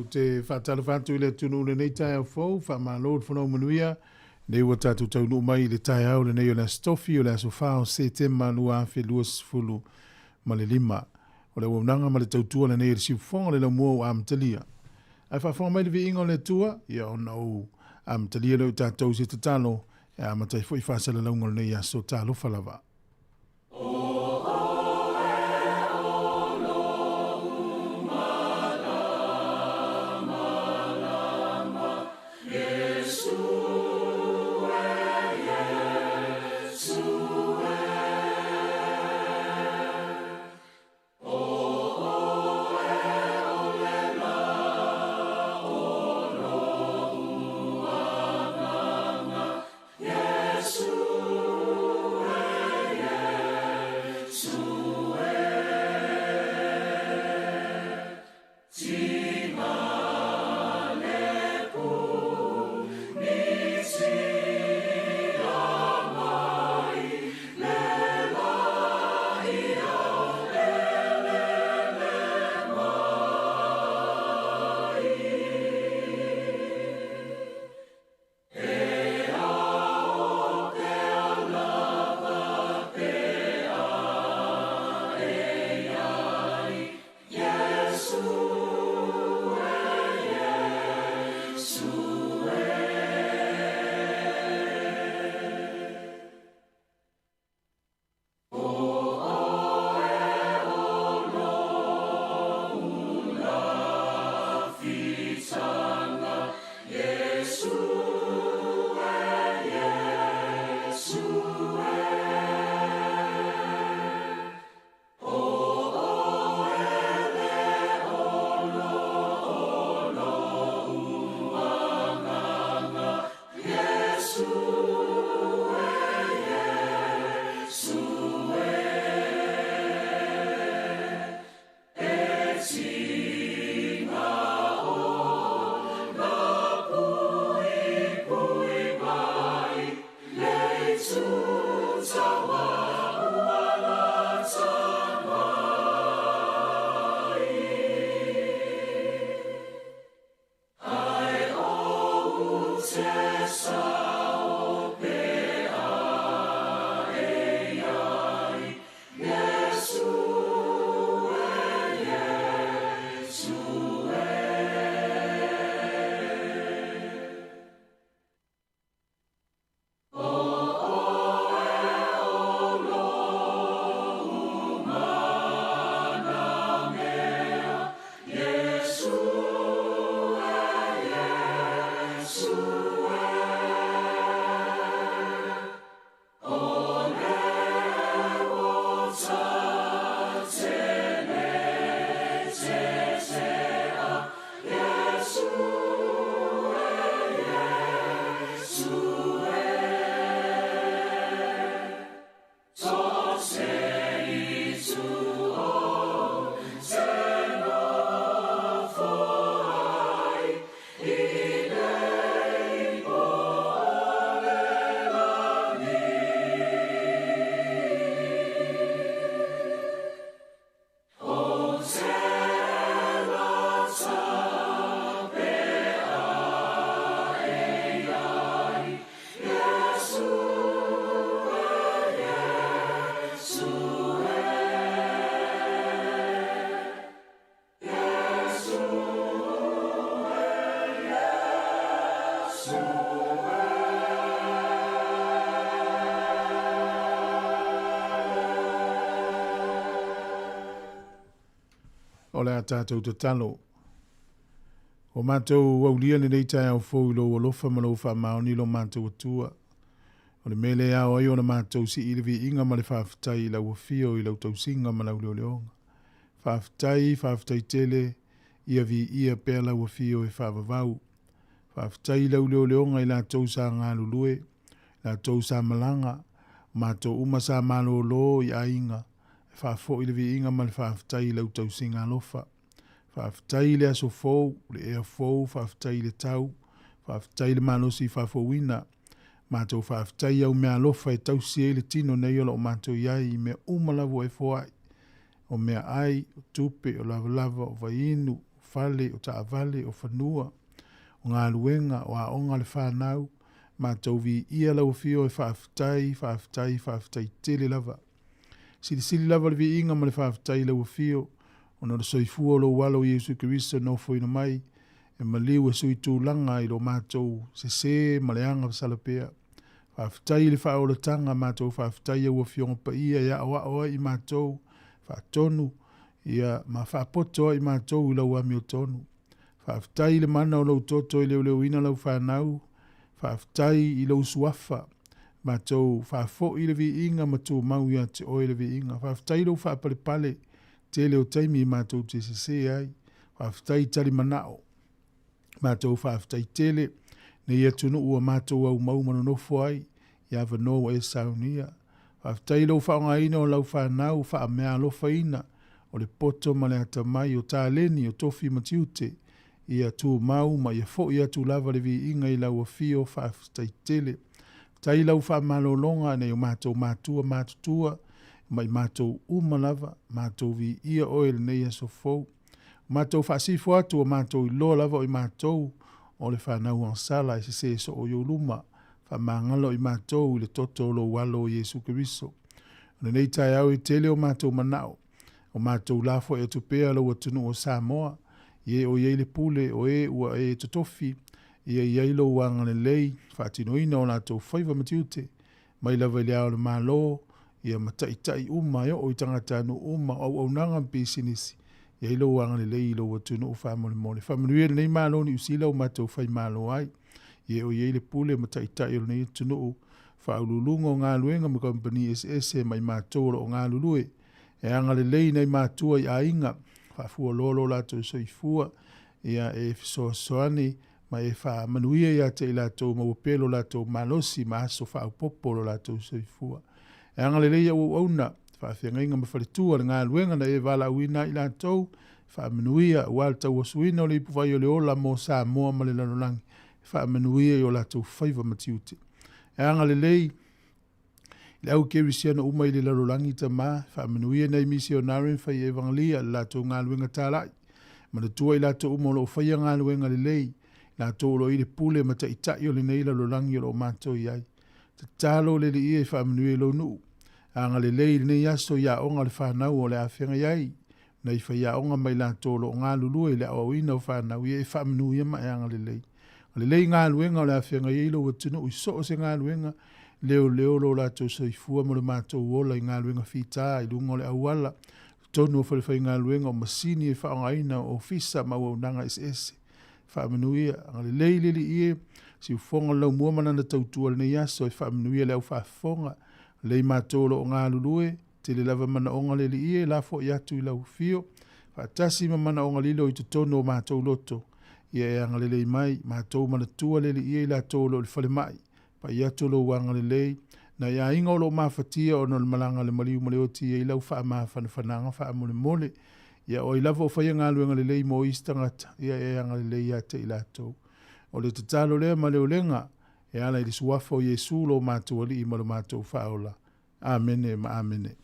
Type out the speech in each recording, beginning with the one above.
te whātalo whātu le tunu le nei tai au fau, whamālōd whanau manuia, nei wa tātou tau no mai le tai au le nei o le stofi o le aso whao se te manu a whi luas fulu ma le lima. O le waunanga ma le tautua le nei le siufonga le lau mua o amtalia. Ai whawhonga mai le vi ingo le tua, ia o nau amtalia le tātou se te talo, e amatai fo I whasala launga le nei aso tālo whalawa. O le a tātou te talo. O mātou waulia ni reitai au fōu lo alofa ma lo wha maoni lo mātou atua. O le mele au ai o na mātou si ilivi inga ma le whaafitai la wafio I lau tausinga ma lau leoleonga. Whaafitai tele ia vi ia pēr la wafio e whaavavau. Whaafitai lau leoleonga I la tau sa ngā lulue, la tau sa malanga, mātou uma sa malo lo I ainga. Whaafo I le vi inga ma le whaafitai lau tausinga alofa. Whaafitai le aso fōu, le ea fōu, whaafitai le tau, whaafitai le manosi whaafowina. Mātou whaafitai au mea alofa e tausi e le tino nei ola o mātou iai I mea umalavu e fōai. O mea ai, o tupe, o lava o vainu, vale, o ta vale, o whanua, o ngā luenga, o a onga le whanau, mātou vi ia lau fio e whaafitai tele lava. Sili lava le vi inga ma le whaafitai lau fio, o na le soifua lo walo Iesu Kiristo no foina mai, e maliu e sui tūlanga i lo mātou se maleanga salapea. Whaafitai le whaolatanga mātou whaafitai au a fionga pa ia ia awa i mātou, whaatonu, ia ma whaapoto i mātou i lau ami o tonu. Whaafitai le mana o lau toto i leo ina lau whanau, whaafitai i lau suafa, mātou whaafo i le vi inga matu mau ia te oi le vi inga. Whaafitai lau whaapale te leo taimi i mātou te se ai, whaafitai tali manao. Mātou whaafitai tele, ne ia tunu ua mātou au mau manonofo ai, ia wano e saunia. Whaafitai lau whaonga ina o lau whanau, wha mea alofa ina, o le poto ma le ata mai o tā leni o tofi matiute, ia tu mau ma ia fo ia tu lava le vi inga i lau a fio whaafitai tele. Tai lau wha malolonga ne o mātou mātutua, ma i mātou umalava, mātou vi ia oil nei a sofou. Mātou whaasifo atu o mātou i loa lava o i mātou, o le whanau ansala i se so o ioluma, wha mangalo i mātou i le toto lo walo o Iesu Kiristo. Nei tai au i tele o mātou manao, o mātou lafo e tupea lau atunu o Sāmoa, ie o ie le pule o e ua e totofi, ia i lo wanga le lei, whaatino ina o nātou whaiva matiute, mai lava i lea o le mālo, ia mataitai uma o i tangatanu uma au nanga mpisinisi, ia ilo wanga le lei ilo watunu o whamole mole. Whamanuia nei mālo ni usila o mātou whai mālo ai. Ia o ie le pule mataitai o nei tunu o whaululunga o ngā luenga ma kompani SS mai mātou o ngā lulue. E anga le lei nei mātua i a inga. Whafua lolo lātou soifua. Ia e fisoasoani ma e whamanuia ia te i lātou mawapelo lātou malosi ma aso whaupopolo lātou soifua. E anga le lei au auna. Whaafenga inga mawhaletua ngā luenga na e wala uina i lātou, whaamenuia wala tau asuina o le ipuvai o le ola mo Sāmoa ma le lanolangi, whaamenuia i o lātou whaiva matiute. E anga le lei, le au kerisiana uma i le lanolangi ta mā, whaamenuia nei misionari whai evangelia le lātou ngā luenga tālai, ma le tua i lātou uma o lo whaia ngā luenga le lei, lātou lo i le pule ma ta itai o le nei lanolangi o lo mātou iai. Ta tālo le li ia i whaamenuia lo nuu. Anga le lei nei aso ia onga le whanau o le awhenga iai. Nei wha ia onga mai la tolo o ngā lulua i le awawina o whanau ia e whamenu ia mai anga le lei. Le lei ngā luenga o le awhenga iai lo watunu i so o se ngā luenga leo lo la tau soifua mo le mātou ola i ngā luenga whita i lunga o le awala. Tonu o whalewhai ngā luenga o masini e whaonga ina o fisa ma ua unanga SS. Whamenu ia. Anga le lei lili ia si ufonga lau muamana na tautua le nei aso e whamenu ia le au whafonga. Lei mātolo o ngā lulue, te le lava mana onga le li ie, la fo i atu i lau fio. Whaatasi ma mana onga lilo i te tono o mātou loto. Ia e anga le lei mai, mātou mana tua le li ie i la tolo le whale mai. Pa i atu lo wanga le lei. Na ia inga o lo mawhatia o no le malanga le maliu male oti i lau wha mawhana whananga wha mole mole. Ia o i lava o whaia ngā luenga le lei mo istangata. Ia e anga le lei ate i la tau. O le tatalo lea ma leo lenga. E ala i le suafa o Iesu lo mātou ali i malo mātou whaola. Amene ma amene.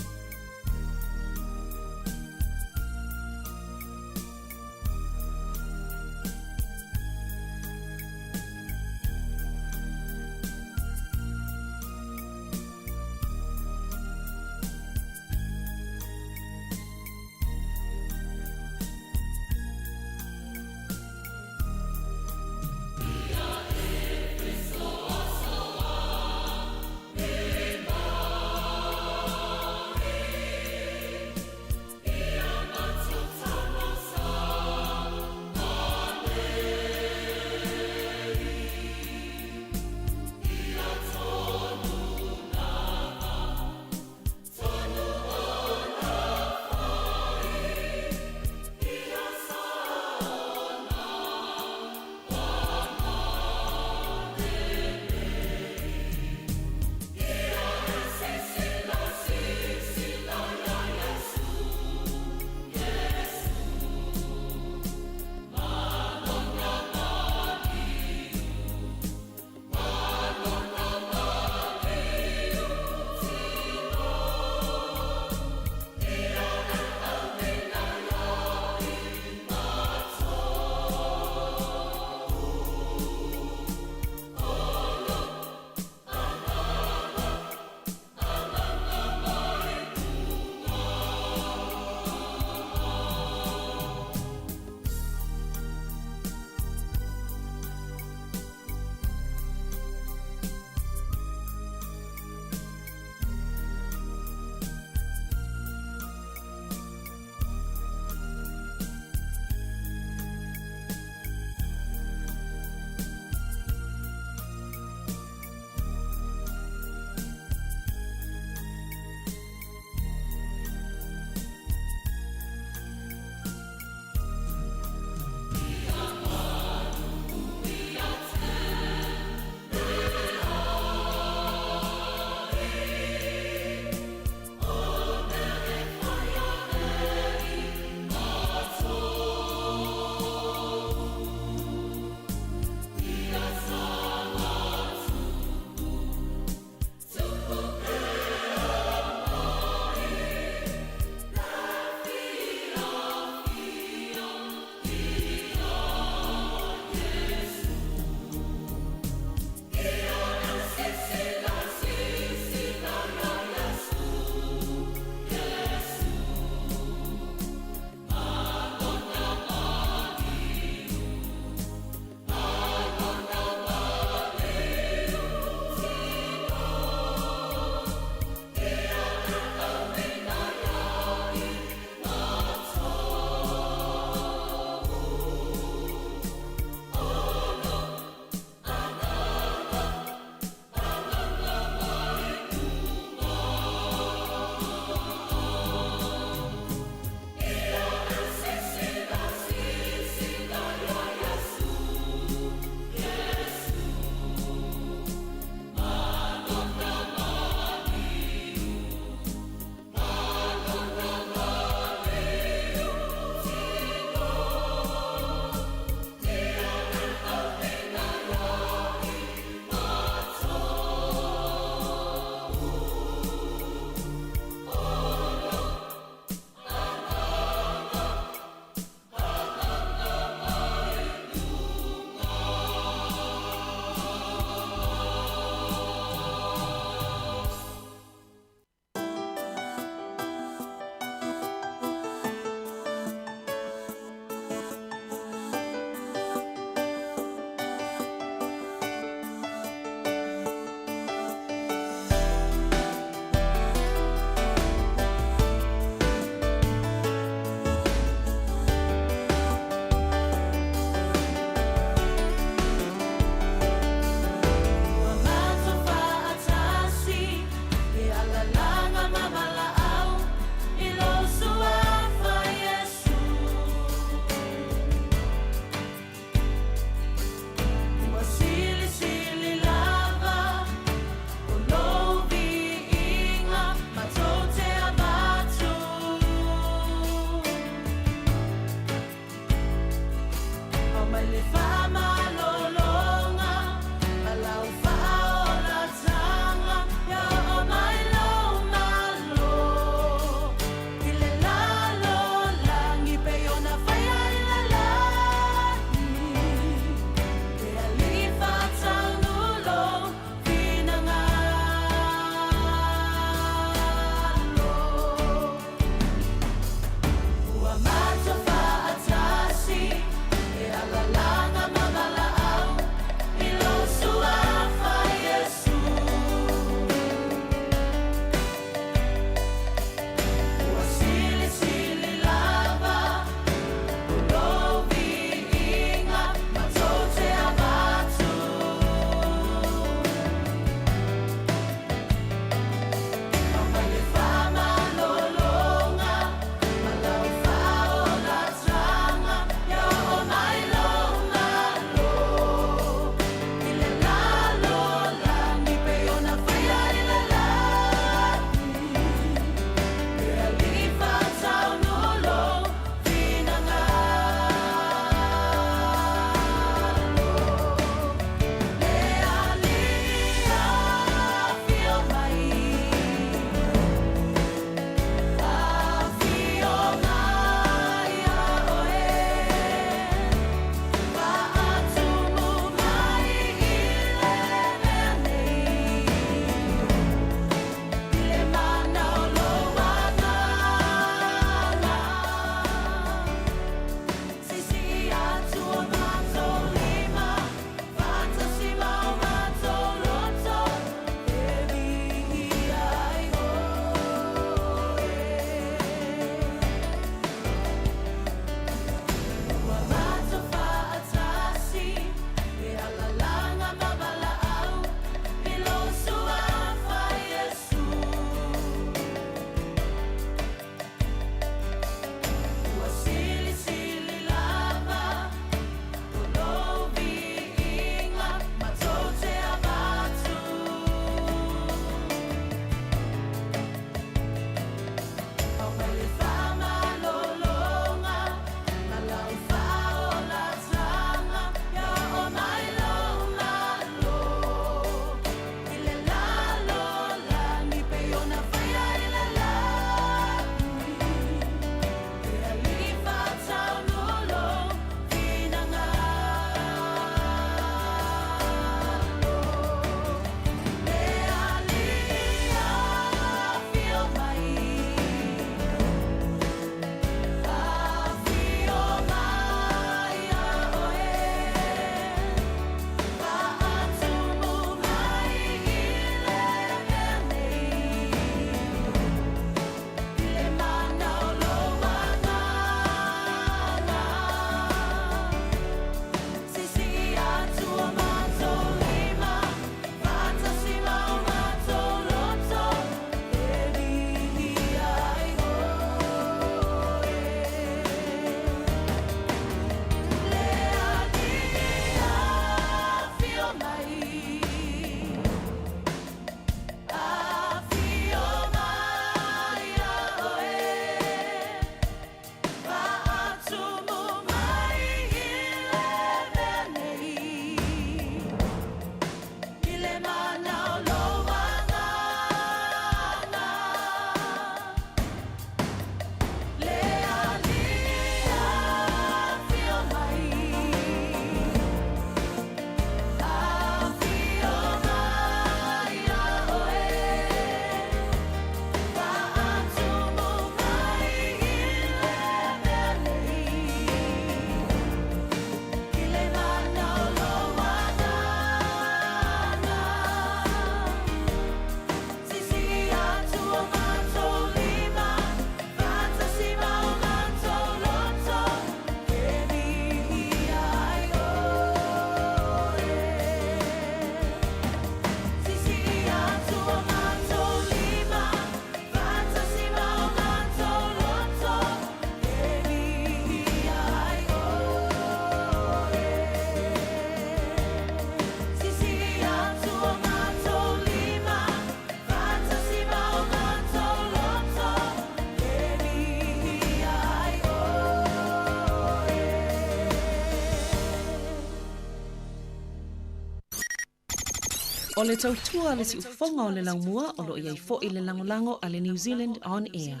O le tautua le si ufonga o le laumua o lo iai fo i le langolango a le New Zealand On Air.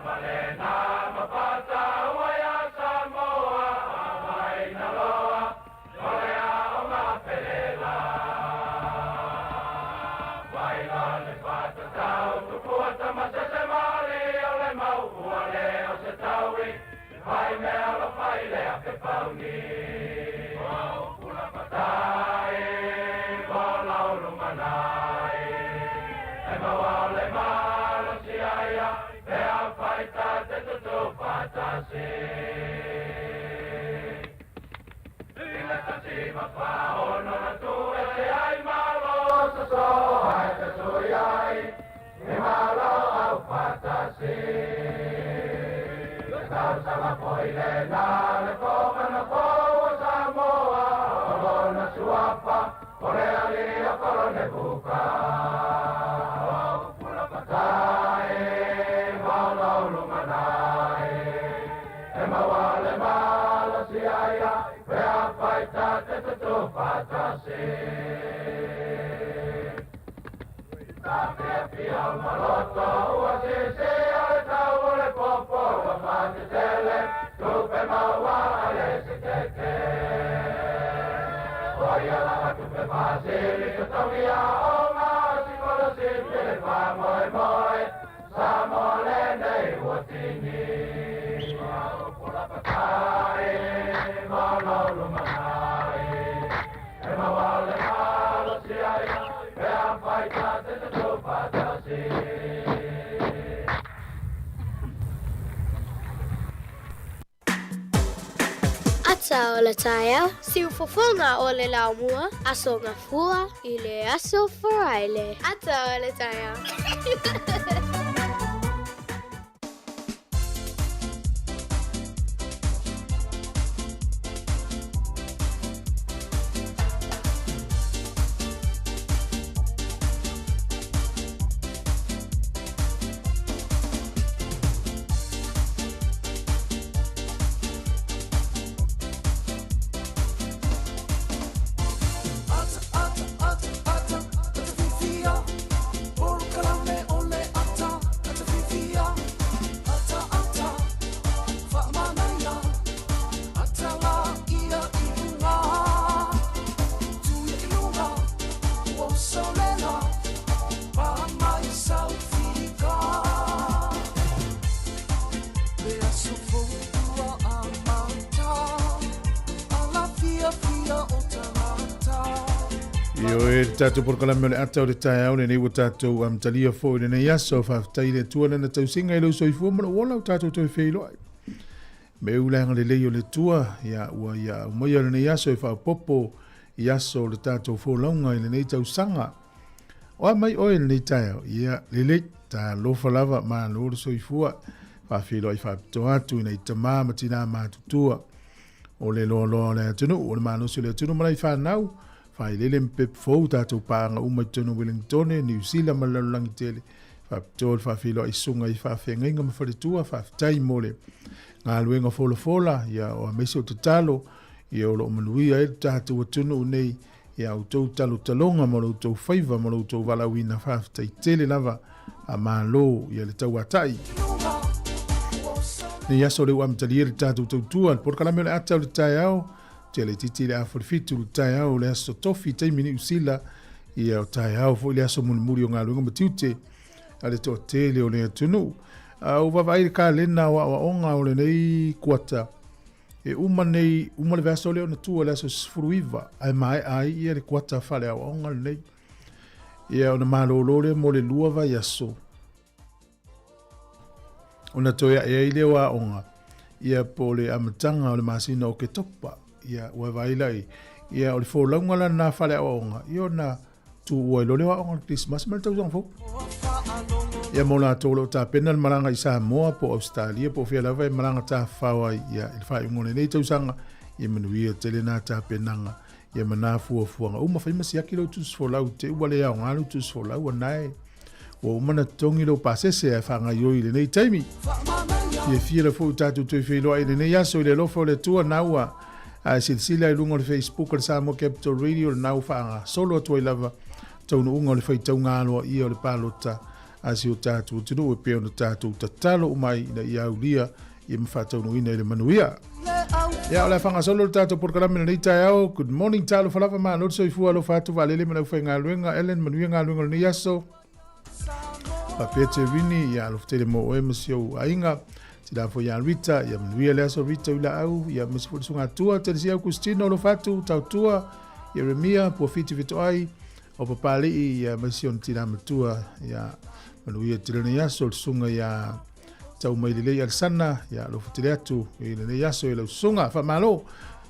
Valena Sama poile na le koma na koa Sāmoa o na suapa o le ali o koro ne buka o pula patai maula lumanai e mawale mala si aia pe a paita te tutu patasi ta pe pia maloto ua se ale tau le popo wa mate tele tupe maua ale se teke oia la tupe pasili kutomia o ma si kola si te pa moe moe Sāmoa le nei watini pula patai malo lumanai e mawale malo si aia pe a paita te tu patasi Ata o le taia, siu fofonga o le laumua, aso ngā fua i le aso wharaile. Ata o le taia. Tātou por kalame le atau le tae au le nei wa tātou talia fo le nei aso whaftai le tua lena tau singa i lau soifua mana wala o tātou tau whelo ai. Me ulanga le leo le tua ia ua ia umoia le nei aso i whapopo i aso le tātou fo launga i le nei tau sanga. Oa mai oe le nei tae au ia le le tā lofa lava maa loro soifua whawhelo ai whapito atu i nei tamā matina mātutua o le loa loa le atunu o le mānosi le atunu malai whanau fai lele mpep fou tātou pāanga umai tono Wellington, New Zealand malalangi tele. Whapitol whawhilo i sunga i whawhenga mawharetua, whawhitai mole. Ngā luenga fola ia o amese o tatalo, ia o lo manuia e tātou atono nei, ia o tau talo talonga, ma lo tau whaiva, ma lo tau walawina whawhitai tele lava, a mālo ia le tau atai. Nei aso leo amtalia le tātou tautua, por kalame le atau le tai au, te le titi le awharifitu le tai au le aso tofi taimini usila ia o tai au fo le aso muri o ngā luenga matiute a le toa tele o le atunu. O wawai le ka lena wa onga o le nei kuata e uma le vaso leo na tua le aso sfuruiva ai mai ai ia le kuata fale a onga le nei ia o na malolo le mo le lua vai aso o na toia e ai le wa onga ia po le amatanga o le masina o ke topa ia ua vailai ia o le fōlaunga la nā whale a onga ia na tu ua lole wa onga Christmas ma le tau zang fō ia mo la tōlo tā pena le maranga i Sāmoa po Australia po whia lawa i maranga tā whawa ia i whai ngone nei tau sanga ia manuia tele nā tā penanga ia mana fuafuanga uma whai masiaki lau tus fōlau te ua le au ngālu tus fōlau anai ua umana tongi lau pasese a whanga ioi le nei taimi ia fia la fōu tātou tui whiloa i le nei aso i le lofo le tua naua a silsila i lunga le Facebook le Sāmoa Capital Radio le nau whaanga solo atua i lava taunu unga le whaitau ngāloa ia o le pālota a si o tātou tunu e peo na tātou tatalo umai na i aulia i mwhataunu ina i le manuia. Ia o le whaanga solo le tātou porkarame na nei tai au. Good morning tālo whalawa maa nori soifua lo whātu whalele mana uwhai ngā luenga Ellen manuia ngā luenga le nei aso. Papete Vini ia lo whtele mo oe masio ainga tira fo ia Rita ia manuia le aso Rita ula au ia masifu sunga tua telesi au Kustino lo whatu tau tua ia Remia po fiti vito ai o papali ia masio tira matua ia manuia tira nei aso le sunga ia tau maililei al sana ia lo whtele atu i le nei aso i lau sunga wha malo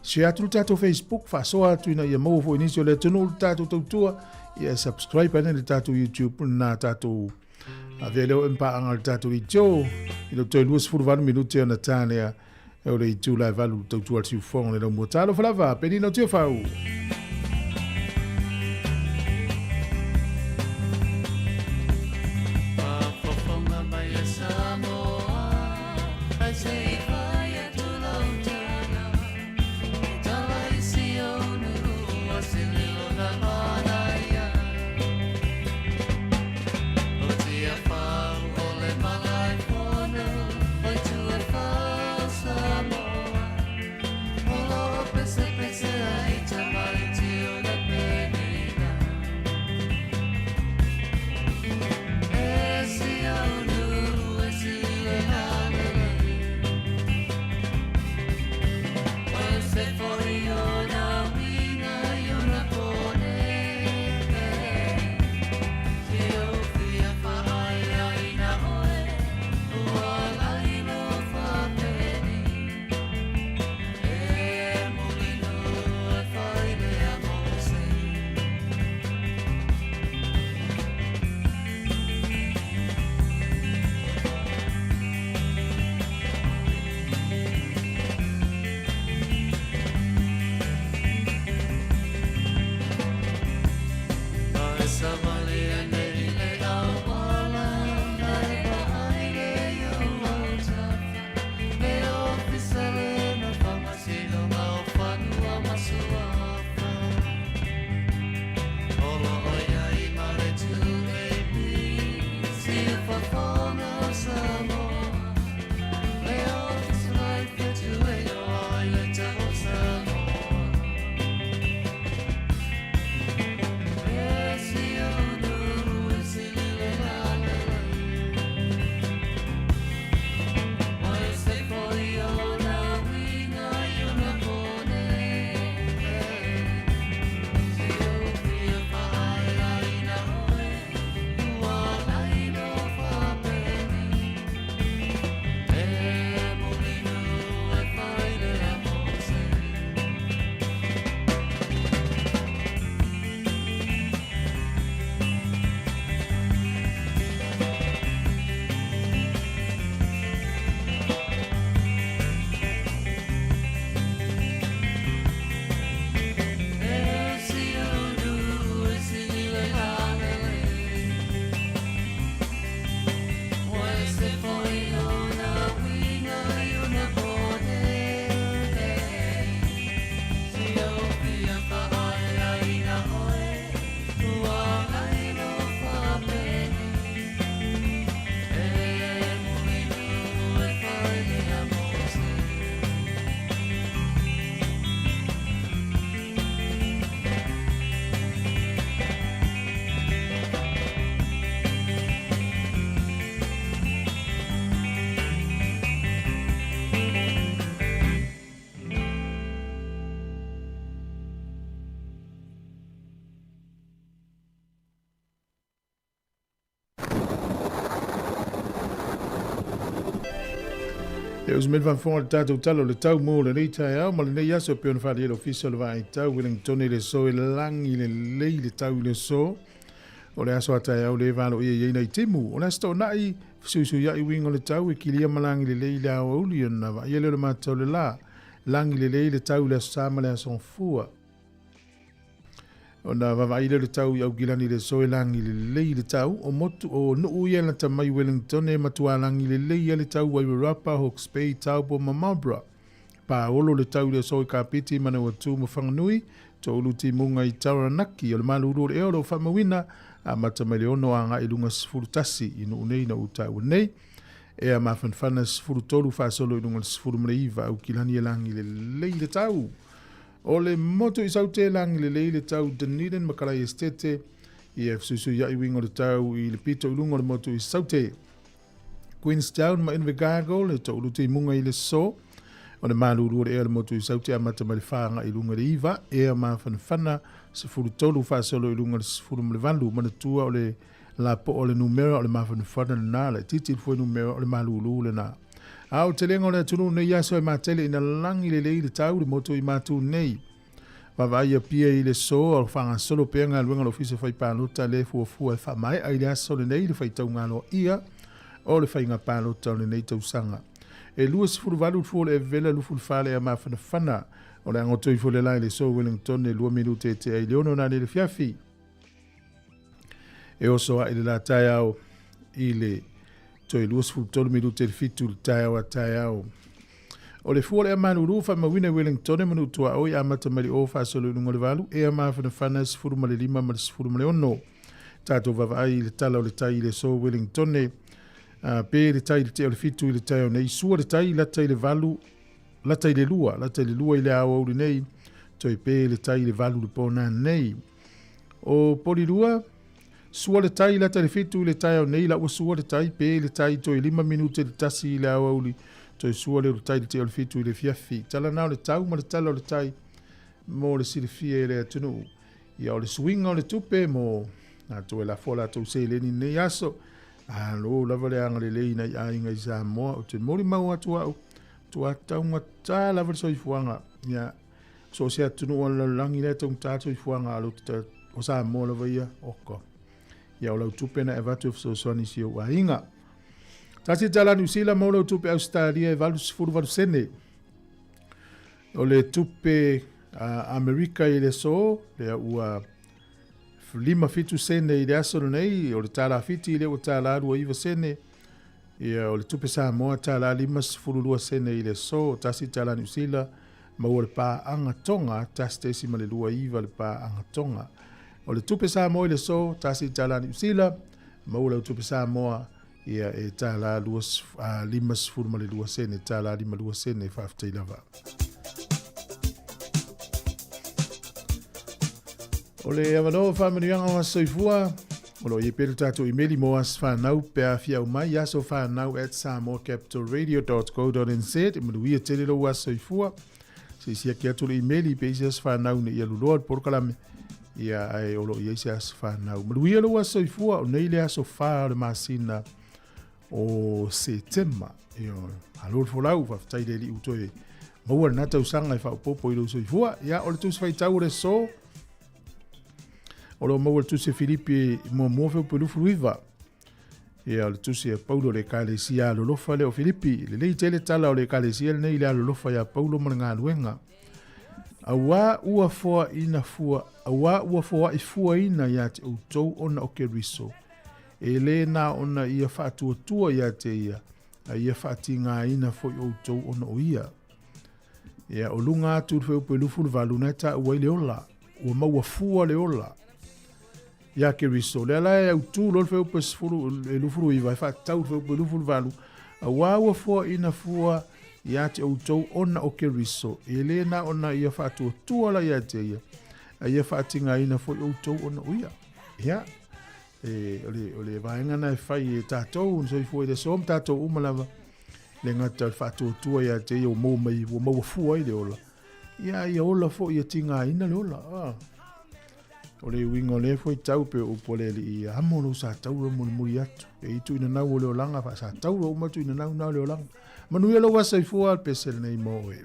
si atu tato Facebook wha soa atu ina ia mau fo inisio le tunu tato tau tua ia subscribe ane le tato YouTube na tato A velo impa angal tatu I jo. Ilo toi luas furvan minuti ana tania. E ore I tu lai valu tau tual siu fong le no motalo falava. Peni no tio fau. E os men van fong tatou talo le tau mo le nei tai au ma le nei aso pe ona fale official vai tau Wellington le so e langi le lei le tau le so o le aso tai au le valo ia nei timu ona sto nai su ya I wingo le tau e kilia malangi le lei la o li ona va ia le matau le la langi le lei le tau le sama le son fua ona va vai le tau au gilani le so e langi le lei le tau o motu o no ia na tamai Wellington e matua langi le lei le tau wai rapa Hawke's Bay tau po mamabra pa olo le tau le so e kapiti mana wa tu mafanganui to ulu ti munga I Taranaki o le maluru le euro famawina a matamai le ono anga ilunga sfurutasi inu unei na uta unei e a mafanfana sfurutolu fa solo ilunga sfurumreiva au kilani e langi le lei le tau o le moto I saute langi le lei le tau Dunedin makarai estete I susu ya I wingo le tau I le pito ilunga le moto I saute Queenstown ma Invercargill le to ulu ti munga I le so o le maluru le moto I saute a matamai le whaanga ilunga le iva e a mafanfana sfurutolu fa solo ilunga le sfurum le valu ma le tua o le la po o le numero o le mafanfana na le titi foi numero o le malulu le na au te lengo le tunu nei yaso e matele ina langi le lei le tau le moto I matu nei Vavai a pia i le so o whanga solo pea ngā luenga lo fise whai pālota le fuafua e whamai ai le aso le nei le whai tau ngā loa ia o le whai ngā pālota o le nei tau sanga. E lua sifuru valu fuole e vela lufu le whale a mawhana whana o le angotoi fuole lai le so Wellington e lua minute te ai leono nā le fiafi. E oso a i le la tai au i le toi lua sifuru tolu minute le fitu le tai au a tai au. O le fuole a manuru fa mawina Wellington e manu tua oi a mata mali o fa solo lungo le valu e a mawhana whana sifuru male lima male sifuru male ono. Tato vava ai le tala o le tai le so Wellington e pe le tai le te o le fitu i le tai o nei sua le tai la tai le valu la tai le lua i le awa uri nei toi pe le tai le valu le pona nei. O poli lua sua le tai la tai le fitu i le tai o nei la ua sua le tai pe le tai toi 5 minute le tasi i le awa uri toi sua le tai le te o le fitu i le fiafi. Tala nao le tau ma le tala o le tai mo le silifia i le atunu. Ia o le swinga o le tupe mo na toi la fola tau se le ni nei aso. Alo lava le anga le leina i ainga i Sāmoa o te mori mau atu au. Tua taunga tā lava le soifuanga. Ia so se atunu o la langi le taunga tā soifuanga alo o Sāmoa lava ia oko. Ia o lau tupe na e vatu so soani si o ainga. Tasi tala New Zealand mo lau tupe Australia e valu sifuru valu sene. O le tupe Amerika i le so, le ua 5 fitu sene i le aso nei, o le tala fiti i le o tala arua iwa sene. Ia o le tupe Sāmoa tala 5 sene i le so, tasi tala New Zealand, ma o le pā anga tonga, tasi tesi ma le lua iwa le pā anga tonga. O le tupe Sāmoa i le so, tasi tala New Zealand, ma o le tupe Sāmoa, ia e tala 5 ma le lua sene, tala 5 sene whaaftei lava. O le awanoa whamanianga o soifua, o lo i pere tātou emaili mo as whanau pe a fia umai, aso whanau at samoacapitalradio.co.nz, e manuia tele lo a soifua, se isia ki atu le emaili pe isi as whanau ne ia luloa al porkalame, ia ai o lo i isi as whanau. Manuia lo a soifua, o nei le aso wha le masina o September, alor folau, whaftai le li utoe, maua na tau sanga i whaupopo i lo soifua, ia o le tus whaitau le so, o lo maua le tuse Filipi mo feo pelufu ruiva. Ia le tuse Paulo le kalesia alolofa le o Filipi. Le lei tele tala o le kalesia le nei le alolofa ya Paulo mo ngā luenga. Awa ua foa ina fua ina ya te outou ona o ke riso. E le na ona ia whaatua ya te ia. A ia whaati ngā ina fo i outou ona o ia. Ia o lunga atu feo pelufu le valuneta ua i le ola. Ua maua fua le ola. Ya ke riso le ala e utu lo feo pe sfuru e lufuru i vai fa tau feo pe lufuru valu a wawa fo ina fua ya te outou ona o ke riso e le na ona ia fa tu ala ya te ia a ia fa tinga ina fo outou ona uia ya ole vaenga na fai e tatou so i fo de som tatou umalava le ngata fa tu ya te ia o mo mai o mo fua i le ola ia ola fo ia tinga ina le ola o le wingo le foi tau pe o pole li amolo sa tau mo muri atu e itu ina na o le olanga fa sa tau o matu ina na le olanga manuia lo wasa i fua al pesel nei mo e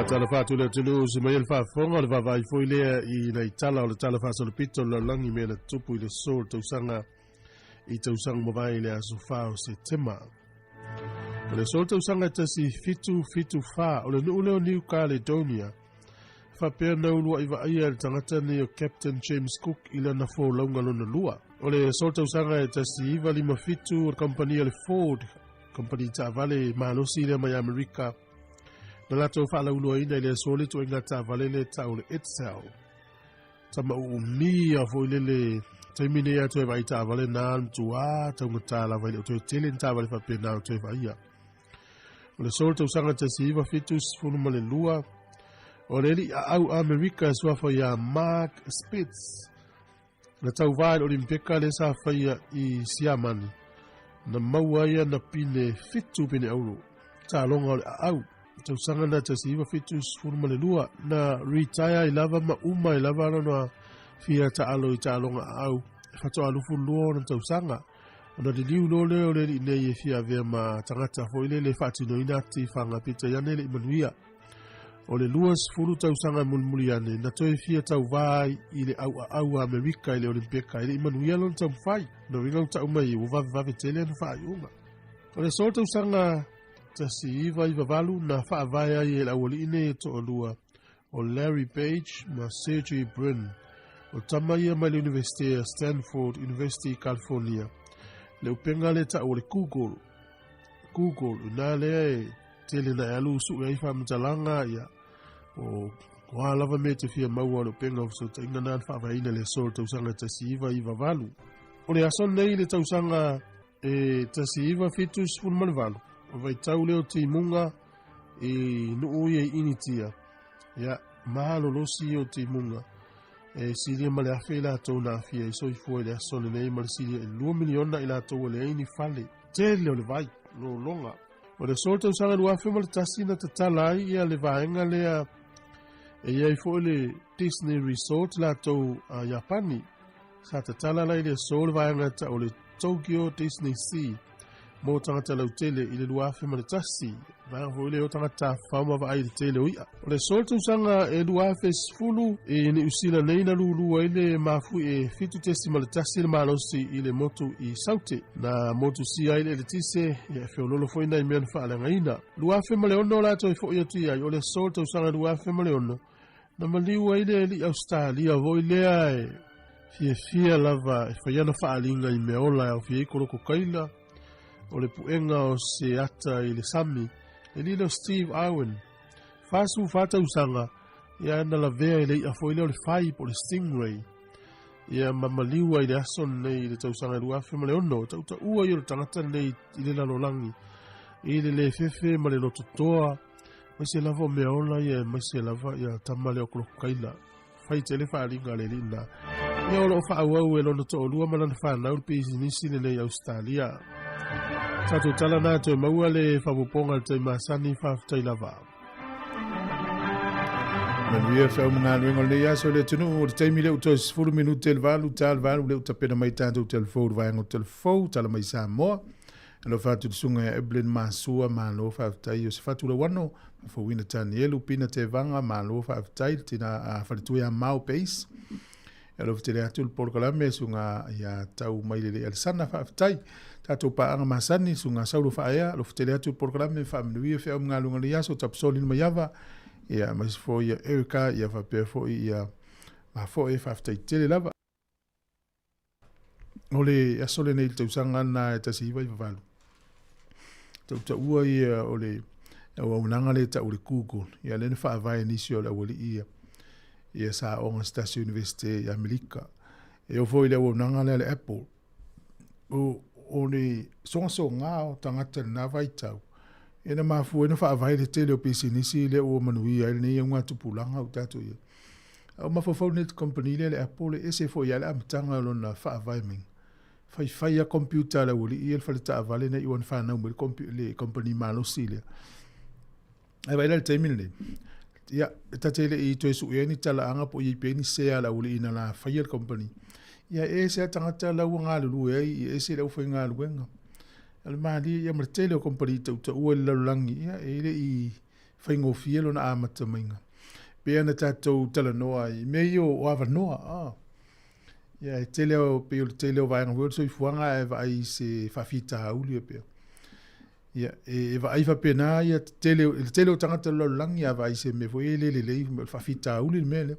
Tala fatu le tulu se mai fa fonga le vai foi le I nei tala le tala fa so pito le langi me le tupu I le sol to sanga I to sang mo vai le aso fa o se tema. Le sol to sanga tasi fitu fa o le no New Caledonia. Fa pe na ulua iwa ia le tangata ni o Captain James Cook ila na fo longa lona lua. O le sol to sanga tasi iwa lima fitu o company le Ford company ta vale manosi le mai Amerika. Na lato whaala ulua ina ile sole to inga ta valele tau le Excel. Tama uumia fo ilele taimine ya to vai ta vale na tua tau ngata la vai to tele ta vale fa pena to vai ia. Le sole to sanga te siva fitus funu male lua. O le au Amerika swa fa ya Mark Spitz. Na tau vai olimpika le sa fa ia I Siamani. Na maua ia na pine fitu pine euro. Ta longa le au. Tau sanga na te siwa fitus furuma le lua na retire I lava ma uma I lava na fia ta alo I ta alonga au fato alufu lua na tau sanga ona de liu lo leo le nei fia vea ma tangata fo ile le fati no inati fanga pita yane le imanuia o le luas furu tau sanga mulmuli ane na toe fia tau vai I le au Amerika I le olimpeka I le imanuia lon tau fai no ringa uta umai u vave tele anu fai unga o le sol tau sanga tasi iwa valu na whaavaya I el awali ine to olua o Larry Page ma Sergey Brin o tamaia mai le University Stanford University California le upenga le ta o le Google na le tele na alu su e fa mtalanga ya o wa lava me te fia maua le upenga o so ta inga na whaavaina le sol tau sanga tasi iwa valu o le ason nei le tau sanga tasi iwa fitus fun manvalu o vai tau leo te munga nuu ia initia ia mahalo losi o te munga siria male afe la tau na afia I soi fua le asone nei male siria 2 miliona I la tau le aini fale tele o le vai lo longa o le sol tau sanga lua afe male tasi na tatala ai ia le vaenga lea ia I fua le Disney Resort la tau Japani sa tatala lai le sol vaenga ta o le Tokyo Disney Sea mo tangata lau tele I le luafe ma le tasi vanga fo ile o tangata whauma wa ai le tele o ia o le sol tau sanga luafe sfulu ne usila nei na lulua ile mafu fitu testi ma le tasi le malosi I le motu I saute na motu si ai le tise ia feololo fo ina I mea whaalanga ina luafe ma le ono la toi fo ia tui ai o le sol tau sanga luafe ma le ono na maliua ile li Australia vo ilea fia lava whaiana whaalinga I meola au fia ikoroko kaila o le puenga o se ata I le sami e lilo Steve Irwin fasu fata usanga ia na la vea I le ia fo ile o le fai po le stingray ia mamaliua I le ason nei le tausanga luafe ma le ono tauta ua I o le tangata nei I le lalolangi I le fefe ma le lototoa ma se lava o meola ia ma se lava ia tamale o kaila fai tele whaalinga le lina ia o lo whaauau e lono to olua malana whanau le pisinisi le nei Australia Tatu tala na to maua le whapuponga te masani whaftai lava. Manuia whau mga nuenga le aso le tunu o te teimi le uto 10 minute le valu le uta pena mai tātou telefou vaengo telefou tala mai Sāmoa. Alo whatu sunga e Evelyn Masua malo whaftai o se whatu la wano whawina tani elu pina te vanga malo whaftai tina whalitui a mau peis. Alo whatere atu le polokalame sunga ia tau mai le alisana whaftai. Tātou paanga masani sunga sauru whaea, lo whatere atu polokalame whamenuia whiau mga lunga li aso tapsoli nima yawa, ia maisifo ia Erika, ia whapea fo ia mafo e whaftai tele lava. Ole asole nei tausanga na e tasi iwa i wavalu. Tau ta ua ia ole au nanga le ta ule Google, ia lene whaavai nisi o le awali ia sa onga Station University ia Amerika. E o fo i le au nanga le Apple. O le songa ngā o tangata na vai tau. E na mafu e na whaavai le tele o pisi nisi le o manuia ele nei ngā tupulanga o tatu ia. Au mawhawhau net company le Apple e se fo ia le amitanga o na whaavai ming. Fai a computer la wuli i el falita avale na iwan whanau me le company malosi le. Ai vai le teimine le. Ia, tatele i toi su e ni tala anga po i peni sea la wuli ina la fai el company. Ia e se tangata la ngā lulu e e se la ufai ngā luenga. Al maali ia martele o company tauta ua le lalulangi ia e le i fai ngofie lo na amata mainga. Pea na tatou tala noa i mei o awa noa. Ia e tele o pe o tele o vaenga world so i fuanga e vai se fafita auli e pea. Ia e vai fa pena ia tele o tangata lo langi a vai se me foi le fafita auli mele.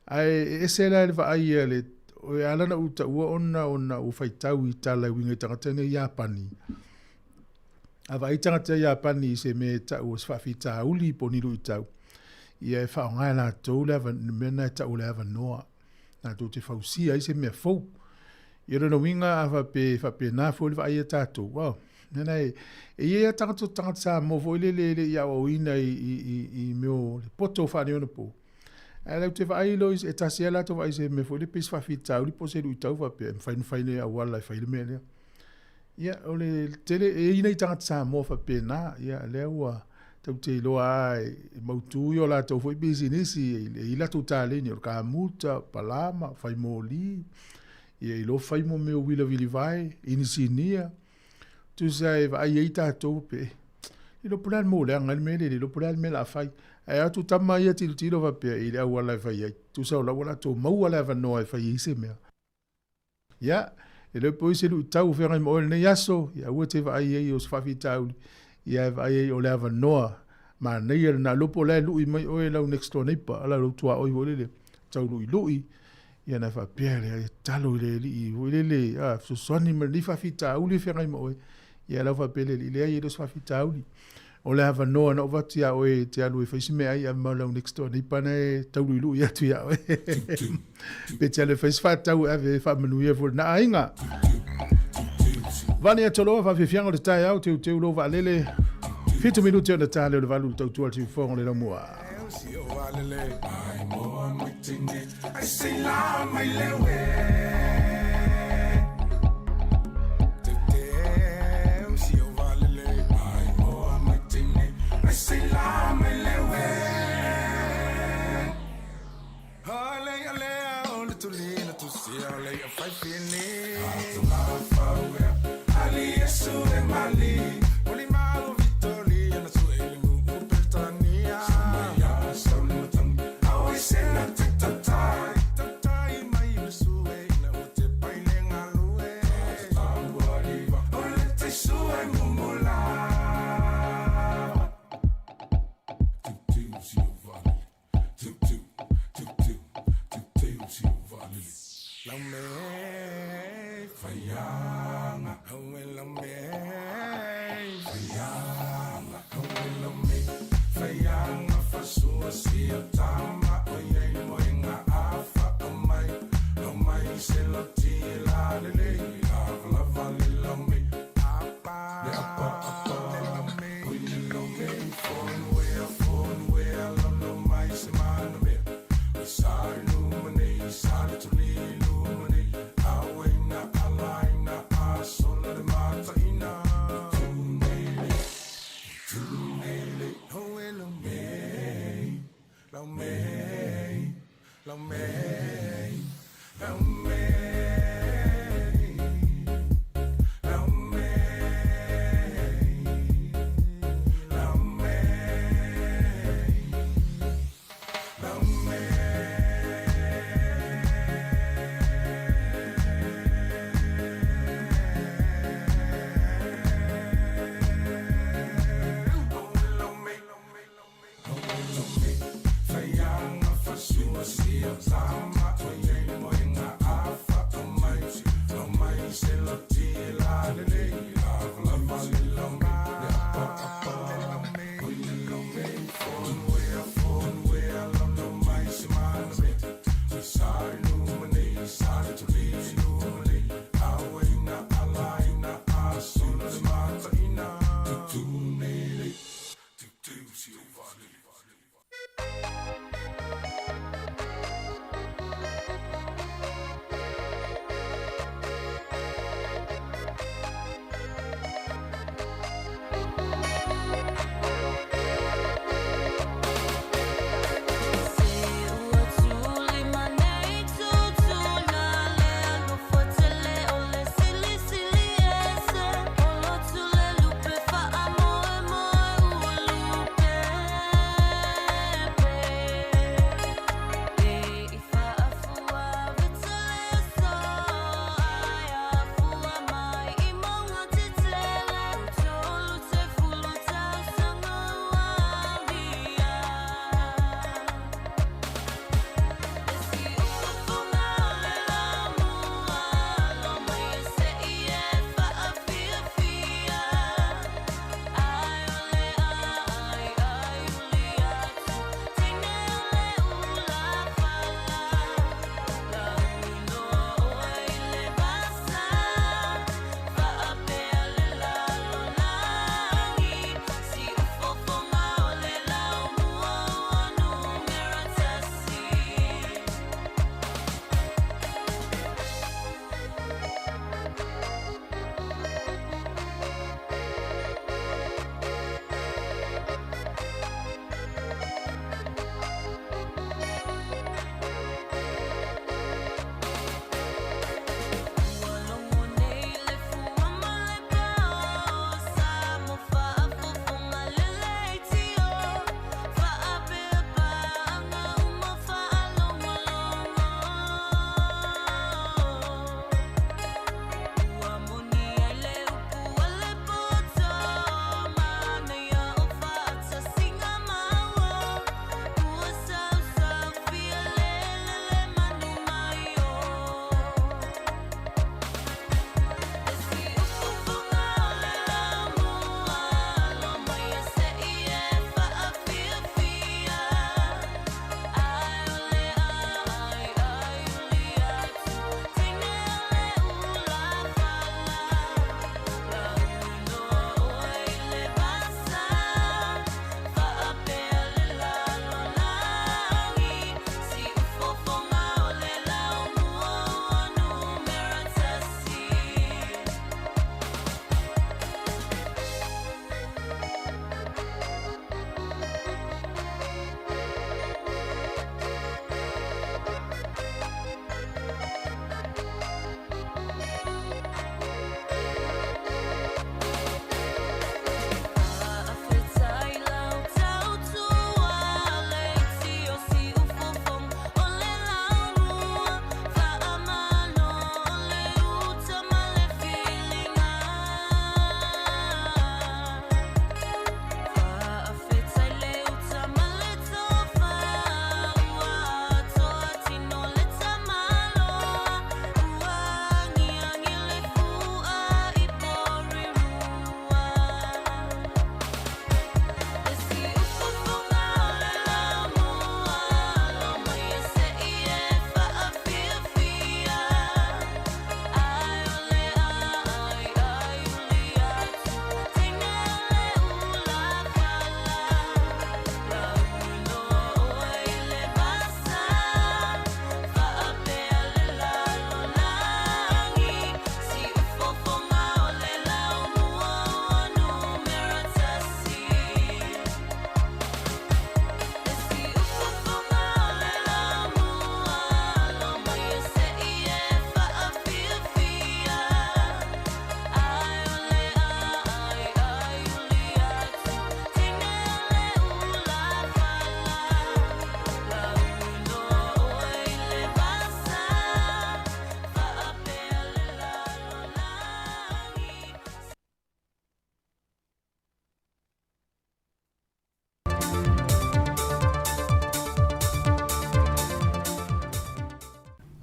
Ai e se la vai le o ala na uta ua ona u faitau i tala winga tangata ne Japani. A vai tangata Japani se me ta o fafita auli ponilu i tau. Ia e fa ngai la tau le mena ta o le ava noa. Na tō te whausia i se mea fau. I rana winga a whape nā fōi wa ai a tātou. Wow. Nena e ia tangata sā mō fōi le ia o ina i meo le poto whane ona pō. A lau te whaai lois e tasi ala tō wai se me fōi le pis whawhi tau li po se lui tau whape. Mwhaine a wala i whaile mea lea. Ia o le tele e ina i tangata sā mō whape nā. Ia lea ua tau te loa ai mautu i o la tau fwoi business i la tau tāleni o ka muta, palama, whai mōli i lo whai mō meo wila wili vai inisinia tu sai vai ei tātou pe i lo puran mō leanga i mele i lo puran mele a whai ai atu tama ia tilo wapea i le au ala whai ai tu sau la wala tō mau ala wanoa i whai i se mea ia e le po i se lu tau whengai mo ele nei aso ia ua te vai ei o swafi tauli ia vai o le ava noa ma nei ele na lopo le lui mai o e lau next door neighbor ala lo tua oi volele tau lui ia na fa piere talo le li volele so soni me li fa fita uli fe ngai mo ia la fa pele li le ia do fa fita uli o le ava noa no vatia o e te alu e fa sime ai ma lau next door neighbor ne tau lui ia tu ia pe te ale fa fa tau ave fa menu ia vol na ainga Vani a tolo fa fiango de tai au te lo valele. Fitu minuti ona tale le valu tau tu al fo le moa. I say la mai lewe. I say la mai lewe. Ale ale on tu lina tu se ale a fai fini. Ali yesu e mali oli malo vittoria na sua elimu pertania samaya samutang awai sena tatai mai yesu e na ute painenga lue tambariva ole te sua mumula la me fayanga fayanga fasua si atama oye moenga afa amai se la tila le la vale la me apa oye lo me phone where lo mai se mano me sa lumine sa to lumine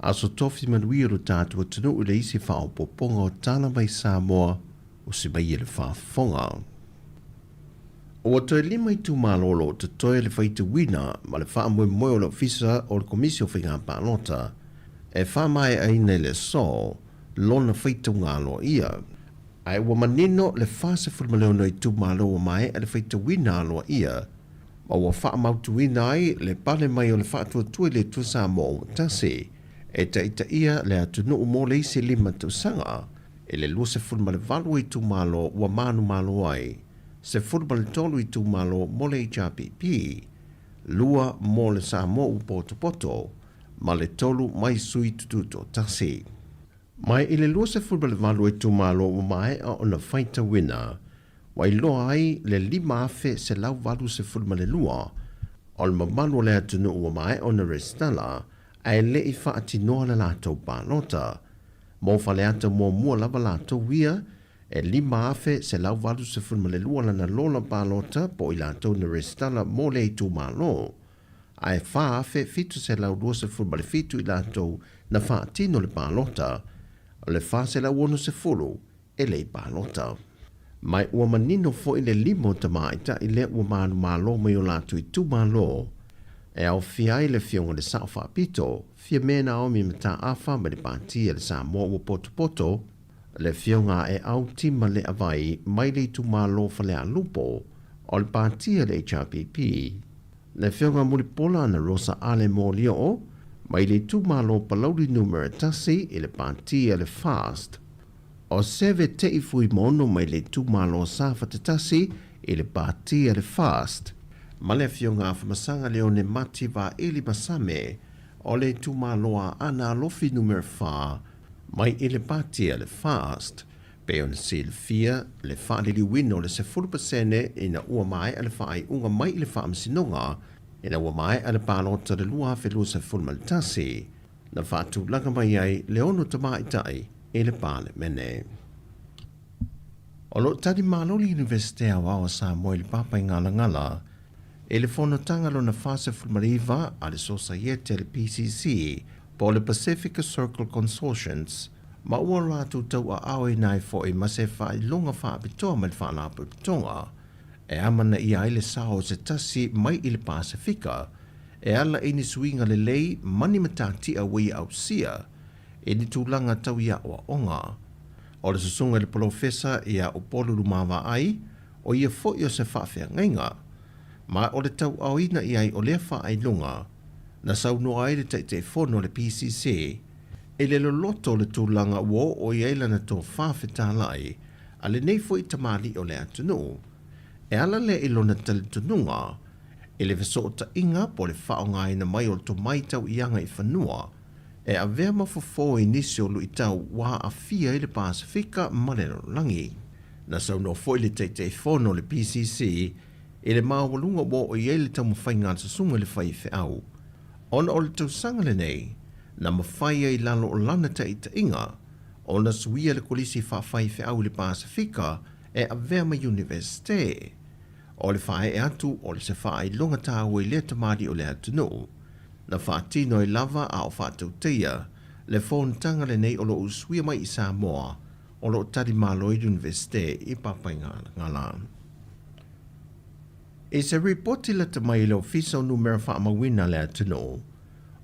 Aso tofi manui o tātua tunu u le isi whao poponga o tāna mai Sāmoa o si mai e le whaafonga. O toi lima i tū malolo te toi le whaitu wina ma le wha moe moe o le ofisa o le komisio whinga pālota e wha mai aina le so lona whaitu ngalo ia. Ai ua manino le whase fulmaleo no i tū malo o mai e le whaitu wina aloa ia ma ua wha mautu wina ai le pale mai o le wha atua tue le tu Sāmoa o tase e ta ita ia le atunu umo le isi lima tu sanga e le lua se fulmale valu i tū malo ua manu malo ai se fulmale tolu i tū malo mo le HRPP lua mo le Sāmoa u poto ma le tolu mai sui tututo tase. Mai i le lua se fulmale valu i tū malo ua mai a ona whaita wina wai loa ai le lima afe se lau valu se fulmale lua o le mamalu le atunu ua mai ona restala ai le i whaati noa le lātou pālota. Mō whale ata mua lava lātou wia, e lima afe se lau walu se fulmale lua lana lola pālota po i lātou na restala mō le i tū mālo. Ai wha afe fitu se lau lua se fulmale fitu i lātou na whaati no le pālota, o le wha se lau ono se fulu e le i pālota. Mai ua manino fo i le limo tamaita i le ua mānu mālo mai o lātou i tū mālo, e au fia i le fionga le sao whaapito, fia mena o mi mata awha ma le pātia le Sāmoa ua poto, le fionga e au tima le avai mai le tu malo whale a lupo, o le pātia le HRPP. Le fionga mulipola na Rosa Ale Mōlio, mai le tu malo palauri numera tasi i le pātia le fast, o seve te i fui mono mai le tu malo safa te tasi i le pātia le fast, ma le fionga whamasanga leo ne mati wa ili masame o le tūmaloa ana lofi numer 4 mai i le pātia le fast pe on sil fia le whaalili wino le se 40% ina ua mai a le whaai unga mai i le whaamsinonga ina ua mai a le pālota le lua whelua se fulmalitasi na whaatu langa mai ai le ono tamaitai i le pāle mene. O lo tadi maloli Universite a wao Sāmoa i le papa i ngala e le whanatanga lo na fase fulmariva a le Societe le PCC po le Pacific Circle Consortiums ma ua rātou tau a aoi nai fo e mase whae longa whaapitoa mai le whaalapu pitonga e amana i ai le sao se tasi mai i le Pasifika e ala ini suinga le lei mani matati a wei au sia e ni tūlanga tau ia o onga o le susunga le profesa ia o polu lumawa ai o ia fo i o se whaafea ngainga ma o le tau auina i ai o lea wha ai lunga, na sau no ai le te fono le PCC, e le loloto le tūlanga wo o i eilana tō whawhita lai, a le nei fo i tamali o le atunu. E ala le ilona tali tununga, e le vesota inga po le whaonga ina mai o le tō mai tau ianga i whanua, e a vea mafofo i nisi o lu i tau wā a fia i le Pasifika malero langi. Na sau no fo i le te fono le PCC, e le mawalunga wo o i ele tau mawhai ngā sasunga le whai whi au. Ona o le tau sanga le nei, na mawhai ai lalo o lana ta ita inga, ona suia le kolisi whai whi au le Pasifika e a Verma Universite. O le whai e atu o le se whai longa tāua i le tamari o le atunu. Na whaatino i lava a o whātau teia, le whonatanga le nei o lo usuia mai i Sāmoa, o lo tari Māloi Universite i papai ngala. E se reporti la te mai le ofisa o numera whaamawina le atunu.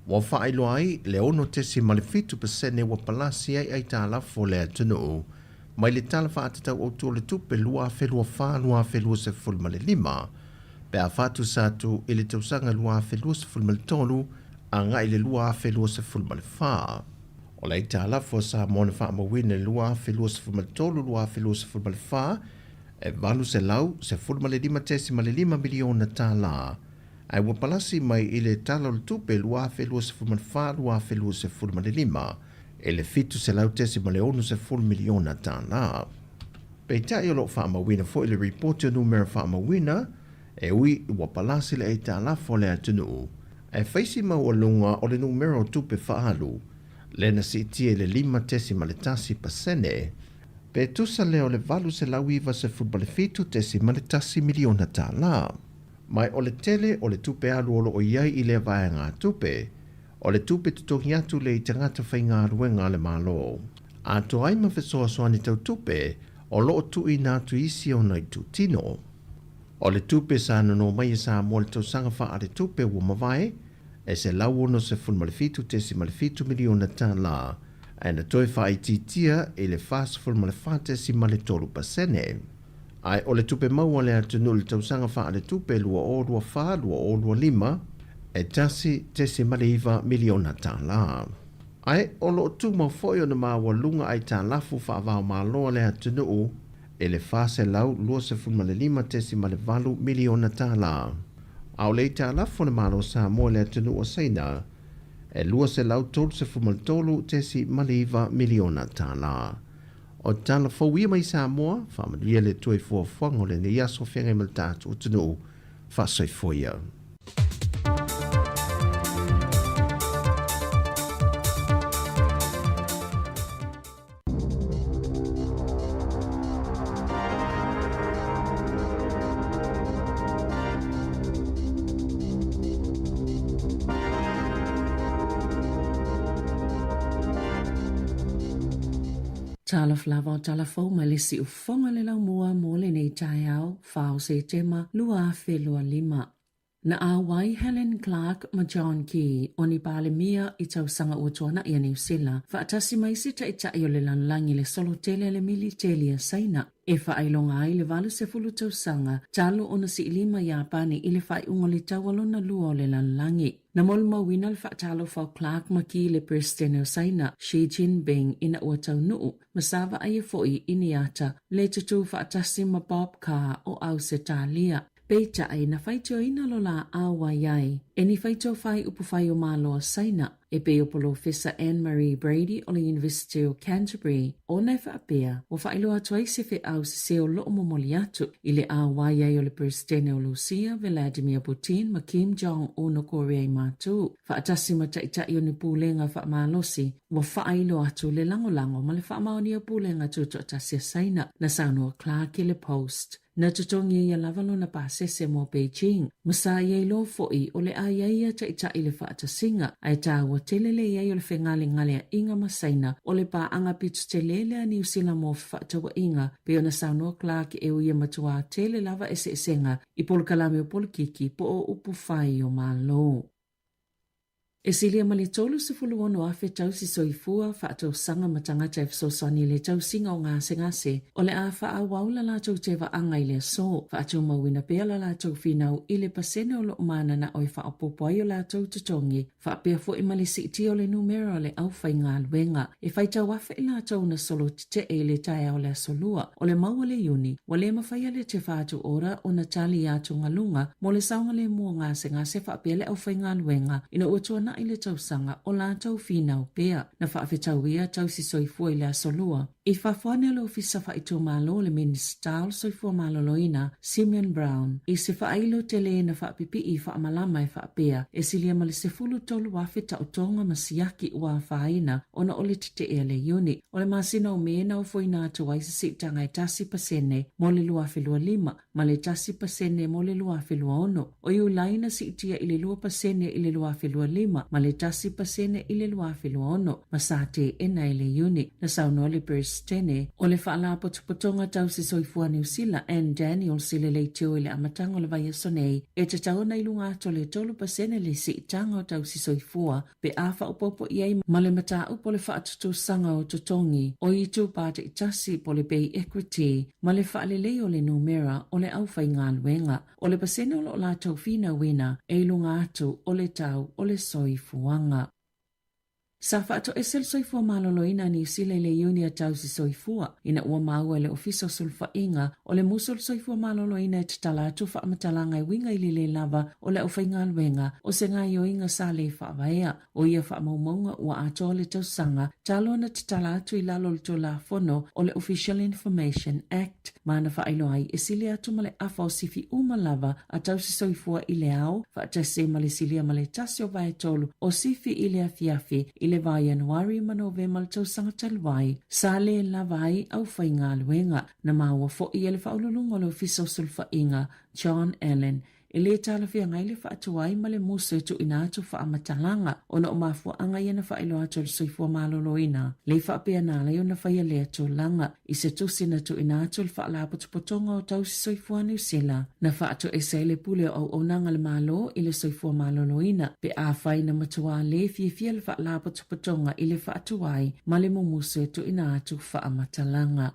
Wa whaelo ai le ono tesi ma le 50% wa palasi ai tā lafo le atunu. Mai le tala whaatatau o tō le tupe lua whelua whanua whelua se fulma le 5. Pe a whatu sātu i le tausanga lua whelua se fulma le tolu a ngai le lua whelua se fulma le 4. O le tā lafo sa mone whaamawina lua whelua se fulma le tolu lua whelua se fulma le 4. E valu se lau se fulma le 5 miliona tā la. Ai wa palasi mai i le tala o le tupe lua whelua se fulma le 4 lua whelua se fulma le 5. E le fitu se lau tesi ma le onu se 4 miliona tā la. Pei tai o lo whaamawina fo i le reporti o numera whaamawina e ui wa palasi le e tā la fo le atunu. E whaisi mau o lunga o le numera o tupe whaalu. Le na si tia le 5% pe tusa leo le valu se lau iwa se futbale fitu tesi ma le tasi miliona tā la. Mai o le tele o le tupe alu olo o iai i le vae ngā tupe, O le tupe tutoki atu le i tangata whainga ruenga le malo. A to ai mawhisoa soani tau tupe, o loo tui nā tu isi o nai tu tino. O le tupe sa no mai e Sāmoa le tau sanga wha a le tupe ua mawai, e se lau ono se fulmalefitu te si malefitu miliona tā la, e na toi wha i titia e le fast fulmalefate si male tolu pasene. Ai o le tupe maua le atunu le tau sanga wha a le tupe lua o lua wha, lua o lua lima, e tasi te si male iwa miliona tā la. Ai o lo tu ma foi o na maua lunga ai tā lafu wha avao maloa le atunu e le fase lau lua se fulmale lima te si male valu miliona tā la. Au le tā lafu na malo Sāmoa le atunu o seina, e lua se lau tolu se fulmale tolu te si male iwa miliona tā la. O tala fawia mai Sāmoa, whamalia le tui fuafuango le ne yaso whengai mal tātu utunu, whasai foia. Tala flava o tala fau ma le si ufonga le lau mua mo le nei tai au, whao se tema lua whelua lima. Na a wai Helen Clark ma John Key o ni pale mia i tau sanga ua tuana i a New Zealand, whaatasi mai sita i tai o le lanlangi le solo tele le mili telia saina. E whaailonga ai le valu se fulu tau sanga, talo ona si ilima Japani i le whai ungo le tawalona lua o le lanlangi. Na molu mawina le whaatalo fau Clark ma ki le presidente o saina, Xi Jinping ina ua tau nuu, masawa ai e foi ini ata, le tutu whaatasi ma Bob Carr o au se talia. Peita ai na whaitio ina lo la awa iai. E ni whaitio whai upu whai o malo saina. E pe o Professor Anne-Marie Brady o le University of Canterbury. O nei whaapea, o whailo atu ai se au se o loo momoli atu. I le awa iai o le presidente o Lucia, Vladimir Putin, ma Kim Jong-un o Korea i mātu. Whaatasi ma taitai o ni pūlenga whaamalosi. Wa whailo atu le lango ma le whaamaoni o pūlenga tutu atasi saina. Na Sāmoa Clark i le Post. Na tutongi ia lavalo na pasese mo Beijing. Masa iai lo foi o le aiaia taitai le whaatasinga. Ai tāua telele iai o le whengale ngale a inga masaina o le pā anga pitu telele a New Zealand mo whaatawa inga. Peo na Sāmoa Clark e uia matua tele lava esenga i polokalame o polokiki po o upu whai o malo. E silia mali tolu se fuluono afe tau si soifua whaatau sanga matangata e fsosani le tau singa o ngase o le a wha waula la tau te wa anga i le so whaatau mawina pea la tau finau i le pasene o lo mana na oi wha opopoai o la tau tutongi wha pia fo i mali siti o le numero le au whai ngā luenga e whai tau wafe i la tau na solo te e le tae o le solua o le maua le uni wa le mawhai le te whaatu ora o na tali atu ngalunga mo le saunga le mua ngase wha pia le au whai ngā luenga ina uatuana i le tausanga o la tau finau pea na whaafetau ia tau si soifua i le solua. I whawhane lo fisa whaitu malo le ministal soifua maloloina Simeon Brown. I se whailo te le na whaapipi i whaamalama e whaapea e silia mali se fulu tolu wafe tautonga masiaki ua whaina o na ole te ea le uni. O le masina o mena o foina atu waisa si tanga e tasi pasene mo le lua whelua lima ma le tasi pasene mo le lua whelua ono. O iu laina si itia i le lua pasene i le lua whelua lima ma le tasi pasene i le lua whelua ono ma sa te ena i le uni na sauno le tene o le whaala potopotonga tau si soifua New Zealand and Daniel sile le teo i le amatanga o le vai sonei e te tau na ilunga ato le tolu pasene le si itanga o tau si soifua pe awha upopo iei ma le mata upo le whaatutu sanga o tutongi o i tu pāta itasi po le Bay Equity ma le whaalelei o le numera o le awhai ngā luenga o le pasene o lo la tau fina wina e ilunga ato o le tau o le soifuanga. Sa whaato e sel soifua maloloina ni sile le iuni a tau si soifua ina ua maua le ofiso sulfa inga o le musol soifua maloloina e tatala atu whamatalanga i winga ili le lava o le awhainga luenga o se ngā ioinga sa le whaavaya o ia whaamaumaunga ua ato le tau sanga talo na tatala atu i lalo le to la fono o le Official Information Act mana whaailo ai e sile atu ma le afa o sifi uma lava a tau si soifua i le au whaatase ma le silia ma le tasi o vai tolu o sifi i le afiafi i le vai Januari ma November le tausanga talwai, sa le la vai au whainga luenga na maua fo i ele whaululunga le ofiso sulfa inga John Allen e le tala fia ngai le whaatuai ma le musa tu ina atu whaamatalanga o na o mafua anga ia na whaelo atu le soifua maloloina. Le whaapea nā leo na whaia le atu langa i se tusina tu ina atu le whaalapotopotonga o tau si soifua New Zealand. Na whaatu e se le pule au onanga le malo i le soifua maloloina pe a whai na matua le fia le whaalapotopotonga i le whaatuai ma le mumusa tu ina atu whaamatalanga.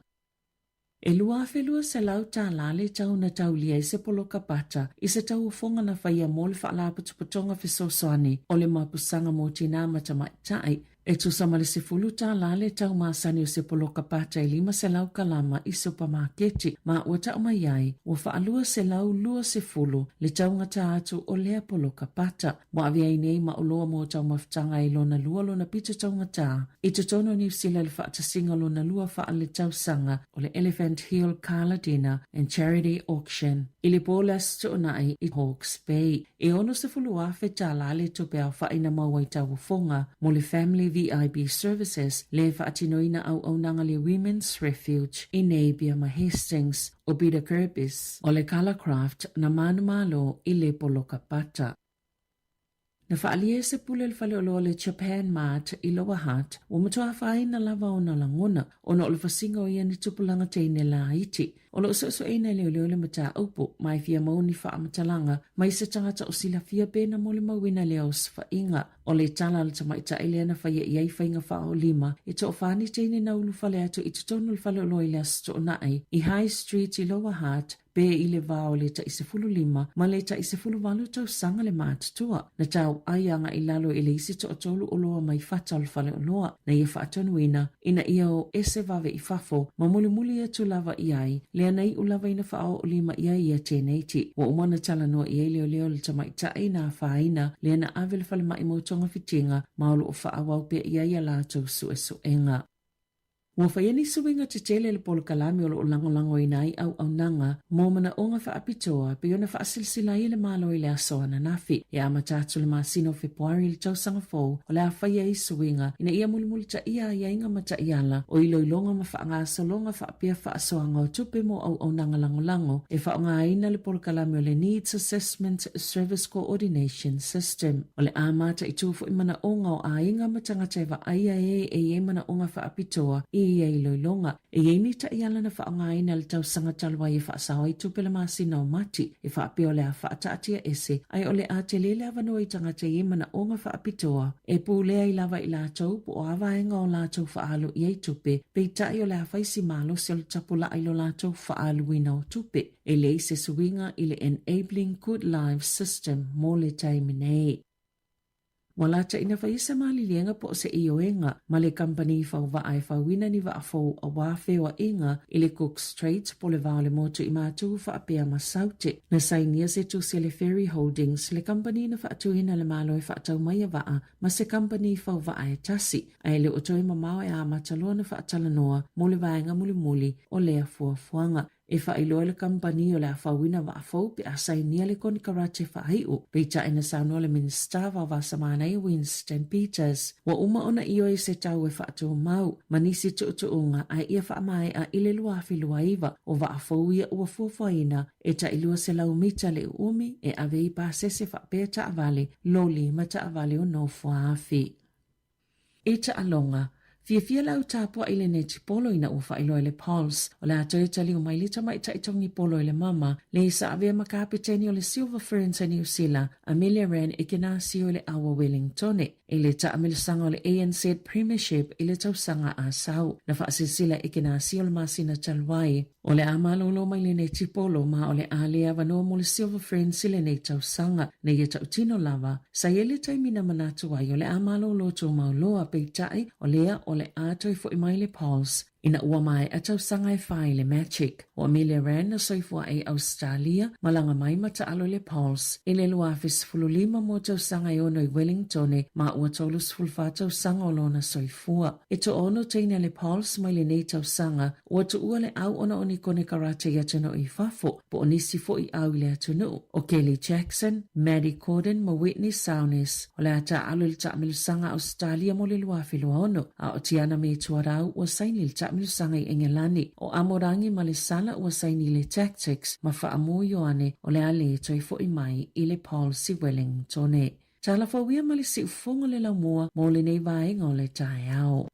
E lua whelua se lau tā lale tau na tau lia i se poloka pata i se tau ufonga na whaia mo le whaalapotopotonga whesosoani o le mapusanga mo tina matamaitai. E tu samale se fulu tā lale tau maasani o se poloka pata i 5 se lau kalama i supermarketi ma ua tau mai ai ua whaalua se lau lua se fulu le tau ngata atu o lea poloka pata. Mo avia inei ma uloa mo tau maftanga i lona lua lona pita tau ngata. I te tono New Zealand le whaata singa lona lua wha le tau sanga o le Elephant Hill Gala Dinner and Charity Auction. I le bolas to onai i Hawke's Bay. E ono se fulu afe tā lale to pea whaina mawai tau ufonga mo le Family VIB Services le whaatinoina au nanga le Women's Refuge i Napier ma Hastings o Bida Kirbis o le Calacraft na manumalo i le poloka pata. Na whaalia se pule le whaleoloa le Japan Mart i Lower Hutt o matua whai na lava o na langona o na o le whasinga o ia ni tupulanga teine la iti. O lo so eina leo le mata aupo mai fia mauni whaamatalanga mai se tangata o sila fia pena mo le mawina leo sfainga o le tala le tamaita eleana whaia iai whainga wha o 5 i to whani teine na ulu whale atu i tutonu le whaleoloa i las to nai i High Street i Lower Hutt be i le vao le ta ise fulu 5 ma le ta ise fulu walu tau sanga le mātutua na tau aianga i lalo i le isi to atolu o loa mai whata o le whaleoloa na ia whaatonuina ina ia o ese vave i fafo ma muli atu lava iai lea nei ulava ina whao o 5 iai ia teneiti wa umana tala noa iai leo le tamaita ina whaina lea na avele whale mai mo tonga fitinga maolo o whaawau pe iai a lātou suesuenga. Ua whaiani suinga te tele le polo kalami o lo lango inai au nanga mō mana o ngā whaapitoa pe ona whaasilsila i le malo i le asoa na nafi. E ama tātu le māsino Februari le tausanga fōu o le a whaia i suinga ina ia mulimuli ta ia inga mata iala o ilo ilonga ma whaanga asolonga whaapia whaasoanga o tupe mo au nanga lango e whaonga aina le polo kalami o le Needs Assessment Service Coordination System. O le amata i tufu i mana o ngā o a inga matangata e wa aia e mana o ngā whaapitoa i ia i loilonga. E iei ta iala na whaonga ina le tau sanga talwa i whaasawa i tupele masina o mati e whaapio le a whaataatia ese ai o le a te lele avanua i tangata i mana o ngā whaapitoa e pūlea i lava i lātou po o awaenga o lātou whaalu i ei tupe pe i tai o le a whaisi malo se o le tapula i lo lātou whaalu ina o tupe e le se suinga i le Enabling Good Lives System mo le taiminei. Wala ta ina whaisa malilienga po se ioenga ma le company whauwaae whauina ni waafou a wawhewa inga i le Cook's Trades po le vao le motu i mātu whaapea masaute. Na sainia se tu se le Ferry Holdings le company na whaatuhina le malo e whaatau mai a waa ma se company whauwaae tasi. Ai le otoi mamao e a mataloa na whaatalanoa mo le vaenga muli o lea fuafuanga. E whailoa le kampani o le awhauina wa afau pe asainia le koni karate whaiu. Pe ta ina saunua le minister wa wasamana i Winston Peters. Wa uma ona iyo e se tau e whaatua mau. Manisi tuutuunga ai ia whaamai a ile luafi luaiva o wa afau ia ua fuafuaina e ta ilua se lau mita le umi e ave i pasese whaapea ta avale loli ma ta avale o no fuaafi. E ta alonga. Fia lau tāpua i le neti polo ina ua whailoa le Pulse o le atoe tali o mai lita mai taitongi polo i le mama le isa avea makapiteni o le Silver Ferns a New Zealand Amelia Wren e kena si o le awa Wellingtone e le ta amilisanga o le ANZ Premiership i le tausanga a sau na whaasisila e kena si o le masina talwai o le amalolo mai le neti polo ma o le alea wanoa mo le Silver Ferns i le nei tausanga na ia tautino lava sa ele taimina manatu ai o le amalolo to mauloa peitai o lea o le atoi fo i mai le Pulse ina ua mai a tausanga e whai le Magic o Amelia Wren na soifua e Australia malanga mai mata alo le Pulse i le luafis fululima mo tausanga e ono i Wellingtone ma ua tolus fulfa tausanga o lona soifua e to ono teina le Pulse mai le nei tausanga ua tu ua le au ona oni kone karate i atano i fafo po onisi fo i au i le atunu o Kelly Jackson, Maddie Corden ma Whitney Saunis o le ata alo le ta amilusanga Australia mo le luafi lua ono a o tiana me tuarau ua saini le ta tamilusanga I Engelani o amorangi ma le sala ua saini le tactics ma whaamoioane o le ale toi fo I mai I le Paul Siwelling tone. Tala whawia ma le si ufonga le lau mua mo le nei vaenga o le tae au.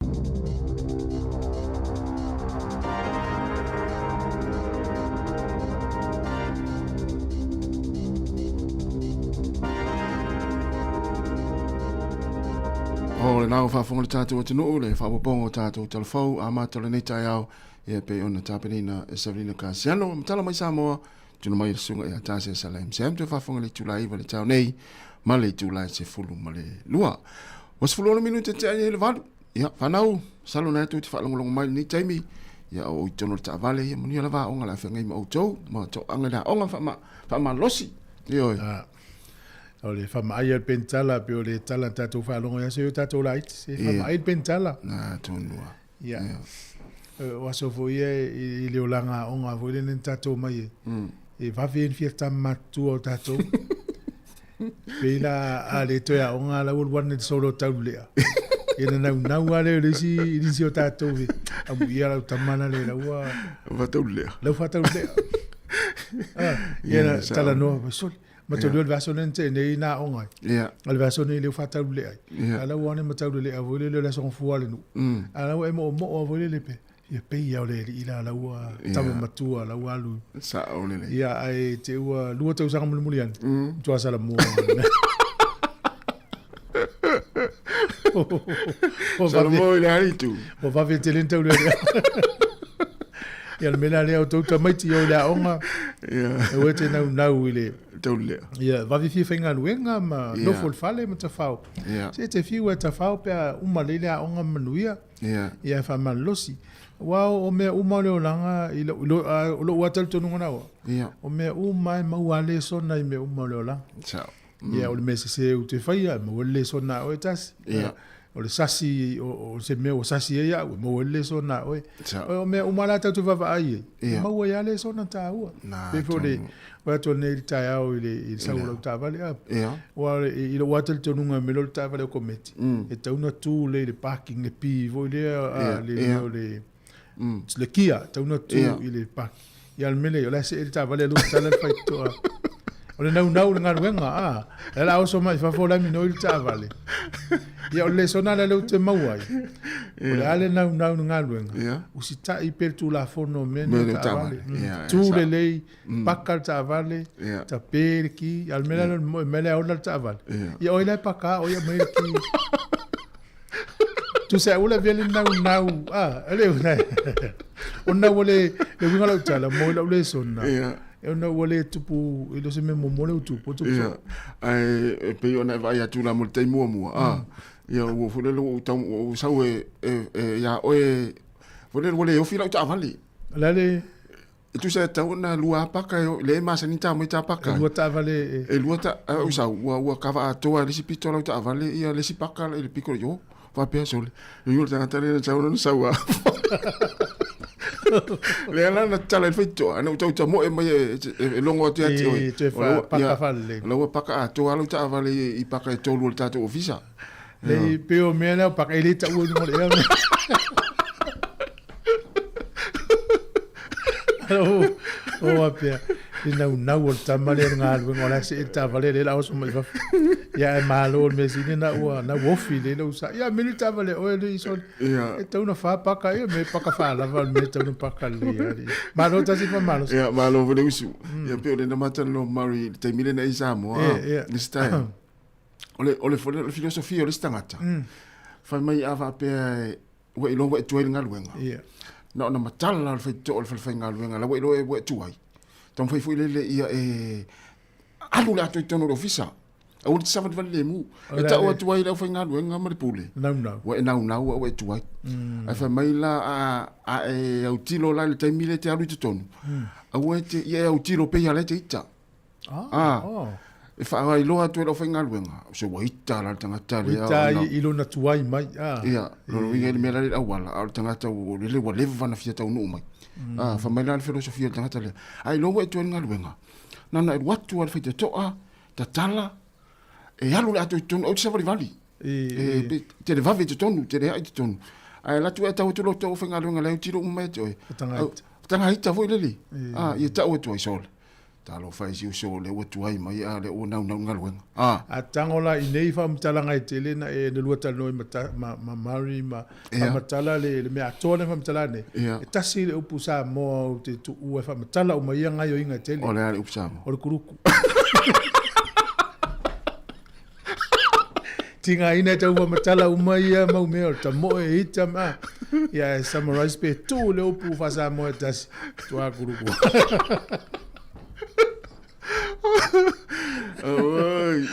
O le nao whaafonga le tātou atunuu, le whaapopong o tātou talafau, a mātou le nei tai au, e pe ona tāpenina e Sabrina Kasiano, matala mai Sāmoa, tuna mai le sunga e a tāse e Salem. Se am te whaafonga le tūlai iwa le tau nei, ma le tūlai se fulu ma le lua. Was fulu ona minute te aia le valu, ia, whanau, salo na atu te whaalongolongo mai ni taimi, ia o I tono le ta vale, ia mani ala wā onga la whengai ma outou, ma tau anga la onga whaama losi, ioi. O le whamaai al pentala, pe o le tala tātou whaalongo ia se o tātou lait, se whamaai al pentala. Nā, tōnua. Ia. Waso fo ia I leo langa onga, fo ile nen tātou mai e. E whawhi en fia tamatu o tātou. Pe ila a le toia onga la ul wane solo tau lea. E na nau ale o lesi inisi o tātou he. Amu ia lau tamana le lau a... Whatau lea. Lau whatau lea. Ia na tala noa, soli. Ma tolu le vaso nente nei na onga. Ia. Al vaso nei le fatau le ai. Ala wane ma tau le avole le la son fuale nu. Ala e mo avole le pe. Ia pe ia le ila la ua tamu matua la ua lu. Sa ole le. Ia ai te ua lua tau sanga mulian. Tua sala mo. Sala mo ile ari tu. O va ve telenta le. Ia le mena le o tau tamaiti o le onga. Ia. E wete nau ile. Taulia. Ia, wawi fi whainga luenga ma no fol fale ma ta whao. Se te fiu e ta whao pia umalele a onga manuia. Ia wha malosi. Wao o mea uma leo langa lo watal tonu ngana wa. O mea uma e mauale sona I mea uma leo langa. Ia, o le mea se u te whaia, mauale sona o e tasi. O le sasi, o se mea o sasi e ia, mauale sona o e. O mea umala tau tu wawa ai e. Mauale sona ta ua. Pefo le... Wa to nei tai au I saula ta vale a. Wa I lo watel tonunga me lo ta vale kometi. E tauna tu le parking le pi vo le kia tauna tu I le park. Ya le mele la se ta vale lo ta le fai to. O le nau nga wenga a. Ela o so mai fa fo la mi no ta vale. Ya o le sona le te mauai. O le ale nau nga wenga. O si ta I per tu la fono me ta vale. Tu le lei pakal ta vale. Ta per ki al mele o la ta vale. Ya o le paka o ya me ki. Tu se ula vele nau ale una. Ona wole le winga la tala mo la le sona. E ona wole tupu ilo se me mo le tupu. Ai pe ona vai atu la mo te mua. Ia o fole lo tau o sau ya o fole o fila ta vale. Lale tu se tau na lua paka le masani ta mo ta paka. Lua ta vale e lua ta o sau wa kava toa le sipito la ta vale ia le sipaka le piccolo yo. Va pe sole. Io ta tale tau no sau. Le ala na tala fito ana tau ta mo e mai e longo te ati o. Te fa paka vale. Lo paka toa lo ta vale I paka e tolu ta to ofisa. Le peo mena pa ele ta u no le. O apia ina una o tamale nga lu ngola se ta vale le la o so mai fa. Ya malo me sine na wofi le lo sa. Ya me ta vale o le so. E ta una fa pa ka me pa ka fa la val me ta una pa ka le. Malo ta si fa malo. Ya malo vole usu. Ya peo le na mata no mari te mile na Sāmoa. This time. Ole filosofia o le stangata. Fa mai ava pe we lo we tuai nga luenga. Na ona matala al fai to al fai nga luenga la we lo we tuai. Tom fai fu le ia alu la to tono ofisa. O le savat vale mu. E ta o tuai la fai nga luenga ma le pule. We na we tuai. Ai fa mai la a au tilo la le taimile te alu te tonu. A we te ia au tilo pe ya le te ita. E wha iloa tu e lo whainga luenga. Se wa ita la tangata le au. Ita ilo na tuai mai. Ia, lo inga le mera le awala. Au tangata o le wa lewa vana fia tau nuu mai. Wha mai la le filosofia le tangata le. Ai lo e tu e nga luenga. Nana e watu al whaite toa, ta tala, e alu le ato I tonu, au te savali vali. Te le vave te tonu, te le hai te tonu. Ai la tu e tau tu lo tau whenga runga leo tiro umai te oi. Tangaita. Tangaita foi leli. Ia tau e tu ai sole. Talo fai si uso le watu ai mai a le o nau ngaluenga. A tangola i nei whamtala ngai te lena e ne lua talo ma mari ma whamtala le mea atoa le whamtala ne. E tasi le upu Sāmoa o te tu ue whamtala o mai ngai o inga tele. O le ale upu Sāmoa. O le kuruku. Tinga ina tau whamtala o mai mau mea o ta moe hita ma. Ia summarize pe tu le upu wha Sāmoa tasi. Tua kuruku.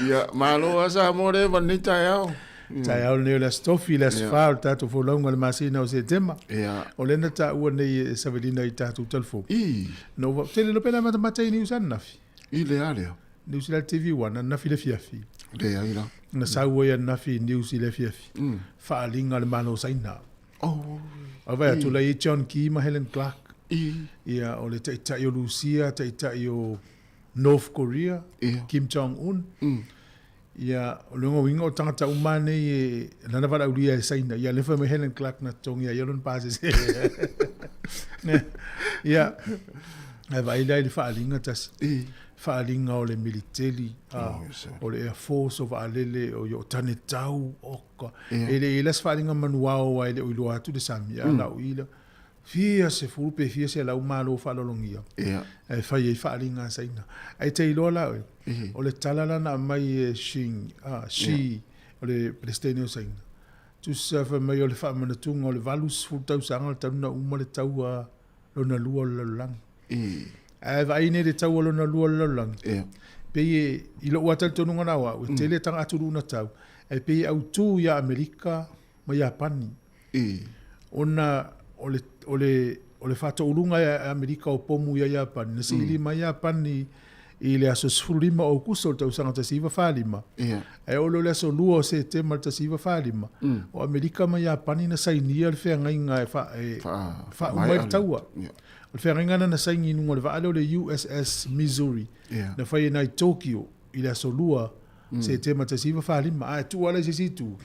Ia malo asa more vanita yao. Tai au ne la stofi la sfal tato fo longa le masina o se tema. O lena ta ua nei savelina I tato telefo. No va tele lo pena mata ni usan nafi. I le ale. Ni usila TV wana nafi le fiafi. Le aira. Na sawa ya nafi ni usila fiafi. Fa linga le mano saina. Oh. Ava tu la I John Key ma Helen Clark. Ia o le ta yo Lucia ta yo North Korea, Kim Jong-un. Ia o le winga o tangata umane e nana wala ulia e saina. Ia lefa me Helen Clark na tongi a yelon pases. Ia e vaila I le whaalinga tas. Whaalinga o le military, o le Air Force o waalele o yo tane tau oka. E le ilas whaalinga manuao wa ele o ilo atu de sami. Ala o ila. Fia se fupe fia se la umalo falolongia. E fai e faalinga saina. Ai te ilola o le talala na mai shing o le Palestinian saina. Tu safa mai o le faamana tunga o le valus fultau sanga o tauna uma le taua lona lua lalang. E vai ne le taua lona lua lalang. Pe ilo watal tonunga nawa o tele tanga aturu na tau. E pe au tu ya Amerika ma Japani. Ona o le fata ulunga ya Amerika o pomu ya Japan. Na sili ma Japan I le aso sfulima o kuso o tausanga tasiva whalima. E olo le aso lua o se tema tasiva whalima. O Amerika ma Japani na sainia le whea ngainga e umai taua. O le whea ngainga na saingi nunga le vaale o le USS Missouri. Na whai nai Tokyo I le aso lua se tema tasiva whalima. A tu ala se situ.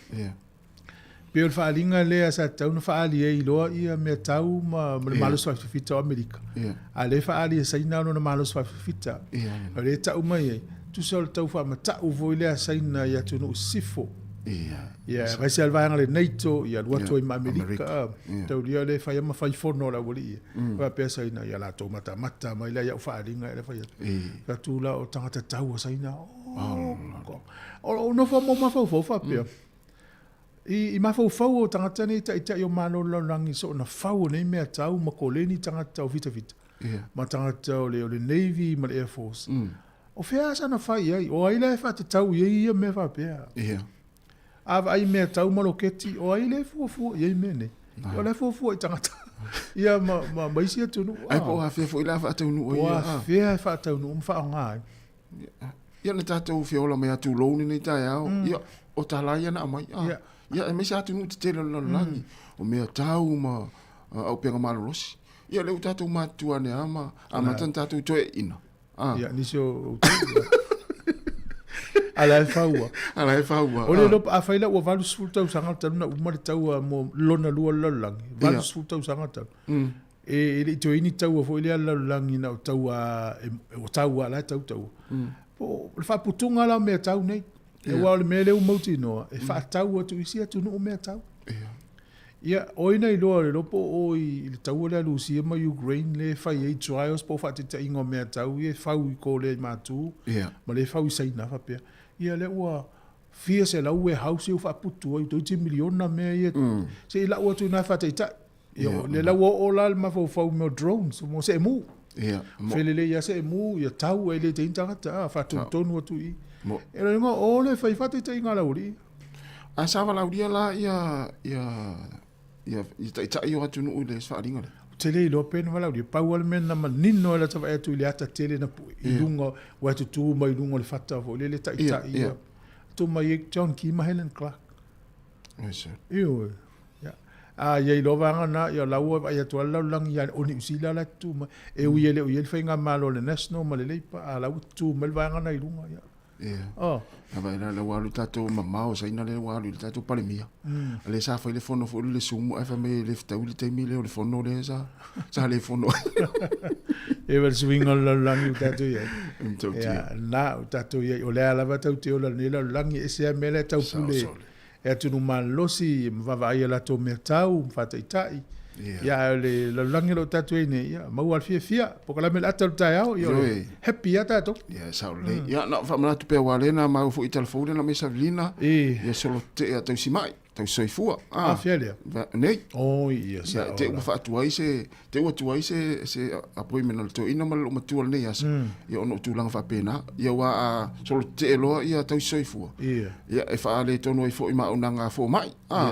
Pe o whaalinga lea sa tau na whaali e iloa ia mea tau ma malos whawhawhita o Amerika. A le whaali e saina no na malos whawhawhita. O le tau mai e, tu sa o le tau whamatau voi lea saina ia tunu sifo. Ia, raisi alvaanga le NATO, ia luato I Amerika. Tau lia le whaiama whaifono la wali ia. Wa pea saina ia la tau mata mai lea iau whaalinga e le whaiata. Ka tūla o tangata tau a saina. O no wha mo mawhau pea. I mawhau o tangata nei ta o malo langi so na whau nei mea tau ma ko leni tangata o vita. Ma tangata o le Navy ma le Air Force. O whea sa na whai ai, o aile e whata tau ia mea whapea. Ava ai mea tau ma loketi, o aile e fuafua ia mene. O le fuafua I tangata. Ia ma maisi atunu. Ai po a whea fu ila whaataunu o ia. O a whea e whaataunu, wha ngai. Ia na tātou whiola mai atu louni nei tai au. Ia o tālaia na amai. Ia e mesi atu nuti tele langi. O mea tau ma au penga malolosi. Ia leu tātou mātua ne ama tan tātou toe ina. Ia nisi o ala e whaua. Ala e whaua. O le lopa a whaila ua valus fultau sangata na umare tau mo lona lua lalangi. Valus fultau sangata. E le ito ini tau a fo ile lalangi na o tau a la tau. Po le whaputunga la mea tau nei. E wale mea leu mauti noa. E whaatau atu isi atu no o mea tau. Ia, oina I loa le lopo o I le tau le alusia ma Ukraine le whai ei trials po whaatita ingo mea tau. Ia whau I ko le mātū. Ma le whau I saina whapea. Ia le ua fia se lau e hausi o whaaputu o I 20 miliona mea ia. Se I lau atu na whaatita. Ia, le lau o la le mawhau meo drones. Mo se e mu. Whelele ia se e mu. Ia tau e le te intangata. Whaatutonu atu I. E rei ngā ole whai whate te inga lauri. A sawa lauri la ia tai o atu nuu le whaaringa le. Tele I loa pēna lauri. Pau ale mena ma nino e la tawa atu I le ata tele na I lunga o atu tū mai lunga le whata o le tai ia. Tu mai John Key ma Helen Clark. Iyo. A ia I loa vanga na ia laua ai atu ala langi ia oni usila la tu ma. E ui ele whainga malo le national ma le leipa. A lau tu ma le vanga na I lunga ia. Oh. Vai na walu tato mamao sai na le walu tato palemia. Le sa fa le fono fo le sumo fa me le fta uli te mile le fono le sa le fono. E va swing la langi tato ye. Ya na tato ye o le ala va tato o la ni la langi e se mele tau pule. E tu no man losi va va ia la to mertau fa tai. Ya le la langi lo tato ne ya ma wa fia porque la me la tato tao yo happy ata to. Ya sa le ya na fa ma tu pe wale na ma fu i telefone na me sa lina. Ya solo te ata si mai tau soifua. Fialia. Nei. Oh yes. Ya te u fa tu ai se apoi me na to ina mal o matu nei as. Ya ono tu lang fa pena. Ya wa solo te lo ya tau soifua. Ya e fa ale to no i fo i ma una nga fo mai.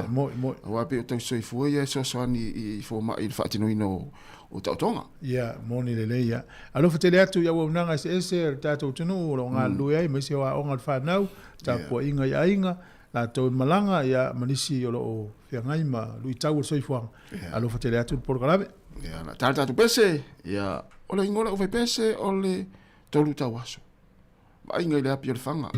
Mo. Wa pe tau soifua ya so ani i fo mai fa tino ino o tautonga. Ya moni le ya. Alo fa tele atu ya wa una se tato tunu lo nga lu ai me se wa onga fa nau ta po inga ya inga. La to malanga ya manisi o lo fiangai ma lui tau soifuang. Alo fa tele atu por grave. Ya na tata tu pese ya ole ingola o pese ole tolu tawaso. Ma inga le api o fanga.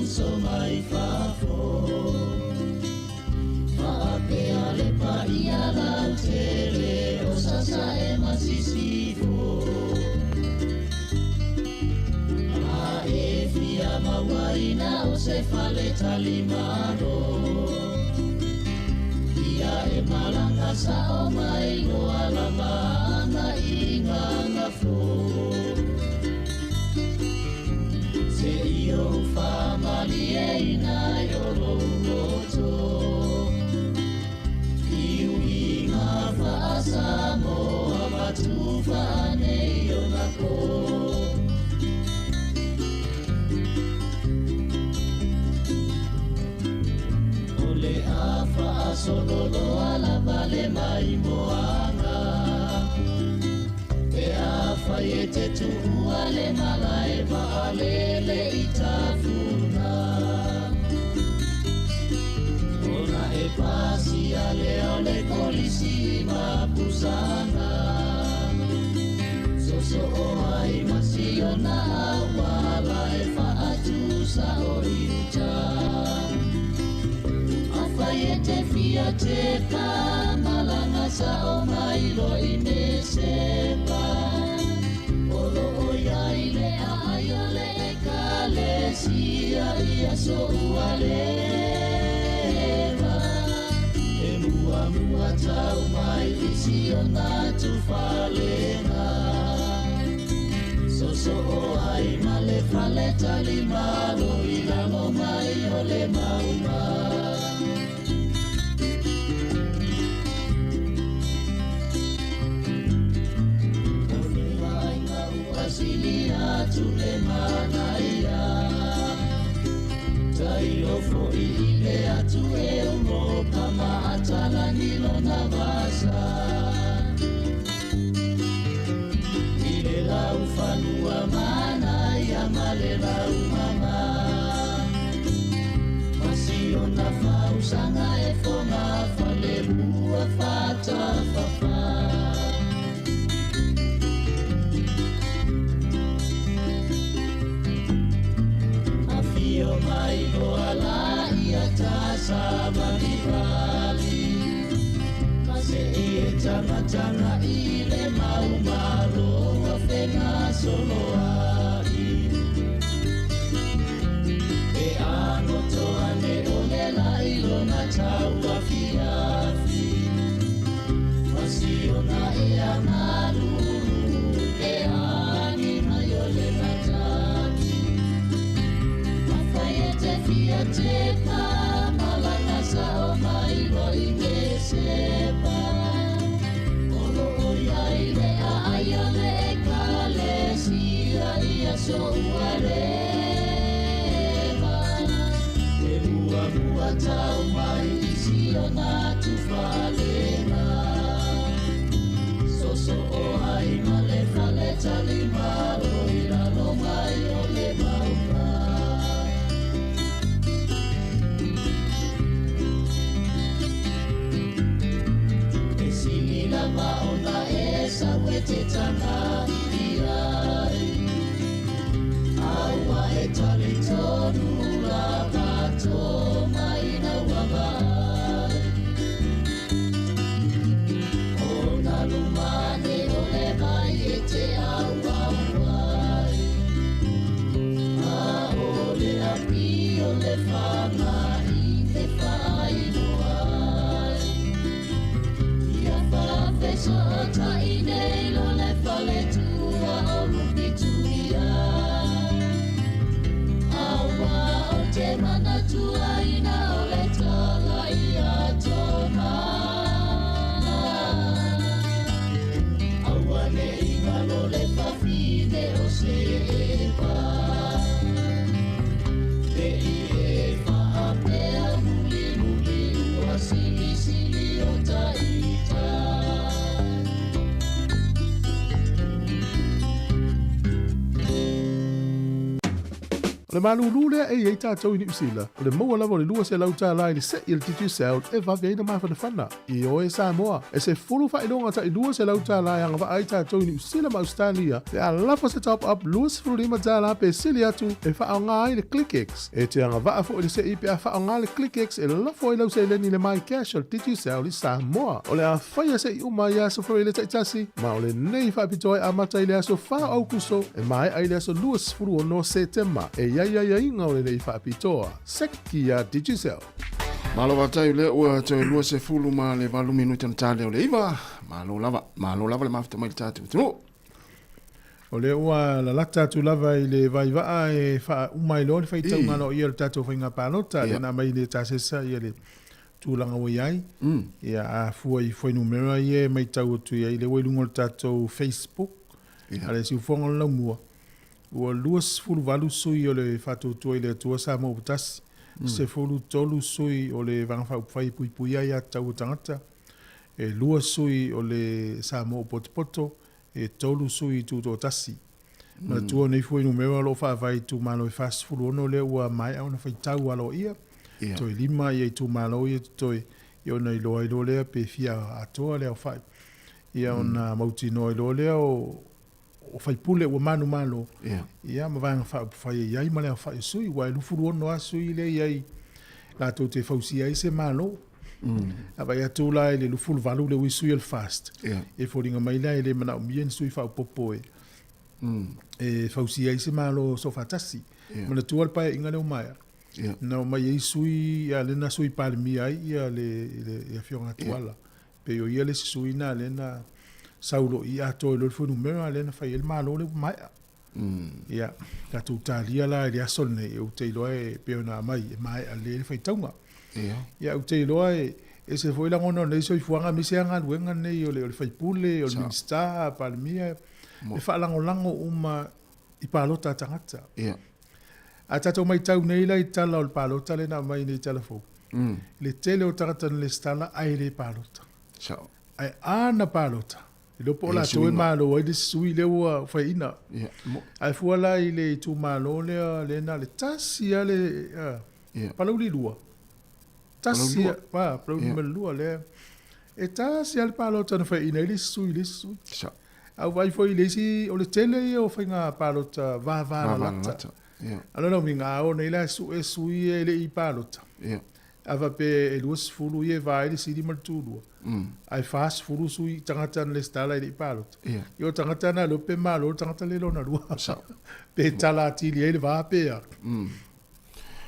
So mai fafo Fa'ape ale paia la tele O sasa e masisifo A e fia mawaina o se fale talimano Ia e malanga sa o mai no alamana inganga fo Io fa malieina io loto Io inga fa Sāmoa ma tu fa ne io na po Ole a fa solo lo ala vale mai moanga E a faiete tu ale malae maalele itafuna Ona e pasi ale ole kolisi mapusana Soso o ai masiona wala e faatu sa oita A faiete fiate ka malanga sa o mailo imesepa Sia ia so ualeva E mua tau mai isi o na tu falenga So o ai male fale talimalo Ilano mai o le mauma Ole mai nga uasilia tu le manaia Taio fo ile atu e umo kama atala nilo na vasa Ile lau fanua mana ya male lau mama Masio na fausanga e fonga fale bua fata fafa Mai lo ala ia tasa manivali Mase e tanga ile mau malo Wafena solo ai E ano toane ole la ilo na tau afiafi Masio na e analuru E ani na yole na tati Fiate ka malanga sa o mai lo ingesepa Olo o yaile a ayale ka le sia ia so ualeva E mua tau mai isi o na tu falenga So o ai male fale tale te tanga i ai. Aua e tale tonu la pato mai na wawai. O na lumane o le mai e te aua wai. A o le api o le whama i te whai noai. Ia whawheso o ta i nei lo le whale tua o rupi tuia. Awa o te mana tua ina o le tala i a tona. Awa le inga lo le whawhine o se e pa. Te i e whaapea muli muli ua sili sili o ta ita. Le malulu le e ei tātou i New Zealand. O le maua lava o le lua se lau tā lai le se i le Dietary Sound e wawe ina mawhana whana. I o e Sāmoa. E se fulu wha inonga ta i lua se lau tā lai anga wa ai tātou i New Zealand ma Australia. Le a lafa se top up lua se fulu lima tā la pe sili atu e wha o ngā i le ClickX. E te anga wa fo i le se i pe a wha o ngā le ClickX e lafo i lau se leni le mai cash o le Dietary Sound i Sāmoa. O le a whaia se i uma i aso whawe le taitasi. Ma o le nei wha pitoe a mata i le aso wha au kuso e mai ai le aso lua se fulu o no September. E ia inga o le nei whaapitoa. Seki a Dietary Sound. Malo watai le ua te lua se fulu ma le valu minuta na tale o le iwa. Malo lava le mafita mai le tātou. Tino. O le ua la lata tu lava i le vai waa e wha umai lo le whaitau ngano i le tātou whainga pānota. Le nā mai le tāsesa i le tūlanga o iai. Ia a fua i whainu mera i e mai tau atu i le wailungo le tātou Facebook. Ale si ufonga la mua. Ua luas fulu valu sui o le whātou tua i le tua Sāmoa Putasi. Se fulu tolu sui o le wangwha upwhai pui pui ai a tau tangata. E lua sui o le Sāmoa Potopoto. E tolu sui tūto tasi. Ma tua nei fui numero lo whawai tu malo e fast fulu ono le ua mai au na whaitau alo ia. Toi lima i e tu malo ia toi i ona i loa i lo lea pe fia atoa lea o whai. Ia ona mauti no i lo lea o fai pule ua manu malo. Ia ma vanga whai iai ma lea whai sui. Wai lufuru ono a sui le iai. La tau te whausi ai se malo. Awa ia tū lai le lufuru valu le ui sui al fast. E whoringa mai lai le mana o mien sui whau popoe. E whausi ai se malo so fatasi. Mana tual pai inga leo maia. Na o mai ei sui, ia lena sui pale mi ai, ia le fionga tuala. Pe o ia le sui na lena saulo i ato e lorfu numero lena fai el malo le maia. Ia, ka tu talia la le asol ne e utei loa e peo na mai e mai a le fai taunga. Ia utei loa e se foi la ngono nei soi fuanga misi anga luenga nei o le fai pule o le minsta pale mia e fa lango uma i palota tangata. A tato mai tau nei la i tala o le palota le na mai nei telefon. Le tele o tangata le stala ai le palota. Ai ana palota. I lopo la toe malo ai le sui le ua fai ina. Ai fuala i le tu malo le na le tasi a le palau li lua. Tasi a palau li lua le. E tasi a le palota na fai ina i le sui. Au vai foi le si o le tele o fai ngā palota va la lata. Alona mi ngā o nei la sui e le i palota. Ava pe e luas fulu i e vai le siri maltulua. Ai fast fulu sui tangata le stala i le i palota. Io tangata na lo pe malo, tangata le lona lua. Pe tala atili e le va pea.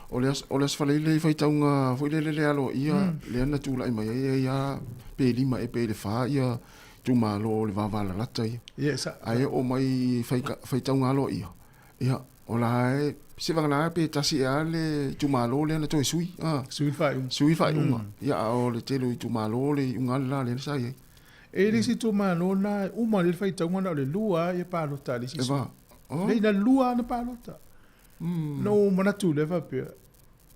O le asfale le fai taunga, foi le alo ia, le ana tula i mai ia, pe lima e pe le fa ia, tu malo le va la lata ia. Ai o mai fai taunga alo ia. Ia, o la e, se vangana pe tasi a le tu malo le ana toi sui. Sui fai unga. Ia o le telo i tu malo le unga la le sa ia. E le si tu malo na uma le fai taunga na le lua e palota le si sui. Le na lua na palota. No manatu le va pe.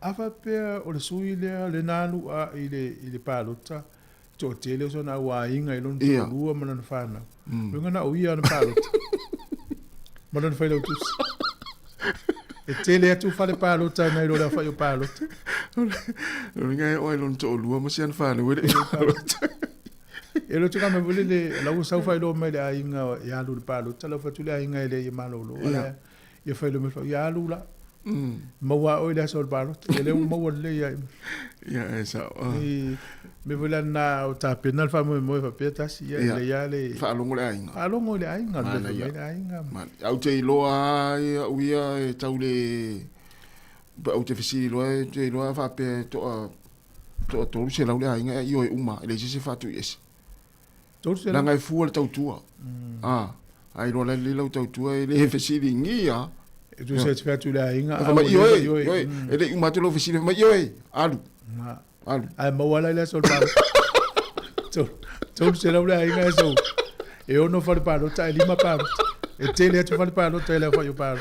Ava pe o le sui le nalu a i le palota. To tele so na wa inga i lon tu lua mana na fana. Wenga na uia na palota. Mana na fai lo tus. E tele atu fale palota na i lo la fai o palota. Wenga e oi lon to lua ma sian fana wele palota. E lo tuka me vole le la usa fa lo me le ainga ya lu pa lo tala fa tu le ainga le ma lo lo ya fa lo me fa ya lu la ma wa o le sol pa lo le mo le ya esa me vole na o ta penal fa mo fa peta si ya le fa lo le ainga le ainga au te lo ai uia e tau le ba o te fisi lo te lo fa pe to se la le ainga io e uma le se fa tu yes la ngai fu le tau tua ai lo le lo tau tua le fisi ngia e tu se fa tu le ainga ma io e le uma te lo fisi ma io e alu ai ma wala le sol pa to se la le ainga so e ono fa pa lo ta lima pa e te le tu fa pa lo te le fa yo pa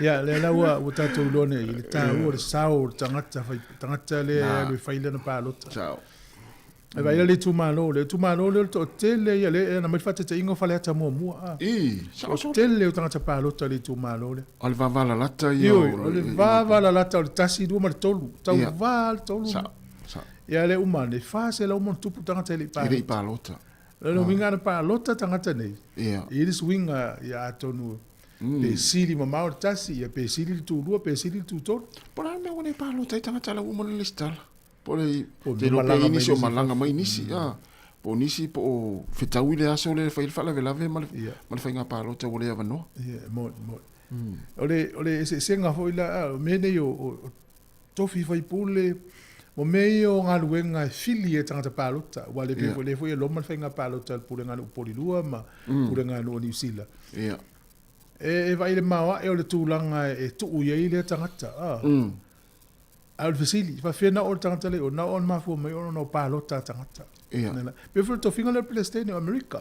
ya le la wa uta tu lo ne il ta o sao tangata le faile na pa lo ciao e vai le tu malo le to tele ya le na me fate te ingo fale ta mo tele o tangata pa lo le tu malo le al va va la lata va la lata o tasi du mar tolu tau va tolu ya le umane fa se la umon tupu tangata le pa lo le winga na pa lo tangata nei it is winga ya tonu pe sili ma mau tasi ya pe sili tu lua pe sili tu tolu pora me one pa lo tangata la umon le stala Pole te lo pe inisi o malanga mai inisi po nisi po fetau le aso le fai fala vela ve mal fai nga palo te ole ava no mo ole se nga foi la mene yo tofi fai pule mo meio nga luenga filie tanga palo ta wale pe le foi lo mal fai nga palo ta pule nga poli lua ma pule nga no New Zealand e vai le mawa e ole tulanga e tu ye ile tanga al fasili fa fena o tangata le o na on ma fu mai no pa lo tangata pe fu to finga le PlayStation America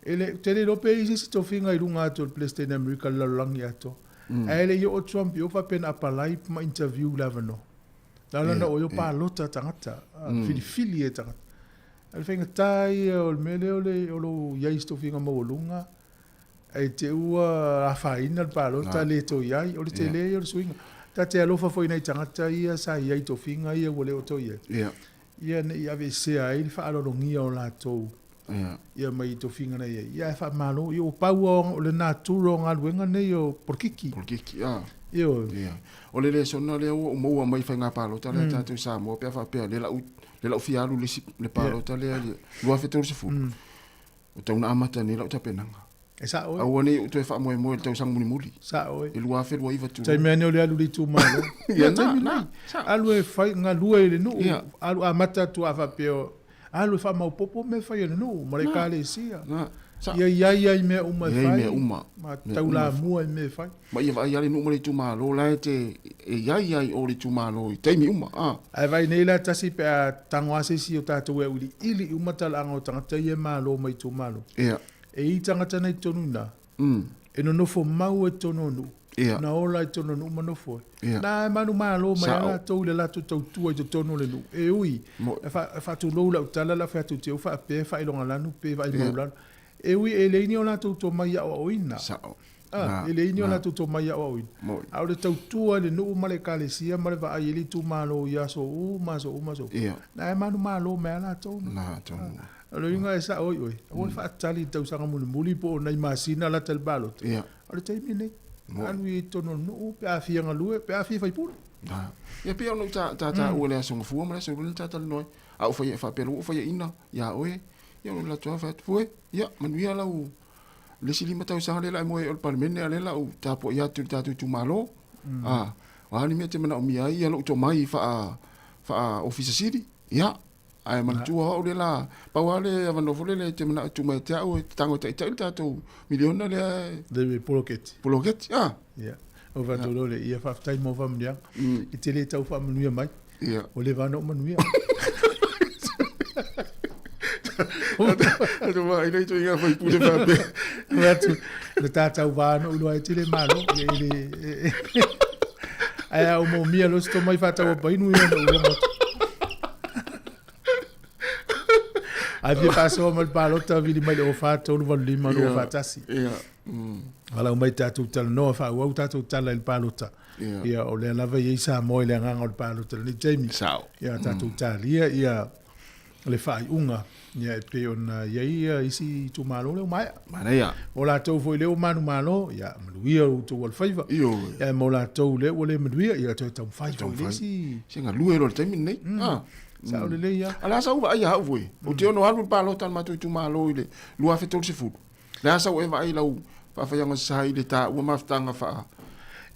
ele tele lo paesi si to finga i lunga to PlayStation America la lang ya to ele yo o Trump yo fa pena apply ma interview la vano la na o yo pa lo tangata fili e tangata al finga tai o mele o lo ya isto finga mo lunga ai te ua afa ina pa lo ta le to ya o le tele yo swinga ta te alofa foi nei tangata ia sa ia to finga ia wole o to ia ia ne ia ve se ai fa alo ngia o la to ia mai to finga nei ia fa malo io pau o le na turo nga luenga nei o porkiki io o le sona le o mo mai fa nga palo ta le ta tu Sāmoa pe fa pe le la fialu le palo ta le lo fa to se fu o ta una amata ni la ta penanga e sa o awone tu fa mo tau sang muli sa o e lua fe iva tu tai mene o le alu li tu malo ia na alu e fai nga lua le no alu amata tu ava peo alu fa mau popo me fai le no mo le kale sia ia me uma fai ma tau la mua me fai ma ia le no mo le tu malo la te e ia o le tu malo tai mi uma ai vai nei la tasi pe tangwa se si o tatu e uli ili uma tala ngo tangata ia malo mai tu malo e i tangata nei tonu na e no nofo mau e tonu nu na ola e tonu nu manofo na manu malo mai ala tau le lato tau tua i tonu le nu e ui e fa tu lo la utala la fa tu te fa pe fa ilonga lanu pe va i maulanu e ui e le ini o la tu to mai a oina e le ini o la tu to mai a oina au le tau tua le nu male kalesia male va ai li tu malo ya so maso na manu malo mai ala tonu alo inga esa oi o fa tali tau sanga muli po na masina la tel balot alo tai mine anu i tono no pe afia ngalue pe afia fai pula ia pe ono ta o le songa fu ma so le ta noi au fa pelo fa ina ya oe ia la tua fa fu ia manuia la u le sili mata sanga le la mo o parmene ale la u ta po ia tu malo wa ni me te mana o mia ia lo to mai fa office city ia ai man tu o le la pa wale avano fole le te mana tu mai te o tango te tu miliona le poloket o va to le ia fa tai mo va mia i te le tau fa manuia mai o le vano manuia o vai le to ia fa pule fa pe tu le tata vano lo ai te le malo le ai o mo mia lo sto mai fa tau ba inu ia no Avia paso mal palota vili mai o fa to lo lima no fa tasi. Ala mai tatu tal no fa o tatu tal el palota. Ia o le lava ia Sāmoa le nganga o palota ni Jamie. Ya tatu tal ia le whai unga. Ia e pe ona iei isi tu malo leo mai. Mana ia. O la tau foi leo manu malo, ia manuia o tau alfaiva. Io. Ia mo la tau leo o le manuia, ia tau tau faiva. Lesi. Singa lue lo taimi nei. Sa o le le ia. Ala sa uva ai hau voi. O te ono halu palo tan matu tu malo ile. Lua fe tolu se fu. Le sa o eva ai lau. Fa fa yanga sa ile ta ua maftanga fa.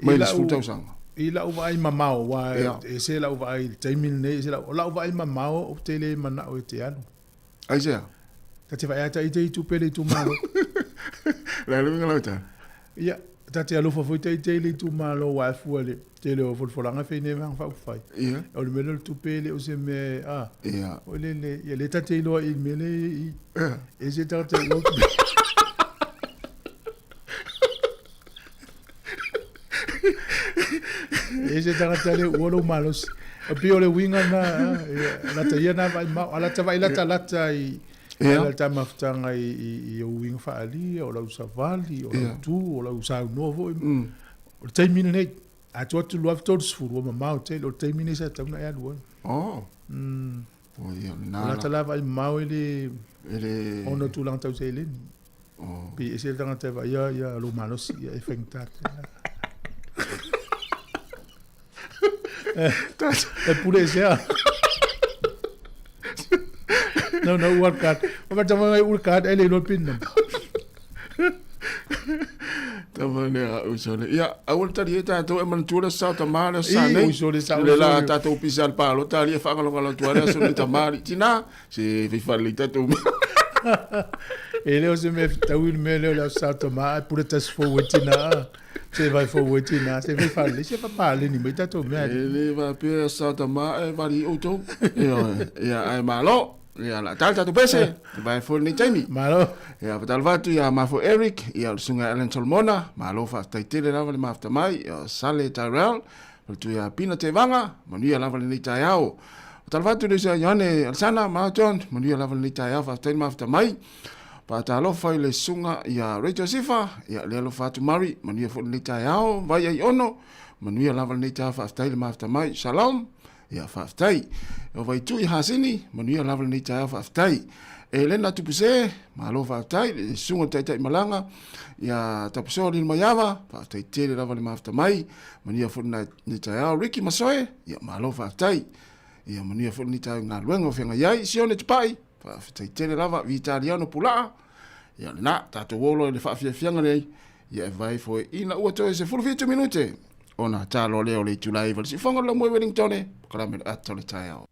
Mai le fu tau sanga. I la uva ai mamao wa e se la uva ai taimi nei se la uva ai mamao o te le mana o te anu. Ai sea. Ta te vai ata i te tu pele tu malo. La le ngala ta. Ia, ta te alofa foi te le tu malo wa fuale. Te le o folanga fe ne mang fa fai. Ia. O le mele tu pele o se me Ia. O le ia le ta te lo il mele i. E se ta te lo. E se ta te le o malos. A pio le winga na ta ia na vai ma ala ta vai la ta i ala ta maftanga i o winga fa ali o la usavali o la tu o la usa novo o te mine nei a tu tu love todos fu o ma o te o te mine sa ta na ia lu o ia na la ta la vai ma ele ono tu lang tau se le o pi se ta ta vai ia lo malos ia e fengta e pure sea no urkat o ta mai urkat ele lo pinna Tavane o sole. Ia, awal tadi eta to e man tura sa tamara sa nei. Le la ta to pisal palo ta li fa ngalo tua so ni tamari. Tina, se vi fa li ta to. Ele o se me tawil me le la sa tamara pure tas fo wetina. Se vai fo wetina, se vi fa li se fa pale ni me ta to me. Ele va pe sa tamara e vari o to. Ia, ai malo. Ia la talta tu pese, vai fo ni taimi. Malo. Ia patal vatu ia mafo Eric, ia sunga Ellen Solmona, malo fa taitele lava le mafta mai, ia Sale Tyrell, tu ia Pina te vanga, manuia lava le ni taiao. Patal vatu le sa Yane Alsana, ma John, manuia lava le ni taiao fa taitele mafta mai. Patalo fa le sunga ia Rachel Sifa, ia le lo fatu Mari, manuia fo le ni taiao, vai ai ono, manuia lava le ni taiao fa taitele mafta mai. Shalom. Ia whaftai. O vai tui hasini, manuia lava ni tai whaftai. E lena tupuse, malo whaftai, e sunga tai malanga, ia tapuso ni maiawa, whaftai tere lava ni mafta mai, manuia funa ni tai au, Ricky Masoe, ia malo whaftai. Ia manuia funa ni tai ngā luenga o whenga iai, sione tupai, whaftai tere lava, vitaliano pulaa, ia na, tato wolo e le whaafiafianga rei, ia e vai fo ina ua toe se 45 minute. Ona talo leo le tulai val si fonga la mo Wellington kala me atole taiao.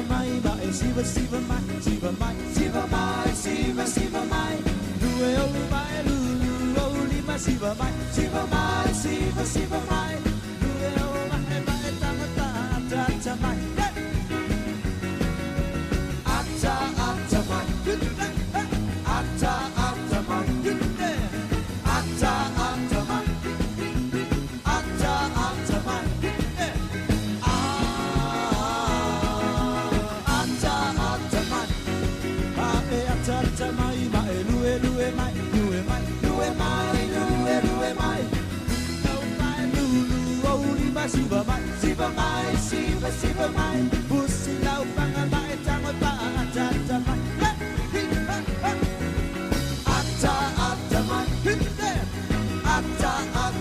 Mai ba e siva mai Lue o mai lulu siva mai Lue o mai ta mai Ata mai Ata mai Ata mai Ata mai Siva mai, pusi lau panga mai tango pa ata mai. Ata mai, ata mai, tik ata mai,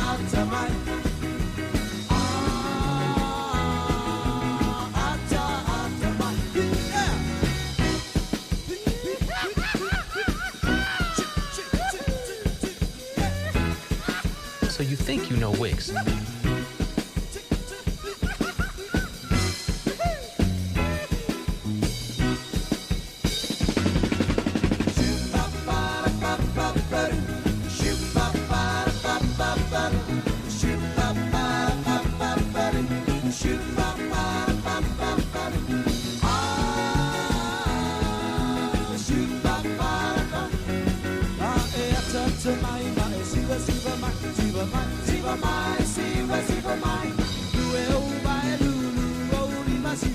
ata mai. So you think you know Wix. Siva mai,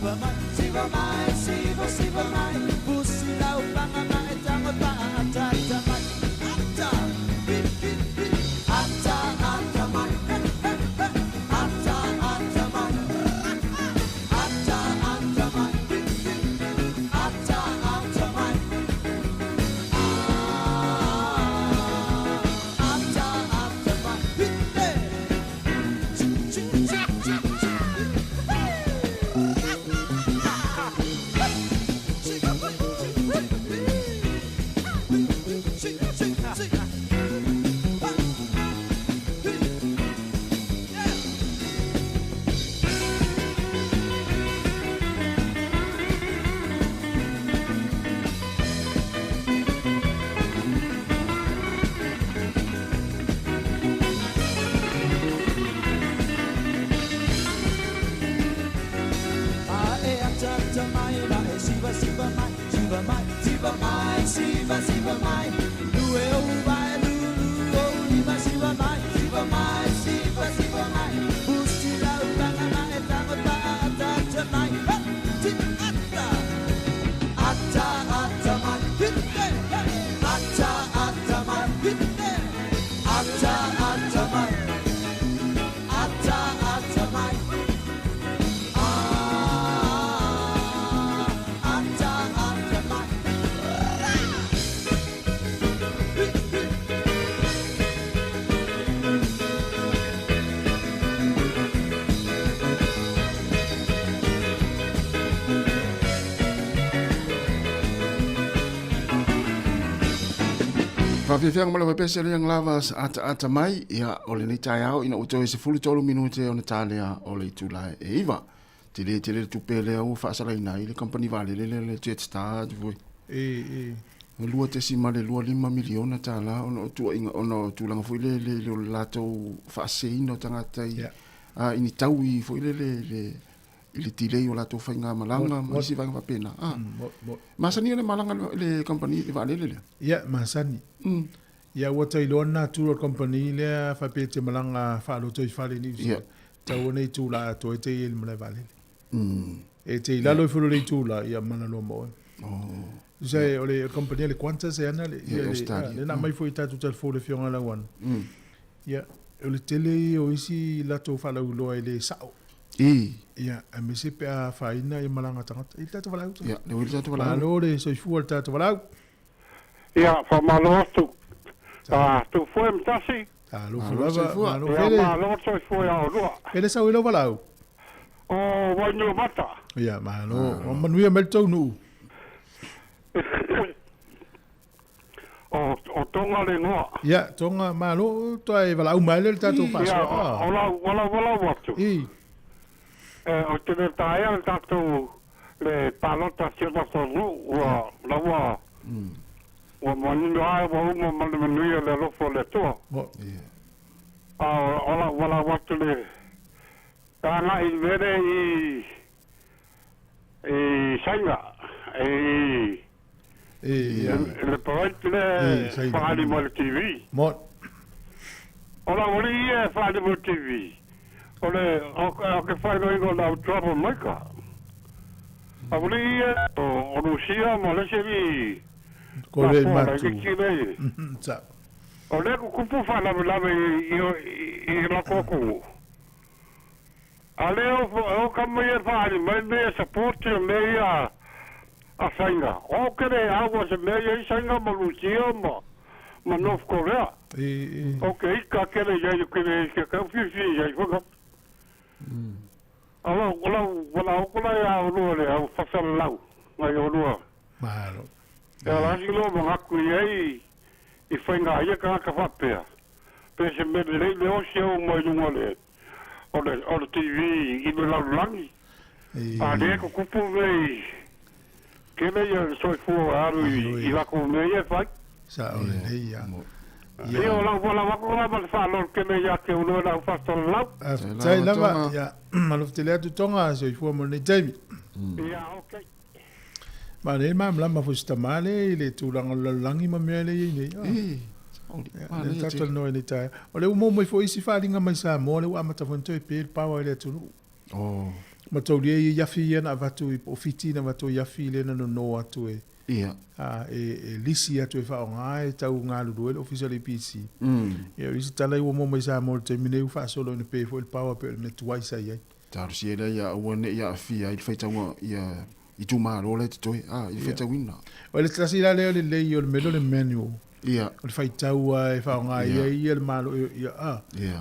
siva mai, siva mai, siva, siva mai. Pusi lau panga mai tango pa atata mai. Ata, bip, bip, bip. Ata, ata mai. Ata, ata mai. Ata, ata mai. Bip, bip, bip. Ata, ata mai. Ata, ata mai. Bip, bip. Ching, ching, ching, ching, ching. Siva mai, lue o vai lulu o lima siva mai, siva mai, pusi lau langa mai tango ta ata mai, ata, ata ata mai, ata ata mai, ata ata mai, ata ata mai. Whawhiwhianga mala wapese yang lava ata mai, ia ole nei tai au, ina uto e se fulu tolu minute o na tālea o le tūlai e iwa. Te le tupele au whaasala ina i le company vale le Jet Star te voi. Lua te si male lua 5 miliona tāla, ono tua inga, ono tūlanga fui le o lato whaase ino tangata i, ini tau i fui le tilei o lato whainga malanga, maisi vanga wapena. Masani le malanga le company le vale le? Ia, masani. Ia wata i lona tūro company le whape te malanga whaalo toi whare ni usi. Tau nei tūla ato e te i male vale. E te i lalo i furu rei tūla ia mana loa moe. Usai o le company le Qantas e ana le na mai foi tatu tal fo le fionga la wan. Ia o le tele o isi lato whaala uloa i le sao. Ia, a me se pe a whaina i malanga tangata. I tatu walau. Ia, le wili tatu walau. Malo le soifua le tatu walau. Ia, whamalo atu. Tu fue mtasi. Malo fulava. Ia, malo soifua ia o lua. Pele sau ilo walau. O wainu mata. Ia, malo. O manuia meltou nuu. O tonga le ngoa. Ia, tonga malo toi walau mai le tatu paso. Ia, wala watu. O te le taia le tatu le palota sila sonu ua lawa. Ua manino ai wa uma manuia le lofo le toa. Wala watu le tanga i vere i sainga. Le pointe le whaari mo le TV. Mot. Ola wali e whaari mo le TV. Ole, o ke whaino ingo na troublemaker. A wali e, o Rusia mo le sevi. Kore matu. Sa. O le kupu whanamilame i la koku. A le o kamai e whaari, mai mea support mea a sainga. O kere awa se mea i sainga ma Rusia ma North Korea. Ok, ika kere iai kere ika kaufifi iai whaka. Wala okula ia onua le au whasala lau. Ngai onua. Mahalo. Ia lasilo ma ngaku iai i whainga ia ka whapea. Pese me le osi au mai nunga le. O le TV i me lau langi. A le eko kupu mei. Kene ia soifua aru i lako mei e whai. Sa ole nei ia. Ia o lau wala wako la mal whalor kene ia ke unua lau whasala lau. Tai lava, ia. Malof te lea tu tonga so i fua mo nei taimi. Ia, ok. Ma ne ma mlama fo sta male i le tūlanga lalangi ma mea le i nei. Le tatu no ni tai. O le umo mai fo isi wharinga mai Sāmoa le amata fo ntoi pe pawa i le tunu. Mataulia I yafi na vatu I ofiti na vatu yafi le na no atu e. Ia. Lisi atu e whaonga e tau ngā lulu e official EPC. Ia isi tala I mo mai Sāmoa te mineu wha solo ni pe fo il power pe ne tuaisa iai. Taru si ere ia awane ia afia I whaitaunga ia I tu maa rola te toi. I whaitauina. O le trasi la leo le lei o le melo le manual. Ia. O le whaitaua e whaonga ia le malo ia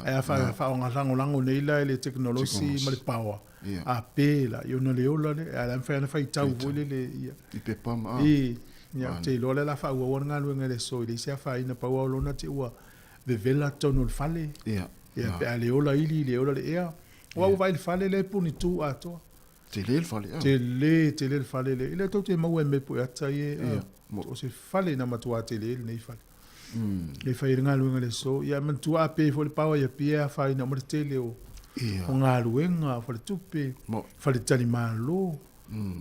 Ai a whaonga lango nei la le technology ma le power. A pela yo no le ola le a la fana whaitau vole le ia. I pe pama. Ia te lola la whaua wana ngā luenga le so le sea whaina paua lona te ua ve vela tono le fale. Ia. Ia pe a le ola ili le ola le ea. Wa vai le fale le puni tu ato. Te le fale. Te le fale le. Ile tau te mau e me po ata ie. O se fale na matua te le nei fale. Le whaira ngā luenga le so. Ia mantua pe fo le paua ia pia whaina mo le tele o. O ngā luenga fo le tupe. Fale tani malo.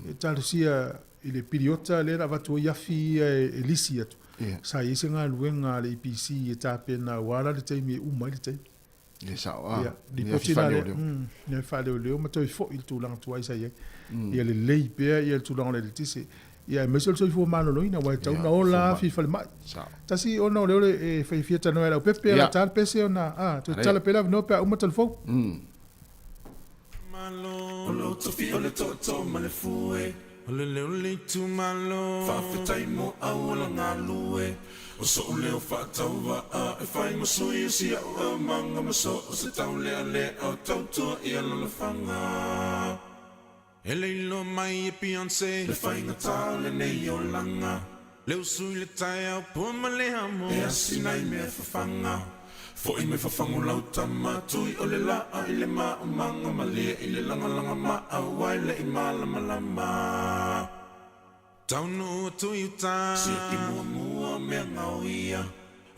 E talo sia I le piriota le ra vatu iafi e lisi atu. Sa ise ngā luenga le EPC e tāpena wala le teimi e uma le teimi. Le sao Di potina le. Ne whale o leo matoi fo il tūlanga tuaisa ia. Ia le lei pea ia le tūlanga le tise. Ia mesel so I fo mano loina wai tau na ola fi fale mai. Tasi ona o leo le e whaifiata noe lau pepe la tal pese ona. Tu tala pela no pea uma talfou. Malo, o lo tofi o le toto ma le fue. O le leo le tu malo whawhetai mo au la ngā lue O so o leo whātau wa e whai masui o si au manga maso O se tau lea le au tau tua I ala la whanga E leilo mai e Beyoncé Le whainga tau le nei o langa Leo sui le tai au puma le hamo E asi nai mea whawhanga Fo I me whawhango lau tama tui o le la I le maa o manga ma lea I le langa langa maa au wai le I maa lama lama Taunu o tui uta Si I mua mua mea ngau ia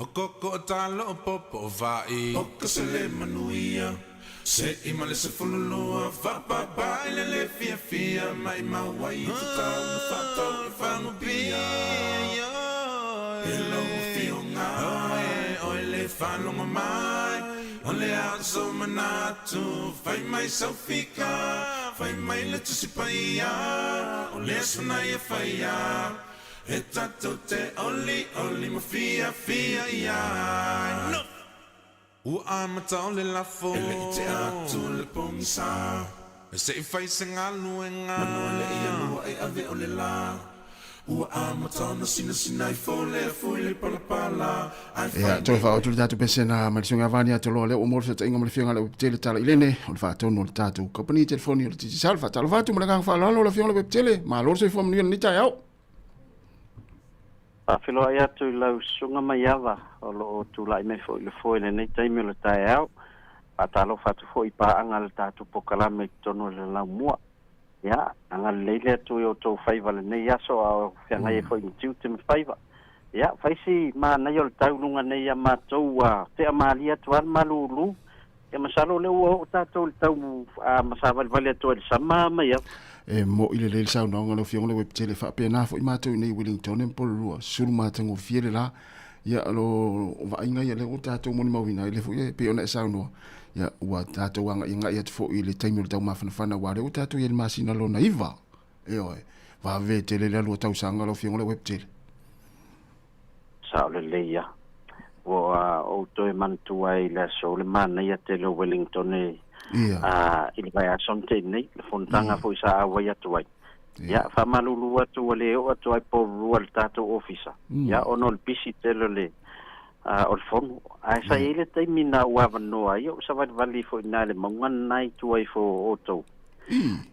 O koko o talo o popo o vai O kase le manuia Se I ma le se fululua Whapapa I le fia fia Mai ma wai I te tau na whatau I whangu pia E lau fio ngā whanonga mai O le aso manatu Whai mai saufika Whai mai le tusipaia O le aswanai e whaia E tatou te oli ma fia ia No! Ua amata o le lafo E le I te atu le pongisa E se I whai se ngā luenga Manua le ia lua e ave o le la Ua amatana sina I fole fule pala pala Ia toi fa o tu tatu pese na malisunga vani atu lo le o morfa ta inga mali fianga le tele tala ilene o fa tonu le tatu company telefoni o titi salfa tala fatu mala gang fa lo le fianga le tele ma lo se fo mni ni ta yao a filo ia tu lau sunga mai ava o lo tu lai me fo le nei taimi le ta yao a talo fatu fo I pa anga le tatu pokala me tonu le la mua Ya, anga leile tu yo to faiva le nei aso a fianga e foi tiu te faiva. Ya, faisi ma na yo tau lunga nei a matou a te amalia tu al malulu. E masalo le o tatu tau a masava vale to le sama mai. E mo ile le sa no ngalo fianga le web tele fa pe na fo I matou nei Wellington en polo sul matango fiele la. Ya lo va inga ya le o tatu mo ni mawina ile fo pe ona sa no. Ya ua tātou anga inga ia te fo I le taimi o le tau mawhanawhana ware o tātou ia le masina lo na iwa. E oi, wa ve tele le alu tau sanga lo fianga le web tele. Sao le leia. O toi mantu ai le so le mana ia te lo Wellington e. I le vai a sonte nei, le fontanga fo isa awa ia tuai. Ya, fa malulu atu le o atu ai po rua le tātou ofisa. Ya, ono le pisi telo le. O le fono, a sa ele te mina uava noa I o sa vali fo ina le maungan nai tuai fo oto.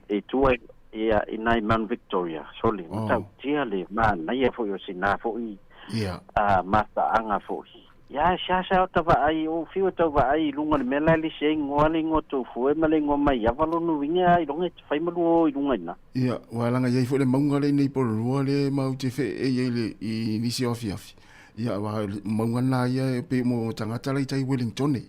E tuai ia inai man Victoria, soli, tau tia le man nai e fo I o sina fo I mata anga fo I. Ia sa o tawa ai o fiu tawa ai lunga le mela li se ngoa le ngoto fo e male ngoma mai avalo no winga ai longa te fai malu o I lunga ina. Ia, walanga ia fo le maunga le nei po rua le mau te fe e le I nisi ofi afi. Ia wa maunga na ia pe mo tangata lai tai Wellington e.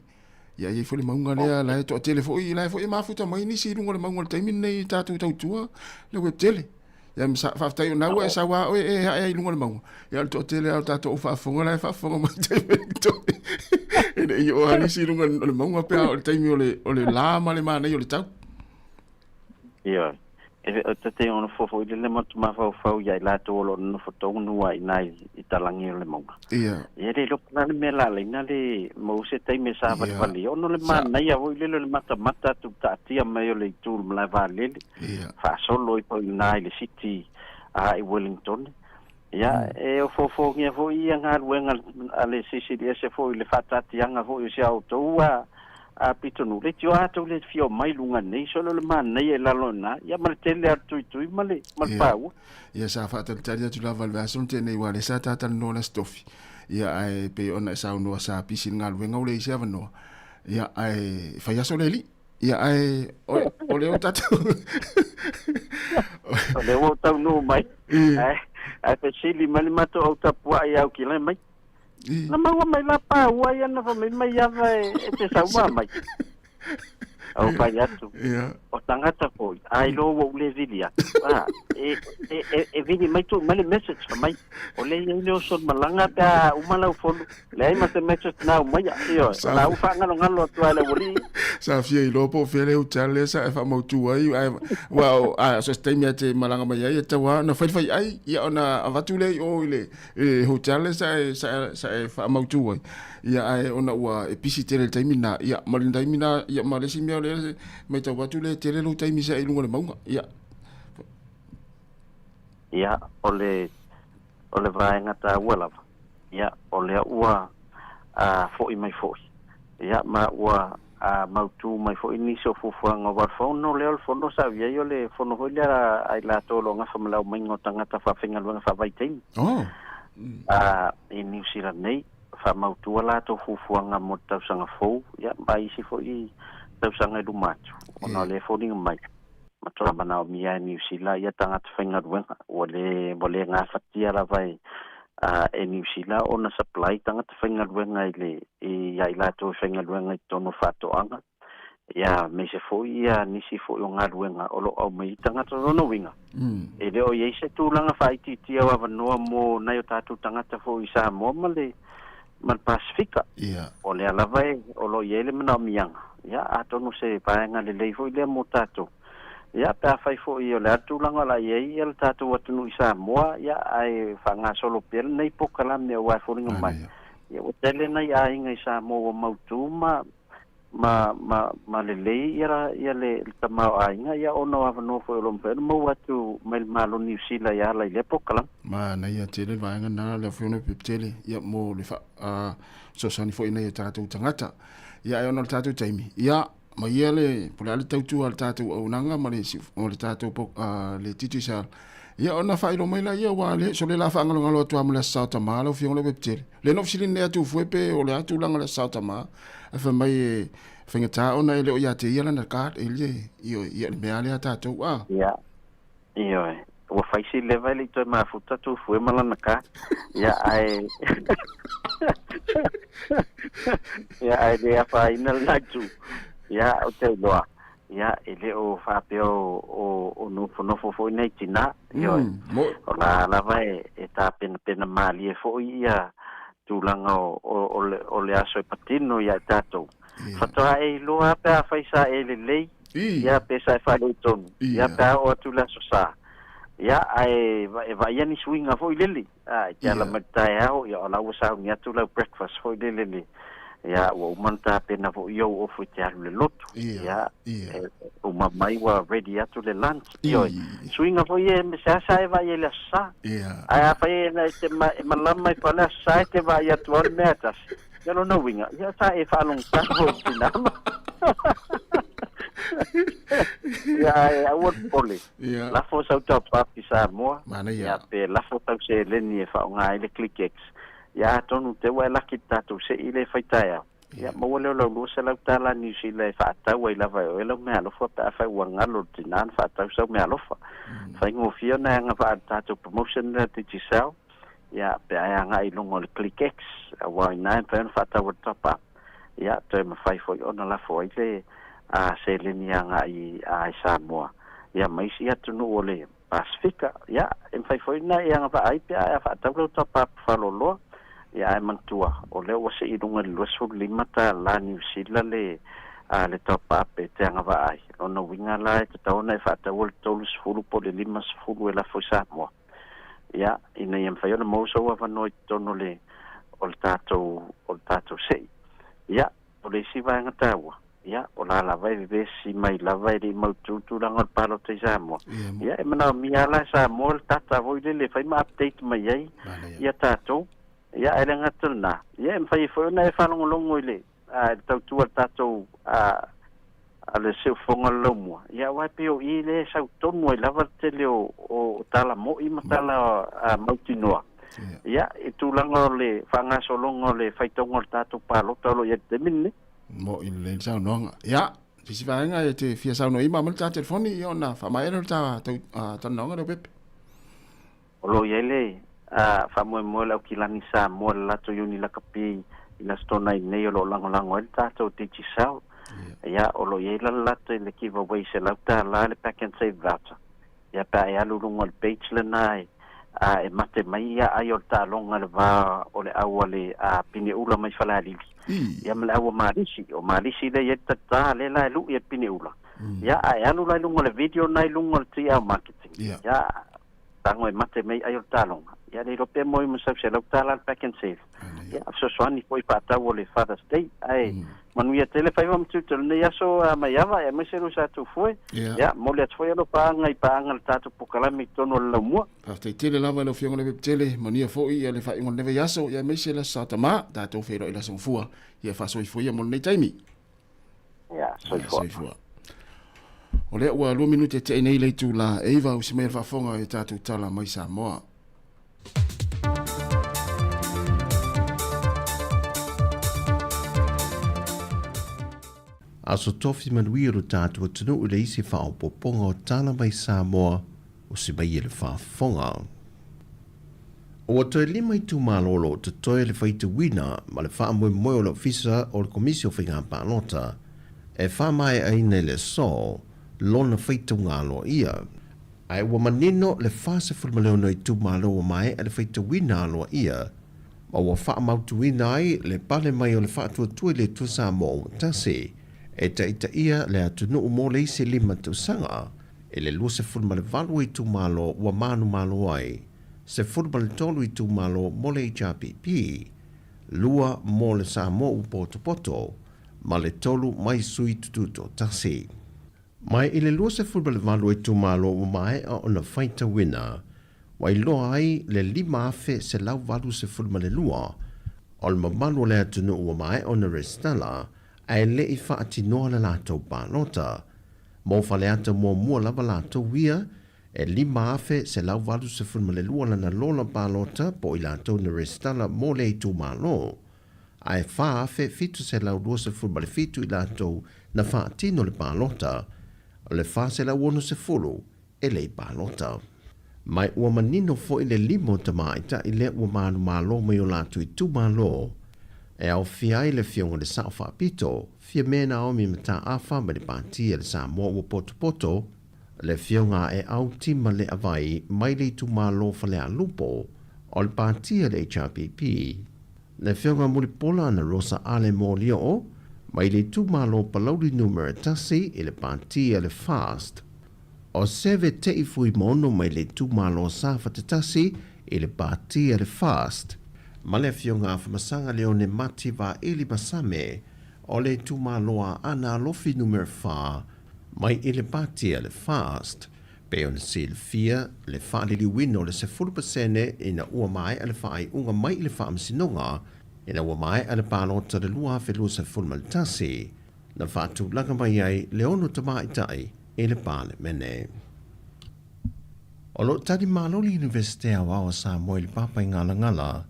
Ia ia fo le maunga lea la to telefoni la fo e mafuta mai ni si lunga le maunga le taimi nei tatu tau tua le web tele. Ia msa fa tai na wa sa wa e ai lunga le maunga. Ia to tele au tatu fa fonga la fa fonga mai tai Wellington. E io ani si lunga le maunga pe o le taimi o le la ma le mana o le tau. Ia. E te ona fofo ile le matuma fau ia la to lo no foto no ai nai italangi le monga. Ia. Ia le lo na le mela le na le mo se tai me sa vali ono le mana ia o ile le mata tu ta tia mai le tu la vale. Ia. Fa solo i po nai le city a Wellington. Ia e o fofo ngia fo ia nga wenga ale CCDS fo le fatati anga fo ia auto a pitonu le tio ato le fio mai lunga nei solo le man nei la lona ia mal tele tu male mal pau ia sa fa tal taria tu la valva son te nei wale sa ta tal no la stofi ia ai pe ona sa no sa pisin ngal wenga le sia vano ia ai fa ia solo li ia ai o le tatu o le o tau no mai ai pe sili mali mato o tapua ia o kila mai na maua mai la pa ua ia na fa mai ia vai te sauma mai au pai atu o tangata po ai lo o le vilia e vini mai tu mali message fa mai o le ia le o son malanga ta o malau folo le ai mas message na mai io la u fa ngalo tu ala woli sa fia i lo po fele o tale sa fa mo tu ai wow so stai mi te malanga mai ai te wa na fai ai ia ona avatule o ile hotel sa fa mo tu ai ia ai ona wa episitele taimina ia malindai ia malesi mi ole mai ta watu le tele lo taimi sa ilunga le maunga ia ole vaenga ta wala ia ole ua foi mai foi ia ma ua mautu mai foi ni so fufuanga wa fono le fono sa via yo le fono holia ai la tolo nga famala mai ngotanga ta fa finga lo fa vai tem New Zealand nei fa mautu la to fufuanga mo ta sanga fo ia mai si foi tau sanga du macho ona le foding mai matua mana o mia New Zealand ia tanga twenga ruenga o le nga fatia la vai New Zealand ona supply tanga twenga ruenga ile ia ila to twenga ruenga tono fato anga ia me se fo ia ni si fo nga ruenga olo o mai tanga to no winga e le o ye se tu langa fa iti wa no mo na yo tatu tanga ta fo isa mo male mal Pasifika o le ala vai o lo ye le mana mianga ia atonu se paenga le leifo ile mo tato ia pa fai fo i o le atu langa la ye il tato watunu i Sāmoa ia ai fanga solo pel nei pokala me wa fo ringa mai ia o tele nei ai ngai Sāmoa mautu ma le lei ia le tama ai nga ia ono avano fo lo mpe mo watu mel malo New Zealand ia la ile pokala ma na ia tele vaenga na le fo no tele ia mo le fa so sani fo ina ia tato tangata ia ono tato taimi ia ma ia le pula le tautu al tato o nanga ma le o le tato po le titi sa ia ona fa ilo mai la ia wale so le la fa ngalo ngalo tu amle sa ta malo fi ngalo beptel le no fsili ne atu fuepe o le atu langa le sa ta ma fa mai fenga ta ona ile o ia te ia na ka ile ia me ale tato ia o faisi level to ma futa tu fue malana ka ia ai ia ai de fa ina la tu ia o te loa ia ele o fa pe o no fo nei tina io la vai eta pena mali fo ia tu langa o le aso patino ia tato fato ai loa pe faisa ele lei ia pesa fa le ton ia pa o tu la sosa ia ai vai ni swinga foi leli ia la matai ao ia la usa mi atu la breakfast foi leli ia o manta pena fo yo o foi te le loto ia o mamai wa ready atu le lunch ia swinga foi me sa vai ele sa ai fa na te malama fa la sa te vai atu al metas ia no winga ia sa e fa long ta ho tinama ia o pole la fo sa top papi Sāmoa ia pe la fo ta se le ni fa nga ile click x ia tonu te wa la kita tu se ile faitaya ia mo le lo se la tala ni si le fa ta wa la va o le me alo fo ta fa wa ngalo tinan fa ta so me alo fa ngo fio na nga fa ta tu promotion na ti sel ia pe ai nga i longo le click x wa 9 fa ta wa top up ia te me fa fo ona la fo ile se le ni nga i Sāmoa ia mai si atu no ole Pasifika ia em fai foi na ia nga ai pe ai fa ta top up fa lo ia ai mantua o le o se i dunga lo so limata la New Zealand le le topa pe te anga vai ona winga lai te tauna e fata wol tolu sfulu po le lima sfulu e la fo Sāmoa ia ina ia fai ona mo so wa no tono le o tato sei ia o le si vai ngata wa ia o la vai ve si mai la vai di mo tu ranga palo te Sāmoa ia e mana mi ala Sāmoa tata voi le fai ma update mai ai ia tato ia e ngata na ia e fai fo na e fa longo ile tau tua tato ale se fonga lomo ia wa pe o ile sa tomo la vartele o tala mo I matala mautinoa ia e tu lango le fanga solongo le faitongo tato palo tolo ia te minne mo ile sa no ia si va nga te fia sa no I ma ta telefoni io na fa mai no ta no no pepe o lo ile fa mo la kilani sa mo la to yuni la kapi ina stona nei o lo lango el tato te chisao ia o lo ye la lato le giveaway se la ta la le pack and save voucher ia pa ia lulungo le page le nai e mate mai ia ai o ta longa le va o le awale pine ula mai fala li ia mala o malisi le ye ta le la lu ia pine ula ia ai alu la lungo le video nai lungo le tia marketing ia tango e mate mai ai o ta longa ia le rope moi mo sa se la ta la pack and save ia so swani foi pa ta o le Father's Day ai manu ia tele fai vam tu tele ia so mai ava e mai se ru sa tu foi ia mo le foi lo pa ngai pa ngal tatu pokala mi tono la mo pa te tele lava lo fiong le tele manu ia foi ia le fai ngon neve yaso ia mai se la sa tama ta to fero ila son fua ia fa so foi mo nei taimi ia so foi o le wa lo minute te nei le tu la eva o se mai fa fonga e tatu tala mai Sāmoa Aso tofi manui o tātua tunu u le isi whao poponga o tāna mai Sāmoa o se mai e le whaafonga. O toi lima I tu malolo te toi le whaita wina ma le wha moe moe o le ofisa o le komisi o whinga pānota e wha mai aina le so lona whaita ngalo ia. Ai ua manino le whase fulmaleo no I tu malo mai e le whaita wina aloa ia ma ua wha mautu wina ai le pale mai o le wha tua le tu Sāmoa o tase e ta ia le atunu mo le isi lima tu sanga e le lua se fulma le valu I tu malo ua manu malo ai se fulma le tolu I tu malo mo le HRPP lua mo le Sāmoa u poto ma le tolu mai sui tututo tasi mai i le lua se fulma le valu I tu malo ua mai a ona whaita wina wai loa ai le lima afe se lau valu se fulma le lua o le mamalu le atunu ua mai ona restala ai le I whaati noa le lātou pānota. Mō whale ata mua lava lātou wia, e lima afe se lau walu se fulma le lua lana lola pānota po I lātou na restala mō le I tū mālo. Ai wha afe fitu se lau lua se fulma le fitu I lātou na whaati no le pānota, o le wha se lau ono se fulu e le pānota. Mai ua manino fo I le limo tamaita I le ua mānu mālo mai o lātou I tū mālo, e au fia I le fionga le sao whaapito, fia mena o mi mata awha ma le pātia le Sāmoa ua poto, le fionga e au tima le avai mai le tu malo whale a lupo, o le pātia le HRPP. Le fionga mulipola na Rosa Ale Molio, mai le tu malo palauri numera tasi I le pātia le fast. O seve te I fui mono mai le tu malo safa te tasi I le pātia le fast. Ma le fionga whamasanga leo ne mati wa ili masame o le tumaloa ana lofi numer 4 mai I le patia le fast. Pe on sil fia le whaalili wino le se 40% ina ua mai ale whaai unga mai I le whaamsinonga ina ua mai ale pālota le lua whelua se fulmaltasi na whaatu langa mai ai le ono tamaitai I le pāle mene. O lo tadi maloli Universite a wawa Sāmoa I le papa I ngala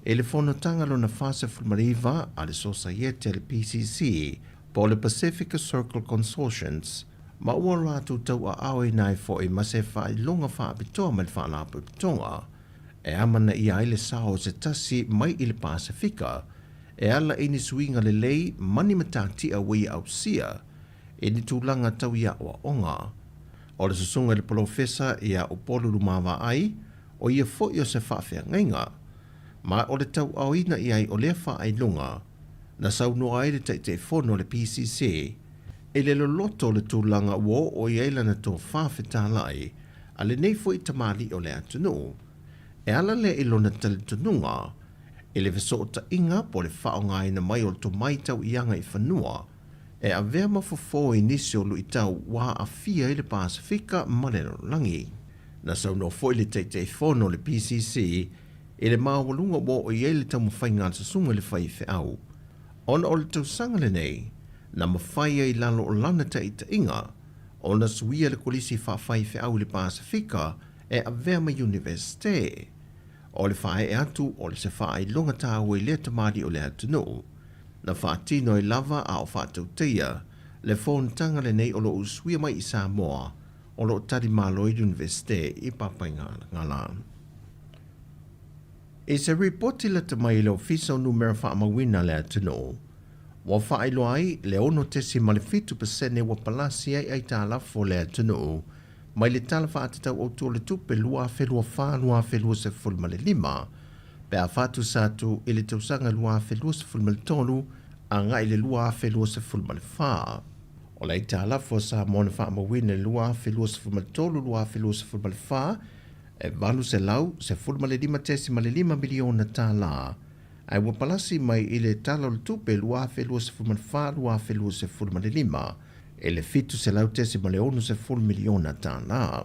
e le whanatanga lo na fase fulmariva a le Societe le PCC po le Pacific Circle Consortiums ma ua rātou tau a awe nai fo I mase whaai longa whaapitoa mai le whaalapu pitonga e amana I ai le sao se tasi mai I le Pasifika e ala ini suinga le lei mani matati a wei au sia e ni tūlanga tau ia o onga o le susunga le profesa ia o polu lumawa ai o ia fo I o se whaafea ngainga ma o le tau au ina I ai o lea wha ai lunga, Na saunoa ai le taʻiteʻifono le PCC e le loloto le tūlanga ua o i eilana tō whawhetala'i a le nei fo i tamali o le atunuu. E ala le ilona tali tununga e le vesota inga po le whaonga ina mai o to mai tau ianga i whanua e a vea mafofo i nisi o lui tau wā a fia i le Pasifika maleno langi. Na sauno fo i le taʻiteʻifono le PCC e le mawalunga ua o i eile tau mawhainga sa sunga le whaife au. Ona o le tausanga le nei, na mawhaia i lalo o lana taita inga, ona suia le kolisi whawhaife au le Pasifika e a Verma University. O le whae e atu o le se whae longa tāua i le tamari o le atunu. Na whaatino i lava a o whaatauteia, le whontanga le nei o lo usuia mai i Sāmoa, o lo tari malo i University i Papainga ngala. E se reporti la tamai le ofiso numero whaamawina le atunu. Wa whaelo ai le ono tesi ma le 50% wa palasi ai tā lafo le atunu, mai le tala whaatatau o tō le tupe lua whelua whanua whelua se fulma le 5, pe a whatu sātu i le tausanga lua whelua se fulma le tolu, a ngai le lua whelua se fulma le 4. O le tā lafo sa mona whaamawina lua whelua se fulma le tolu, lua whelua se fulma le 4, e valu se lau se fulma le 5 tesi ma le 5 miliona tā la. Ai wa palasi mai i le tala o le tupe lua whelua se fulma le 4, lua whelua se fulma le 5, e le fitu se lau tesi ma le onu se full miliona tā la.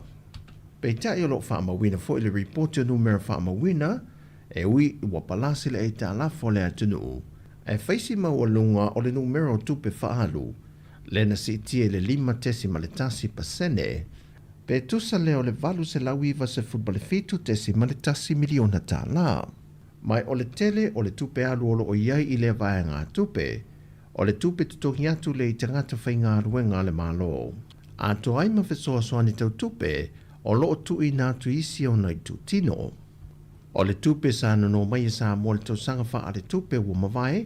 Pei tai o lo whaamawina fo i le reporti o numero whaamawina, e ui wa palasi le e tā la fo le atunu. E whaisi maualunga o le numero tupe whaalu, le na si tia le 5 tesi ma le tasi pasene, pe tusa leo le valu se lau iwa se full le fitu tesi ma le tasi miliona tā la. Mai o le tele o le tupe alu olo o iai i le vae ngā tupe, o le tupe tutoki atu le i tangata whai ngā ruenga le malo. A to ai mawhesoa soani tau tupe, o loo tu i nā tu isi o nai tu tino. O le tupe sa no mai e Sāmoa le tau sanga wha a le tupe ua mawai,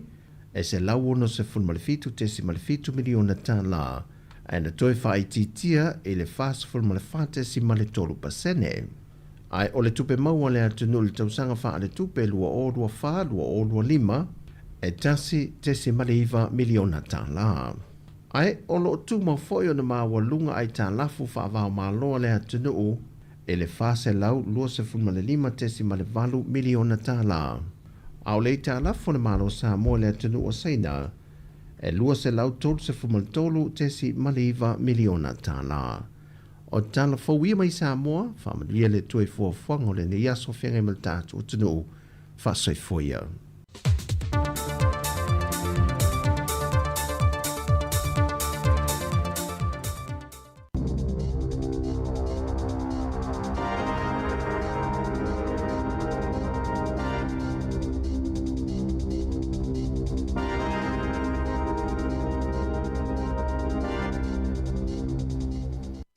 e se lau ono se fulma le fitu tesi ma le fitu miliona tā la, e na toi wha i titia e le fast fulma le whatesi ma le tolu pasene. Ai o le tupe maua le atunu le tausanga wha le tupe lua o lua wha, lua o lua 5, e tasi tesi maliva miliona tā la. Ai o lo tu mau foi o na maua lunga ai tā lafu wha avao maloa le atunu e le wha se lau lua se fulma le 5 tesi ma le valu miliona tā la. Au le tā lafu na malo Sāmoa le atunu o seina, e lua se lau tolu se fulma le tolu tesi maliva miliona tā la. O tala fawia mai Sāmoa, whamalia le tue fuafuango le ne yaso whengai mal tātu o tunu, whasoi foia.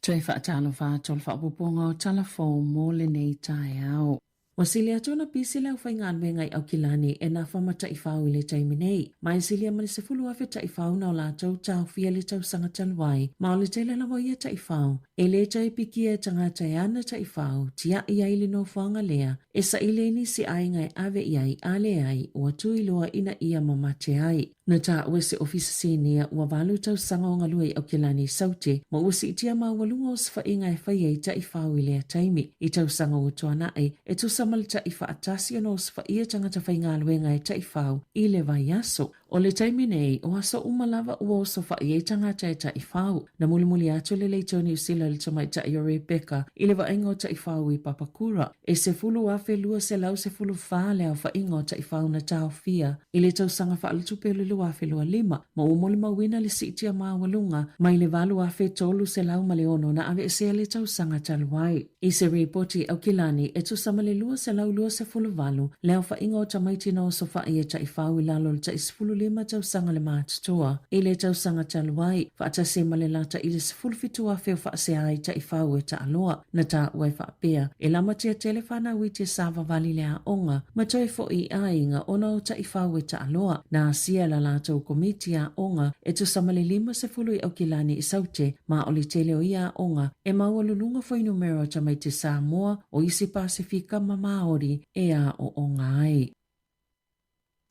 Tui whaatalo whaatol whaapuponga o talafo mō le nei tae au. Wa silia tona pisi lau whai ngā ngai au kilani e nā whamata i whau i le taimi nei. Mai silia mani se fulu awhi ta i whau na o lātou tau fia le tau sanga talwai. Ma o le teile lawa ia ta i whau. E le tai piki e tangata e ana ta i whau. Tia i ai le no whanga lea. E sa i le ni si ai ngai ave i ai ale ai ua tui loa ina ia mamate ai. Na tā ue se ofisa senia ua walu tau sanga o ngalua i au kilani saute. Ma ua si itia ma walunga o sfa inga e whai ei ta i whau i lea taimi. I tau sanga o tuana ai. E tu samalta i whaatasi ano sfa ia tangata whai ngā luenga e ta i whau i le vai aso. O le taimi nei, o aso umalava ua o sofa i e tangata e ta i whau. Na mulimuli atu le leitoni usila le tamai ta i o Rebecca i le vaingo ta i whau i Papakura. E se fulu afe lua se lau se fulu whale au vaingo ta i whau na tau fia. I le tau sanga wha alitupe le lua afe lua 5. Ma umoli mawina le sitia maa walunga. Mai le valu afe tolu se lau male ono na ave se le tau sanga taluai. I se reporti au kilani e tu samale lua se lau lua se fulu valu. Leo vaingo ta maitina o sofa i e ta i whau i lalo le ta i sifulu 5 tau sanga le mātutoa. I le tau sanga taluai. Whaata se male lata i le sifulu fitua feo wha se ai ta i whau e ta aloa. Na ta wai wha pia. E lama tia telefana witi sava vali lea onga. Ma toi fo i ainga ona o ta i whau e ta aloa. Na asia la lato komiti a onga e tu samale 5 se fulu i au kilani i saute. Ma oli tele o ia onga. E maua lulunga fo i numero ta mai te Sāmoa o isi Pasifika ma Maori e a o onga ai.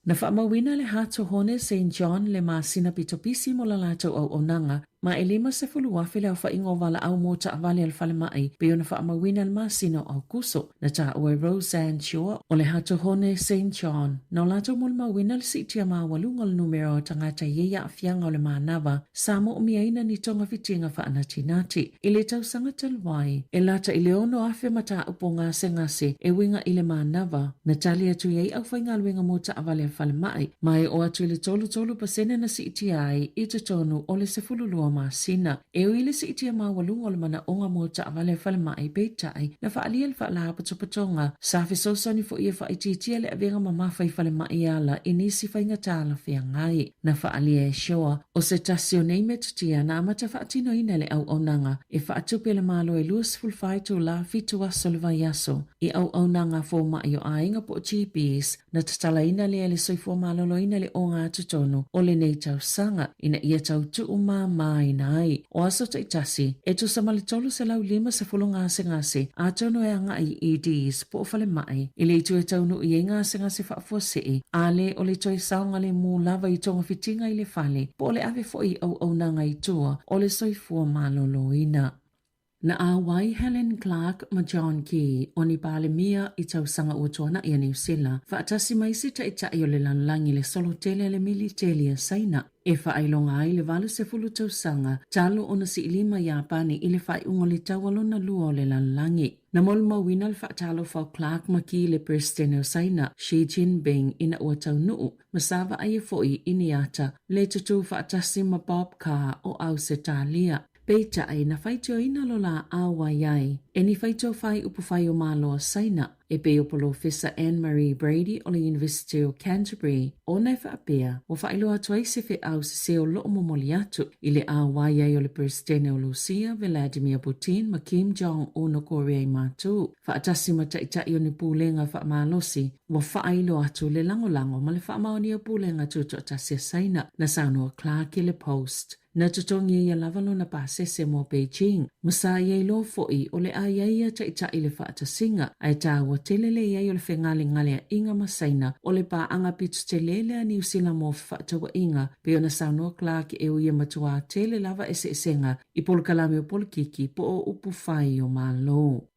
Na whaamawina le hato hone St. John le masina pitopisi mo la lātou au onanga, ma e 50 wafele au whaingo wala au mō avale al whale mai, peo na whaamawina le masina au kuso, na ta ue Roseanne Shore o le hato hone St. John. Na lātou mo le mawina le sitia maa walunga le numero tangata yeya afianga o le manawa, Sāmoa miaina ni tonga fitinga whaanatinati. I le tau sanga talwai, e lata i le ono afe mata upo ngase e winga i le manawa, na tali atu yei au whainga luenga mō avale whale mai o atu le tolu pasene na sitia ai i te tonu o le sefululua masina. E o ile sitia ma walunga o le mana onga mo ta avale whale mai peitai na whaalia le whaala patopatonga sa fisosani fo ia whaititia le avenga mamawhai whale mai ala i nisi whainga tala whia ngai. Na whaalia e shoa o se tasio nei metutia na amata whaatino ina le au onanga e whaatupe le malo e luas fulfaitu la fitu aso le vaiaso i au onanga fo mai o ainga po GPs na tatala ina le soifua malolo ina le o ngā tutonu o le nei tau sanga ina ia tau tuu mai nai. O aso taitasi, e tu samale tolu se lau 50 ngase a tono e anga i EDs po o fale mai. I le tu e taunu i e ngase whaafua see, a le o le toi saunga le mū lava i tonga fitinga i le fale, po o le ave fo i au nanga i tua o le soifua malolo ina. Na awai Helen Clark ma John Key o ni pale mia i tau sanga utuana i New Zealand. Whaatasi mai sita i tai o le lanlangi le solo tele le militeli a saina. E whaailonga ai le valu se fulu tau sanga, talo o na si ilima Japani i le whai ungo le tawalona lua o le lanlangi. Na molma wina le whaatalo whau Clark ma ki le presidente o saina, Xi Jinping ina ua tau nuu, masawa ai e foi ini ata, le tutu whaatasi ma Bob Carr o au se talia. Peita ai na whaitio ina lola awa iai. E ni whaitio whai upu whai o malo saina. E pe o Professor Anne-Marie Brady o le University of Canterbury. O nei whaapea, o whailo atu ai se au se o loo momoli atu. I le awa iai o le presidente o Lucia, Vladimir Putin, ma Kim Jong-un o Korea i mātu. Whaatasi ma taitai o ni pūlenga whaamalosi. Wa whailo atu le lango ma le whaamaoni o pūlenga tuto atasi saina. Na Sāmoa Clark i le Post. Na tutongi ia lavalo na pasese mo Beijing. Masa iei lo foi o le aiaia taitai le whaatasinga. Ai tāua telele iei o le whengali a inga masaina o le paanga pitu telele a New Zealand mo whaatawa inga. Peo na Sāmoa Clark e uia matua tele lava esenga i polkalame o polkiki po o upu whai o malo.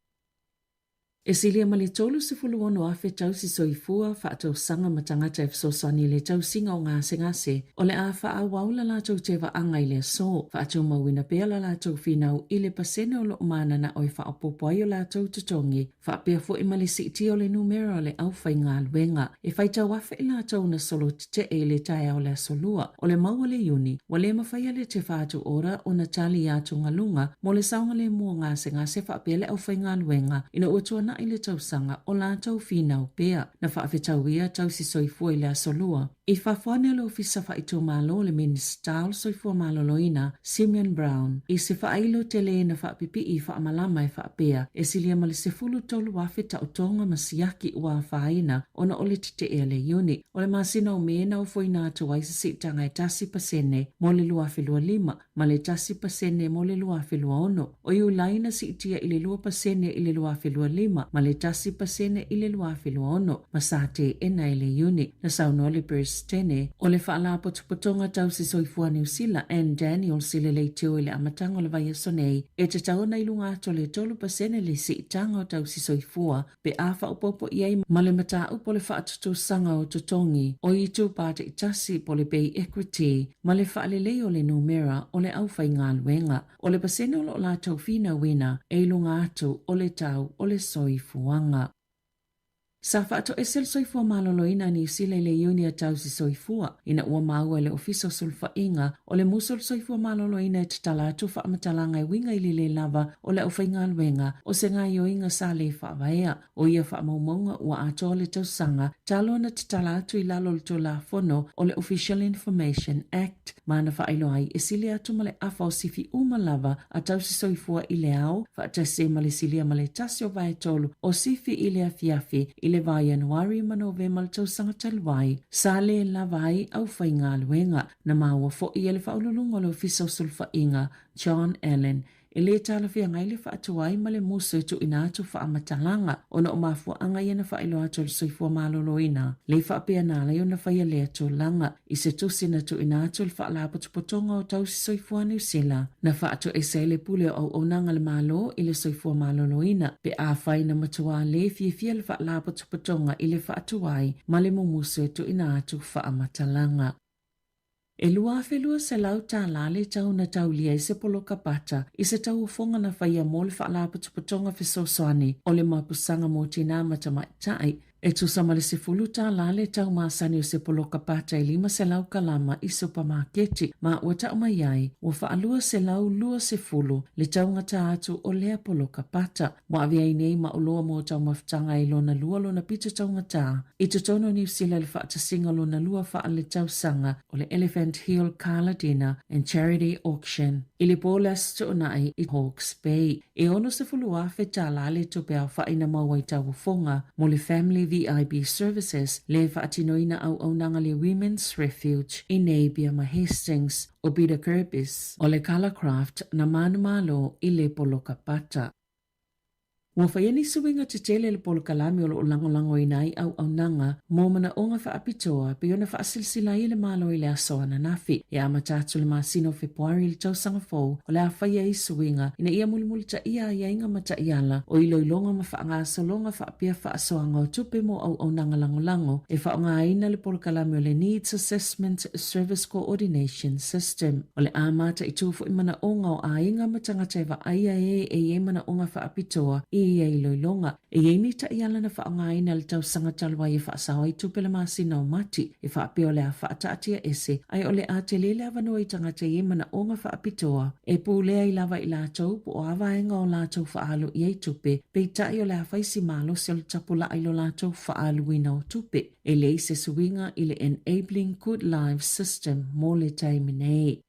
E silia mali tolu se fuluono afe tau si soifua whaatau sanga matangata e fsosani le tau singa o ngase o le a wha waula la tau te wa anga i le so whaatau mawina pea la tau finau i le pasene o lo mana na oi whaapopoai o la tau tutongi whaapea fo i mali siti o le numero le au whai ngā luenga e whaitau afe i la tau na solo te e le tae o le solua o le maua le uni wa le mawhaia le te whaatu ora o na tali atu ngalunga mo le saunga le mua ngase whaapea le au whai ngā luenga ina uatuana i le tausanga o la tau finau pea na whaafetau ia tau si soifua i le asolua. I whawhane le ofisa whaitu malo le minister soifua maloloina Simeon Brown. I se whailo tele na whaapipi i whaamalama e whaapea e silia mali se fulu tolu wafe tautonga masiaki ua whaina ona ole te e le uni. O le masina o mena o foina atu waisa sitanga e tasi pasene mo le luafe lua 5 ma le tasi pasene mo le luafe lua 1. O iu laina sitia i le lua pasene i le luafe lua 5 ma le tasi pasene i le luafe lua 1 ma sate ena i le uni. Na sauno le tene o le whaala potopotonga tau si soifua New Zealand and Daniel sile le teo i le amatanga o le vai sonei e te tau na ilunga ato le 3% le si itanga o tau si soifua pe awha upopo iei ma le mata upo le whaatutu sanga o tutongi o i tu pāta i tasi po le Bay Equity ma le whaalelei o le numera o le awhai ngā luenga o le pasene o lo la tau fina wina e ilunga ato o le tau o le soifuanga. Sa whaato e sel soifua maloloina ni sile le iunia tau si soifua ina ua maua le ofiso sulfa inga o le musol soifua maloloina e tatalatu whaamatalanga e winga ili le lava o le aufenga luenga o se ngai o inga sa le whaavaya o ia whaamaumaunga ua ato le tausanga talo na tatalatu i lalo le tola fono o le Official Information Act mana whailo ai e sile atu male afa o sifi uma lava a tau si soifua i le au whaatase male silia male tasio vai tolu o sifi i le afiafi i le vai Januari ma November le tausanga talwai sa le lavai au whainga luenga na maua fo i ele whaululunga le ofisa sulfa inga John Allen e le talawhia ngai le whaatuai ma le muse tu ina atu whaamatalanga o na o mafuanga ia na whailo atu le soifua maloloina. Le whaapea nala i o na whaia le atu langa i se tusina tu ina atu le whaalaputupotonga o tau si soifua New Zealand. Na whaatu e se le pule o onanga le malo i le soifua maloloina pe a whai na matua le fia le whaalaputupotonga i le whaatuai ma le mumuse tu ina atu whaamatalanga. E lua whelua se lau tā lale tau na tau lia i se poloka pata i se tau ufonga na whaia mo le whaalaputupotonga whisoswani o le mapusanga mo tina matamaitai. E tu samale se fulu tā lale tau maasani o se poloka pata i 5 se lau kalama i supermarketi ma ua tau mai ai ua whaalua se lau lua se fulu le tau ngata atu o lea poloka pata. Wa avia i nei ma uloa mo tau maftanga i lona lua lona pita tau ngata. I te tono New Zealand le whaatasinga lona lua wha le tau sanga o le Elephant Hill Kala Dinner and Charity Auction. I le bolas to onai i Hawke's Bay. E ono se fulu afe tā lale to pea whaina mawai tau ufonga mo le Family VIB Services le whaatinoina au nanga le Women's Refuge i Napier ma Hastings o Bida Kirbis o le Kala Craft na manu malo i le poloka pata. Ua whaiani suinga te tele le polo kalami o lo lango i nai au nanga mō mana o ngā whaapitoa pe ona whaasilsila i le malo i le asoa na nafi. E ama tātu le masino Februari le tausanga fōu o le a whaia i suinga ina ia mulimuli ta ia ia inga mata iala o ilo ilonga ma whaanga solonga whaapia whaasoanga o tupe mo au nanga lango e whaonga aina le polo kalami o le Needs Assessment Service Coordination System. O le amata i tufu i mana o ngā o a inga matangata e wa aia e mana o ngā whaapitoa i ia i loilonga. E ni ta iala na whaangaina le tau sanga talwa i whaasawa i tupele masina o mati e whaapio le a whaataatia ese ai o le a te lele avano i tangata i mana o ngā whaapitoa e pūlea i lava i lātou po o awaenga o lātou whaalu i ei tupe pe tai o le a whaisi malo se o le tapula i lo lātou whaalu ina o tupe e le i se suinga i le Enabling Good Lives System mo le taiminei.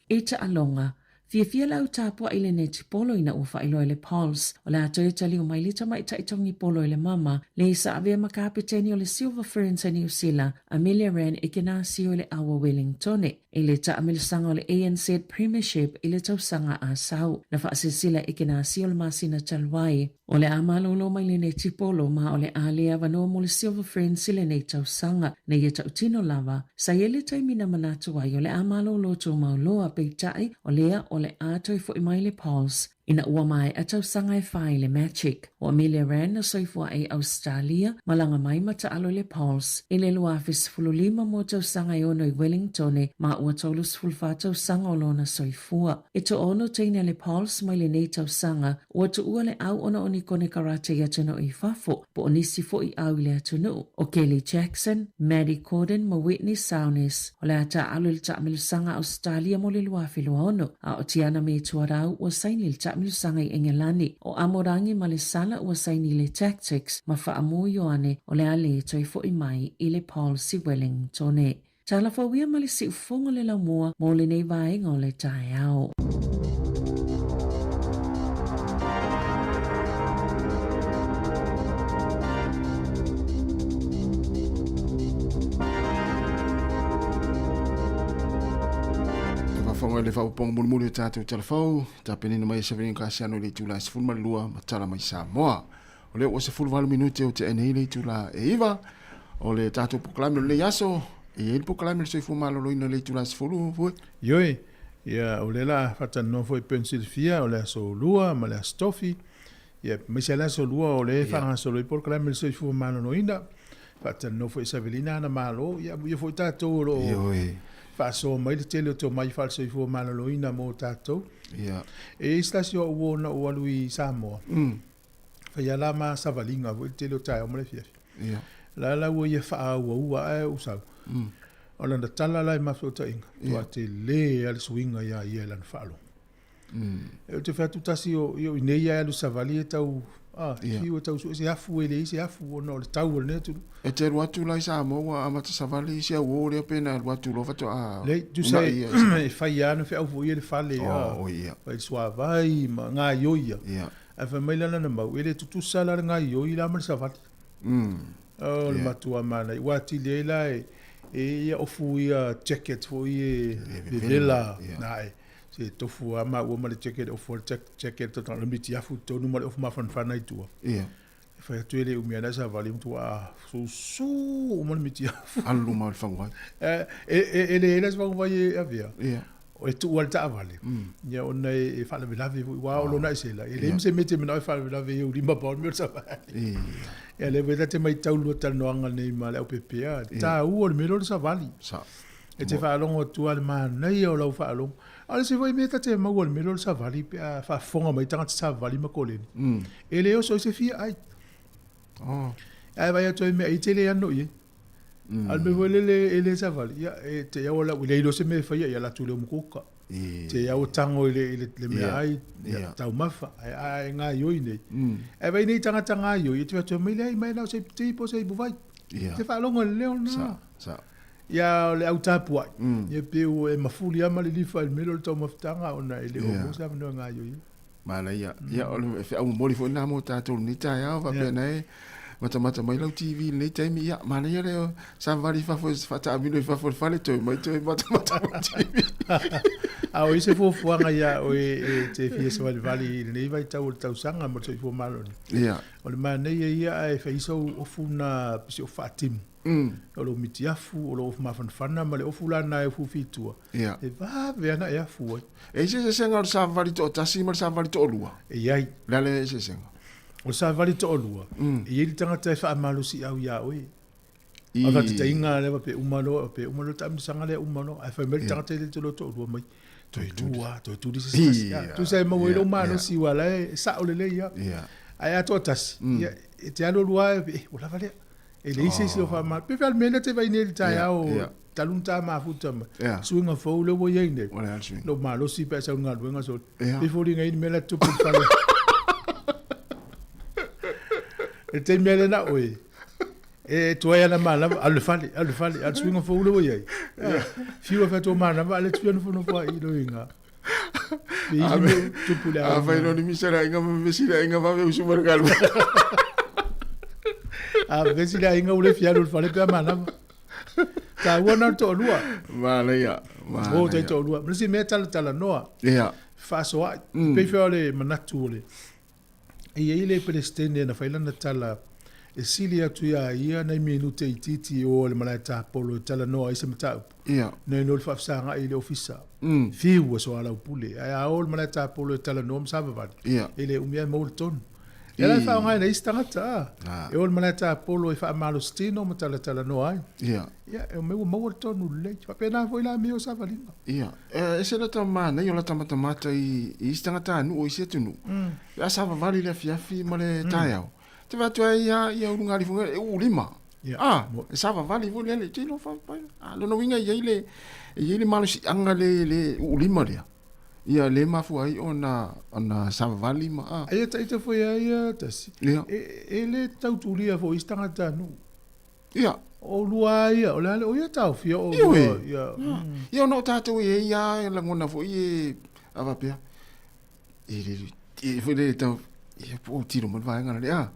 E ta alonga Fia lau tāpua i le neti polo ina ua whailo le Pulse o le ato e tali o mai lita mai taitongi polo i le mama le isa avea makapeteni o le Silver Ferns a New Zealand Amelia Ran e kena si o le awa Wellingtone e le ta amilisanga o le ANZ Premiership i le tausanga a sau na whaasisila e kena si o le masina talwai o le amalolo mai le neti polo ma o le alea vanoa mo le Silver Ferns i le nei tausanga na ia tautino lava sa ia le taimina manatu ai o le amalolo tō mauloa peitai o lea o le ato i fo i mai le Pulse ina ua mai a tausanga e whai le Magic o Amelia Ran na soifua e Australia malanga mai mata alo le Pulse i le luafis fululima mo tausanga e ono i Wellingtone ma ua tolus fulfa tausanga o lona soifua e to ono teina le Pulse mai le nei tausanga ua tu ua le au ona oni kone karate i atano i fafo po onisi fo i au i le atano o Kelly Jackson, Maddie Corden ma Whitney Saunis o le ata alo le taamilusanga Australia mo le luafi lua ono a o tiana me tuarau ua saini le taamilusanga i Engelani o amorangi ma le sala ua saini le Tactics ma whaamu yoane o le ale toi fo i mai i le Pulse i Wellingtone. Tala fawia ma le si ufonga le laumua mo le nei vaenga o le tae au. Fonga le whapong mulu tātou telefau, tā penina mai se venga kasi anu le tula se fulma lua matala mai Sāmoa. O le o se fulvalu minute o te enei le tula e iwa, o le tātou poklami le yaso, e il poklami le soifu maloloina le tula se fulu fue. Yoi, ia o le la fata no foi Pennsylvania, o le aso lua, ma le astofi, ia misa le aso lua o le whanga so le poklami le soifu maloloina, fata no foi Savelina na malo, ia foi tātou lo... Yoi. Faso mai le tele o tō mai falso i fua malaloina mō tātou. Yeah. E istasi o ua na ua lui Sāmoa. Whaia la ma savalinga vo i tele o tai o male fiafi. Yeah. La ua ia wha ua e usau. O landa tala lai mafota inga. Tua te le ale suinga ia ia lan whaalo. E o te whatu tasi o i nei alu savali e tau fiu e tau su se afu e le se afu o no le tau o ne tu. E te ruatu lai Sāmoa amata savali se au o le pena ruatu lo fatu a... Le, tu sai, e whai anu whi au fui e le whale. Oh, ia. Wai sua vai, ma ngā ioia. Ia. E wha mai lana na mau, e le tutu sala ngā ioi la mani savali. O le matua mana, i wati le la e ia ofu ia jacket fo i e vela. Nae. se tofu a ma ua ma le cheke o for cheke to tanga miti afu tonu ma le ofu ma fanfana i tua. Ia. Fa tu ele umia na sa vali mtu a su o ma le miti afu. Alu ma le fangwai. Ele sa fangwai avia. Ia. O e tu walta avale. Ia ona e fa le lave wa o lona isela. Ele mse mete me na fa le lave e uri ma pa me sa vali. Ia le veda te mai tau lu tal noanga nei ma le o pepea. Ta u o le melo sa vali. Sa. E te whaalongo tua le maa nei o lau whaalongo. Ale se vai meta te mau le melo sa vali pe a whafonga mai tangata sa vali ma koleni. E leo so se fia ai. Ai vai atu e mea i te le anu i. Al me wale le sa vali. Ia e te iau la ule ilo se me whaia ia la tule o mukoka. Te iau tango le mea ai. Tau mafa. Ai ngā ioi nei. Ai vai nei tangata ngā ioi. E te watu e mai le ai mai lau se te ipo se ibu vai. Te whaalongo le leo na. Sa. Ia le au tapua. Ia peu e mafuli ama le lifa il melo le tau mafutanga ona ele o mosa manoa ngā ioi. Mana ia. Ia ole e au mori fo na mo tātou ni tai au va pena e. Mata mai lau TV le taimi ia. Mana ia le sa vari fata amino i fafo fale toi mai toi mata TV. Au ise fuafuanga ia o e te fia sa vali nei vai tau sanga mo toi fo maloni. Ia. O le manei ia e feiso o funa pisi o fatimu. O lo miti afu, o lo ofu mafanfana, ma le ofu lana e ofu fitua. E va veana e afu ai. E se senga o sa vali to tasi, ma sa vali to olua. E iai. Lale se senga. O sa vali to olua. E iei tangata e wha amalu si au ia oi. A vati ta inga lewa pe umalo ta amdisanga le umalo. A wha meri tangata e le to lo to olua mai. Toi tu se tasi. Tu sa e mawe lo umalo si wala e sa o le le ia. Ai ato tasi. E te alo lua e o lava lea. E le ise o fa mal. Pe fal mena te vai nei tai au. Talunta ma futa ma. Suinga fo le wo ye nei. Lo malo si pe sa nga luenga so. Pe fo ringa i mela tu pe fal. E te mele na oi. E to ya na mala al fali al suinga fo le wo ye. Fiwa fa to mana va le tuano fo no fo i lo inga. A vai no ni misera inga me mesira inga va ve super calmo. A vesi la inga ule fialu fale pe mana. Ta wana to lua. Vale ya. O te to lua. Misi me tala noa. Ia. Fa so ai. Pe fiole manatu le. E ile pelestene na faila na tala. E silia tu ia na minute ititi o le malata polo tala noa isa mata. Ia. Na no le fafsanga ile ofisa. Fiu so ala upule. Ai o le malata polo tala noa msava va. Ia. Ile umia molton. Ela fa nga na istangata. E ol malata polo e fa malo stino matala no ai. Ia. Ia, e me mo tonu le. Pa pena foi la meo sa valinga. Ia. E se la tamana, yo la tamata i istangata nu o isetunu. Ya sa vali le fiafi male taiao. Te va tu ia unga li funga e ulima. Ah, e sa vali vo le tilo fa pa. Ah, lo no winga ile malo si anga le ulima dia. Ia le mafu ai ona savali ma. Ai te foi ai tasi. E le tautulia fo istangata nu. Ia. O lua ia, o le o ia tau fia o ia. Ia no tatu ia la ngona fo i ava pia. E foi le tau ia po tiro mo vai ngana le a.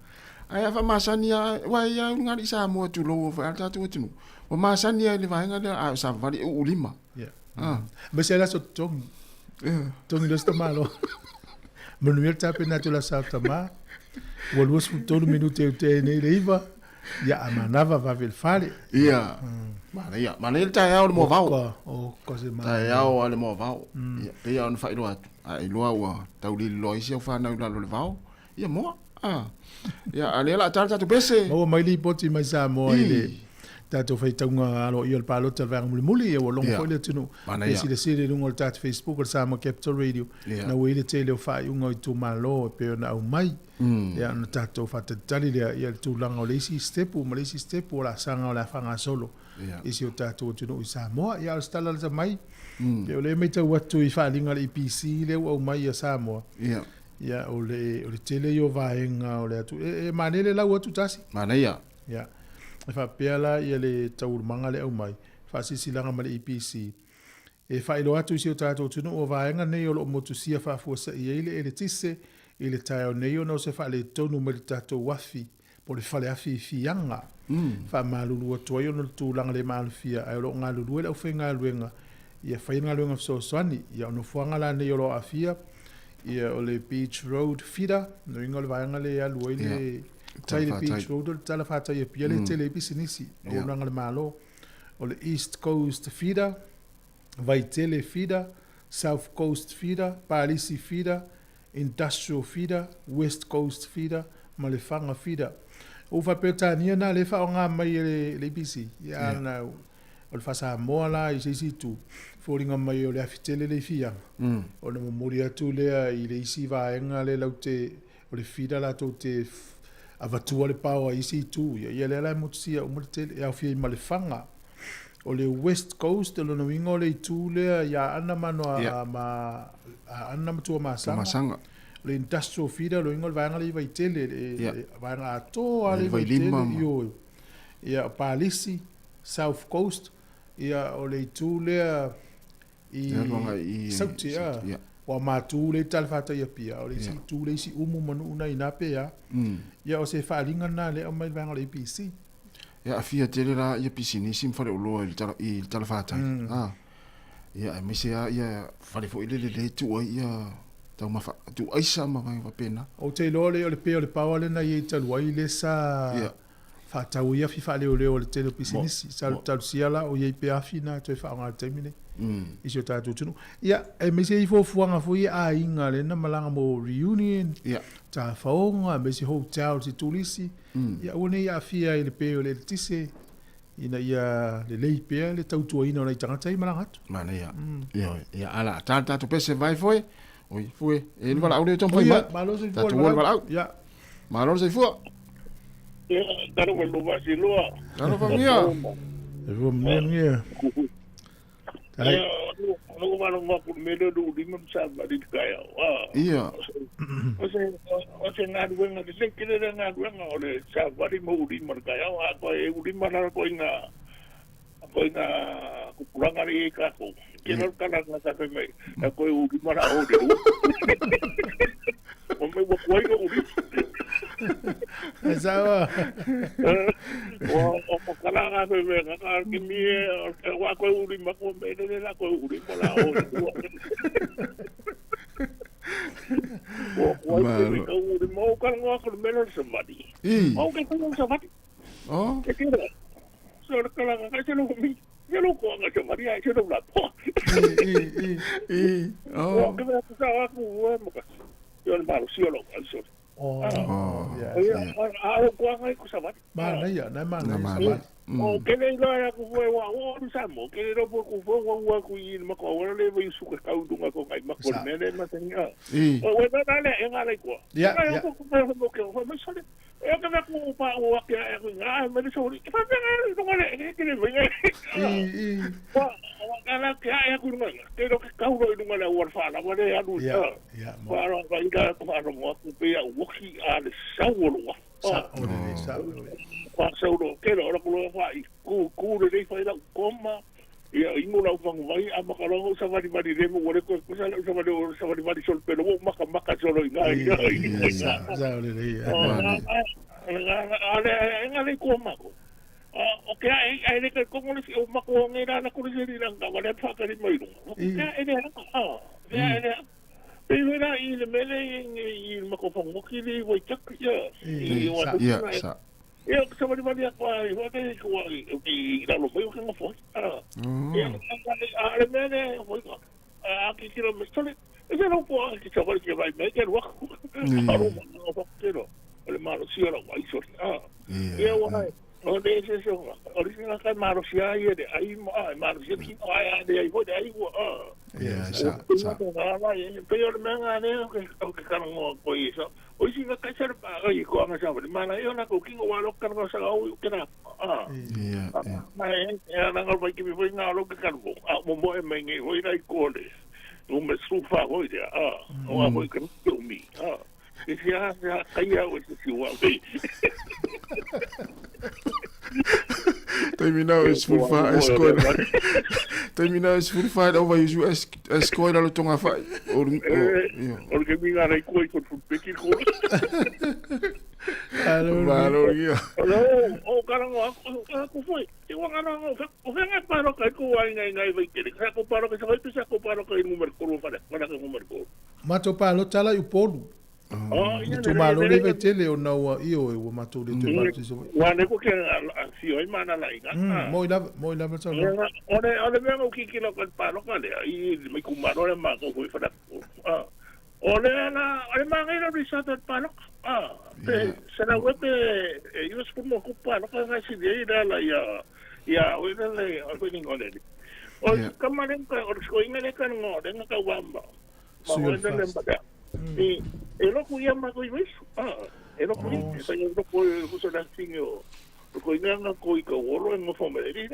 Ai ava masania wa ia ngari Sāmoa tu lo fa tatu tu. O masania le vai ngana a savali ulima. Ia. Mas ela so tong. Tongi lo sta malo. Manuel tape na tula sa tama. Wolu su tolu minute te nei leiva. Ya amanava va vel fale. Ia. Mana ele tai ao mo vau. O cose ma. Tai ao ale mo vau. Ia, pe ia on fai loa. Ai loa wa tau li loisi o fa na lo le vau. Ia mo. Ia ale la tarta tu pese. O mai li poti mai Sāmoa ile. Tato fai taunga alo i al palo ta vang muli e o long foi le tunu. E si le sire lungo al tat Facebook al Sāmoa Capital Radio. Na wele te le fai unga i tu malo pe na au mai. Ya na tato fa te tali le i al tu langa o le si step o le si step o la sanga o la fanga solo. E si o tato tunu i Sāmoa ya al stala le mai. Pe o le mai tau watu i fa linga le IPC le au mai a Sāmoa. Ya o le tele yo vaenga o le atu. E manele la watu tasi. Mana ia. Ya. E fa pela ia le tau manga le au mai. Fa sisilanga ma le IPC. E fa ilo atu si o tato tunu o vaenga nei o lo motusia fa fuasa i ele ele tise i le tae o nei o no se fa le tonu ma le tato wafi po le fale afi fianga. Fa malulu o toyo no tu langa le malufia ai lo ngā lulu e lau whenga luenga ia whainga luenga fsoswani, ia ono fuanga la ne yolo afia, ia o le Beach Road feeder, no inga le vaanga le alua i le tai le Beach Road, o le tala whata ia pia le tele pisinisi, o nanga le malo, o le East Coast feeder, Vaitele feeder, South Coast feeder, Palisi feeder, Industrial feeder, West Coast feeder, ma le whanga feeder. O whapetania na le whaonga mai le bisi, ia na o le Sāmoa la i seisi tu, fōringa mai o le awhitele le fia. O le momori atu lea i le isi vaenga le lau te, o le feeder la tau te avatua le pao a isi tu, ia le ala mutusia o mutele, ia fia i ma le whanga. O le West Coast, o le winga o le itu lea, ia ana mano a ana matua masanga. Le industrial feeder, lo ingo le vaenga le Vaitele, le vaenga atoa le Vaitele, ia Palisi, South Coast, ia o le itu lea i sauti, o matu le talfata ia pia, o le isi tu le isi umu manu una inape ia, ia o se whaalinga na le o mai le vaenga le PC. Ia afia tele la ia pisini sim fare uloa i talfata. Ia me se ia fare fo ile le tu ia tau mafa tu aisa ma vai pena. O te lole o le pe o le pawa le na i talu ai le sa fa tau ia fi fa le o le tele pisini sa talu siala o ia pe afina to fa nga termine. Iso ta tu tunu. Ia e me se i fo fuanga fo ia a inga le na malanga mo reunion. Ia ta faonga me se hotel si tulisi. Ia one ia fia i le pe o le tise ina ia le leipe le tautua ina o le tangata i malanga atu. Mana ia. Ia ala tata tu pese vai foi. Oi, foi. E wala au le tom foi. Malo se foi. Wala au. Ia. Malo se foi. Ia, taro wa loa si loa. Taro fa mia. E vo mia. Ai, no va no ku mele do di mo sa ba di kaya. Ia. O se na duenga de se kile na duenga o le sa ba di mo di mar kaya a ko e di mar ko inga ku kuranga ri ka ko. Kino kana na sa pe mai. Ko e di mar o de. O me wo ko i di. Sawa. O kalanga pe me ka ki mi wa ko uri ma ko me de la ko uri mo la o. O ko uri mo ka ngo ko me no somebody. O ke ko somebody. Oh. Ke tira. So kalanga ka se no mi. Yo lo ko nga somebody ai se no la po. Oh. O ke me sa wa ko mo ka. Yo le malo si lo ka so. Mana ia, na mana. O kele ila ku foi wa o Sāmoa, kele ro ku foi wa ku i ma ko wa le vai su ka ka dunga ko kai ma ko mele ma tenga. O we na le nga le ko. Ya. Ko ko ko ma sole. E ka na ku pa o ka e ku nga me so ri. Fa na dunga le ke le venga. O kana ka e ku nga. Ke ro ka ro dunga le wa fa la wa le adu. Ya. Para va ida ko fa ro ku pe a woki a le sawo. Kwa sauro ke ro ko fa ku le fa ida koma ia ingo la fang vai a makalo sa mari mari remo wore ko sa mari mari sol pero maka solo ina sa le ale ngale koma ko o ke ai le ko mo le o mako ngira na ko le ri nga wale fa ka ri mai no pero era i le mele i mako fang mo ki le wo tak ia sa eu que se vai valer quase vai ter que dar no meio que não foi a remene foi aqui que não me sole eu não posso que se vai me quer o não quero ele malo se ela vai só eu vai o de isso original que malo se aí malo se que aí vai aí sa pero me ngane que kan mo ko isso o si nga kaisar pa ai ko ang sa mana yo na ko king o walok kan sa au kena ya na ngol ba ki bi nga lo ka kan mo mo e mengi o ina ko le no me sufa o ya o mo kan to mi e ya kaya o si wa be terminal is full fire escola terminal is full fire over you escola lo tonga fa o que mi nga ko fu peki ko Malori. O karango ako foi. Te wa karango o venga paro kai ko ai ngai vai tere. Ka ko paro ka sai pisa ko paro kai número ko para ka número ko. Mato palo tala u polu. Tu malo le vai tele o naua io e o mato le te mato so. Wa ne ko ke sio ai mana lai ka. Moi lava tsa. Ole venga o ki lo ka paro ka le ai mai ku maro le ma ko foi para. Ole mangai na risata palo. Sana wete yo spun mo kupa no ka si dia la ya o ina le o ni ngole. O kamarin ka o ko ina le kan ngo de ka wamba. Ma o ina le mbada. E lo ku ya ma ko iwis. E lo ku ni sa yo ko so da singo. Ko ina na ko i ka wolo en fo me ri.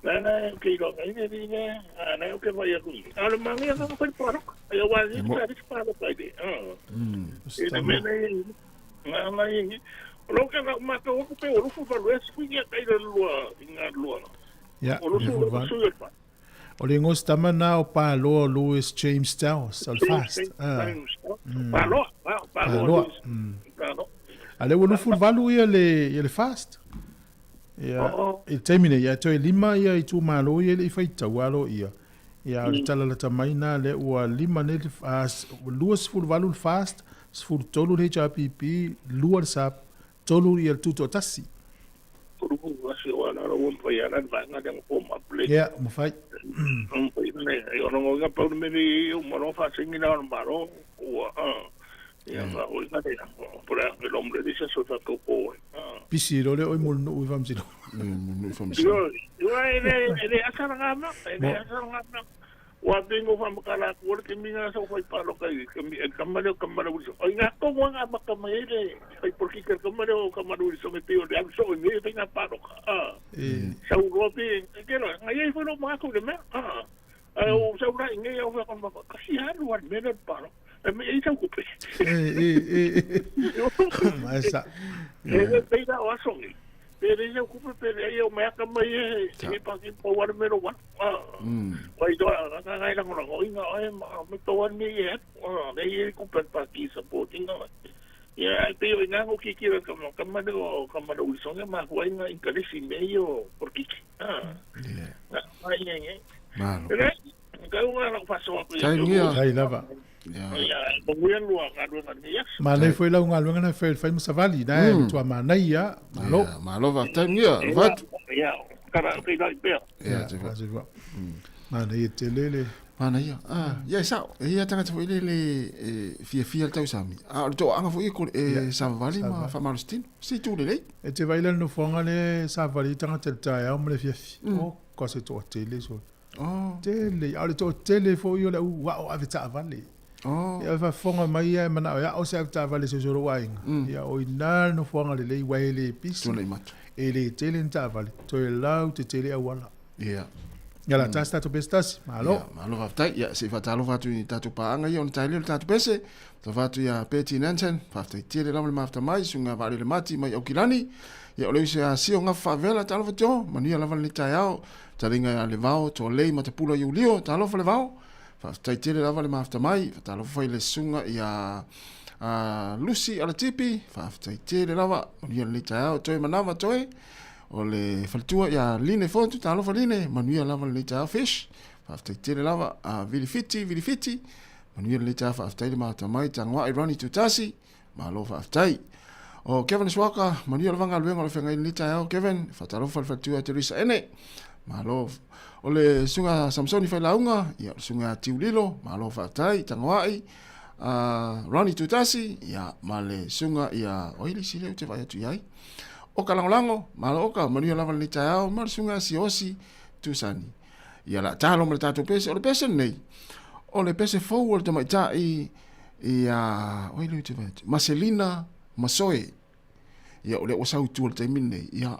Nana ke lo ngai ni ne ana ke vai aku ala mangi ana ko parok ya wa ni ka ri parok ai de e me nei na ni lo ke ma ko ko pe o fu pa lo es ku ya kai lo inga lo ya o le ngos tamana o pa lo Louis James Towers al fast pa lo ale wo fu valu ia le fast ia e termine ia to lima ia i tu malo ia le fai tawalo ia ia o tala la tamaina le ua lima ne fast luas ful valu fast ful tolu le HPP luar sap tolu ia tuto tasi ia mo fai yo no ga pa me ni mo no fa singina no maro ia va o ina de por el hombre dice eso está copo pisi le o mo no vamos ir yo ele asaranga wa tengo fam kala por que minga so foi para lo que camaro o ina ko nga makamere ai porque que camaro so me pio de so me tenga para sa uropi que no aí foi no maco de me o sa ura ngai o va como casi algo al menos para me hizo ocupé esa pega o asongi pero eu ocupo pero eu me acamai e pa que power mero wa vai do ngai la ngoro inga me to ni e nei ku pa ki supporting no ya pero ina o que quiero como kamado usonga ma wa inga inkalisi meio porque Malo. Kau ngala pasok ako. Kai lava. Ya, pagbuyan luang ado na niya. Malay foi la un algo na foi sa vali, na tu mana ia, malo. Malo va tania, vat. Ya, kara kai dai pe. Ya, te va. Mana ia telele. Mana ia. Ya sa, ia tanga tu ile fia tau sami. To anga foi ko sa vali ma fa malstin. Si tu le. E te vai no fonga le sa vali tanga te tai o me fia. O ko se to tele so. Tele, ale to tele fo yo la wa ave ta vale. Ya va fonga mai e mana ya o se ta vale se joro wa inga. Ya o ina no fonga le wa le pis. To le mat. E le tele ta vale. To e lau te tele a wala. Ya. Ya la tasta to bestas, malo. Malo va tai, ya se va talo va tu ni tatu pa anga yo tai le tatu pese. To va tu ya peti nansen, fa tai tele la ma afta mai sunga vale le mati mai o kilani. Ya o le se a si o nga favela talo va jo, mania la vale tai ao. Taringa ya le vao to lei mata pula yu lio talo fa le vao fa tai tele lava le mafta mai fa talo fa le sunga ya Lucy ala tipi fa tai tele lava ya le tao toi manava toi o le faltua ya line fontu talo fa line manuia lava le tao fish fa tai tele lava vili fiti manuia le tao fa tai le mafta mai tangwa irani tutasi ma lo fa tai o Kevin Swaka manuia lava ngalwenga le fenga le tao Kevin fa talo fa faltua Teresa ene malo ole sunga Samsoni fa launga ya sunga tiulilo malo fa tai tangwai Rani tutasi ya male sunga ya oili sile te vai tu yai o kalangolango malo ka manu lava ni tao mal sunga siosi tusani ya la talo mal tatu pese ole pese nei ole pese forward mai tai ya oili te vai Marcelina Masoe ya ole o sau tu te minne ya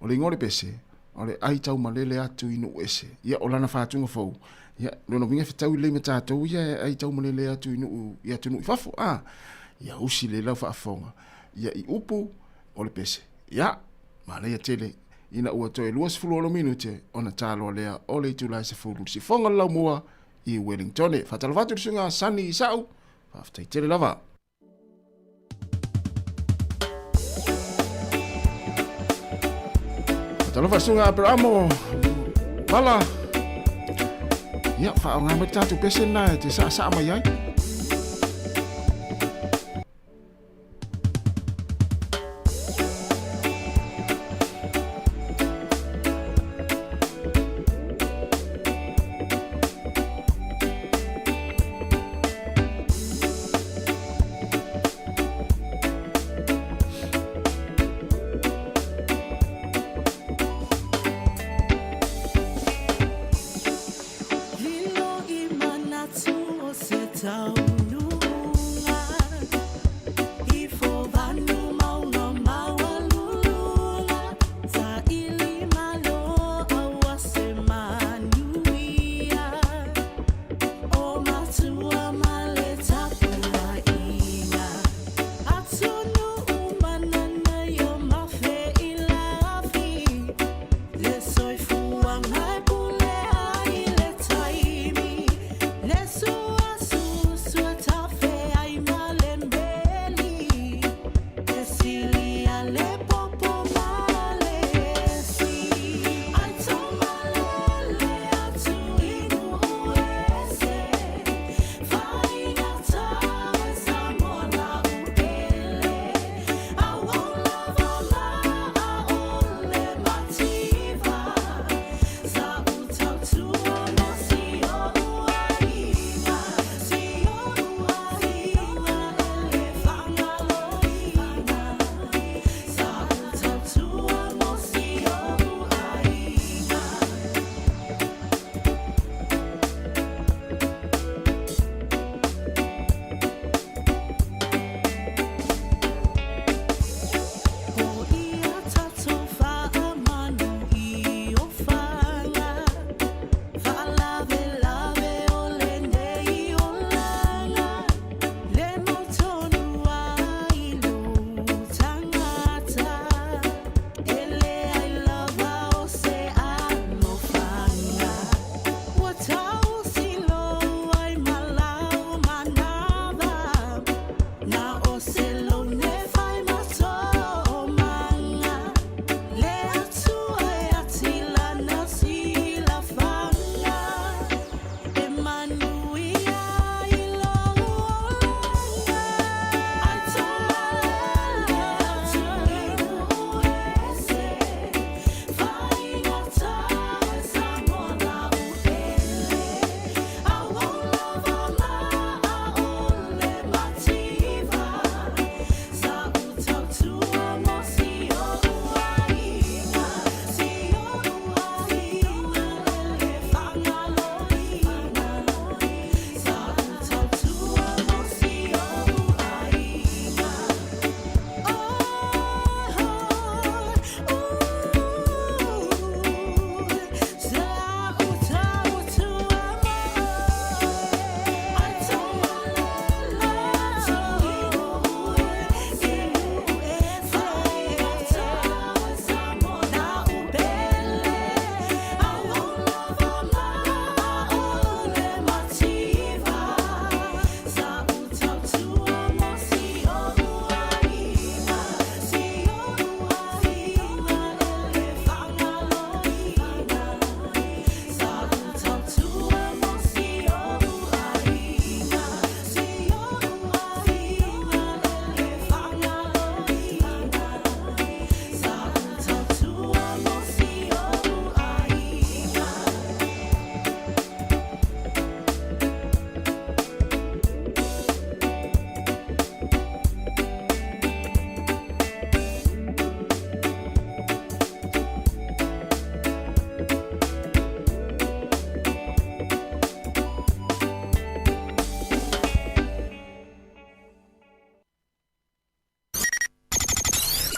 ole ngore pese ole ai tau malele atu inu ese ia olana fatunga fo ia no vinga fitau le mata to ia ai tau malele atu inu ia tunu fafo ia usi le la fafonga ia I upu ole pese ia male ia tele ina ua to luas fulo minute ona talo le ole tu la se fulu si fonga la mua I Wellington fatalo fatu sunga sani sau fa tele lava Talo fasunga peramo. Bala. Ya, fa nga matatu pesen na te sa mai ai.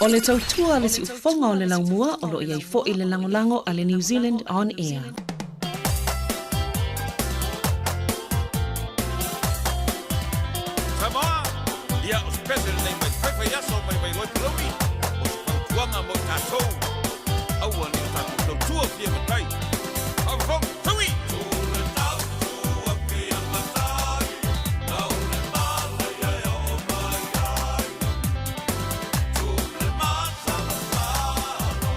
O le tautua le si ufonga o le laumua o lo iai fo i le langolango a le New Zealand On Air. Sāmoa, ia o spesele nei mai whaiwhai aso mai mai wai pilomi. O si pangtuanga mo tātou. Aua ni o tātou tautua fia matai. Au whong, tui! Tūle tautua fia matai. Nau le mala ia o mai ai. Tūle mata maro.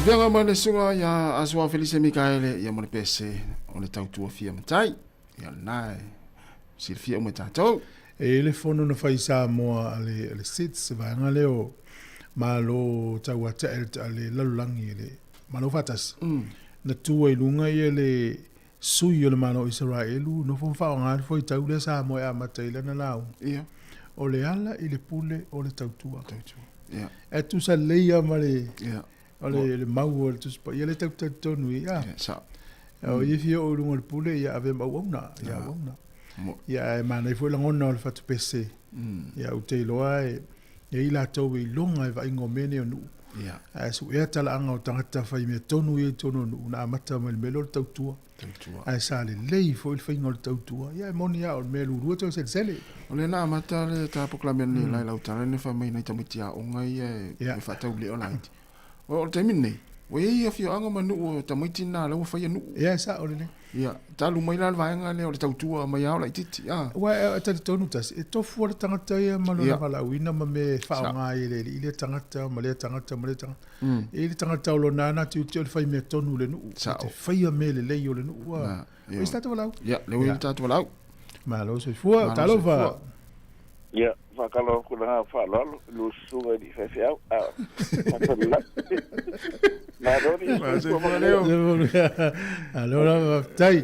Venga mana sunga ya aswa Felice Mikaele ya mana pese on tau tua fia matai ya nai Silvia mo tatou e le fono na fai Sāmoa ale sits vanga leo malo tau ata ale lalulangi le malo fatas na tua i lunga i le sui o le mano Israelu no fon fa nga foi tau le Sāmoa ya matai le na lau ia o le ala i le pule o le tautua ia e tu sa leia male ia ole le mau o le tu spa ia le tau nui ia sa o ia fia o lunga le pule ia ave mau ona ia ona ia e mana i foi la ngona o le fatu pese ia u te loa e i la tau i longa e va ingo mene o nu ia a su ia tala anga o tangata fai me tonu i tonu nu na amata me le melo le tautua a sa le lei foi le fai ingo le tautua ia e moni ia o le melu rua tau sele o le na amata le ta proklamen ni lai lau tala ne fa mai na tamitia o ngai e fa tau le o lai o te mine o ia fio anga manu o tamiti na le o fai anu ia sa o le ia talu mai la vaenga le o le tautua mai au lai titi ia wa ta tonu tas e tofu le tangata ia malo na vala wina ma me fa nga ile tangata ma le tangata ile tangata o lo nana tu le fai me tonu le nu te fai me le yo le nu wa o sta to vala ia le o sta to vala ma lo se fu talo va ia fakalo kuna falo lu suga di fefia na dori allora tai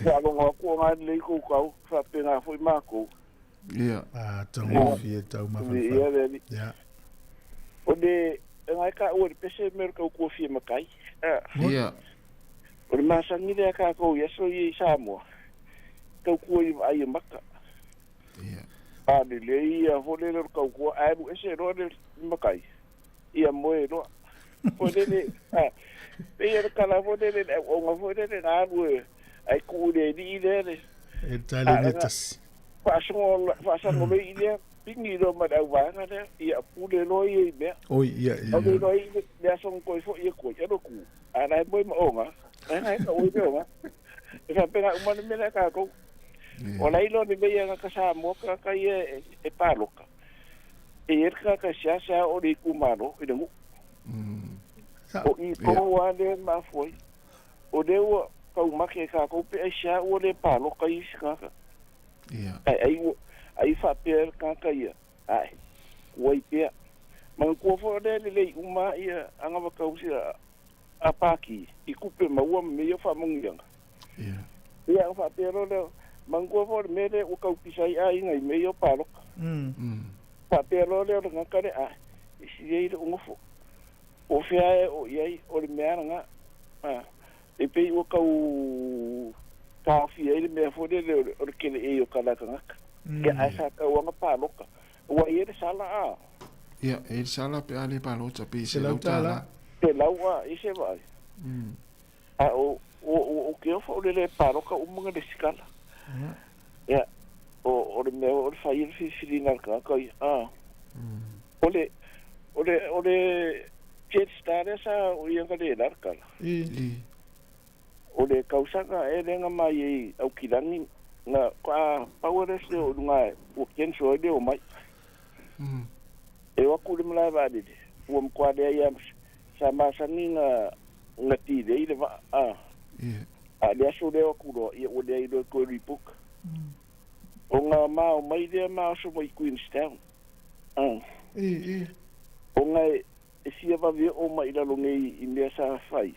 fa lo ko ma le ko ko fa pena foi mako ia tamo fie tau ma fa ia o de ngai ka o pese mer ko fie makai ia o ma sangi de ka ko yeso i Sāmoa ko ai maka ia ni le ia hole le kau ko ai bu ese ro le makai ia moe ro po le pe ia kala vo le o nga vo le na bu ai ku le di le e tale netas fa so le ia pingi ro ma da wa nga ia pu le no ia be o ia o le no ia le son ko fo ia ko ia ro ku ana mo o nga ai ka o be o nga e fa pena uma le me ka ko o lai lo ni veia ka Sāmoa ka ia e paloka e ka sia o ri kumaro i ngu o i ko wale ma foi o de o ka umake ka ko pe sia o le paloka i ska ia ai fa per ka ia ai wai pe man ko fo de le uma ia anga ba ka usia apaki i kupe maua me yo fa mungianga ia fa pero le mangua for mede o kau pisai ai ngai me yo palo pa pero le nga kare a si ye o ngofo o fia o ye o le meranga e pe o kau ka fia ile me fo de o ke e o kala kanga ke a sa ka o nga palo o ye de sala a ia e sala pe ale palo ta pe se lautala te laua i se vai a o ke o fo le palo ka o mga de skala ya o le o fai fi na ka ole jet star sa o ia ka le larka ole kausanga e lenga mai au kilangi na ka power se o nga o ken so de o mai e wa ku le mala ba de o mo kwa de ya sama saninga ngati de ile va le so de o kudo ia o de do ko ripuk o nga ma mai de ma so mai Queenstown o nga e sia va vi o mai la longi i me sa fai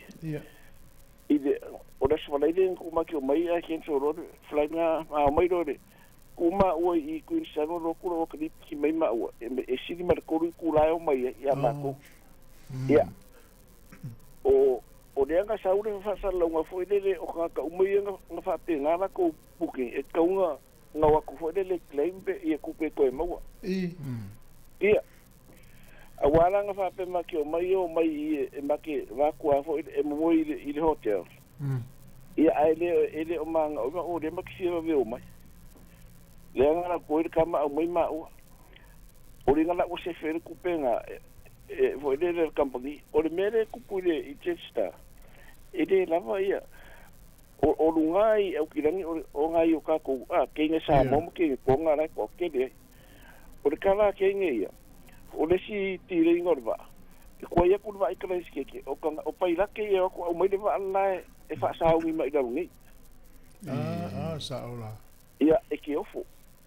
ide o da so de ko ma ki o mai a ken so ro fly nga ma mai do de kuma o i Queenstown ro ku ro ki mai ma o e si ma ko ku la o mai ya ma ko ya o de nga saure fa sa longa foi de o ka umai nga fa pe nga ko buke e ka nga wa ku foi de claim be e ku pe ko mo ia awala nga fa pe ma ki o mai e ma ki va ku foi e mo i le hotel ia ele o manga o de ma ki se ve o mai le nga ko i ka ma mai ma o ringa la o se fe ku pe nga e foi de company o le mere ku pu le i chesta ede lava ia o lungai au kirangi o ngai o ka ko ke nge Sāmoa ke ko ngara ko ke de o le kala ke nge ia o le si tire ngorba ko ia ku va ikra ske o ka o paila ke e ko o mai le va alla e fa sa wi mai dalu ni sa ola ia e ke ofo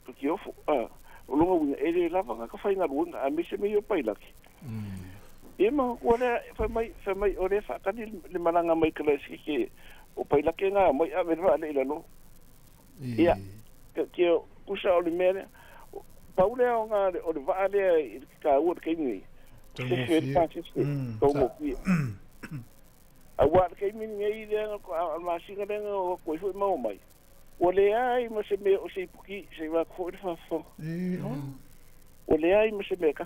o longa wi e le lava ka fa inga runga a me se me yo paila ke e ma ko le fa mai o le fa ka le malanga mai kra ske o paila ke nga mai a me va le no ia ke ku sa o le mele paule o nga o le va le ka o ke ni a wa ke mi ngai de ko a ma singa de ko fu ma mai o le ai mo se me o se puki se va ko fa fo o le ai mo se me ka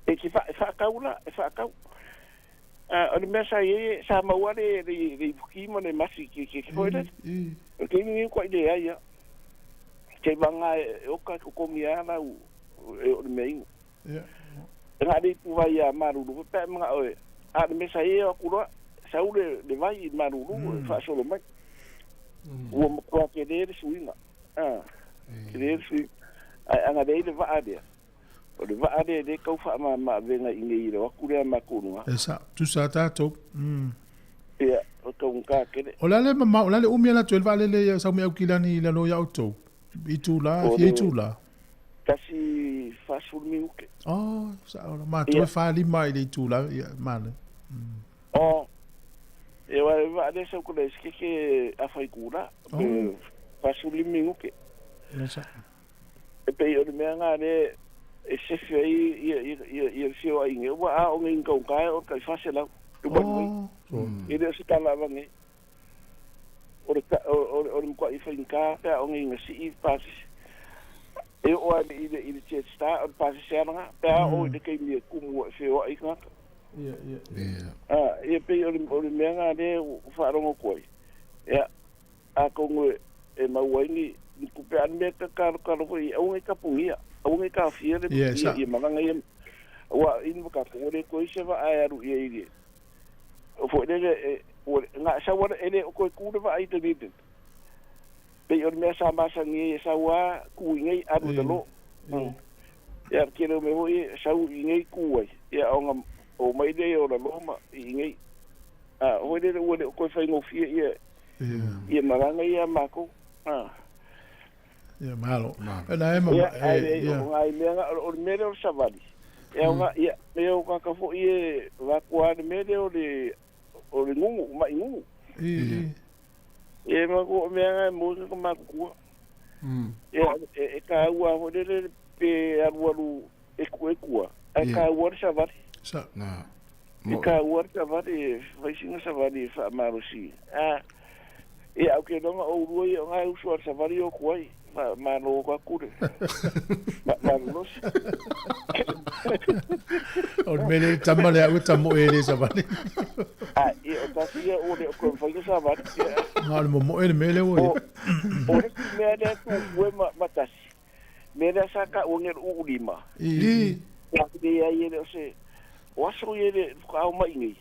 e ki fa ka o le mesa ye Sāmoa le puki mo le masi ki ko le ke ni ko ide ai ke vanga o ka ko mi ana o le mei nga di tu vai a maruru pe mga o a me sai o ku sa u le vai maruru fa solo mai o mo ko ke de suinga ke de su anga de le va ade o le va ade de ko fa ma venga ingi ro ku le ma ku no esa tu sa ta to ya o to ka ke o la le ma o la le umia la 12 vale le sa me au kilani la no ya auto itula fietula kasi fasul miuke sa ora ma tu fa li mai le itula male e va de so ko le ke a fai cura fasul miuke sa e pe o me nga de e se fei fio ai nge wa o nge ko ka o ka fa se la tu ba ni e de se kala va nge o ko i fa inka o nge si i pas e o ali i chet sta o pas seranga pa o de ke mi ku mo fe o ai ka e pe o me nga de fa ro ko a ko ngo e ma wani ku pe an me ka ko i o nge ka pungia o nge ka fie le i ma nga ye wa in ka ko de ko se va a ru ye o fo de nga sa wa ele ko ku de va ai te bit pe o me sa ma sa ni sa wa ku ngai aru de lo ya quiero me voy sa u ngai ku ai ya o mai de o lo ma ngai o de ko fa ngo fie ye ma nga ya ma ko ya malo na e ma ai me nga o me de sa vali ya nga ya me o ka fo ye va kwa de me de o le ngungu ma ngungu e ma ko me nga mo ko ma ku e ka wa ho de pe aru e ku e ka wa sa va sa na e ka wa sa va de vai singa sa va de fa ma ro si e au ke no o ru e nga u so sa va ri o ku ai ma no ka ku de ma no o me le tamale au tamo e le sa va e o ta si o de ko fa sa va na le mo e me le o me de ku ma ta me da saka o nge u lima ya de ya ye se wa so ye de ka ma ingi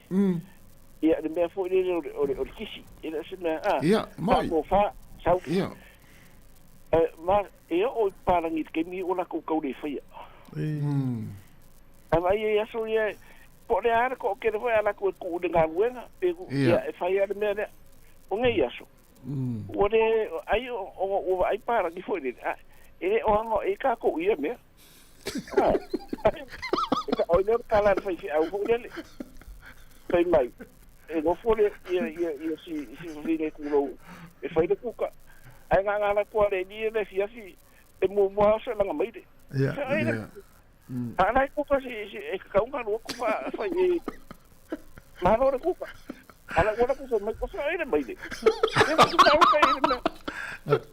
ya de me fo de o kisi e se na ya mai ko fa sa ya ma e o para ni ke mi ona ko ko de fa ya ama ye so ye po de ar ko ke de fa la ko ku de ga buena pe ya fa ya de me de o nge ya so o de ai o ai para ki fo de e o ngo e ka ko ia me o le kala fa fi au ko le pe mai e go fo le si vine ku lo e fa de ku ka ai nga na ko le ni le fi e mo so la mai de ana ko ka si e ka un ka lo ku fa e ma no ku ka ala ko ko so mai ko fa e mai de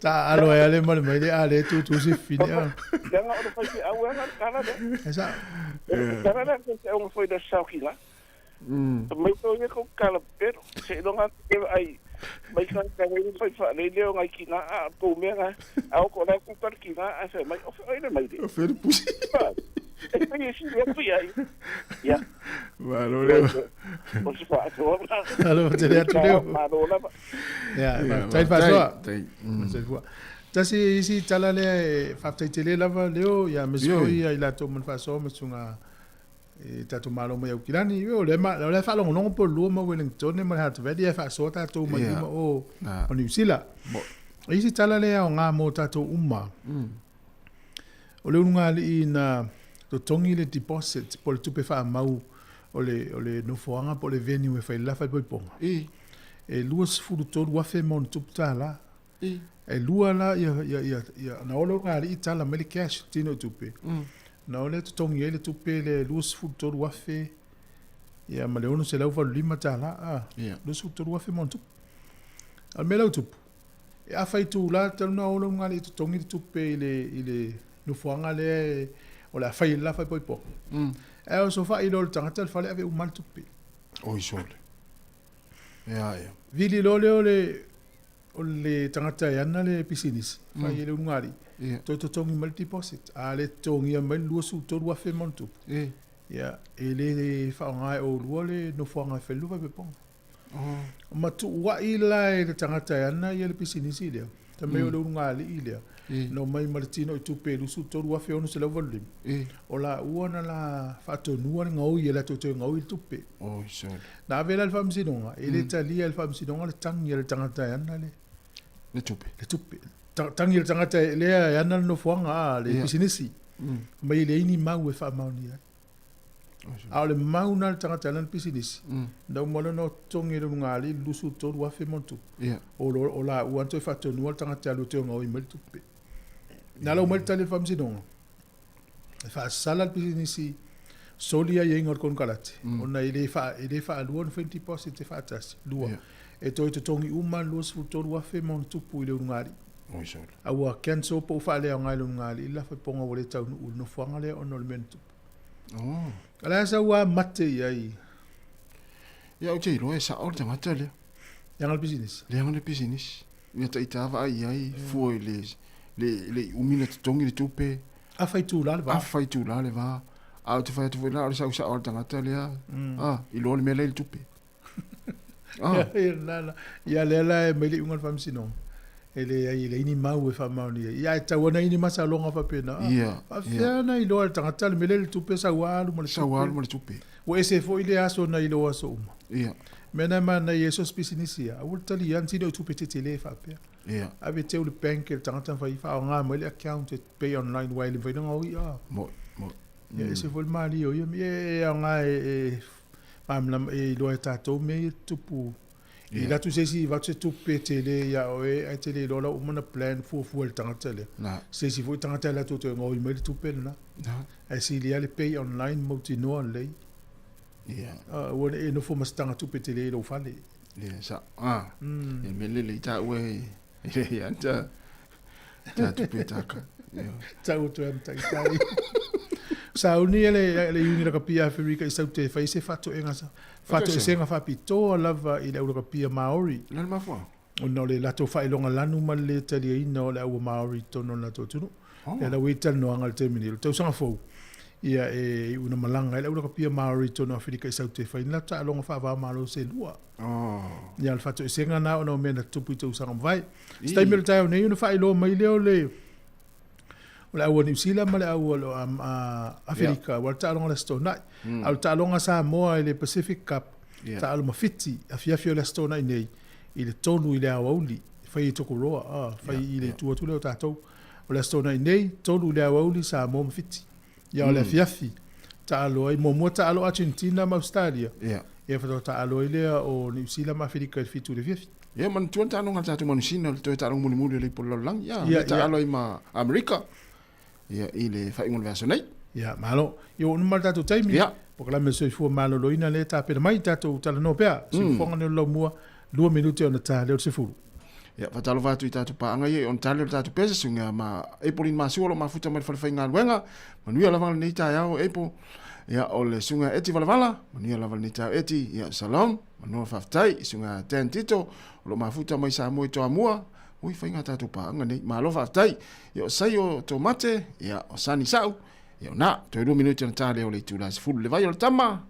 ta alo e ale mole mai ale tu si fine ya nga o fa si au nga kana de esa kana de se o foi da sauki lá mai to ye ko kala pero se no nga ai mai kan ka ngai foi fa le leo ngai ki na a ko me nga au ko na ku par ki na a se mai o foi de mai de o fer pusi e pe si le fui ai ya valore o se fa to alo te le tu ya tai fa so se fu ta si tala le fa te le lava leo ya me so ia ila to mun fa so me sunga tatou malo mai au kilani o le fa longo po lua ma Wellington ma ha tavedi fa so tatou mai ma o New Zealand isi tala le o ngā mo tatou uma o le unga li na to tongi le deposit po le tupe fa mau o le no foanga po le venue e fa la fa poiponga e lua sfuru tolu wafe mon tupu tala e lua la ia na olo ngā li tala mele cash tino tupe na ole to tongi ele tupe le lua sfuru tolu wafe ia ma le ono se lau falu lima tala lua sfuru tolu wafe mon tupu al me lau tupu e a fai tu la tala na olo ngā li to tongi le tupe ile no foanga le o la fai la fai poiponga e o so fa ilo le tangata le fale ave umal tupe o isole ya vili lole o le tangata yana le pisinis fa ile ungari to tongi mal deposit a le tongi mal lua su to lua fe montu ya ele fa ngai o lua le no fa ngai fe lua pe pong ma tu wa ila le tangata yana ile pisinis ile ta me o le ungari ile no mai martino tu pe lu su to lua fe ono se la volim o la uona la fa to nuwa ngau ile to ngau il tupe o isole na vela al fam sinonga ele tali al fam sinonga le tangi le tangata yana le tupe tangi le tangata le yana no fuanga le pisinisi mai le ini mau e fa mauni a le mau na le tangata le pisinisi da mo no tongi le ngali lusu to wa fe montu o la u to fa to no le tangata le to ngau i mel tupe na lo mel tali fam sinonga fa sala le pisinisi solia ye ngor kon kalate ona ile fa luon 20 deposit fa tas lua e to tongi uma los futo wa fe mon tupu ile ngari o isole awa cancel po fa le ngai lo ngari ila fa ponga wole tau no fanga le ono le mentu ala sa wa mate yai ya o te lo sa o tanga tele yangal business ya ta itava ai foi le umina tongi le tupe a fai tu la va a te fai tu la sa o tanga tele i lo le mele le tupe ya lela e meli ungal fam sino ele ini mau e fa mau ni ya ta wona ini masa longa fa pena a fiana i lo tanga tal mele tu pe sa walu mo tupe o ese fo ile aso na ilo aso uma mena mana yeso spisinisia a ultali yan sino tu pe tele fa pe ave te o bank el tanga fa fa nga mele account pay online while vai no mo ese fo mali yo nga mamla e lo eta to me tupu i la tu se si va tu petele ya oe a tele lo la umana plan fu el tangatele se si fu tangatele to to ngoi me tu pen na a si li ale pay online multi no le wona e no fu mastanga tu petele lo fale sa e mele le ta we ya ta tu petaka ta o to am ta sa uni ele uni la kapia Afrika isa te fa se fato engasa fato senga fa pito lava ile u kapia Maori la ma fa no le lato fa ilonga lanu male tali ina le u Maori tono la totunu la wita no angal terminal to sanga fo ia e una malanga ile u kapia Maori tono Afrika isa te fa ina ta longa fa va malo se lua ia al fato senga na no mena tupu to sanga vai stai mil tau ne una fa ilo mai le la o New Zealand ma le o Afrika wa ta longa stona al ta longa Sāmoa le Pacific Cup ta lo mafiti afia le stona nei ile tonu ile auli fai to ko roa fai ile tu le ta to le stona nei tonu ile auli Sāmoa mafiti ya le fiafi ta lo i mo ta lo Argentina ma Australia e fa ta lo ile o New Zealand ma Afrika fitu le fiafi man tu ta longa ta tu manusina to ta longa muli le polo lang ta lo i ma Amerika ile fa ingol verso nei malo yo no malta to time porque la meso fu malo lo ina le ta pe mai ta to tala no pe si fonga no lo mua 2 minuti ona ta le se fu fa talo va tu ta to pa nga ye on tala ta to pe sunga ma e polin ma suolo ma futa ma fa nga wenga manu la va nei ta ya e po o le sunga eti vala manu la va nei ta eti salam manu fa tai sunga ten tito lo ma futa mai sa mo to amua ui fainga tatu pa anga nei ma lofa tai yo sai o tomate ya o sani sau yo na to 2 minuti na tale o le tula se fulu le vai o tama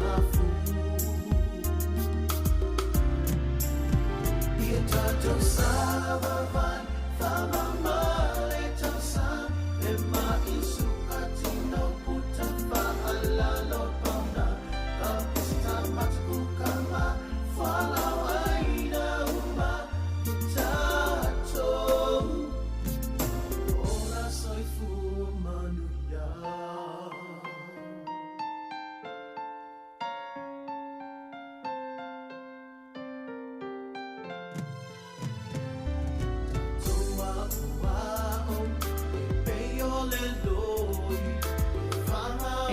mafu Ia tātou sāwawan Whamamale tau sā E mai suka tino puta whaalalo pauna Kapista matuku kama Whalawaina uma Tātou Ola soifu manuia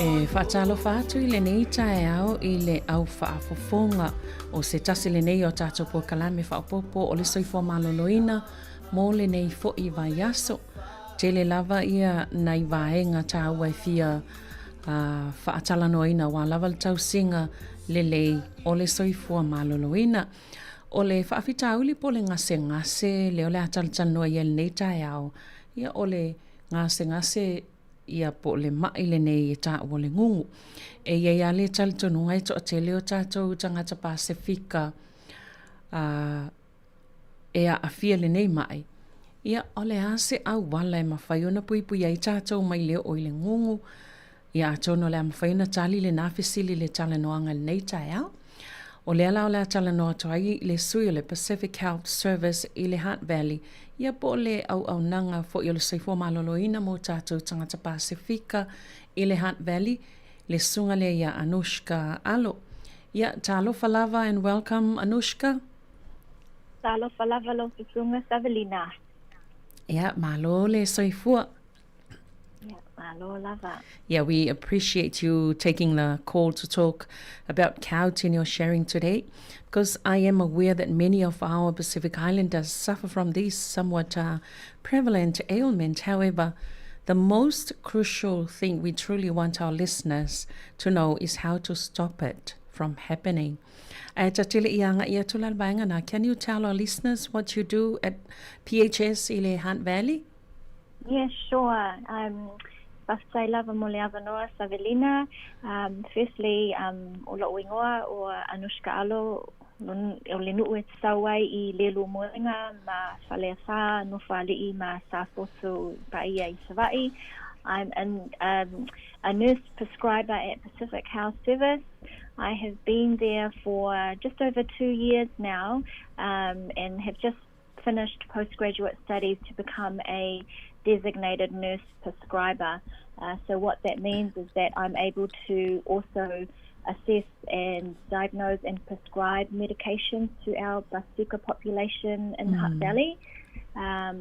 E whaatalo whaatu I le nei tae au I le au whaafofonga o se tasi le nei o tātou po kalame whaapopo o le soifua maloloina mō le nei fo I vai aso. Te le lava ia nei vaenga tā ua fia whaatalanoina wa lava le tau singa le lei o le soifua maloloina. O le whaafitauli po le ngase le o le atalanoa ia le nei tae au. Ia o le ngase ia po le mai le nei e tā ua le ngungu. E ia le talitonunga I to a te leo tātou tangata Pasifika e a fia le nei mai. Ia o le ase au wala e mawhaiona pui ai tātou mai leo o I le ngungu. Ia atono le mawhaiona tali le nafisili le talanoanga le nei tae au. O le ala o le talanoa toai le sui o le Pacific Health Service I le Hunt Valley. Ia po le au nanga fo I o le soifua maloloina mo tātou tangata Pasifika I le Hunt Valley. Le sunga le ia Anushka alo. Ia talofa lava and welcome Anushka. Talofa lava lo te sunga Savelina. Ia malo le soifua. Yeah, we appreciate you taking the call to talk about gout in your sharing today, because I am aware that many of our Pacific Islanders suffer from this somewhat prevalent ailment. However, the most crucial thing we truly want our listeners to know is how to stop it from happening. Can you tell our listeners what you do at PHS I le Hunt Valley? Yeah, sure. Pastai lava mo le avanoa Savelina. Firstly, o lo ingoa o Anushka alo o le nuu e tsawai I le lu moenga ma whalea wha no whali'i ma sa fosu paia I Savai. I'm a nurse prescriber at Pacific Health Service. I have been there for just over 2 years now, and have just finished postgraduate studies to become a designated nurse prescriber. So what that means is that I'm able to also assess and diagnose and prescribe medications to our Pasifika population in the Hutt Valley,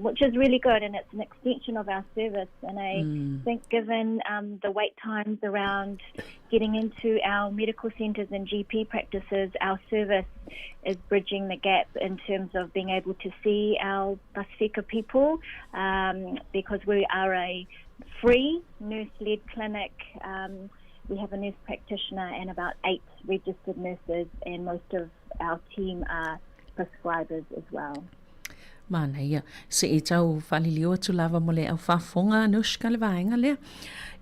which is really good, and it's an extension of our service. And I think given the wait times around getting into our medical centres and GP practices, our service is bridging the gap in terms of being able to see our Pasifika people, because we are a free nurse-led clinic. We have a nurse practitioner and about 8 registered nurses, and most of our team are prescribers as well. Mana ia, se I tau whalilio atu lava mo le au whafonga Anushka le vaenga lea.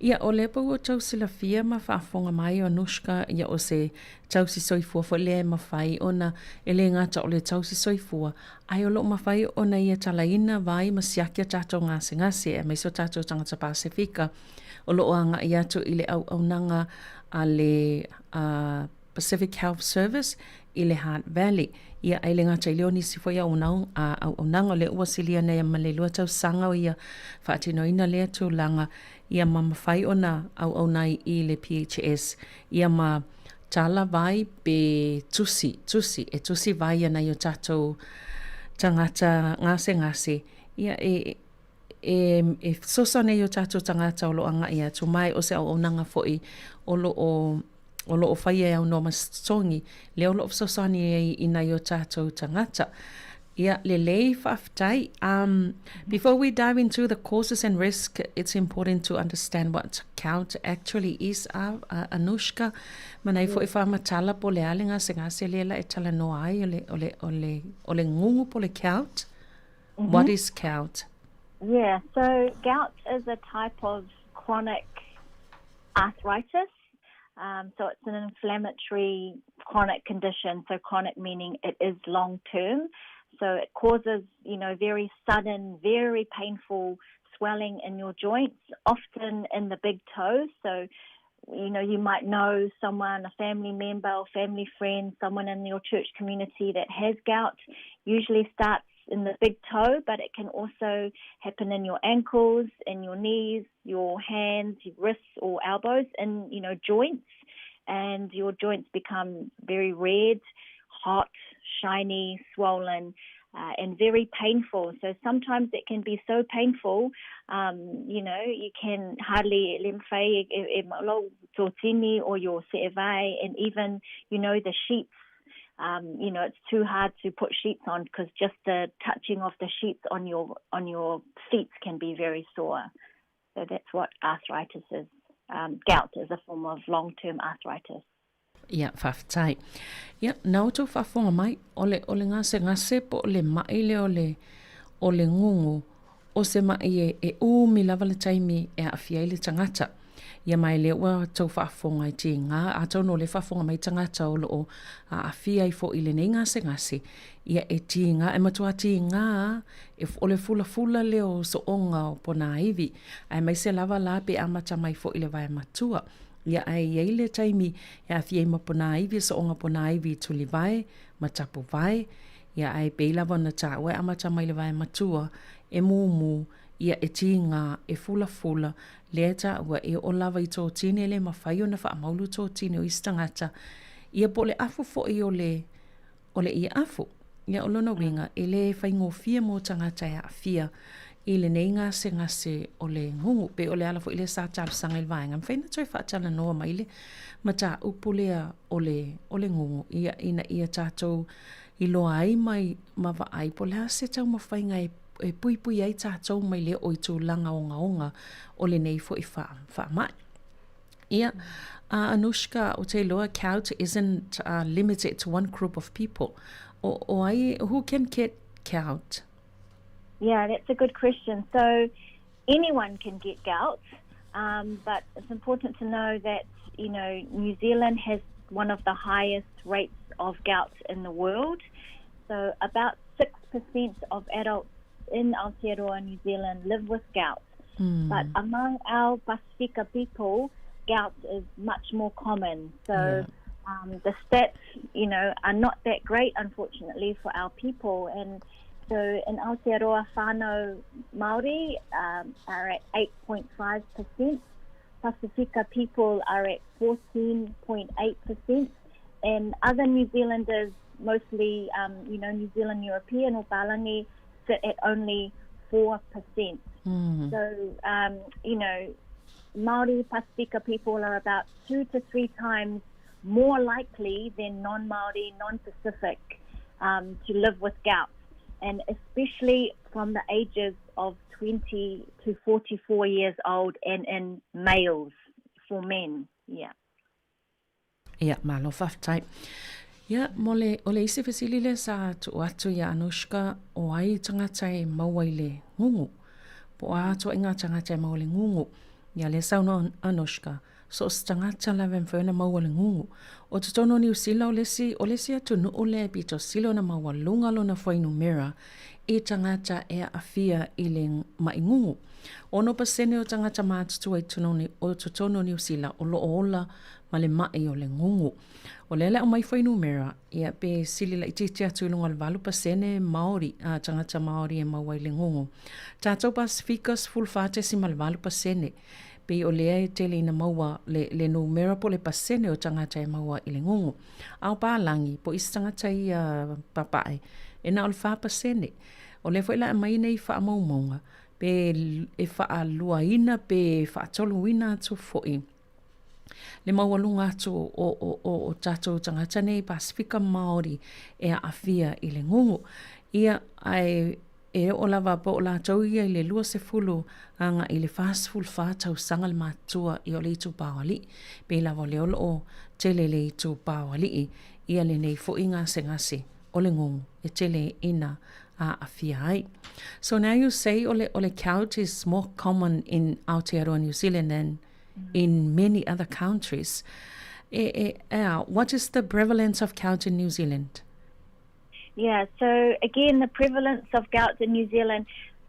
Ia o le pau o tau sila fia ma whafonga mai o Anushka, ia o se tau si soifua fo le mawhai ona e le ngata o le tau si soifua. Ai o lo mawhai ona ia talaina vai masiakia tatou ngase e maiso tatou tangata Pasifika. O lo anga ia tu I le au nanga a le Pacific Health Service I le Hunt Valley. Ia ai le ngata I leoni si foia unang au nanga le ua silia nei ma le lua tau sanga o ia whaatinoina lea tu langa ia ma mawhai ona au nai I le PHS. Ia ma tala vai pe tusi vai ana i o tatou tangata ngase. Ia e sosane i o tatou tangata o lo anga ia tu mai o se au nanga foi o lo o whaia au no masongi, leo lo o sosani I na i o tatou tangata. Ia le lei whaftai. Before we dive into the causes and risk, it's important to understand what gout actually is. Anushka, manai fo I whamatala po le alinga se ngase lela e tala no ai o le ngungu po le gout. What is gout? Yeah, so gout is a type of chronic arthritis. So it's an inflammatory chronic condition. So chronic meaning it is long term. So it causes, very sudden, very painful swelling in your joints, often in the big toe. So, you might know someone, a family member or family friend, someone in your church community that has gout. Usually starts in the big toe, but it can also happen in your ankles, in your knees, your hands, your wrists or elbows, and, joints. And your joints become very red, hot, shiny, swollen, and very painful. So sometimes it can be so painful, you can hardly or your se'evai, and even, the sheets. It's too hard to put sheets on because just the touching of the sheets on your feet can be very sore. So that's what arthritis is. Gout is a form of long-term arthritis. Ia, whawhitai. Ia, nau tau whawhonga mai, ole ngase po ole mai le ole ngungu, o se mai e umi lava le taimi e awhia le tangata. Ia mai le ua tau whawhonga i ti ngā, a tau no le whawhonga mai tangata o lo a awhia i fo i le nei ngase. Ia e ti ngā, e matua ti ngā, e ole fula leo so onga o pona iwi, ai mai se lava la pe amata mai fo i le vai matua. Ia ai le taimi e awhia i mapona iwi so onga pona iwi tuli vai, matapu vai. Ia ai pe lava na ta ue amata mai le vai matua, e mumu, ia e ti ngā, e fula, le ta ua e o lava i tō tine le mawhai o na wha maulu tō tine o istangata. Ia po le afu fo i o le ia afu. Ia o lona winga, e le whaingofia mō tangata e awhia, i le nei ngase o le ngungu, pe o le ala fo i le sa tāpsanga i le vaenga. Mwhaina toi whaatala noa mai le, ma tā upulea o le ngungu, ia ina ia tātou i loa ai mai mawa ai, po le ase tau mawhainga e pui ai tātou mai le o i tū langa onga o le nei fo i wha mai. Ia, Anushka, o te loa, gout isn't limited to one group of people. O ai, who can get gout? Yeah, that's a good question. So anyone can get gout, but it's important to know that, New Zealand has one of the highest rates of gout in the world. So about 6% of adults in Aotearoa, New Zealand, live with gout. But among our Pasifika people, gout is much more common. So the stats, are not that great, unfortunately, for our people. And so in Aotearoa, whānau Māori are at 8.5%. Pasifika people are at 14.8%. And other New Zealanders, mostly, New Zealand European or Palangi, sit at only 4%. So, Māori Pasifika people are about 2 to 3 times more likely than non-Māori, non-Pacific to live with gout, and especially from the ages of 20 to 44 years old, and in males, for men, Ia, malo whawhitai. Ia, o le isi whesilile sa tu atu ia Anushka, o ai tangata e maua i le ngungu. Po a atu inga tangata e maua le ngungu. Ia le sauna Anushka, so o tangata la wemwhena maua le ngungu. O te tono ni usila o lesi atu nu o le pito silo na maua lunga lo na whainu mera, e tangata e awhia i le mai ngungu. Ono pasene o tangata mātutu o tutono ni usila o lo ola ma le mai o le ngungu. O lele o mai whainu mera, ia pe silila i titi atu ilunga le walu pasene Māori, tangata Māori e maua i le ngungu. Tātou Pacificus fulfate si ma le walu pasene, pe o lea e tele ina maua le numera po le pasene o tangata e maua i le ngungu. Au pālangi, po isi tangata i papae, e na o le wha pasene. O le whaila e mai nei wha maumonga, pe e wha lua ina, pe wha tolu ina atu foi. Le maualunga atu o tātou tangata nei Pasifika Māori e a awhia i le ngungu. Ia ai e o lava po o lātou ia i le lua se fulu anga i le whasful whātau sanga le mātua i o le itu pāwali. Pe lava le olo o tele le itu pāwali ia le nei fo inga se ngase o le ngungu e tele ina a awhia ai. So now you say ole gout is more common in Aotearoa, New Zealand than in many other countries. What is the prevalence of gout in New Zealand? Yeah, so again, the prevalence of gout in New Zealand,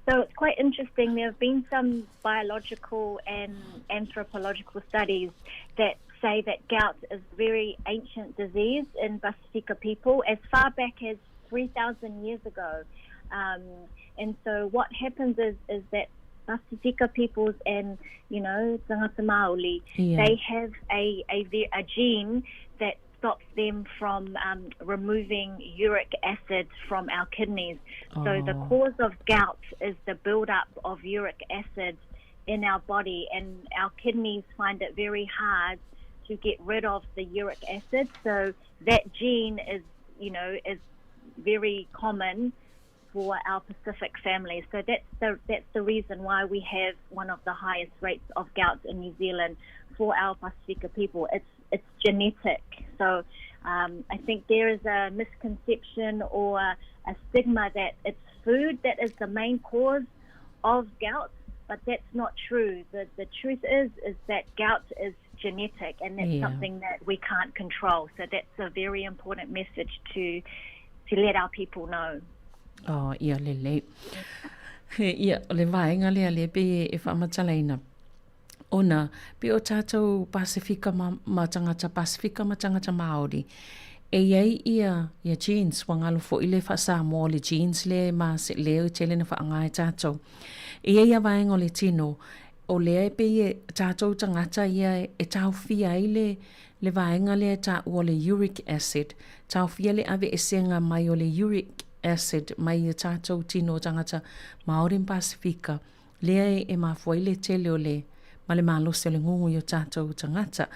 so it's quite interesting. There have been some biological and anthropological studies that say that gout is a very ancient disease in Pasifika people, as far back as 3,000 years ago. And so what happens is that Pasifika peoples and, tangata Māori, they have a gene that stops them from removing uric acid from our kidneys. So the cause of gout is the buildup of uric acid in our body, and our kidneys find it very hard to get rid of the uric acid. So that gene is very common for our Pacific families. So that's the reason why we have one of the highest rates of gout in New Zealand for our Pasifika people. It's genetic. So I think there is a misconception or a stigma that it's food that is the main cause of gout, but that's not true. The truth is that gout is genetic, and that's something that we can't control. So that's a very important message to let our people know. Ia lele. Ia, le vaenga le pe e whamatalaina. Ona, pe o tātou Pasifika ma tangata Pasifika ma tangata Māori. E iei ia genes wangalo fo ile wha Sāmoa le genes le ma se leo i tele na whaangai tātou. E iei a vaenga le tino, o lea pe e tātou tangata ia e tau fia ile le vaenga le ta o le uric acid. Tau fia le ave e senga mai o le uric acid mai e tātou tino tangata Māori Pasifika. Lea e mawhoi le tele o le male malo se le ngungu i o tātou tangata.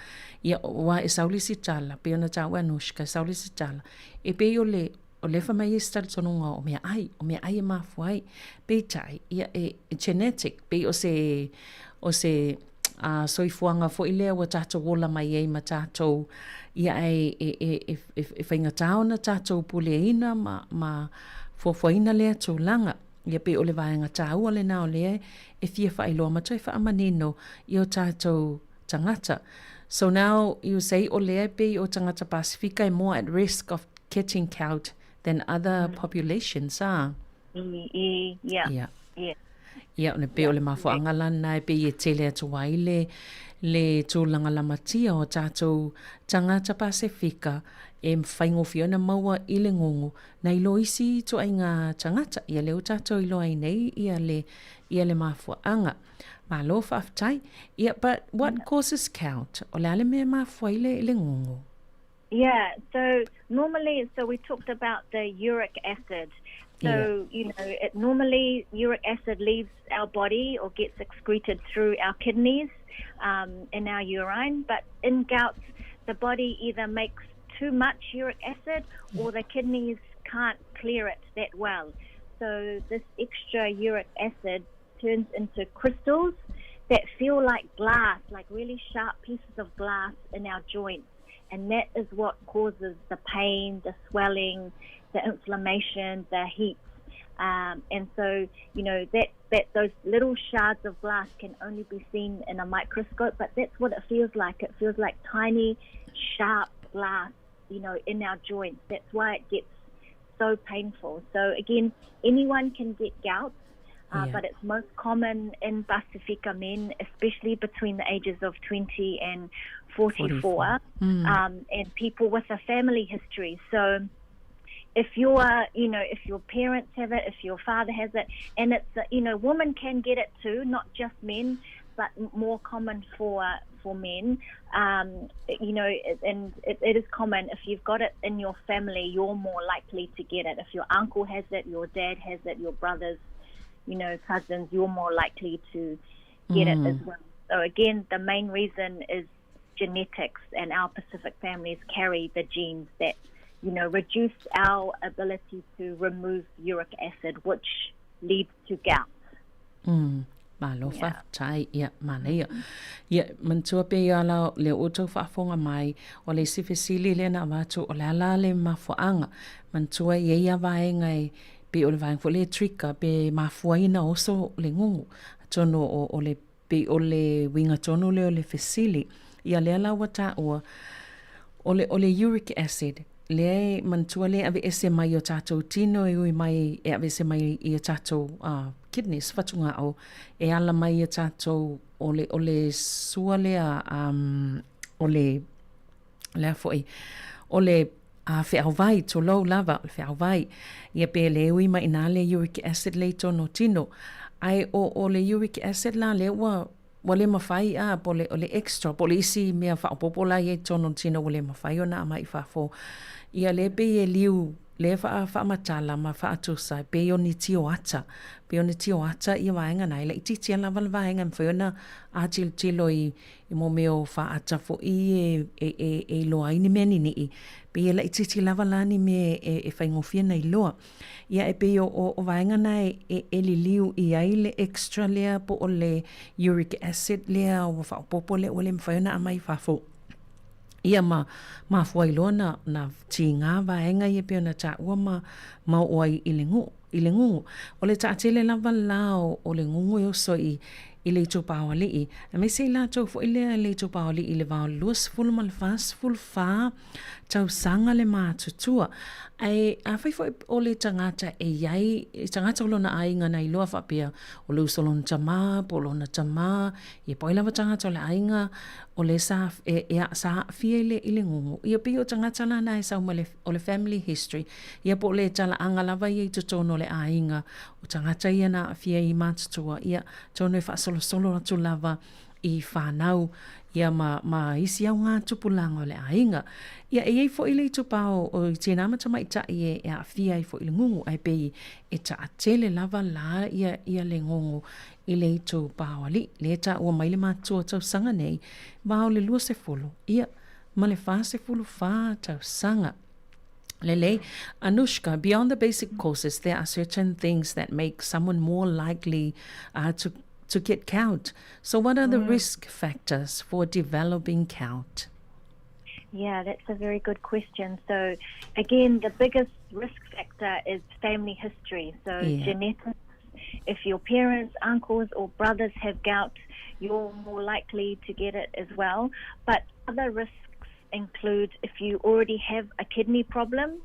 Ia wa e saulisi tala, pe ona tāua anushka, saulisi tala. E pe o le whamai e stari tonunga o mea ai e mawhoi. Pe tai, ia e genetic, pe o se soifuanga fo i lea wa tātou wola mai e ma tātou ia e whainga tāona tātou puleina ma fofoina lea tūlanga. Ia pe o le vaenga tāua le nao lea e fia whailoa matai whaamanino i o tātou tangata. So now you say o lea pe o tangata Pasifika e more at risk of catching gout than other populations, Yeah. Ia, ne pe o le mawhaanga lana e pe i tele atu wai le tūlanga lamatia o tātou tangata Pasifika e mwhaingofi ona maua i le ngongo na ilo isi to ai ngā tangata ia leo tātou ilo ai nei ia le mawhaanga. Malo whaftai. Yeah, but what causes gout? O le ale mea mawha i le ngongo? Yeah, so normally, we talked about the uric acid. So, normally uric acid leaves our body or gets excreted through our kidneys in our urine. But in gout, the body either makes too much uric acid or the kidneys can't clear it that well. So this extra uric acid turns into crystals that feel like glass, like really sharp pieces of glass in our joints. And that is what causes the pain, the swelling, the inflammation, the heat. And so, that those little shards of glass can only be seen in a microscope, but that's what it feels like. It feels like tiny, sharp glass, in our joints. That's why it gets so painful. So again, anyone can get gout, but it's most common in Pasifika men, especially between the ages of 20 and 44. And people with a family history. So if if your parents have it, if your father has it, and it's, women can get it too, not just men, but more common for men, and it is common. If you've got it in your family, you're more likely to get it. If your uncle has it, your dad has it, your brothers, cousins, you're more likely to get it as well. So again, the main reason is genetics, and our Pacific families carry the genes that, reduce our ability to remove uric acid, which leads to gout. Malo whaftai, mana ia. Ia, mantua pe ala le oto whafonga mai, o le sifesili le na watu, o le ala le mafuanga. Mantua ia vaenga pe o le vaenga fo le trika, pe mafuaina oso le ngungu. Tono o le pe o le winga tono le o le fesili. Ia le ala wata ua, ole uric acid. Le mantua le ave ese mai o tatou tino e ui mai e ave ese mai i o tatou kidneys fatunga o e ala mai o tatou ole sua lea ole lea foi ole wheau vai to low lava wheau vai ia pe le ui mai na le uric acid le tono tino ai o le uric acid la le wale mawhai ole extra pole isi mea whaopopola i tono tino wale mawhai o na mai whafo ia le pe e liu le whaamatala ma whaatusa pe o ni tio ata ia waenga nai le iti tia lava waenga mwhiona a tilo i mo meo whaata fo i e loa ini mea nini pe e la iti lava lani me e whaingofia nei loa ia e pe o waenga nai e li liu i ai le extra lea po o le uric acid lea o whaopopo le o le mwhiona a mai whafo ia ma fuai loa na ti ngā vaenga ia pia na ta ua ma oai i le ngungu. O le taatele lava lao o le ngungu e oso i le tō pāwali i. A me se la tō fo i le tō pāwali i le vāo luas fulu ma le fās fulu fā tau sanga le mātutua. Ai a whai fo o le tangata e iai, tangata o lona ainga nei loa whapia o le usolona tamā, po lona tamā, i poi lava tangata o le ainga o le sa fia i le ngungu. Ia pi o tangata la nai sa o le family history. Ia po le tala anga lava i tutono le ainga o tangata ia na fia i mātutua. Ia tono e whaasolo atu lava i whanau. Ia ma isi au ngā tupulanga o le ainga. Ia e ei fo i le tupao o i tēnā matama i tai e a fia i fo i le ngungu ai pei e ta atele lava la ia le ngungu i le tupao ali. Le ta ua mai le mātua tau sanga nei vāo le lua se fulu. Ia ma le whā se fulu whā tau sanga. Lele, Anushka, beyond the basic courses, there are certain things that make someone more likely to get gout. So what are the risk factors for developing gout? Yeah, that's a very good question. So again, the biggest risk factor is family history. So genetics. If your parents, uncles or brothers have gout, you're more likely to get it as well. But other risks include if you already have a kidney problem,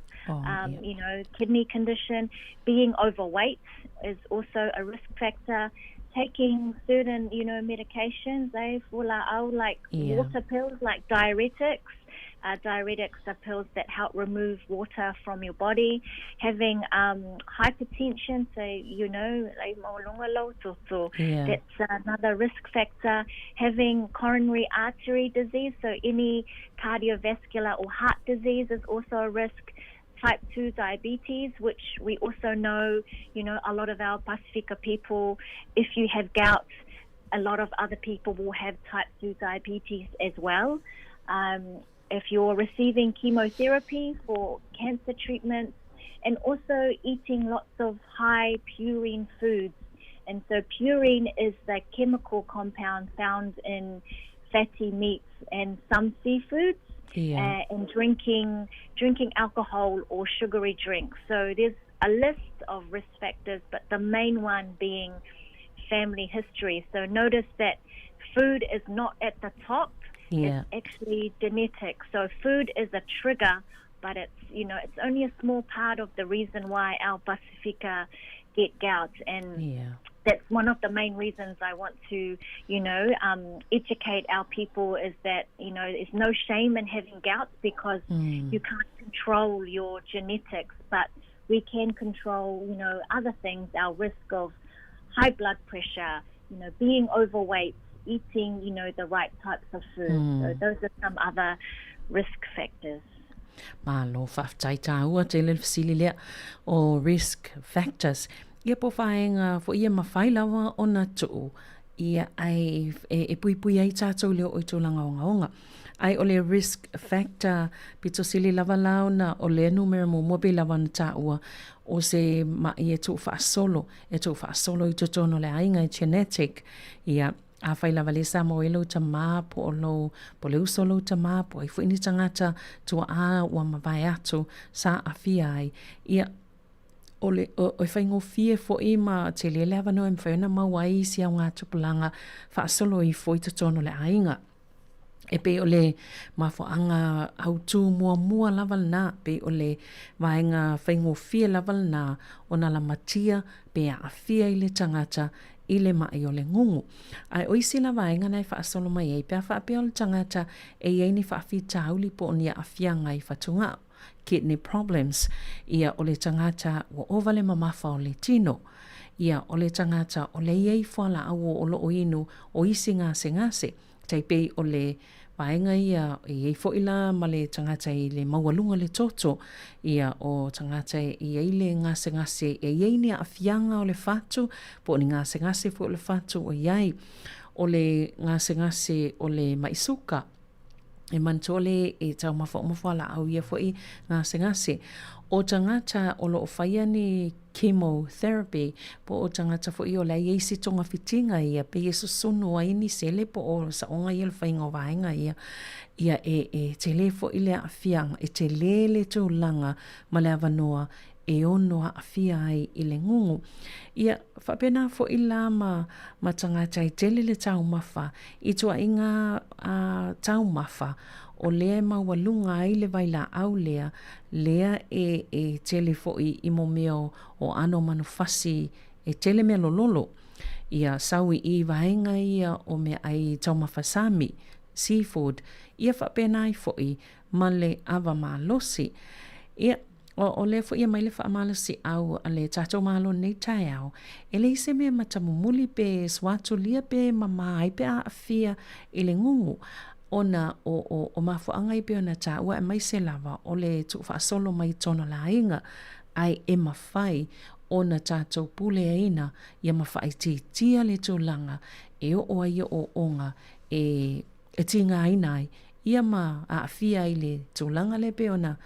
kidney condition, being overweight is also a risk factor. Taking certain, medications, like water pills, like diuretics. Diuretics are pills that help remove water from your body. Having hypertension, that's another risk factor. Having coronary artery disease, so any cardiovascular or heart disease is also a risk. Type 2 diabetes, which we also know, a lot of our Pacifica people, if you have gout, a lot of other people will have type 2 diabetes as well. If you're receiving chemotherapy for cancer treatments, and also eating lots of high purine foods. And so purine is the chemical compound found in fatty meats and some seafoods. And drinking alcohol or sugary drinks. So there's a list of risk factors, but the main one being family history. So notice that food is not at the top. It's actually genetic. So food is a trigger, but it's only a small part of the reason why our Pacifica get gout. And that's one of the main reasons I want to, educate our people is that, there's no shame in having gout because you can't control your genetics, but we can control, other things, our risk of high blood pressure, being overweight, eating, the right types of food. So those are some other risk factors. Malo whaftai tāua te le fasili lea o risk factors. Ia po whaenga fo ia mawhai lawa o na tuu. Ia ai e pui ai tātou leo o i tōlanga o ngaonga. Ai o le risk factor pito sili lava launa o le numero mo mobi lawa na tāua o se ma i e tō whaasolo. E tō whaasolo i totono le ainga i genetic. Ia a whai lava le Sāmoa e lau ta mā po o lau po le uso lau ta mā po ai fuini tangata tua a ua mawai atu sa a fia ai. Ia o whaingo fie fo i ma te le lewa no e mwhaina mawai si au ngā tupulanga whaasolo i fo i totono le ainga. E pe ole mafuanga autu mua laval na pe ole vaenga whaingo fia laval na ona la matia pe a fia i le tangata i le mai o le ngungu. Ai oisi la vaenga nei whaasolo mai ei pia wha o le tangata e ei ni whaafi tauli po ni a fianga i whatunga. Kidney problems ia o le tangata wa ovale mamafa o le tino. Ia o le tangata o le iei whala awo o lo o inu o isi ngase. Taipei o le vaenga ia i foila ma le tangata i le mawalunga le toto ia o tangata i le ngase e iei ni a fianga o le fatu po ni ngase fo le fatu o iai o le ngase o le maisuka e mantole e tau mawhala au ia fo i ngase o tangata o lo whaia ni chemotherapy po o tangata fo i o lai eisi tonga fitinga ia pe yesu sunu a ini sele po o sa onga i le whainga vaenga ia e te le fo i le afianga e te le tūlanga ma le avanoa e ono a afia ai i le ngungu. Ia whapena fo i la ma tangata i tele le tau mafa i tua inga tau mafa o lea mawalunga ai le vaila au lea e tele fo i mo meo o ano manufasi e tele mea lololo. Ia sawi i vaenga ia o mea ai tau mawhasami, seafood, ia whapena ai fo i male ava malosi. Ia o le fo ia mai le whaamalosi au a le tatou malo nei tai au. E le ise mea matamumuli pe swatu lia pe mamai pe a afia i le ngungu. Ona o mafuanga i pe ona ta ua e mai se lava o le tu whaasolo mai tono la inga ai e mawhai ona tātou pule aina ia mawhai tia le tūlanga e o ia o onga e tinga ainai ia ma a fia i le tūlanga le pe ona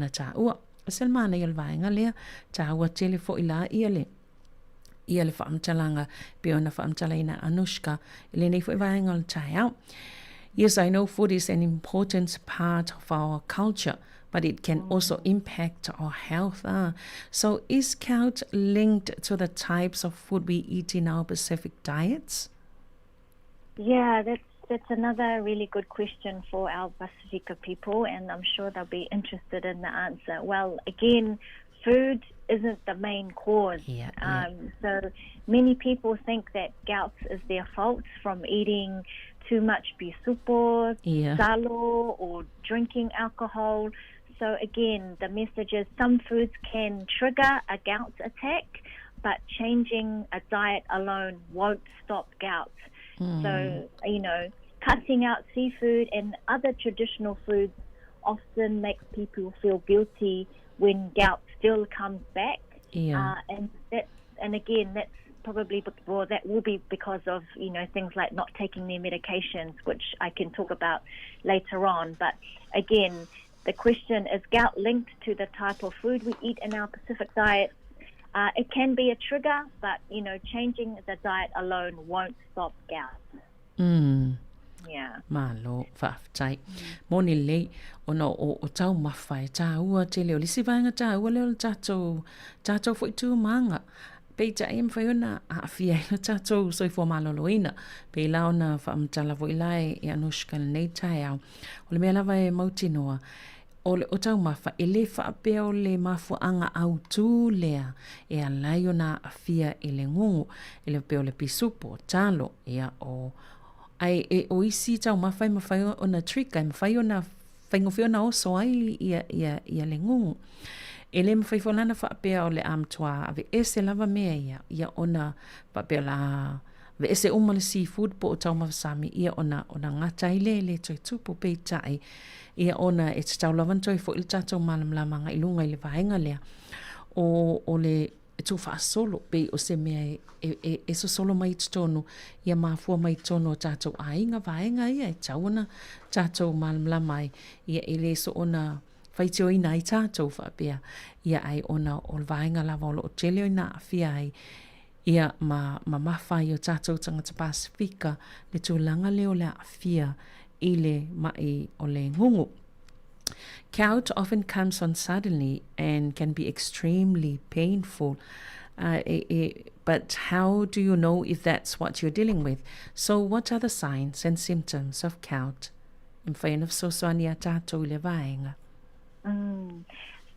tā ua. Selmana i alvaenga lea tā ua tele fo ila ia le whaamtalanga pe ona whaamtalaina Anushka le nei fo i vaenga le tai au. Yes, I know food is an important part of our culture, but it can also impact our health. So is gout linked to the types of food we eat in our Pacific diets? Yeah, that's another really good question for our Pacifica people, and I'm sure they'll be interested in the answer. Well, again, food isn't the main cause. So many people think that gout is their fault from eating too much bisupo, salo, or drinking alcohol. So again, the message is some foods can trigger a gout attack, but changing a diet alone won't stop gout. So, cutting out seafood and other traditional foods often makes people feel guilty when gout still comes back. And again, that's probably, well, that will be because of, things like not taking their medications, which I can talk about later on. But again, the question, is gout linked to the type of food we eat in our Pacific diet? It can be a trigger, but, changing the diet alone won't stop gout. Yeah. Malo, whaafitai. Moni lei, ono o tau mawhai, tā ua te leo. Lisi vaenga tā ua leo tātou fo i tū maanga. Pei ta e mwhaiona a fia ina tātou soi fo maloloina. Pei laona whaamtala vo ilai e Anushka nei tai au. O le mea lava e mautinoa. O le o tau mawha, e le whaapea o le mafuanga au tū lea. E a lai ona a fia e le ngungu. E le peo le pisupo, talo, ea o... Ai e o isi tau mawhai ona trika, e mawhai ona whaingowhio na oso ai ia le ngungu. E le mawhai whanana whaapea o le amtua, ave ese lava mea ia ona whaapea la... Ve ese umale seafood po o tau mawasami, ia ona ngata ile le toi tupu pei tai, ia ona e te tau lavantoi fo il tatou malamlamanga ilunga ile vaenga lea, o le e tu whaasolo pei o se mea e so solo mai tonu, ia mafua mai tonu o tatou ainga vaenga ia e tau ona tatou malamlamai, ia ele so ona whaitio ina i tatou whaapea, ia ai ona o vaenga lava o teleo ina awhia ai, ia ma mawhai o tātou tangata Pasifika le tūlanga leo le awhia i le mai o le ngungu. Gout often comes on suddenly and can be extremely painful. But how do you know if that's what you're dealing with? So what are the signs and symptoms of gout? mwhaina fsoswani a tātou le vaenga.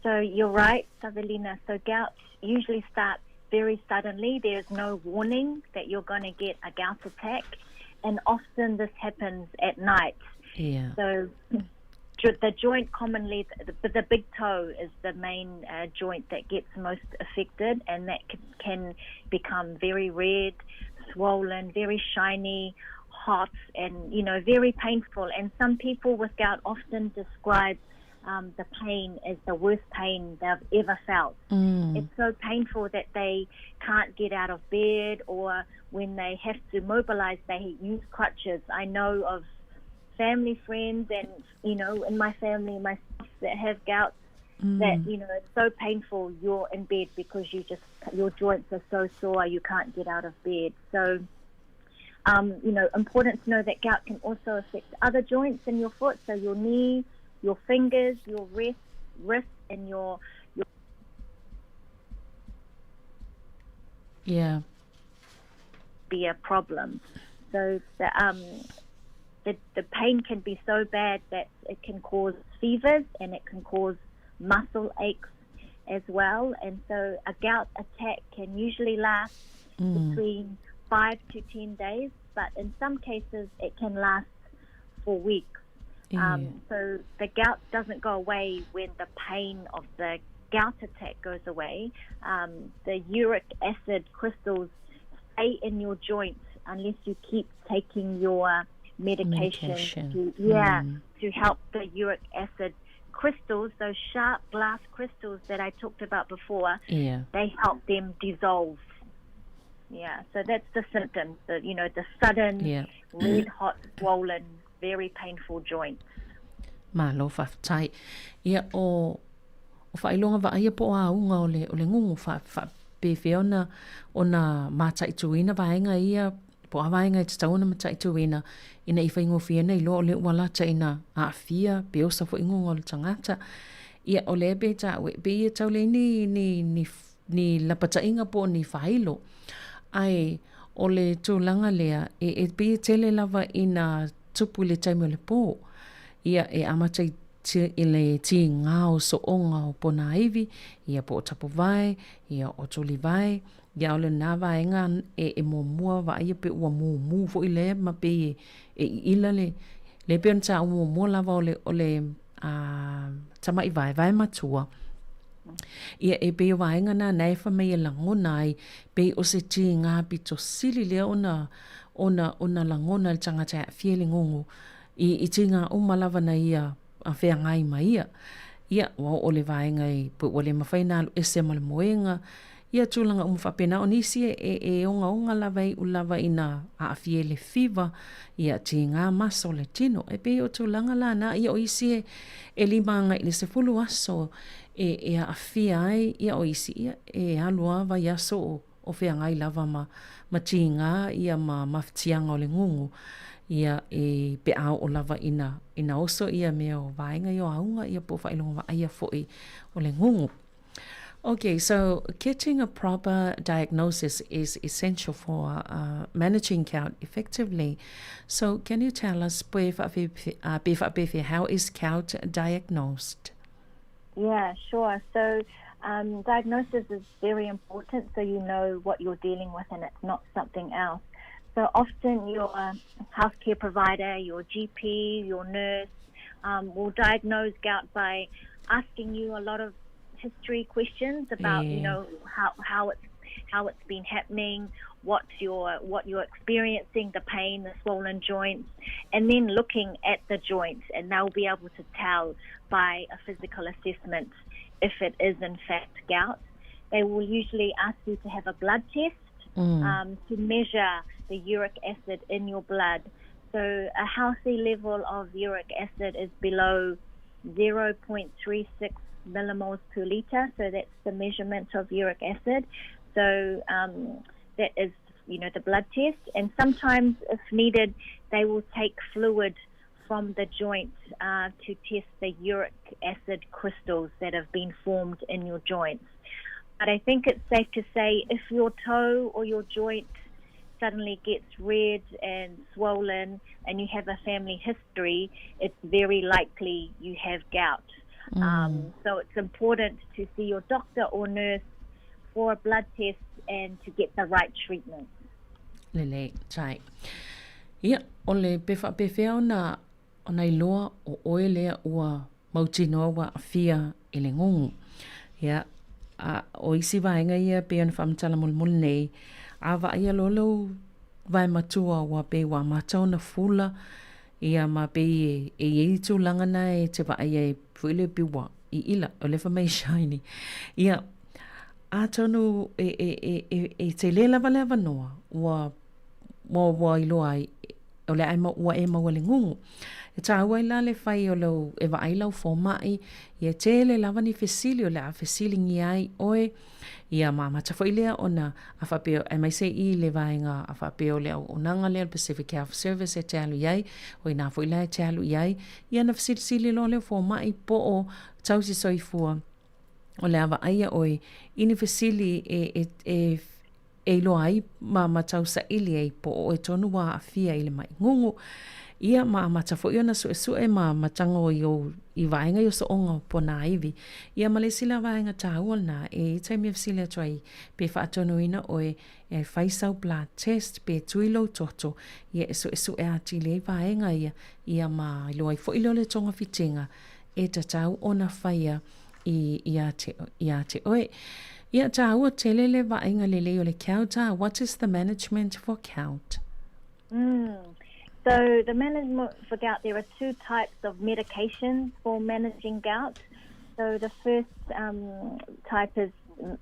So you're right, Savelina. So gout usually starts very suddenly. There's no warning that you're going to get a gout attack, and often this happens at night. Yeah. So the joint commonly, the big toe is the main joint that gets most affected, and that can become very red, swollen, very shiny, hot, and very painful. And some people with gout often describe the pain as the worst pain they've ever felt. It's so painful that they can't get out of bed, or when they have to mobilize, they use crutches. I know of family friends and, in my family, myself, that have gout, that, it's so painful you're in bed because your joints are so sore you can't get out of bed. So, important to know that gout can also affect other joints in your foot, so your knee, your fingers, your wrist, and your be a problem. So the pain can be so bad that it can cause fevers, and it can cause muscle aches as well. And so a gout attack can usually last between 5 to 10 days, but in some cases it can last for weeks. So the gout doesn't go away when the pain of the gout attack goes away. The uric acid crystals stay in your joints unless you keep taking your medication. To help the uric acid crystals, those sharp glass crystals that I talked about before. They help them dissolve. So that's the symptoms, the sudden red hot, swollen, very painful joints. Malo whaftai. Ia o whailonga wa aia po a unga o le ngungu pewhi ona mātai tuina vaenga ia po a vaenga i te tauna mātai tuina ina i whaingo whia nei lo o le walata ina a whia beosa fo ingunga o le tangata. Ia o le be ta we be ia tau le ni lapata inga po ni whailo. Ai o le tūlanga lea e be tele lava ina tupu le taimi o le pō. Ia e amatai i le ti ngāo so onga o pona iwi, ia po o tapu vai, ia o tuli vai, ia o le nā vaenga e mua wa ia pe ua mu fo i le ma pe e ila le pe nta mua lava o le tama i vai matua. Ia e pe vaenga na naifa me e langona ai pe o se ti ngā pito sili lea ona langona le tangata a fiele ngongo i tinga o malawa na ia a whea ngai mai ia o le vaenga i pu o le mawhaina alu ese ma le moenga ia tūlanga whapena o nisi e onga lava i ulawa ina a fiele fiva ia tinga maso le tino e pe o tūlanga la na ia o isi e limanga i le se fulu aso e a fia ai ia o isi ia e alua va ia so o whea ngai lava ma tinga ia ma maftianga o le ngungu ia e pe au o lava ina oso ia mea o vaenga i o aunga ia po whailonga wa aia fo'i o le ngungu. Okay, so getting a proper diagnosis is essential for managing gout effectively. So can you tell us, how is gout diagnosed? Yeah, sure. So diagnosis is very important, so you know what you're dealing with and it's not something else. So often your healthcare provider, your GP, your nurse will diagnose gout by asking you a lot of history questions about how it's been happening, what you're experiencing, the pain, the swollen joints, and then looking at the joints, and they'll be able to tell by a physical assessment if it is in fact gout. They will usually ask you to have a blood test to measure the uric acid in your blood. So a healthy level of uric acid is below 0.36 millimoles per litre, so that's the measurement of uric acid. So that is, the blood test. And sometimes, if needed, they will take fluid from the joint to test the uric acid crystals that have been formed in your joints. But I think it's safe to say if your toe or your joint suddenly gets red and swollen and you have a family history, it's very likely you have gout. So it's important to see your doctor or nurse for a blood test and to get the right treatment. Lele, tai. Ia, o le pewhia ona iloa o oe lea ua mautinoa wa awhia i le ngungu. Ia, o isi vaenga ia pe ona whamtala mulmul nei, a va ia lolo vai matua wa pe wa matau na fula, ia ma pe e tu langana e te va ia e fuile piwa i ila, o le whamai shiny. Ia, a tonu e te le lava noa, wa iloa ai, o le ai ua e maua le ngungu. E tā ua ila le whai o lau e wa ailau fō mai, i e te le lava ni fesili o le a fesili ngi ai oe, i a mamata fo ilea ona a whapeo, e mai se i le vaenga a whapeo le au onanga lea Pacific Health Service e te alu iai, o i nā fo ilea e te alu iai, i ana fesili lo leo fō mai po o tausi soifua o le awa aia oe, ini fesili e loa ai ma tau sa ili ei po o e tonu wa a fia ili mai ngungu. Ia ma matafo iona su e ma matango i vaenga i o so onga po na iwi. Ia ma le sila vaenga tāua na e taimi af sila tuai pe whaatonu ina oe e whaisau blood test pe tuilo toto. Ia su e ati le vaenga ia ma loa i fo ilo le tonga fitinga e ta tau ona whaia i ate oe. Ia tāua telele vaenga le leo le kauta. What is the management for gout? So the management for gout, there are two types of medications for managing gout. So the first type is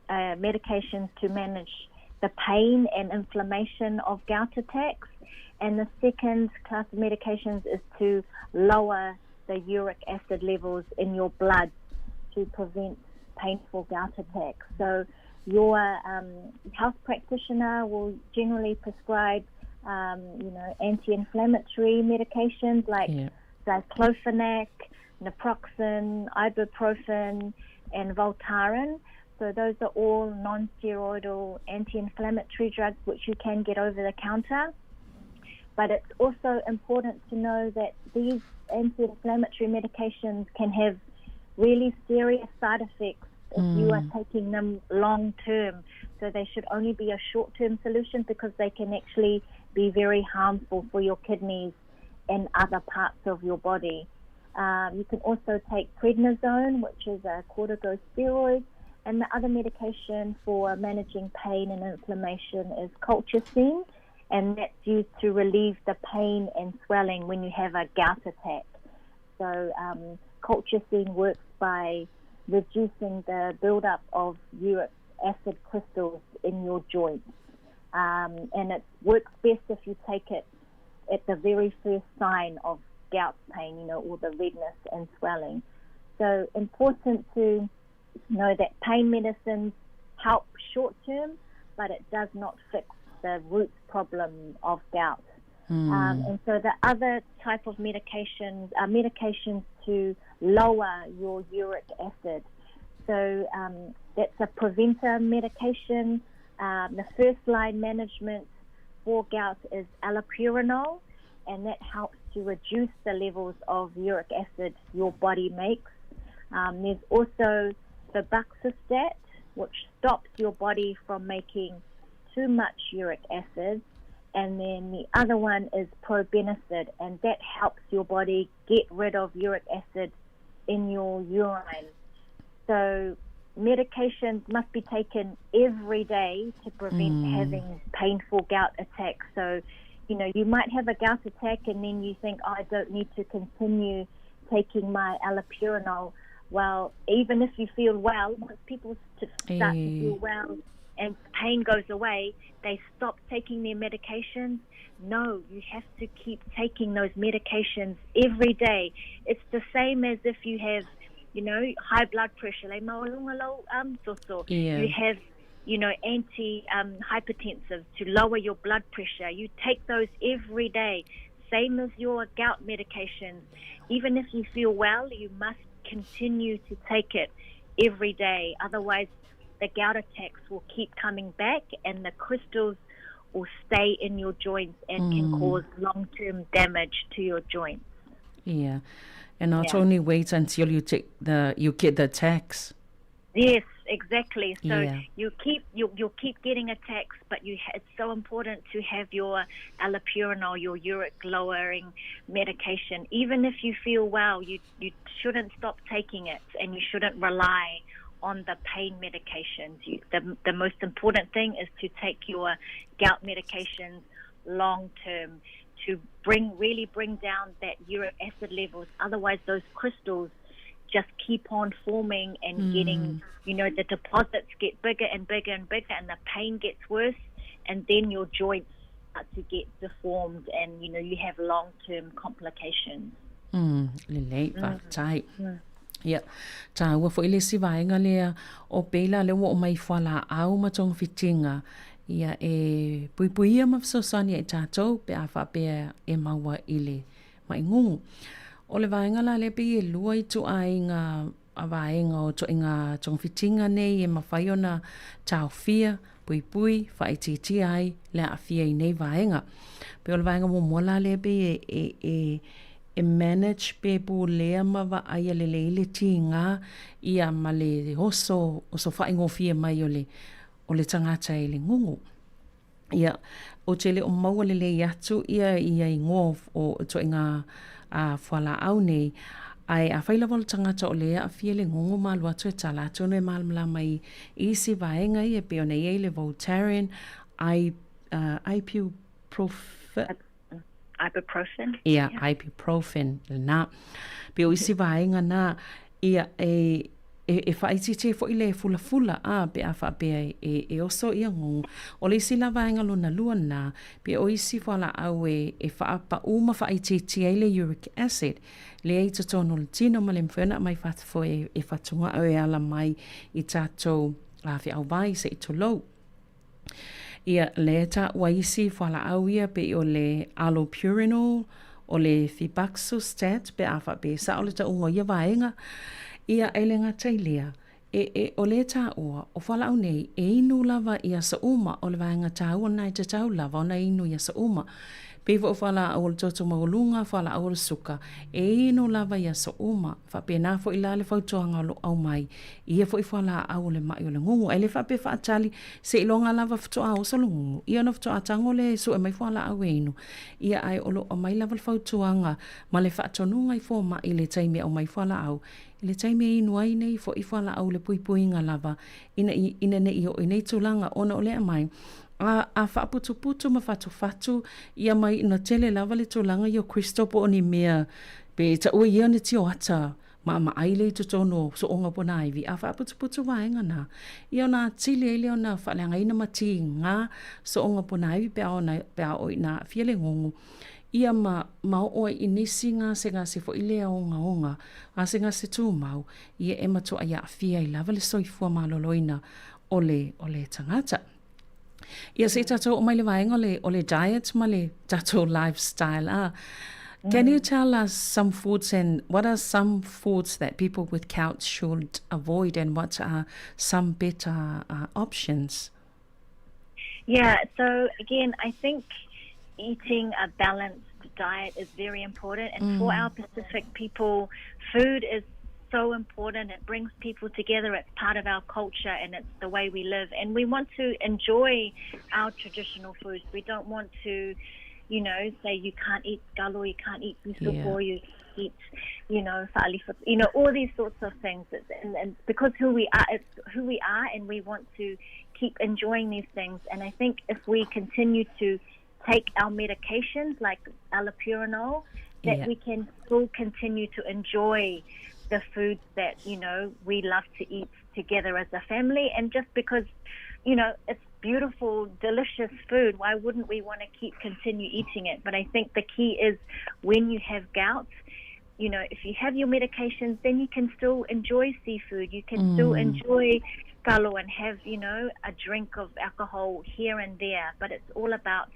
medications to manage the pain and inflammation of gout attacks. And the second class of medications is to lower the uric acid levels in your blood to prevent painful gout attacks. So your health practitioner will generally prescribe anti-inflammatory medications like diclofenac, naproxen, ibuprofen, and Voltaren. So those are all non-steroidal anti-inflammatory drugs which you can get over the counter. But it's also important to know that these anti-inflammatory medications can have really serious side effects if you are taking them long-term. So they should only be a short-term solution because they can actually be very harmful for your kidneys and other parts of your body. You can also take prednisone, which is a corticosteroid, and the other medication for managing pain and inflammation is colchicine, and that's used to relieve the pain and swelling when you have a gout attack. So colchicine works by reducing the buildup of uric acid crystals in your joints. And it works best if you take it at the very first sign of gout pain, all the redness and swelling. So important to know that pain medicines help short term, but it does not fix the root problem of gout. And so the other type of medications are medications to lower your uric acid. So that's a preventer medication. The first line management for gout is allopurinol, and that helps to reduce the levels of uric acid your body makes. There's also the buxostat, which stops your body from making too much uric acid. And then the other one is probenecid, and that helps your body get rid of uric acid in your urine. So medications must be taken every day to prevent having painful gout attacks. So, you might have a gout attack and then you think, I don't need to continue taking my allopurinol. Well, even if you feel well, once people start to feel well and pain goes away, they stop taking their medications. No, you have to keep taking those medications every day. It's the same as if you have, high blood pressure. You have, anti-hypertensives to lower your blood pressure. You take those every day. Same as your gout medications. Even if you feel well, you must continue to take it every day. Otherwise, the gout attacks will keep coming back and the crystals or stay in your joints and can cause long-term damage to your joints. Yeah, and not only wait until you get the attacks. Yes, exactly. So Yeah. you'll keep getting attacks, but it's so important to have your allopurinol, your uric lowering medication. Even if you feel well, you shouldn't stop taking it, and you shouldn't rely on the pain medications. The most important thing is to take your gout medications long term to really bring down that uric acid levels. Otherwise, those crystals just keep on forming and getting, the deposits get bigger and bigger and bigger, and the pain gets worse, and then your joints start to get deformed, and you have long-term complications. Lelei tai. Ya, ta ua foi le sivaenga lea o pela le wo mai fala au ma tong fitinga. Ia e puipuia ma fsosani e tātou pe a whapea e maua ile mai ngungu. O le vaenga la le pe e lua i tu ainga a vaenga o to inga tong fitinga nei e mawhai ona tau fia, puipui, whaititi ai le a fia i nei vaenga. Pe o le vaenga mo mola le pe e manage pe pu lea ma wa aia le leile ti ngā ia ma le hoso o so whaingo fia mai o le tangata e le ngungu. Ia, o te le o maua le le atu ia i ngō o to inga whala au nei, ai a whaila wala tangata o lea a fia le ngungu malu atu e tala atu no e malamala mai isi vaenga i e peo nei e le Voltaren, Ibuprofen. Yeah, ibuprofen. Na. Peo isi vaenga na ia e whaitite fo i le fula pe a whapea e oso ia ngongu. O le isi la vaenga lona lua na, pe o isi whala au e whaapa uma whaitite e le uric acid. Le ei tatono le tino ma le mwhena mai whatafo e whatunga au e ala mai i tātou whi au vai se i tolou. Ia le ta waisi whala au ia pe o le allopurinol o le fibaxostat pe a whape sa o le ta ungo ia vaenga. Ia elenga tailea, o le tā ua, o whala au nei, e inu lava ia sa uma, o le vaenga tā ua nai te tau lava, o na inu ia sa uma. Pewa o whala au le toto maulunga, whala au le suka, e inu lava ia sa uma, whape nā fo ila le whautuanga lo au mai, ia fo i whala au le mai o le ngungu, e le whape whaatali, se ilonga lava whatua au sa le ngungu, ia na whatua tango le su e mai whala au e inu, ia ai o lo o mai lava le whautuanga, ma le whaatonunga i fo ma i le taime o mai whala au, le taime inu ai nei fo i whala au le puipuinga lava ina nei o inei tūlanga ona o lea mai a whaaputuputu ma whatu ia mai ina tele lava le tūlanga i o Christo po o ni mea pe ta ua ia ni tio ata ma aile i tutono so onga pona aivi a whaaputuputu waenga na ia ona tili eile ona whaleanga ina mati ngā so onga pona aivi pe a o ina fiele ngongu ia ma o inisi ngā se fo ilea onga a se ngā se tū mau ia e mato ai a fia i lava le soifua maloloina o le tangata. Ia se tato o mai le vaenga o le diet ma le tato lifestyle Can you tell us some foods and what are some foods that people with gout should avoid and what are some better options? Yeah, so again, I think eating a balanced diet is very important, and for our Pacific people, food is so important. It brings people together. It's part of our culture, and it's the way we live, and we want to enjoy our traditional foods. We don't want to, say you can't eat galo, you can't eat busupo, you eat, fa'alifa, all these sorts of things. And because who we are, it's who we are, and we want to keep enjoying these things. And I think if we continue to take our medications like allopurinol, that we can still continue to enjoy the foods that, we love to eat together as a family. And just because, it's beautiful, delicious food, why wouldn't we want to continue eating it? But I think the key is when you have gout, if you have your medications, then you can still enjoy seafood. You can still enjoy galo and have, a drink of alcohol here and there. But it's all about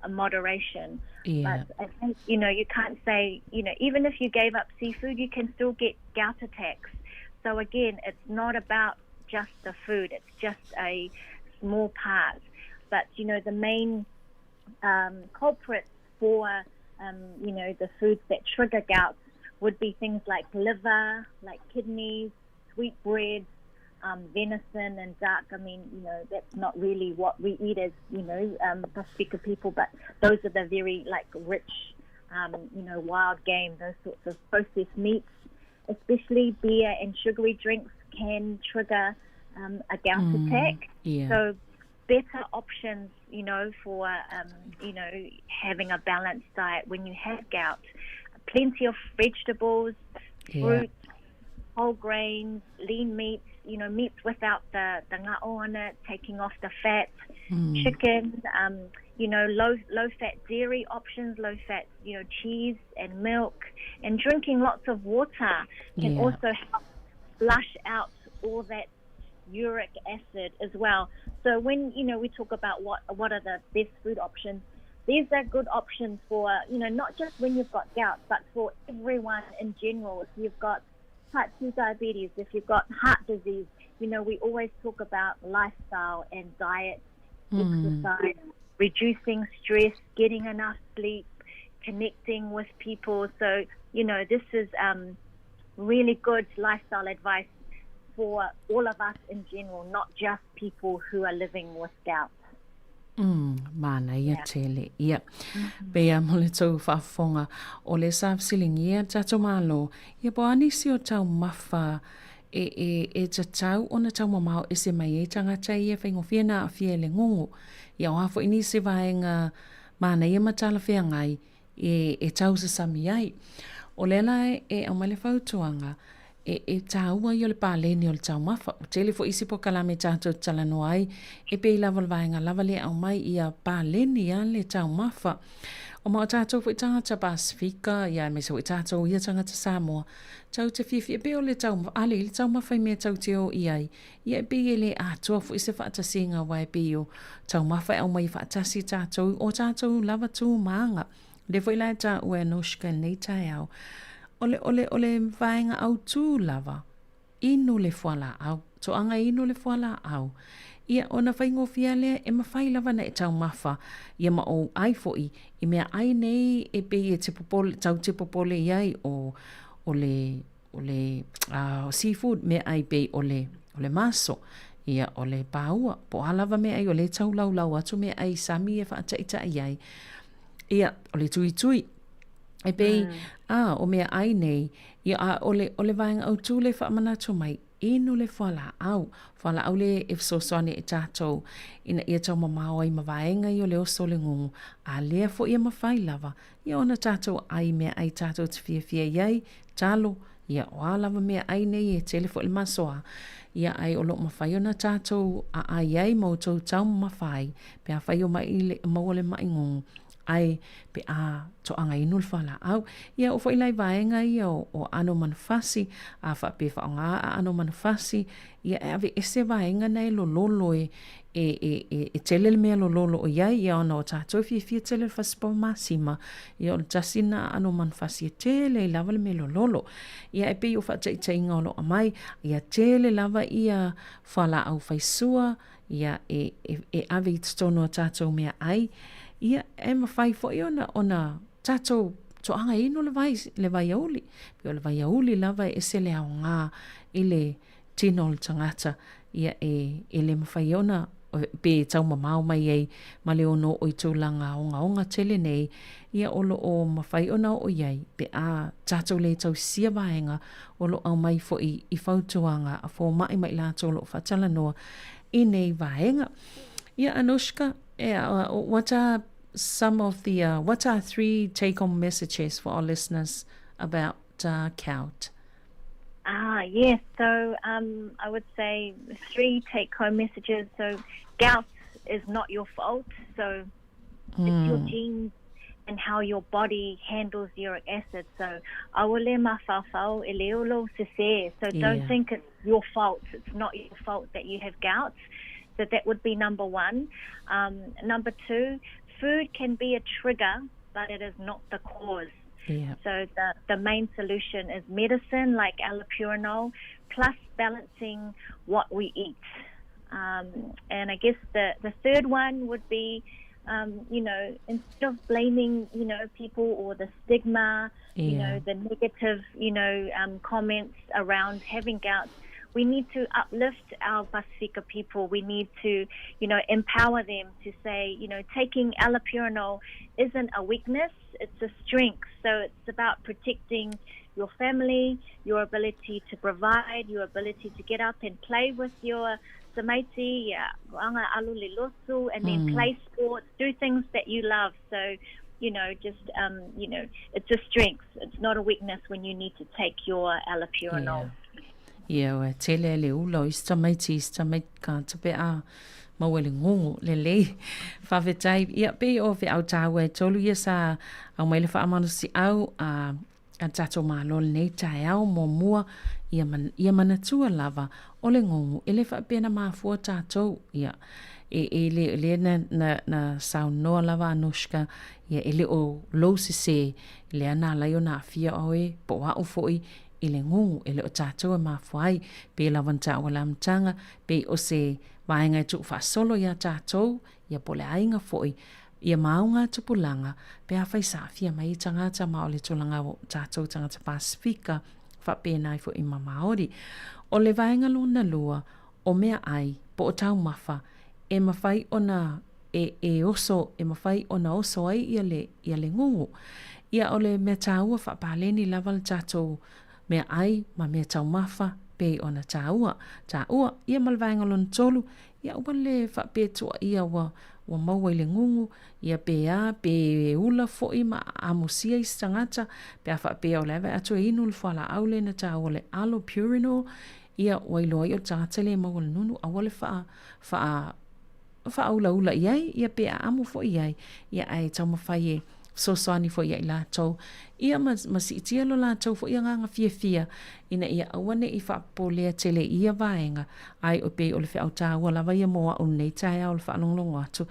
moderation. But I think, you can't say, even if you gave up seafood, you can still get gout attacks. So again, it's not about just the food. It's just a small part. But, the main culprits for, the foods that trigger gout would be things like liver, like kidneys, sweetbreads, venison and duck. I mean, that's not really what we eat as, Pasifika people, but those are the very, rich, wild game, those sorts of processed meats. Especially beer and sugary drinks can trigger a gout attack. Yeah. So better options, for, having a balanced diet when you have gout. Plenty of vegetables, fruits, whole grains, lean meats, meats without the nga'o on it, taking off the fat, chicken, low-fat dairy options, low-fat, cheese and milk, and drinking lots of water can also help flush out all that uric acid as well. So when, we talk about what are the best food options, these are good options for, not just when you've got gout, but for everyone in general. If you've got type 2 diabetes, if you've got heart disease, we always talk about lifestyle and diet, exercise, reducing stress, getting enough sleep, connecting with people. So, this is really good lifestyle advice for all of us in general, not just people who are living with gout. Mana ia tele ia pea mole tau whaafonga o le sāwsilingi ia tato malo ia po anisi o tau mafa e tatau o na tau mamau e se mai e tangata ia whaingofia na a fia le ngongo ia o hafo ini se vaenga mana ia matala whea ngai e tau sa sami ai o le lai e au male whautuanga e taua i o le pāleni o le tau mafa. O tele fo isi po kalame tātou talano ai, e pei lava le vaenga lava le au mai i a pāleni a le tau mafa. O mao tātou fo i tangata Pasifika, ia me so i tātou ia tangata Sāmoa. Tau te fifi e peo le tau mafa, ale le tau mafa i mea tau te o i ai. Ia e pei le atua fo i se whaatasinga wa e peo tau mafa e au mai whaatasi tātou, o tātou lava tū maanga. Le fo i lai tā ue noshka nei tai au. Ole vaenga au tū lava, inu le fuala au, to anga inu le fuala au. Ia ona whaingo fialea e mawhai lava na e tau mafa, ia ma o ai foi, i mea ai nei e pe e te popole, tau te popole iai o le seafood mea ai pe o le maso, ia o le paua, po alava mea ai o le tau lau atu mea ai sami e whaataita iai, ia o le tui, e pei, o mea ai nei, ia ole vaenga au tū le whaamanatu mai, inu le whala au le e fsosone e tātou, ina ia tau mamao ai mawaenga i o le oso le ngungu, a lea fo ia mawhai lava, ia ona tātou ai mea ai tātou te fia iai, tālo, ia o lava mea ai nei e tele fo le masoa, ia ai o lo mawhai ona tātou a ai ai mautou tau mawhai, pe a whai o mai le maua le mai ngungu, ai pe a to anga inu le whala au. Ia o fo ilai vaenga ia o ano manufasi, a wha pe whaonga a ano manufasi, ia e ave ese vaenga nei lo lolo e tele le mea lo lolo o iai, ia ona o tātou fia tele le whasipa masima, ia o jasina ano manufasi e tele lava le mea lo lolo. Ia e pe o whaatei inga o lo amai, ia tele lava ia whala au whaisua, ia e ave i tstono o tātou mea ai, ia e mawhai fo i ona tātou to anga ino le vai auli. Pio le vai auli lava e se le au ngā i le tino le tangata. Ia e le mawhai ona pe tau mamau mai ei ma le ono o i tūlanga onga tele nei. Ia olo o mawhai ona o iei pe a tātou le tau sia vaenga olo au mai fo i whautuanga a fo mai lātou lo whatala noa i nei vaenga. Ia Anushka, what are some of the what are 3 take-home messages for our listeners about gout? Yes. So I would say 3 take-home messages. So gout is not your fault. So it's your genes and how your body handles uric acid. So awole mawhawhau e leolo se. So don't think it's your fault. It's not your fault that you have gout. So that would be number 1. Number 2, food can be a trigger, but it is not the cause. Yeah. So the main solution is medicine like allopurinol, plus balancing what we eat. And I guess the third one would be instead of blaming, people or the stigma, the negative, comments around having gout, we need to uplift our Pasifika people. We need to, empower them to say, taking allopurinol isn't a weakness, it's a strength. So it's about protecting your family, your ability to provide, your ability to get up and play with your samaiti, and then play sports, do things that you love. So, it's a strength. It's not a weakness when you need to take your allopurinol. Ia tele le ulo istamaiti ka tape a mawele ngongo le whawhetai ia pe o fe au tāwe tolu ia sa au mai le wha amanu si au a tato malo nei tai au mo mua ia manatua lava o le ngongo ele wha pena mafua tātou ia le na saunoa lava anushka ia ele o lousi se le ana lai o na fia oe po wa ufoi ile ngungu ele o tātou mafuai pe lavanta o lamtanga pe o se vaenga tu fa solo ya tātou ia pole ainga foi ia maunga tupulanga pe a faisa fia mai tangata ma o le tulanga o tātou tangata Pasifika fa pe nai fo i Maori o le vaenga luna lua o mea ai po o tau mafa e mawhai ona e mawhai ona oso ai ia le ngungu ia o le mea tāua fa paleni lava le tātou mea ai ma mea tau mafa pe ona tāua ia malvaenga lon tolu ia ua le whapetua ia wa maua i le ngungu ia pe ula fo i ma amusia i stangata pe a whapea o lewe atu inu le whala au le na tāua le allopurinol ia wailoi o tangata le maua le nunu a wale wha ula iai ia pe a amu fo iai ia ai tau mawhai so soani fo ia i lātou. Ia masi itia lo lātou fo ia nganga fia ina ia awane i whapolea tele ia vaenga ai o pe o le whiau tāua lava ia moa o nei tae au le whaalonglongo atu.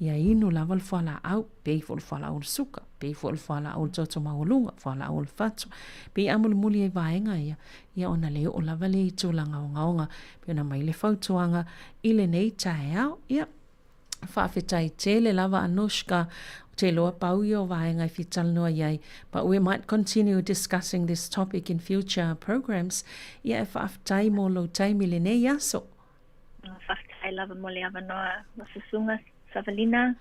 Ia inu lava le whala au, pe fo le whala au le suka, pe fo le whala au le toto maulunga, whala au le whatu. Pe amuli muli e vaenga ia ona leo o lava le i tūlanga o ngaonga, pe ona mai le whautuanga i le nei tae au, ia whawhetai tele lava anushka te loa pau i o vaenga I whital noa iai, but we might continue discussing this topic in future programs. Ia e whawhetai mo lo taimi le nei aso. Whawhetai lava mo le avanoa masusunga Savalina.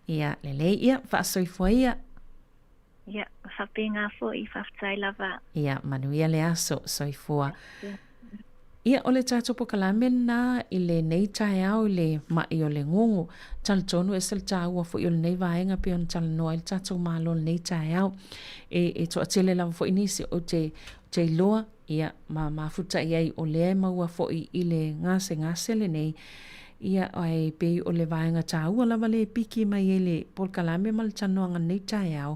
Ia, lele ia, whaasoifua ia. Ia, whapenga fo I whawhetai lava. Ia, manuia le aso, soifua. Ia o le tātou pokalamen na I le nei tae au le mai o le ngongo. Taltonu e sel tāua fo I o le nei vaenga pe on tal noa il tātou malo le nei tae au. E toa tele lava fo inisi o te loa ia ma futa iai o le maua fo I le ngase le nei. Ia ai pe o le vaenga tāua lava le piki mai e le polkalame ma le tanoanga nei tae au.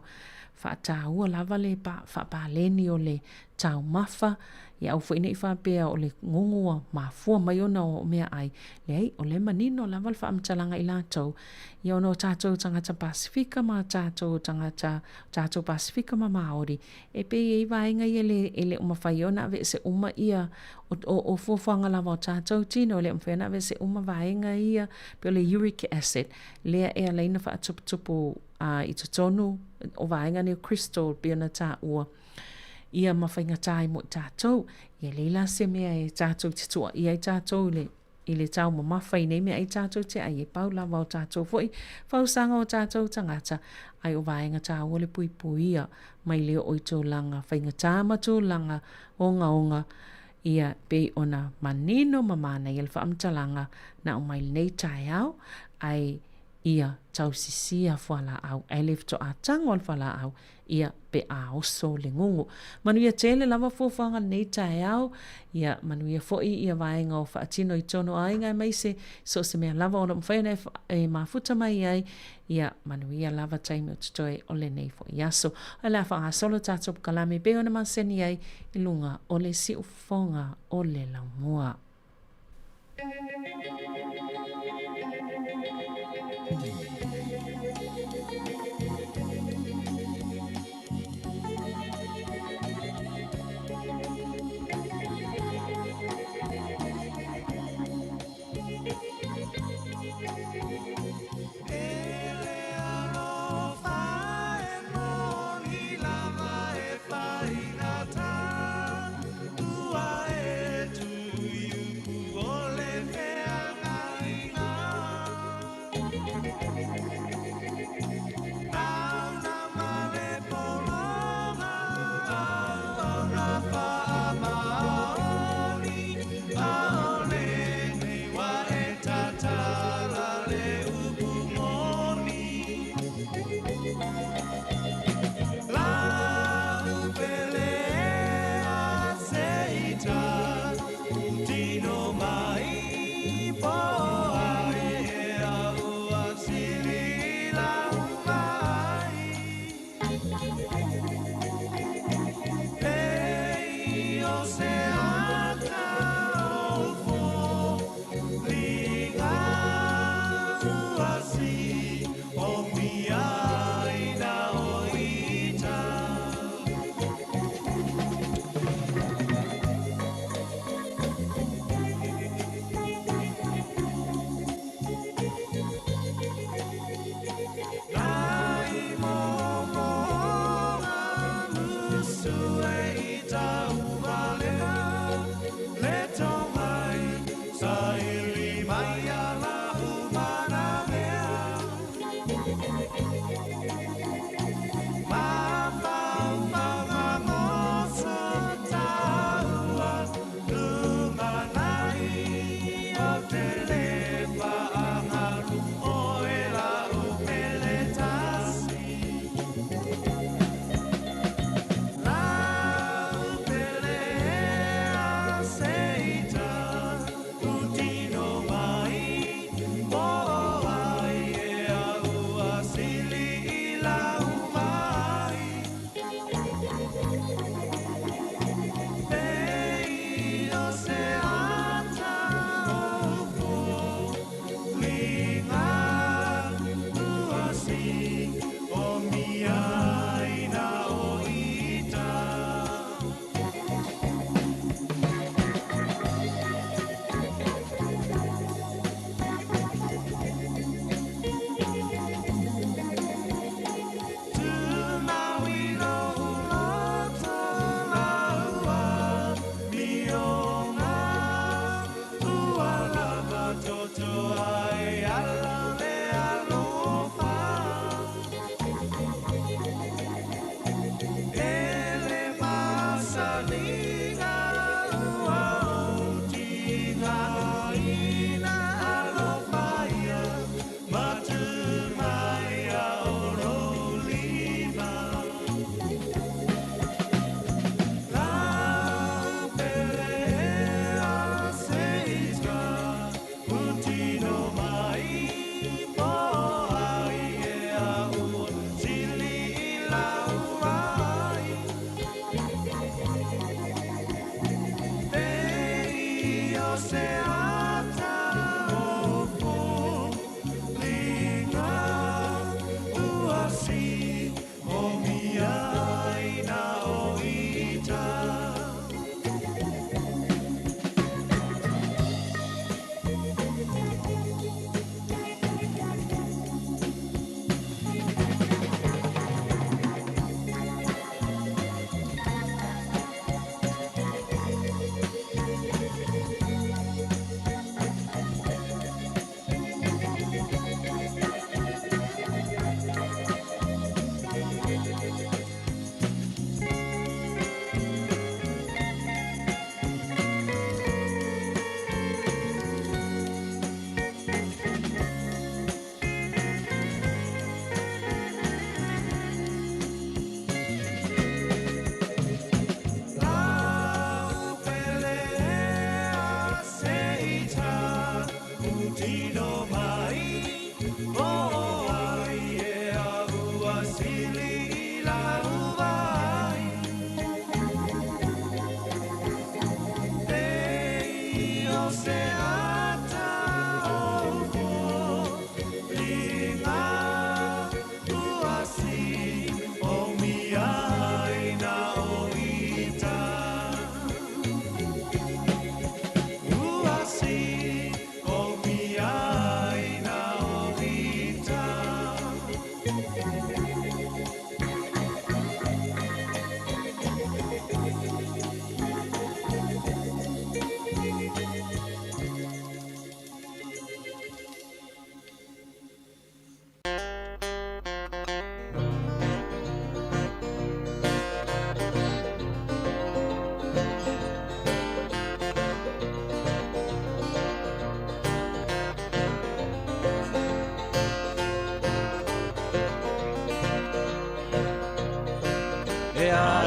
Fa tāua lava le pa leni o le tau mafa. Ia au fwine I whapea o le ngongua mafua mai ona o mea ai. Le ai o le manino lava le whaamtalanga I lātou. Ia ono tātou tangata Pasifika ma tātou Pasifika ma Maori. E pe I vaenga I ele umawhai ona ave se uma ia o fuafanga lava o tātou tino. Le umwhena ave se uma vaenga ia pe o le uric acid. Lea ea leina whaatuputupu I tutonu o vaenga ni o crystal pe ona tā ua. Ia mawhainga tāi mo tātou. Ia leila se mea e tātou te tua. Ia I tātou I le tau ma mawhai nei mea I tātou te ai e pau lava o tātou foi. Whausanga o tātou tangata. Ai o vaenga tā o le pui ia. Mai leo o I tō langa. Whainga tā ma tō langa. Onga. Ia pe ona manino mamana I le whaamtalanga. Na o mai nei tai au. Ai ia tau sisia whala au. Ai lefto a tango al whala au. Ia pe a oso le ngungu. Manuia tele lava fofanga nei tae au. Ia manuia foi ia vaenga o whaatino I tono ainga mai se se mea lava o na mwhaina e mafuta mai ai. Ia manuia lava taimi o tutoe o le nei foi aso. Ai la whanga solo tātou kalame pe ona maseni ai I lunga o le si ufonga o le laumua. Ele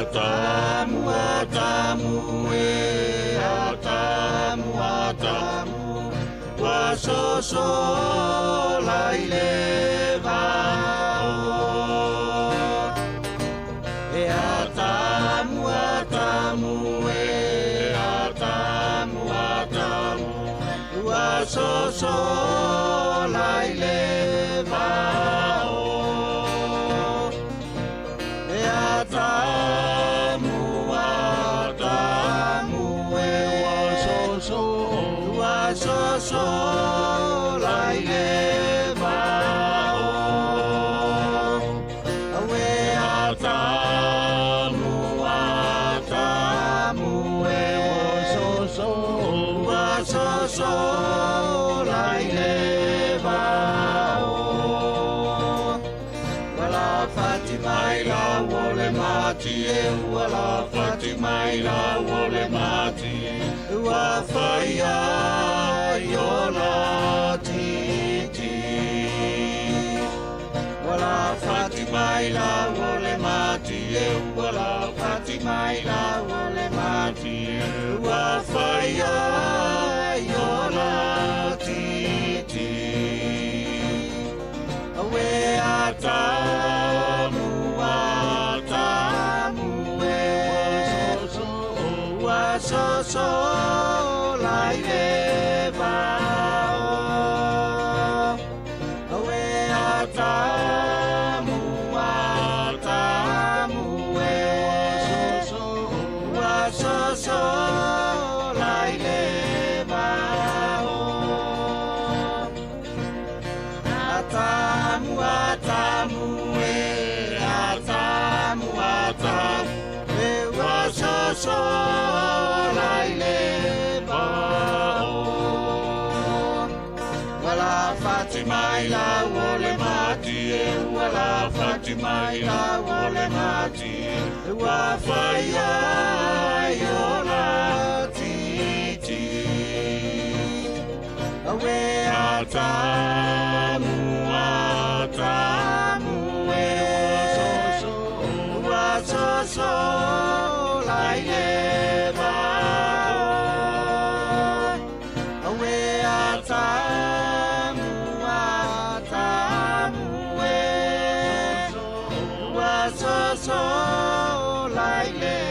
Atamu, atamu, atamu, atamu, wasoso laileva. Atamu, atamu, atamu, atamu, wasoso laileva. So like never awe atamu atamu so mati e ua la fati mai la ole mati ua whaia i ona titi wala fati mai la ole mati e ua la fati mai la ole mati ua whaia i ona titi awe atamu so lai e vao awe atamu e so lai e vao atamu e atamu e so lai le bao wala fati mai la ole mati e wala fati mai la ole mati e wa faia yona titi awe atamu e so lai le so like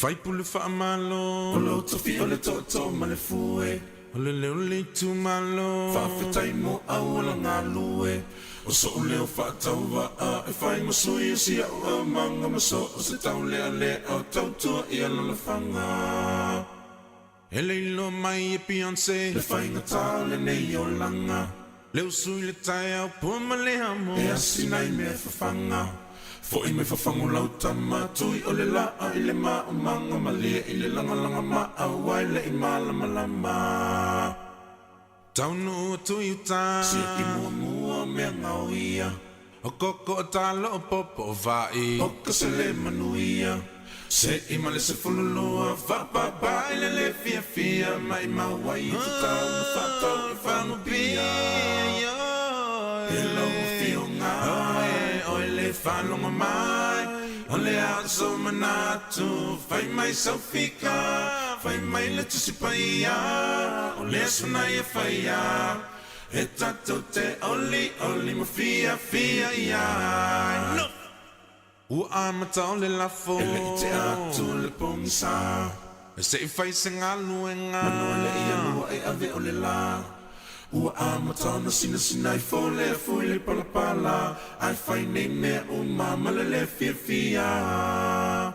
Fai pule fa malo o lo tofi o le toto ma le fue o le leo le tu malo fa fetai mo au la ngalue o so leo fa tau va e fai mo sui si o manga mo so se tau le o tau tu i la fanga e le lo mai e Beyoncé le fai ngata le nei o langa leo sui le tai au po ma le amo e asinai me fa fanga Foi me fafango lau tamatui o le laa i le maa o manga malia i le langa maa awai le i malama lama. Taunu o tui uta si i mua mea ngau ia o koko o talo o popo o vai o kasele manuia se i male se fululua va i le fia mai mawai i tutau na fatau i whangu pia e lau fio ngā whanonga mai o le aso manatu fai mai saufika fai mai le tusipaia o le asunai e faia e tatou te oli ma fia ia no ua amata o le lafo e le te atu le pongisa e se i fai se ngalu e ngā manoa le ia lua e ave o le la Ua amata na sina I fole fui le pala ai fai nei mea o mama le fia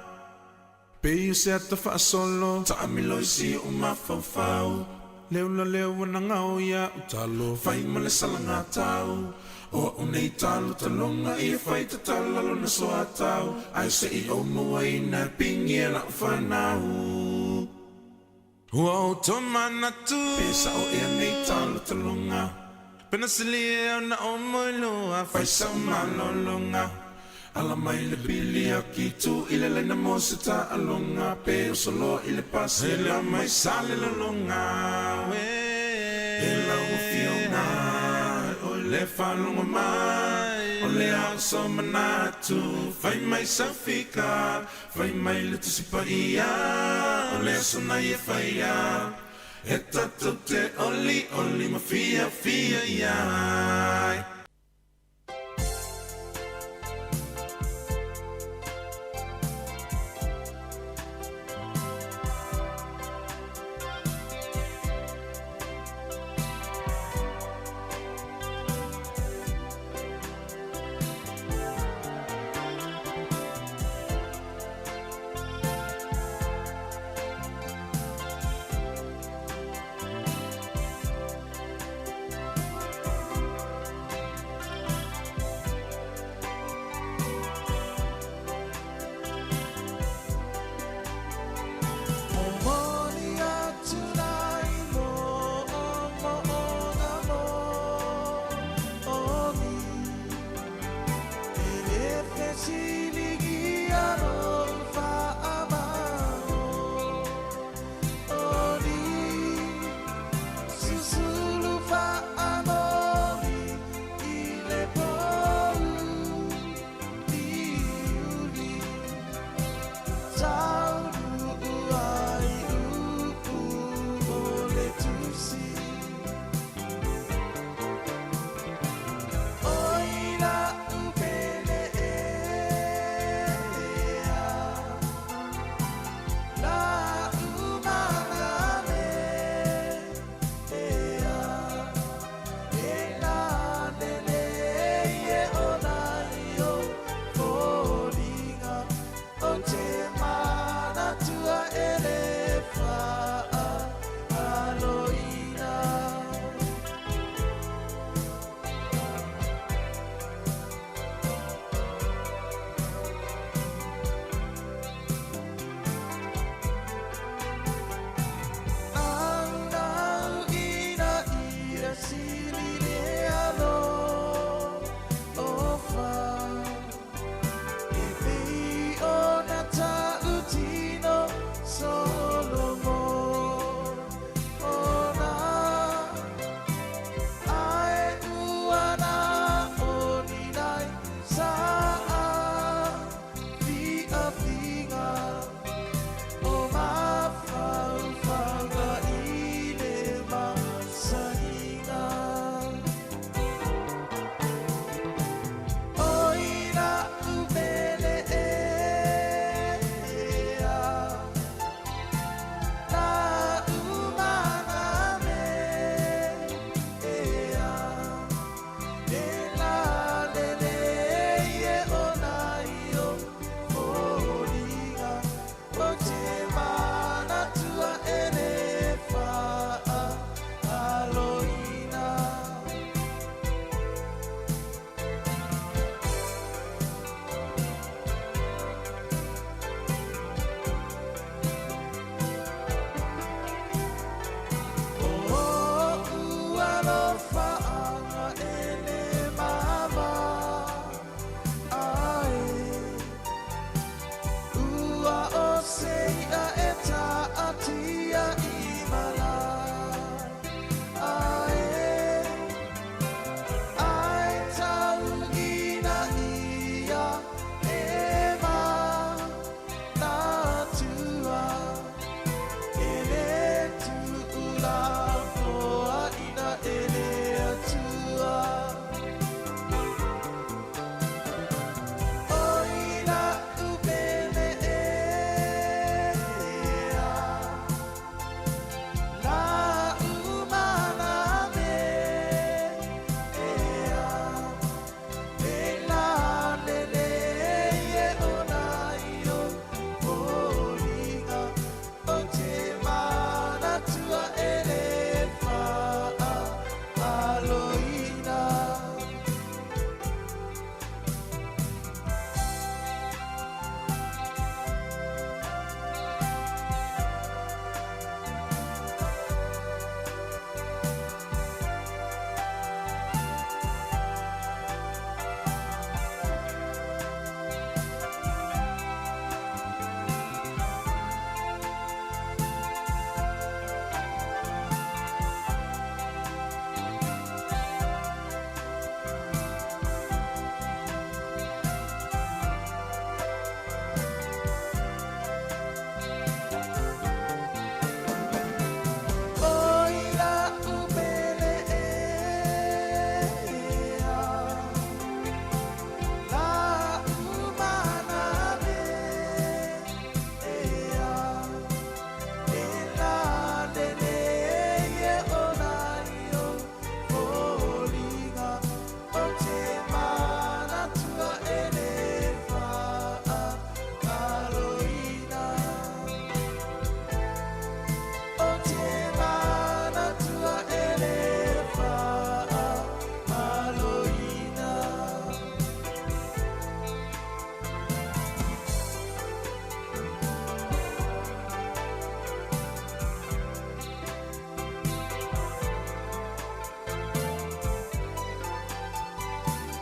Pei se ata fa solo ta amilo si o ma fau leo na ngau ya utalo fai male salanga tau o nei talo talonga I fai ta talalo na so atau ai se I o mo ina pingi la fanau Wow, tomana tu Pesa o ea nei talo talonga Pena silia na o moilua Fai sa malolonga Ala mai le bili a kitu Ile le na mosita alonga Pe o solo ile pasi Ile mai sale lalonga Ela o fionga O le falonga mai O le aso manatu Fai mai safika Fai mai le tusipaia O le aso na ye faia E tatou te oli ma fia iai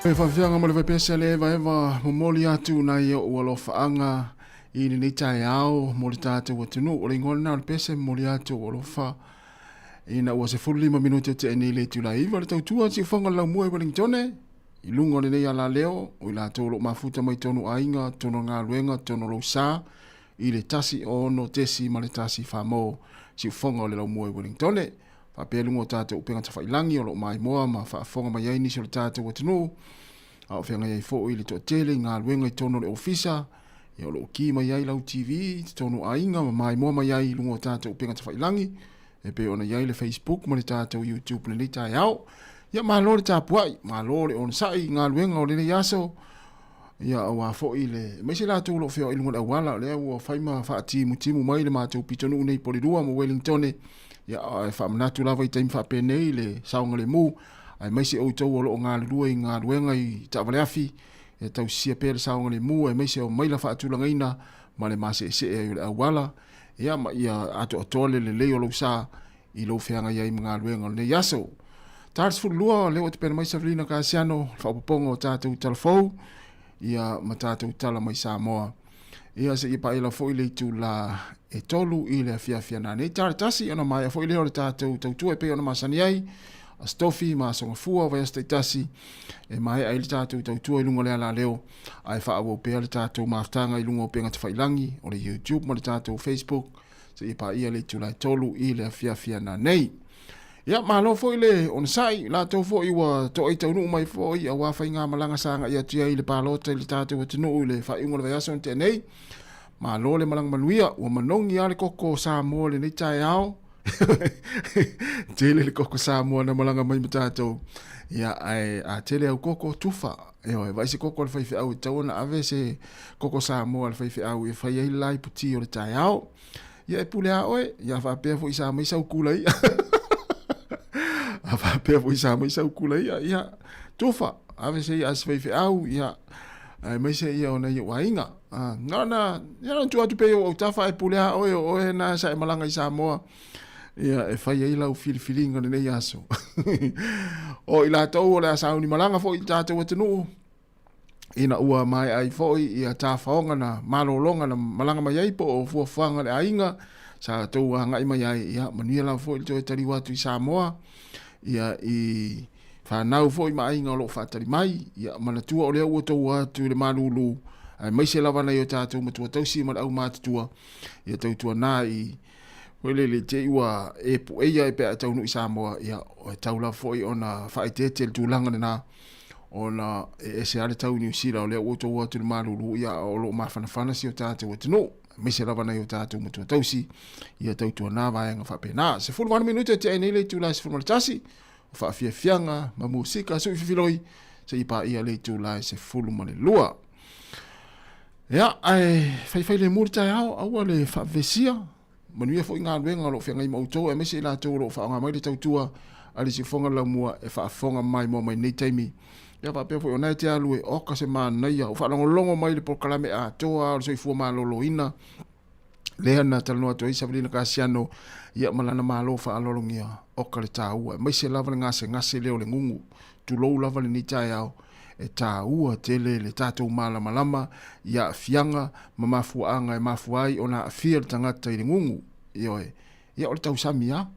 E whawhianga mo le vai pese le eva mo moli atu na ia ua lo whaanga I ni tai ao mo le tātou atunu o le ngona na le pese moli atu o lo wha ina ua se 45 minuti te ene le tu la iwa le tautua si whanga lau mua I Wellingtone I lunga le nei ala leo o I la tōlo mafuta mai tonu ainga tono ngā luenga tono lo sā I le tasi o no tesi ma le tasi whamo si whanga o le lau mua I Wellingtone Pea lungo tātou upenga ta whailangi o lo mai moa ma whaafonga mai aini si o le tātou atunu. A o whenga iai fōi le toa tele ngā luenga I tono le ofisa. E o lo ki mai ai lau TV, tono ainga ma mai moa mai ai lungo tātou upenga ta whailangi. E pe ona iai le Facebook ma le tātou YouTube le nei tai au. Ia maa lo le tāpuai, maa lo le on sai ngā luenga o le nei aso. Ia o a fōi le, mai se lātou lo wheo ilunga le awala, le au whaima whaatimu timu mai le mātou pitonu nei polirua mo Wellingtone. Ia e whaamanatu lawa I taimi whaapenei le saunga le mu. Ai maise o tau o loo ngā lua I ngā luenga I tāwale afi. E tau sia pēr saunga le mu. E maise o maila whaatulanga ina. Ma le maase se e le awala. Ia ma ia ato atole le leo lo sa. I lo whianga iai mga luenga le yaso. Tārs lua leo te pēr maisa Velina Kāsiano. Whaapoponga o tātou talafou. Ia ma tātou tala mai Sāmoa. Ia se ipa ila foi le tu la e tolu I le afia na nei tasi ona mai foi le o le tātou tautua e pe ona masani ai a stofi ma songa fua vai este tasi e mai ai le tātou tautua I lunga le ala leo ai wha awo pe le tātou maftanga I lunga o penga te whailangi o le YouTube ma le tātou Facebook se ipa ia le tu la e tolu I le afia na nei ia malo foi le on sai la to foi wa to I tau mai foi a wa fai ngā malanga sanga ia tia I le palota I le tātou atunu le wha ingo le vai aso te nei malo le malanga manuia o manongi ale koko Sāmoa le nei tai ao tele le koko Sāmoa na malanga mai tātou ia ai a tele au koko tufa e vai se koko le fai au tau na ave se koko Sāmoa le fai au e fai ai lai puti o le tai ao ia e pule a oe ia fa pe foi sa mai sau kula ia Ava pe foi sa mai sau kula ia tufa ave se as fai au ia ai mai se ia ona ia wainga ngana ia no tu pe o tafa e pulea o na sa malanga I Sāmoa ia e fai ai lau filifilinga nei aso o ila tau o le sauni malanga fo I tātou atunu ina ua mai ai foi ia tafaonga na malolonga na malanga mai ai po o fuafanga le ainga sa tau ngai mai ai ia manuia la foi to tari watu I Sāmoa ia I whanau foi mai ainga o lo whatari mai ia manatua o lea ua tau atu le malulu ai mai se lava nei o tātou matua tausi ma au mātutua ia tautua nā I wele le te iwa e pu eia e pēa taunu I Sāmoa ia o taula foi ona whaitete le tūlanga nā ona e se ale tau New Zealand o lea ua tau atu le malulu ia o lo mawhanawhana si o tātou atino mai se lava nei o tātou matua tausi ia tautua nā vāenga whapena se 41 minuta te ai nei le tūla se fulmaritasi o whaafiafianga ma musika sui whiwhiloi se ipa ia le tūla se fulmalelua ia ai whai le murta au aua le whavesia manuia fo ngā luenga lo whianga I mautou e mese la tau lo whaonga mai le tautua ali si whonga la mua e whaafonga mai mua mai nei taimi ia whapea fo onai te alu e oka se maa naia o whaonga mai le pokalame a toa o soi fua maa lolo ina lea na talanoa to isa Velina Kāsiano ia malana maa lo whaalolongia oka le tāua e mese lava le ngase leo le ngungu tu lou lava le ni tai au e tāua tele le tātou malama ia fianga ma mafuanga e mafuai ona afia le tangata I le ngungu ia o le tau samia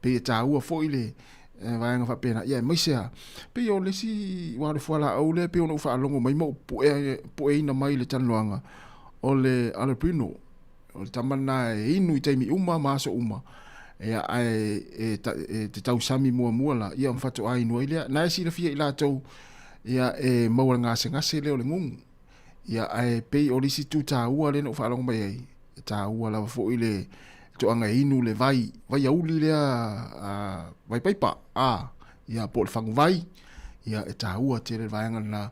pe e tāua fo I le vaenga whapena ia maisea pe o le si wale fuala au le pe ona ufa alongo mai mo po e ina mai le tanloanga o le alapino o le tamana e inu I taimi uma maso uma ia te tau sami mua la ia mfato ai no ile na si le fia I la tau ia e maua ngase leo le ngungu ia ai pe o lisi tu tāua le no ufa alongo mai ai tāua la fo I le to anga inu le vai auli le vai paipa ia po le fangu vai ia e tāua te le vaenga na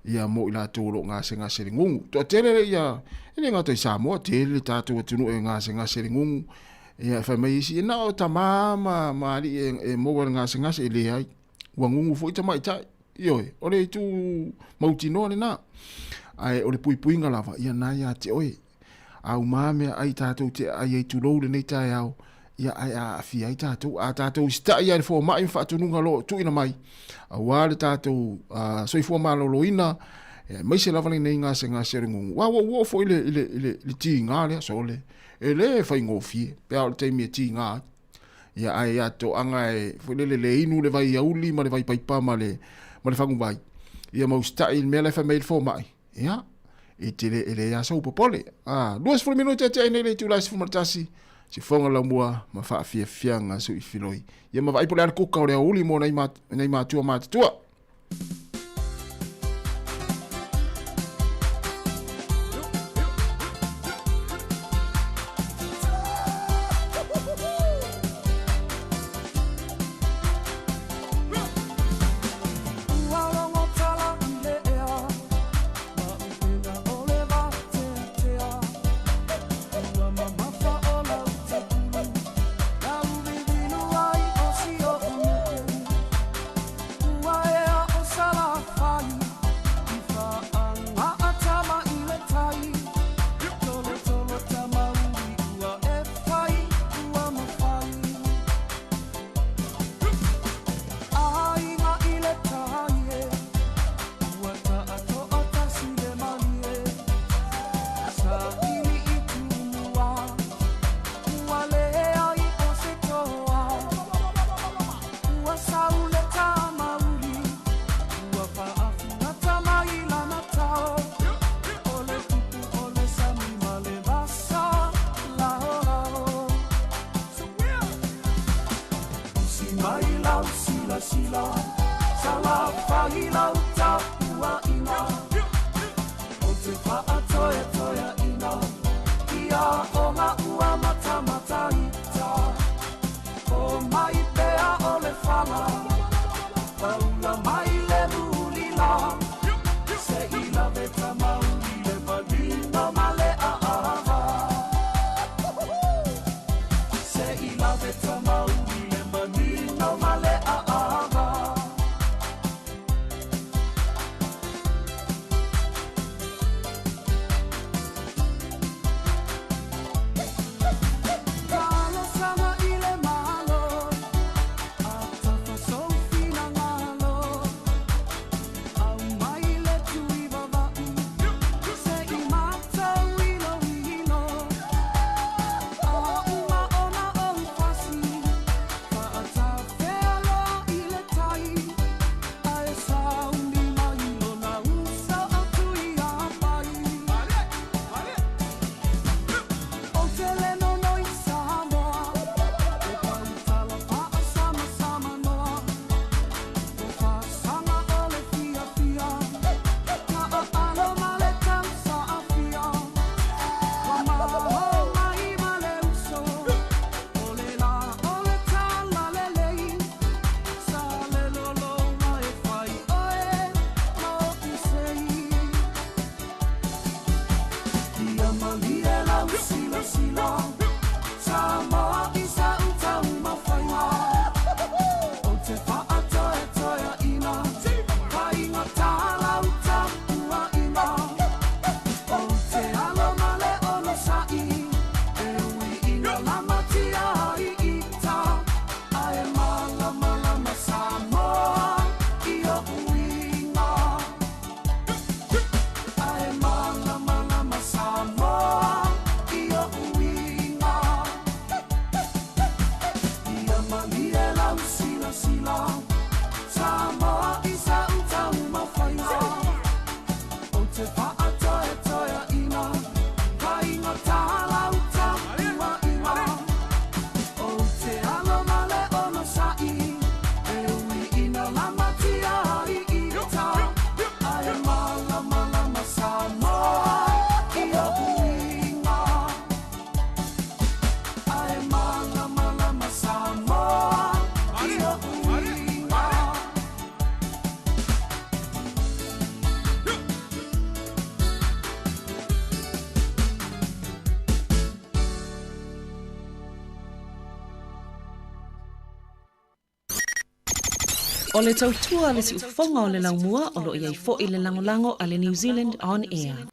ia mo ila tōro ngase le ngungu to tele ia ele ngata I Sāmoa tele tātou atunu e ngase le ngungu ia fa mai si na o tamama mari e mo ngase e le ai wa ngungu fo I tamai tai io o le tu mautino le na ai o le puipuinga lava ia na ia te oi au mame ai tātou te ai tu lou le nei tai au ia ai a fia i tātou, a tātou sta ia le fo mai whaatununga lo tu ina mai. A wale tātou soi fo malo lo ina, mai se lava nei ngā se ngā seringu. Wa fo ile ti ngā lea so le. E le fai ngō fie, pea o le teimi e ti ngā. Ia ai ato anga e fo le inu le vai auli ma le vai paipa ma le whangu vai. Ia mau sta il mea le fa mail fo mai. Ia, e te le ele ia sau popole. 2 minuta te ai nei le tūlai si fumartasi. Si fonga la mua ma fa fia fianga su i filoi. Ia ma vai pole ar kuka o le uli mo nei mātua mātua. O le tautua le si ufonga o le laumua o lo iai fo i le langolango a le New Zealand On Air.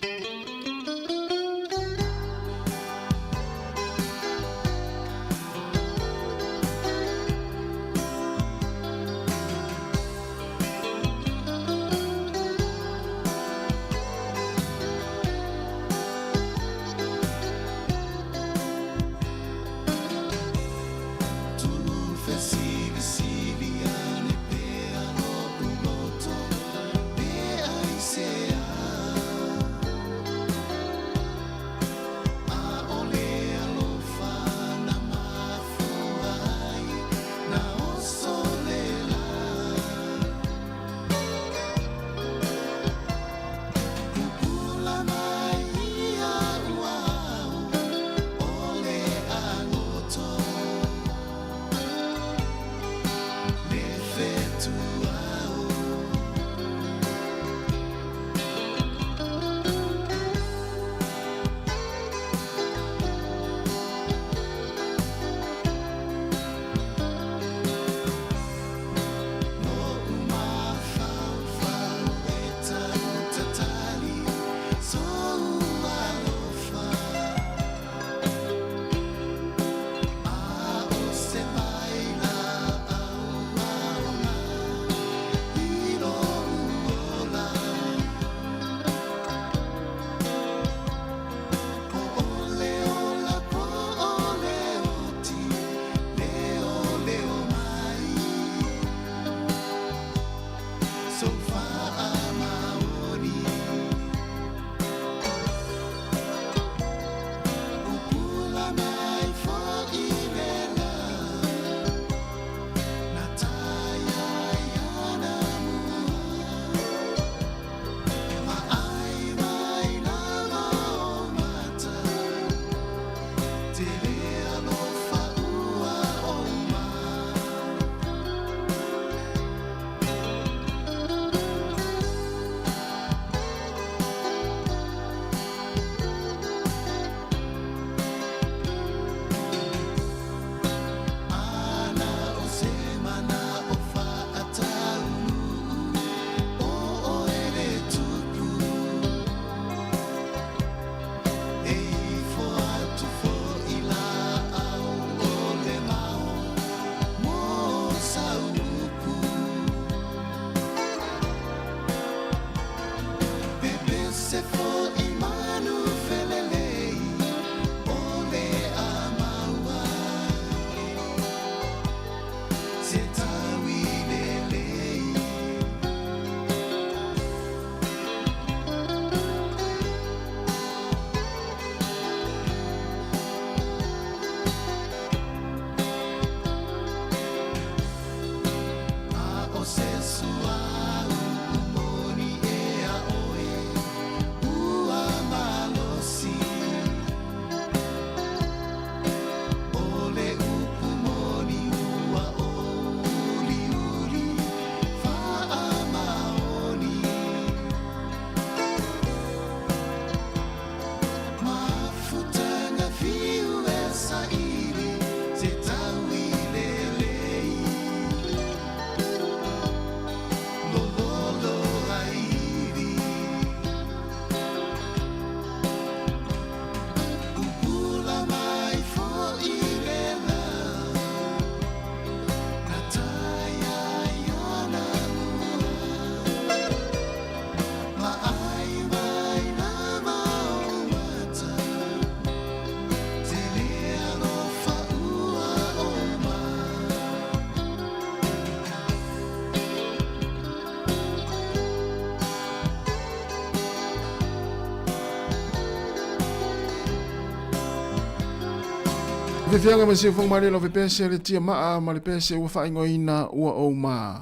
Fianga ma se fong mare lo pese le tia ma ma le pese ua fa ina ua o ma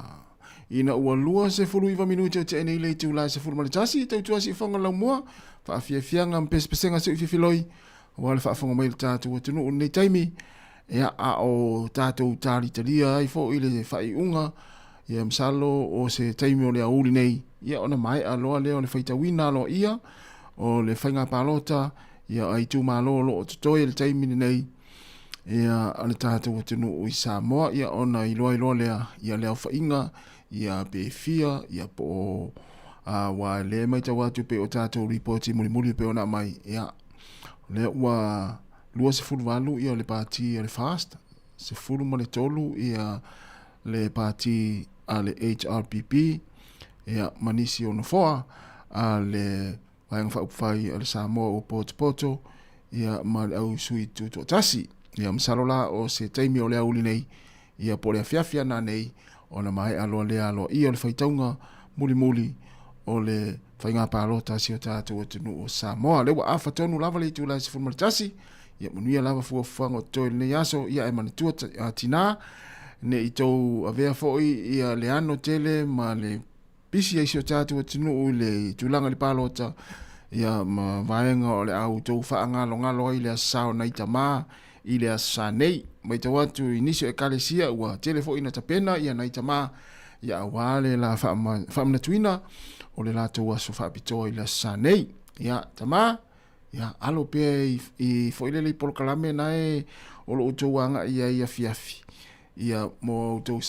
ina ua lua se fulu iwa minuti te nei le tu la se fulu ma le tasi te tu asi fonga la mo fa fianga ma pese pese nga se filoi wa le fa fonga mai tatu tu no nei taimi ya a o tatu tali talia ai fo ile fa unga ya msalo o se taimi o le auli nei ya ona mai a lo le ona faita wina lo ia o le fainga palota ya ai tu malo lo to le taimi nei ia ale tātou tunu o Sāmoa ia ona iloa lea ia lea whainga ia pe fia ia po wa le mai tau atu pe o tātou reporti muli pe ona mai ia lea ua lua se fulu walu ia le pāti le fast se fulu ma le tolu ia le pāti a le HRPP ia manisi ono foa a le wainga whaupwhai a le Sāmoa o Poto ia ma le au sui tuto tasi ia msalola o se taimi o lea uli nei ia po lea fiafia na nei o na mai aloa lea aloa ia o le whaitaunga muli o le whainga pālota si o tātou o tunu o Sāmoa lewa a whatonu lava le tu lai se fulmaritasi ia manuia lava fuafuanga o toi nei aso ia e manitua tina ne i tau avea foi ia le ano tele ma le pisi ai si o tātou o tunu le tulanga le pālota ia ma vaenga o le au tau whaangalo i le asao na itamaa i le asanei mai tau atu inisio e kalesia ua telefo ina tapena ia na itama ia awale la whaamna tuina o le lato aso whaapitoa i le asanei ia tama ia alo pia i foile le polokalame na e o lo utouanga ia fiafi ia mo utou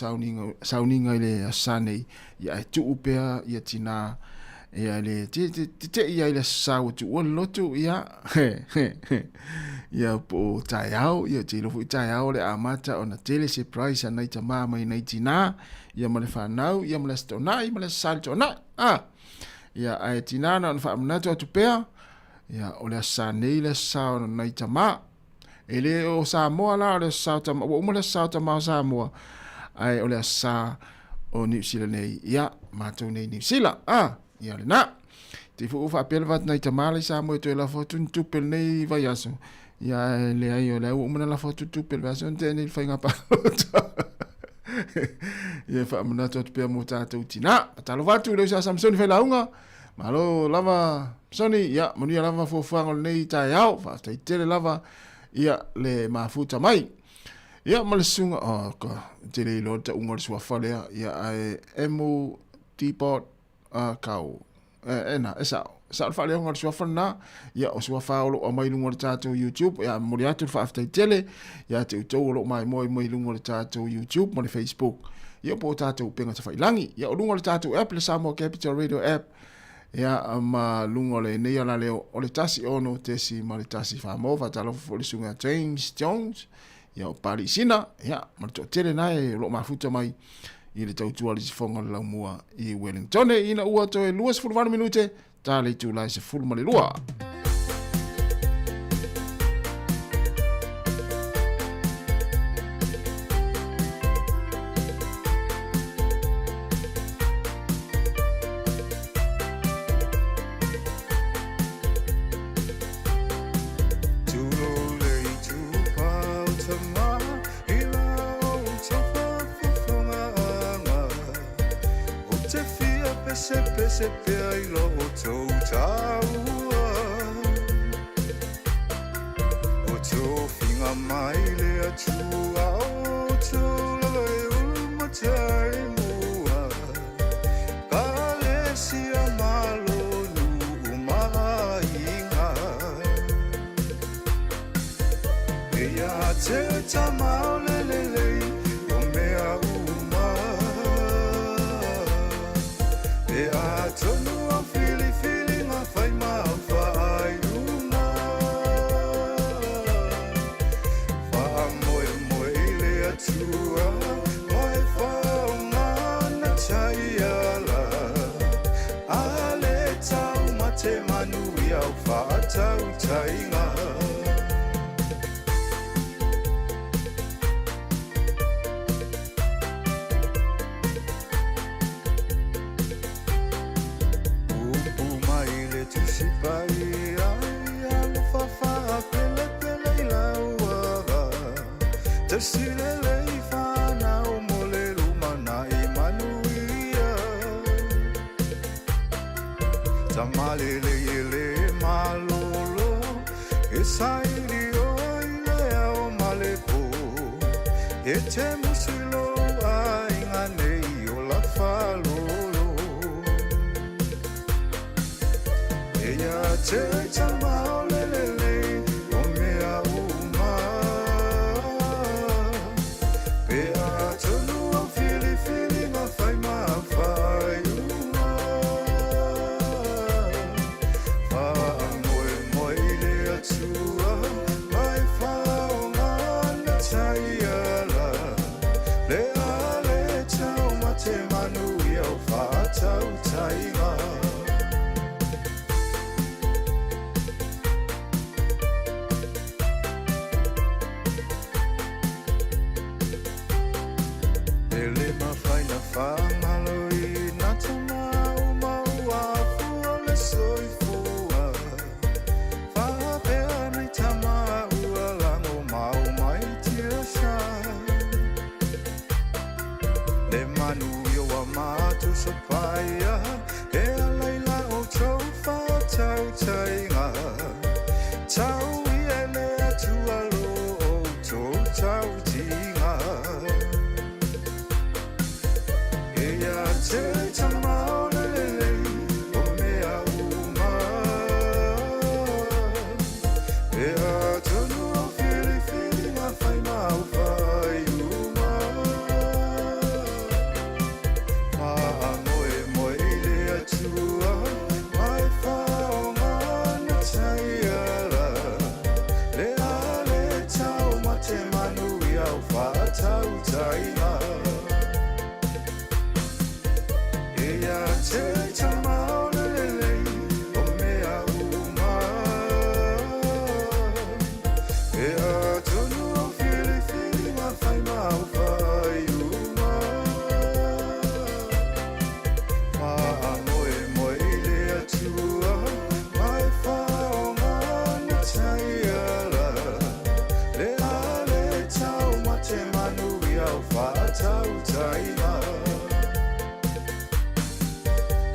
sauninga i le asanei ia e tuu pia ia tina ia le te ia i le sao tu o loto ia ia po taiao ia te lofu taiao le amata ona tele surprise ana ita mama i naitina ia male fanau ia male stona ia male saltona ia ai tina na fa mnato tu pea ia o le sanei le sao na ita ma ele o Sāmoa la le sao ta o mo le sao ta ma Sāmoa ai o le sa o New Zealand nei ia mātou nei New Zealand ia le na te fu fa pele vat nei tamale Sāmoa te la fotu tupel nei vai aso ia le ai o le o mona la fotu tupel vai aso te nei fainga pa ia fa mona tot pe mo tātou tina talo vatu le sa Samson fe launga malo lava soni ia monia lava fo fango nei tai au fa tai tele lava ia le mafuta mai ia malesunga ko te le lo ta unga sua fale ia emo teapot kau ena esa fale unga sua fana ia o sua faolo o mai lunga tātou YouTube ia moriatu fa after tele ia te utolo mai moi lunga tātou YouTube mo Facebook ia po tātou penga te failangi ia o lunga tātou app le Sāmoa Capital Radio app ia ma lunga le nei ala leo o le tasi ono tesi ma le tasi fa mo fa talo fo le sunga James Jones ia o pari sina ia ma to tele nai lo mafuta mai i le tautua le sifonga le laumua i Wellington ina ua to e luas fulvano minute tale tu lai se fulma le lua SEP ai lo tau taua o tō whinga mai le atua o tō lalai ulma tai mua ka le sia malo nu mahinga e ia te tamau le o mea uma e a tonu a feeling a fai ma fai una fa moe le atua mai fa una chaiala ale tau mate manu ia fa tau chainga Silelei fana o mole lumana I manuia Tamalele ele malolo E sairi o ilea o malepo E te musilo a inganei o la falolo E ia te tamaolelele o mea uma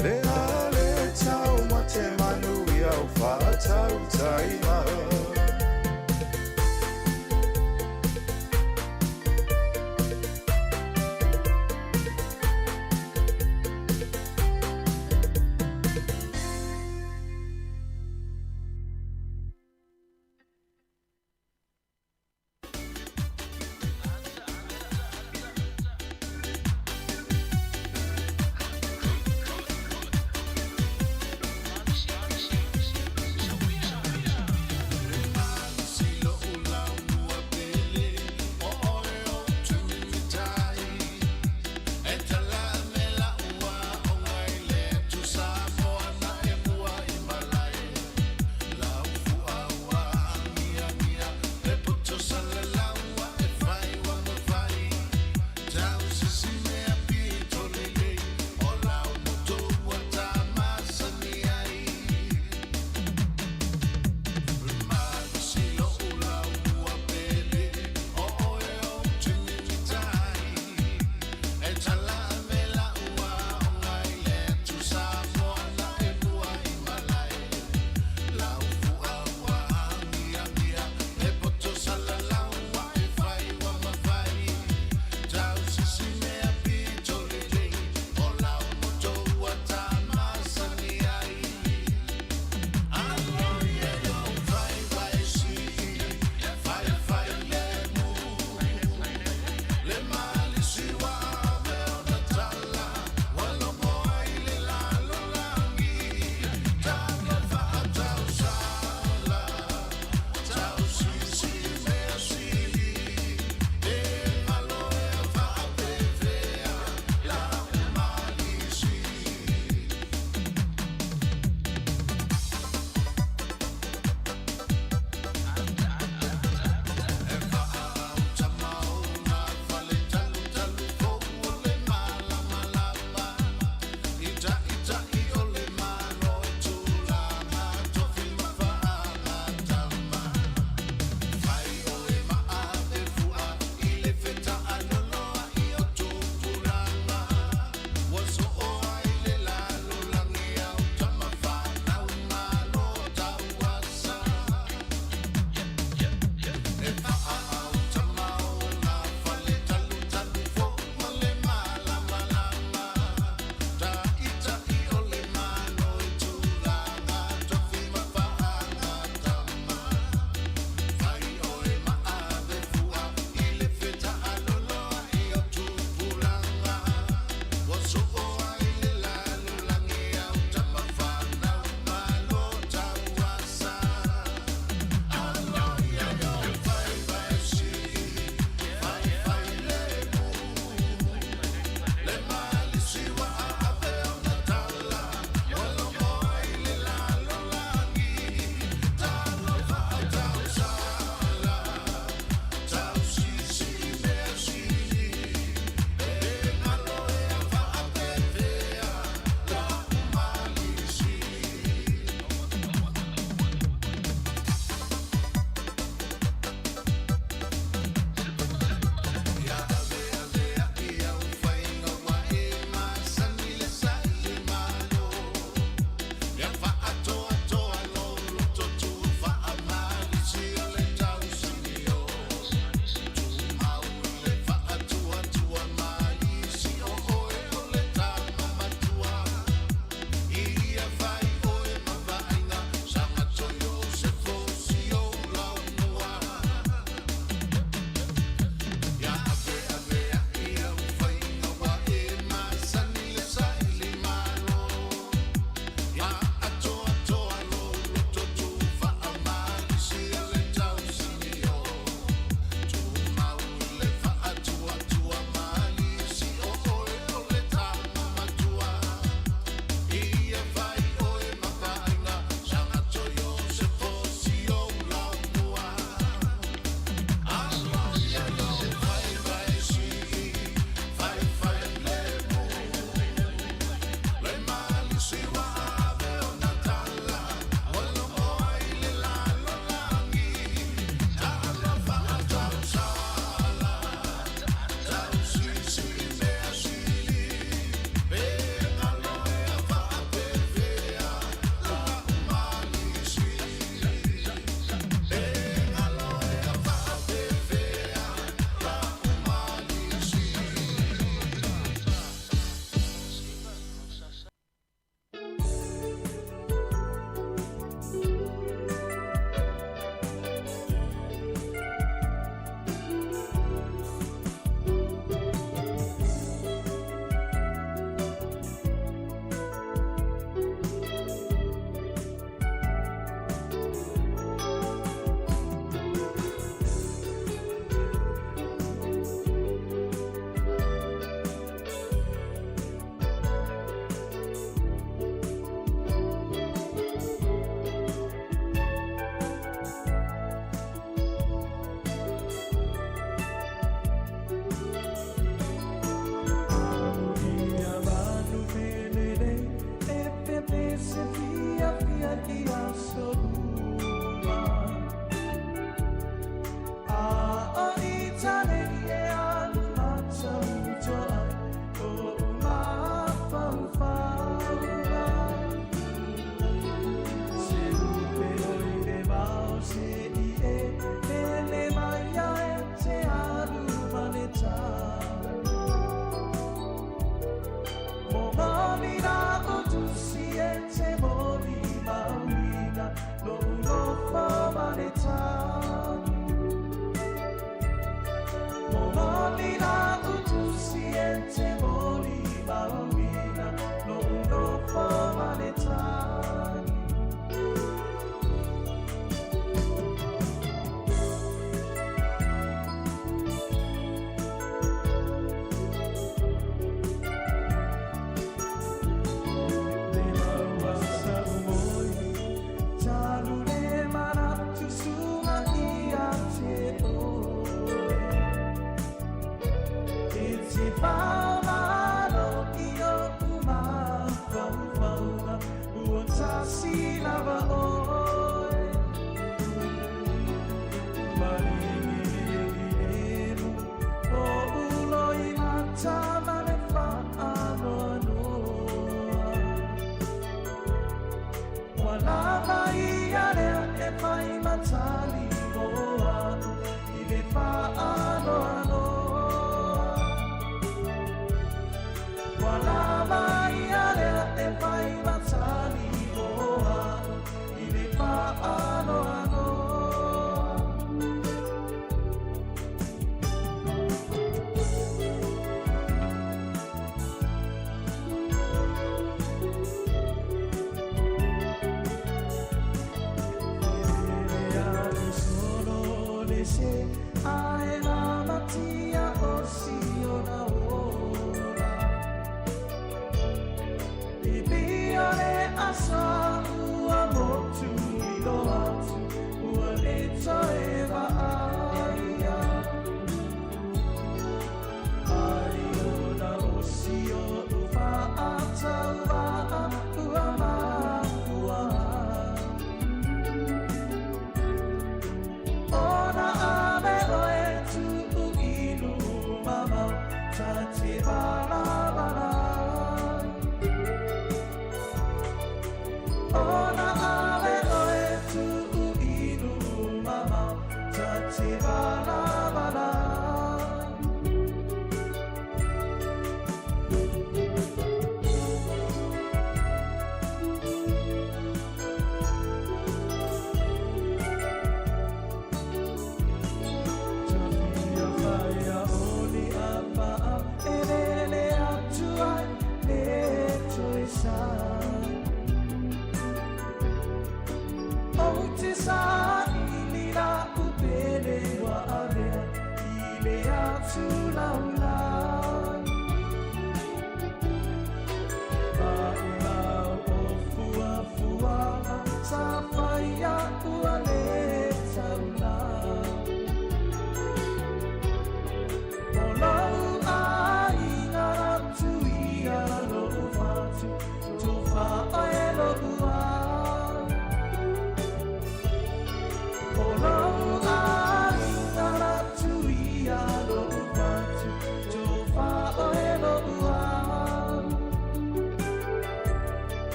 Le ale tau ma te manu I au whātau taima.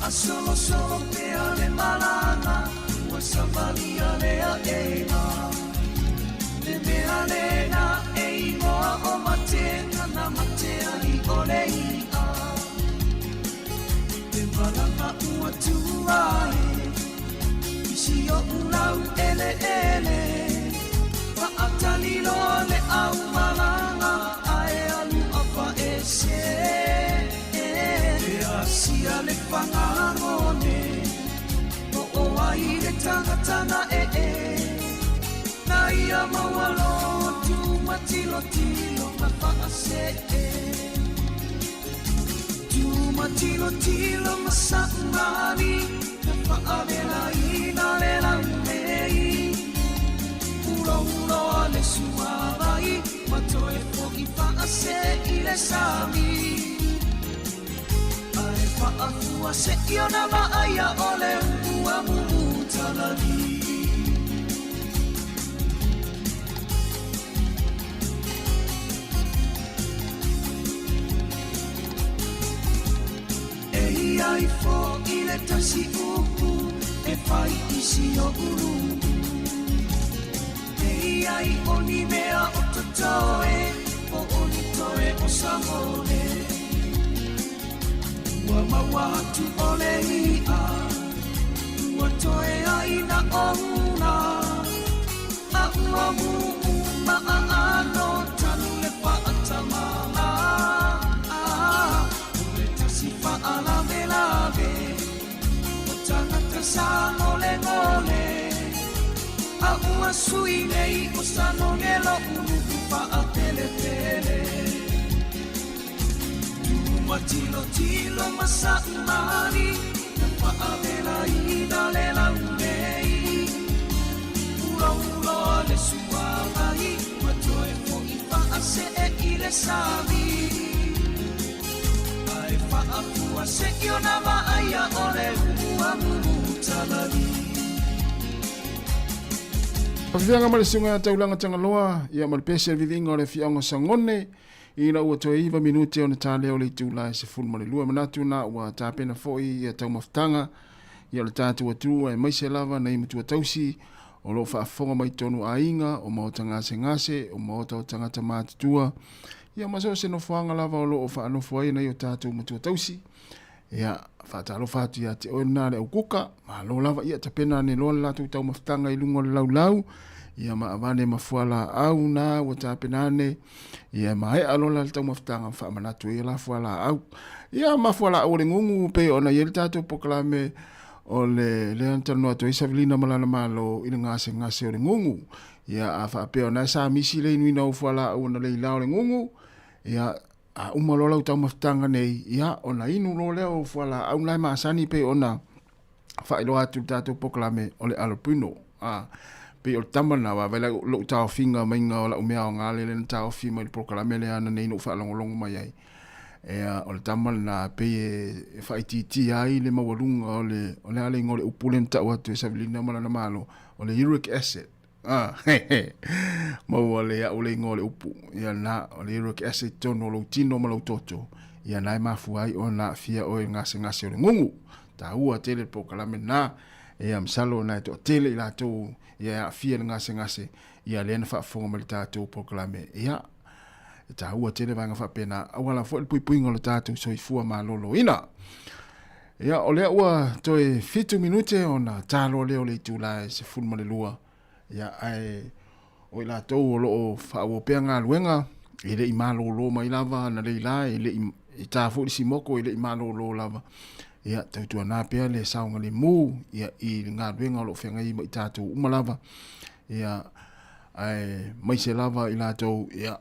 solo solo pe ale malanga ua savali ale a eina le me ale na einoa o matenga na matea i ole ia te malanga ua tuae isi o ulau ele ele pa atalilo le au malanga ae alu apa ese Sia le whangangone O o ai le tangatana Na ia mawalo tu matilo tilo na whaase Tu matilo tilo masangani Na whaavela ina le laumei Uro uro le suarai Matoe foki whaase i le sami Fa'afua se iona ma'aia ole ua mumutalani Ei ai fo i le tasi upu e whai isi o uru Ei ai oni mea o tatoe o oni toe o samone Ua mawatu ole ia Ua toe aina ona A ua mu'u ma'a ano Tanu le whaatamala Ule tasi whaalame lave O tangata sa ngole ngole A ua sui nei o sanongelo Unu whaapele pele Tilo tilo masaumani Na whaavela ina le laumei Ura ura le suarai Matoe fo i whaase i le sami Ai whaafua se iona maaia o le ua mumutalani Pawhianga malisunga taulanga tangaloa Ia malipese vivinga o le fiango sangone Ina ua toe iwa minute o na tālea o le tūlai se fulma le lua manatu na ua tāpena foi ia tau maftanga ia le tātua tua e maise lava na imutua tausi o lo whaafonga mai tonu a inga o maota ngase ngase o maota o tangata mātutua ia maso se no whaanga lava o lo o whaanofo ai na i o tātua mutua tausi ia whaatalo whaatu ia te oina le au kuka ma lo lava ia tapena ne loa latu tau maftanga i lungo le lau lau ia maavane mafuala au na ua tāpenane ia mai alola le tau maftanga whaamanatu ia la fuala au ia mafuala au le ngungu pe ona ia le tātou pokalame o le antano ato isa vilina malana malo i le ngase o le ngungu ia a whaape ona sa misi le inuina au fuala au na le ilao le ngungu ia a umalola u tau maftanga nei ia ona inu lo leo fuala au nai maasani pe ona whaelo atu le tātou pokalame o le alopino pe o tamana wa vela lo tau finga mainga o la umea o ngale le tau fi mai proklame le ana nei no fa longo mai ai o le tamana pe e fa iti ai le mawalunga o le ale ngole upulenta wa tu savilina mala na malo o le uric acid mo wale ya ole ngole upu ya na o le uric acid tono lo tino malo toto ya na mafu ai ona fia o ngase o le ngungu ta ua tele proklame na am salo na to tele la to ia fia ngase ia le na fa fonga mal tatou proklame ia ta ua tele vanga fa pena awala fo pui ngolo tatou so i fua malolo ina ia ole ua toe fitu minute ona talo le ole tula se fulma le lua ia ai o la to lo fa o penga luenga ile i malolo mai lava na le la ile i ta fo si moko ile i malolo lava ia tautua nā pea le saunga le mū ia i ngā ruenga lo whenga i mai tātou umalava ia ai mai se lava i lātou ia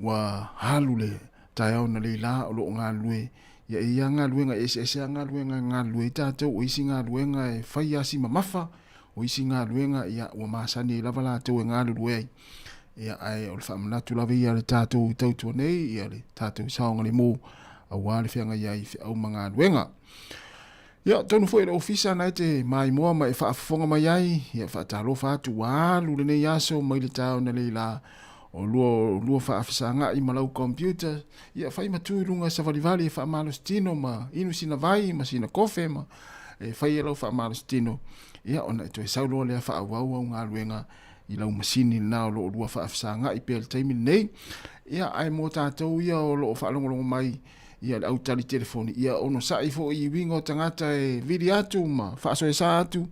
wa halu le tai au na le la o lo ngā lue ia i ngā luenga ese ngā lue tātou o isi ngā luenga e whai asi mamafa o isi ngā luenga ia ua māsani i lava lātou e ngā lue ia ai o le whamanatu lava ia le tātou tautua nei ia le tātou saunga le mū a wale whianga iai au mga luenga. Ia, tonu fo e le ofisa na te mai moa mai whaafonga mai ai, ia whaatalo whaatu walu le nei aso mai le tau na le la o lua whaafisanga I malau computer, ia whai matui runga sa valivali e whaamalo stino ma inu sina vai ma sina kofe ma e whai e lau whaamalo stino. Ia ona e sauloa lea whaawau au ngā luenga I lau masini nao lo lua whaafisanga I pēl taimi nei. Ia ai mō tātou ia o lo whaalongolongo mai ia le autali telefoni. Ia ono sa ifo I wingo tangata e vidi atu ma whaaso e sa atu.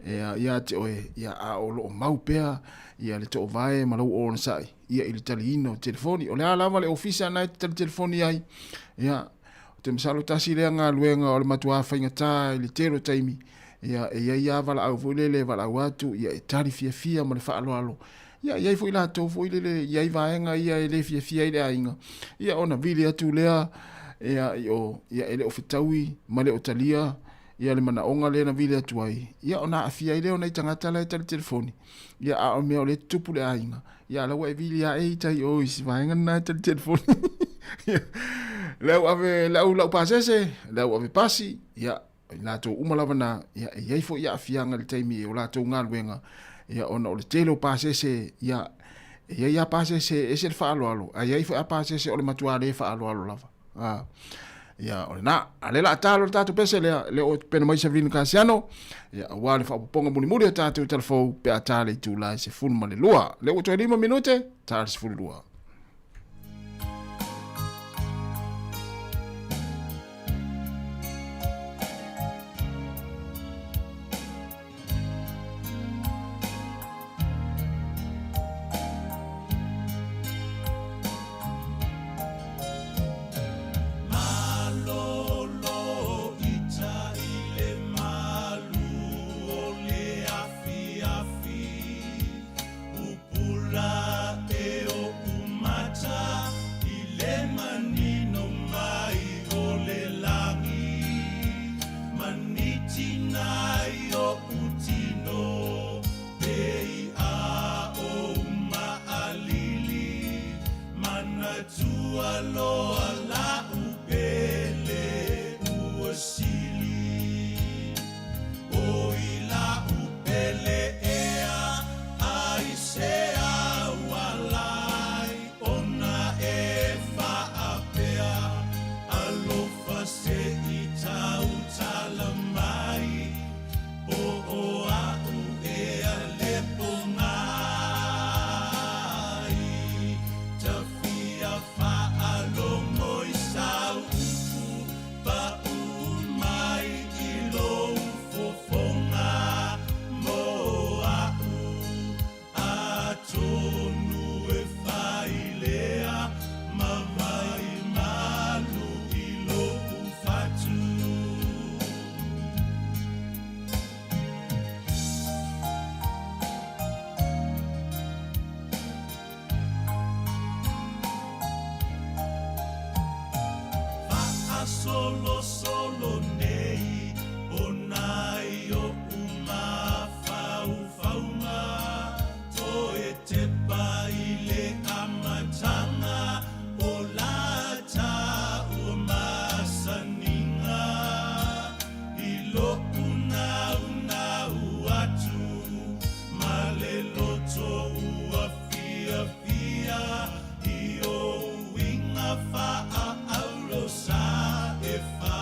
Ia te oe, ia a o lo maupea, ia le to vae ma lau o sai, ia I le tali ino telefoni. O le a lava le ofisa na te tali telefoni ai. Ia, te masalo tasi lea ngā luenga o le matua whaingata I le tero taimi. Ia ia vala au fuilele vala au atu, ia e tari fia ma le whaaloalo. Ia i fuila tau fuilele, ia I vaenga, ia e le fia I le ainga. Ia ona vili atu lea, ia ele o fitaui, ma le o talia, ia le mana onga le na vile atu ai. Ia ona afia I leo nei tangata la tali telefoni. Ia a o mea o le tupu le ainga. Ia lawa e vili a eitai o isi vaenga na tali telefoni. Leu ave lau pasese, leu ave pasi. Ia lato umalawa na, ia e yeifo ia afianga le taimi e o lato ngā luenga. Ia ona o le telo pasese, ia ia pasese ese le whaaloalo. A yeifo a pasese o le matua le whaaloalo lava. Ia o na alela atalo tatu pese le o pena mai sa vini kasiano ia wale fa ponga muni tatu telefon pe atale tu la se fun male lua le o 5 minute tar se fun lua. Solo nei onai o uma faunga to e te paile amatanga o lata o masaninga ilo una atu maleloto ua fia I o winga fa aulo sa e fa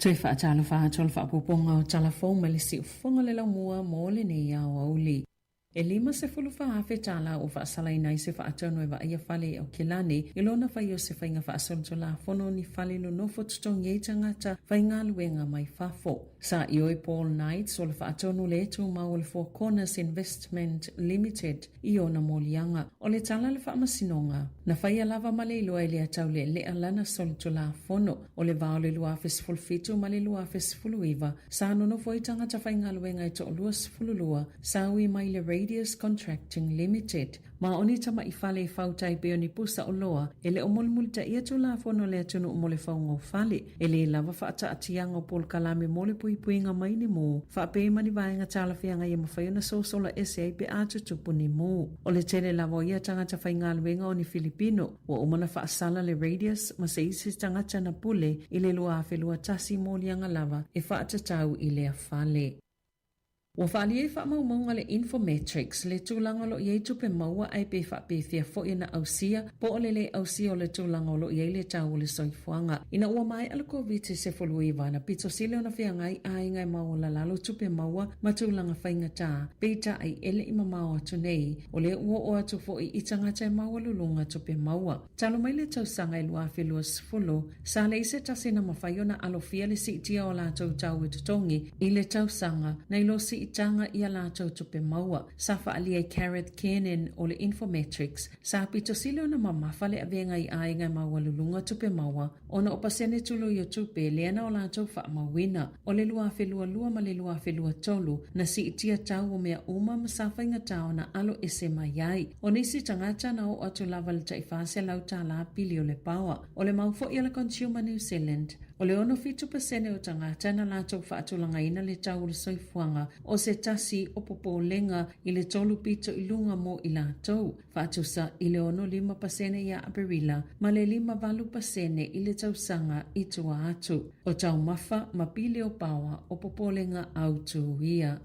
Toi whaatalo whaatolo whaapoponga o talafou ma le si ufonga le lau mua mo le nei au auli. E lima se fulu whaafe tala o whaasalai nai se whaatono e waia whale au kilani, i lona whai o se whainga whaasonto la whono ni whale lo nofo tutongi e tangata whainga luenga mai whafo. Sa ioi Paul Knights o le whaatono le etu mau le Four Corners Investment Limited i ona molianga o le tala le whaamasinonga. Na whaia lava male iloa le atau le alana solto la whono o le vao le lua fesful fitu ma le lua fesfulu iwa. Sa nono foi tangata whainga luenga e to lua sfululua, sa ui mai le Radius Contracting Limited. Ma oni tama I whale whautai pe oni pusa o loa, ele o molmulta ia tu la whono le atunu o mole whaungo whale, ele lava whaata atianga o pol kalame mole pui puinga mai ni mo, whaape mani vaenga tala whianga ia mawhaiona sosola SEP atu tupu ni mo. O le tele lava ia tangata whainga luenga o ni Filipino, wa umana whaasala le Radius, ma se isi tangata na pule, ile lua awhelua tasi mo lianga lava, e whaata tau ile a whale. Wa whali e whaamaumaunga le Infometrics le tūlanga lo iei tupe maua ai pe whaapethia fo ina ausia po o le ausia o le tūlanga lo iei le tau le soifuanga. Ina ua mai ala COVID se folu iwa na pito sile ona whiangai a ingai maua la lalo tupe maua ma tūlanga whainga tā peita ai ele ima maua tunei o le ua o atu fo I itangata maua lulunga tupe maua. Talo mai le tausanga I lua whelua sifulu sa le ise tasina mawhaiona alofia le sitia o la tau e tutongi I le tausanga na ilo si itanga ia la tau tupe maua. Sa whaalia Carrot Kenan o le Infometrics sa pito sile ona mamawhale a venga I ainga maua lulunga tupe maua ona o pasene tulu I o tupe leana o la tau whaamawina o le lua whelua lua ma le lua whelua tolu na si itia tau o mea uma ma sa whainga tau na alo ese mai ai. O nisi tangata na o atu lava le taifase lau ta la pili o le pawa o le maufo I la Consumer New Zealand o le ono fitu pasene o tangata na la tau whaatulanga ina le tau le soifuanga o se tasi o popo lenga I le tolu pito I lunga mo I la tau. Whaatusa I le ono 5% ia aperila ma le 5% I le tausanga I tua atu. O tau mafa ma pili o pawa o popo lenga au tuia.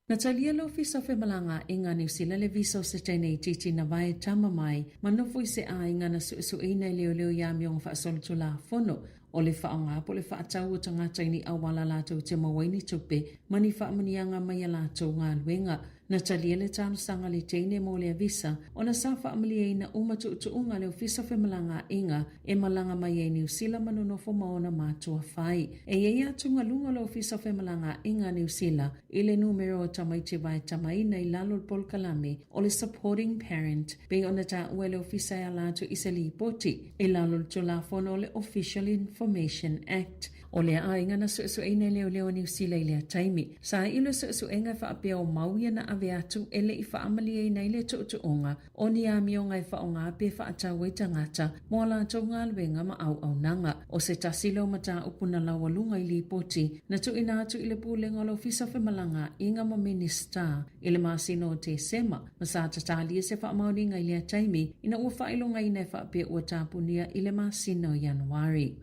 Na talia lo fisa fe malanga inga New Zealand le visa o se tene titi na vai tama mai ma nofu I se a inga na su ina leo ya miong whaasolo tu la fono o le whaonga po le whaatau o tangata ini awala lato te mawaini tupe mani whaamanianga mai a lato ngā luenga. Na talia le tano sanga le teine mo le visa o na sa whaamalia ina umatu utuunga le ofisa fe malanga inga e malanga mai e New Zealand manonofo maona mātua whai. E ia tunga lunga le ofisa fe malanga inga New Zealand I le numero o tamaiti vai tamaina I lalo pol kalame o le supporting parent pe ona ta ue le ofisa ya lato I se li poti I lalo tula fono le Official Information Act. O le ainga na suesueina leo New Zealand le taimi. Sa ilo suesuenga whaapea o mauia na ave atu ele I whaamalia I nei le tuutuonga o ni a mionga I whaonga pe whaatau e tangata mo la tau ngā luenga ma au nanga. O se tasilo mata upuna lawalunga I li poti na tu ina atu I le pūlenga lo fisa whemalanga inga ma minister I le masino o te sema. Ma sa tatalia se whaamauringa I le taimi ina ua whailonga I nei whaapea ua tapunia I le masino Januari.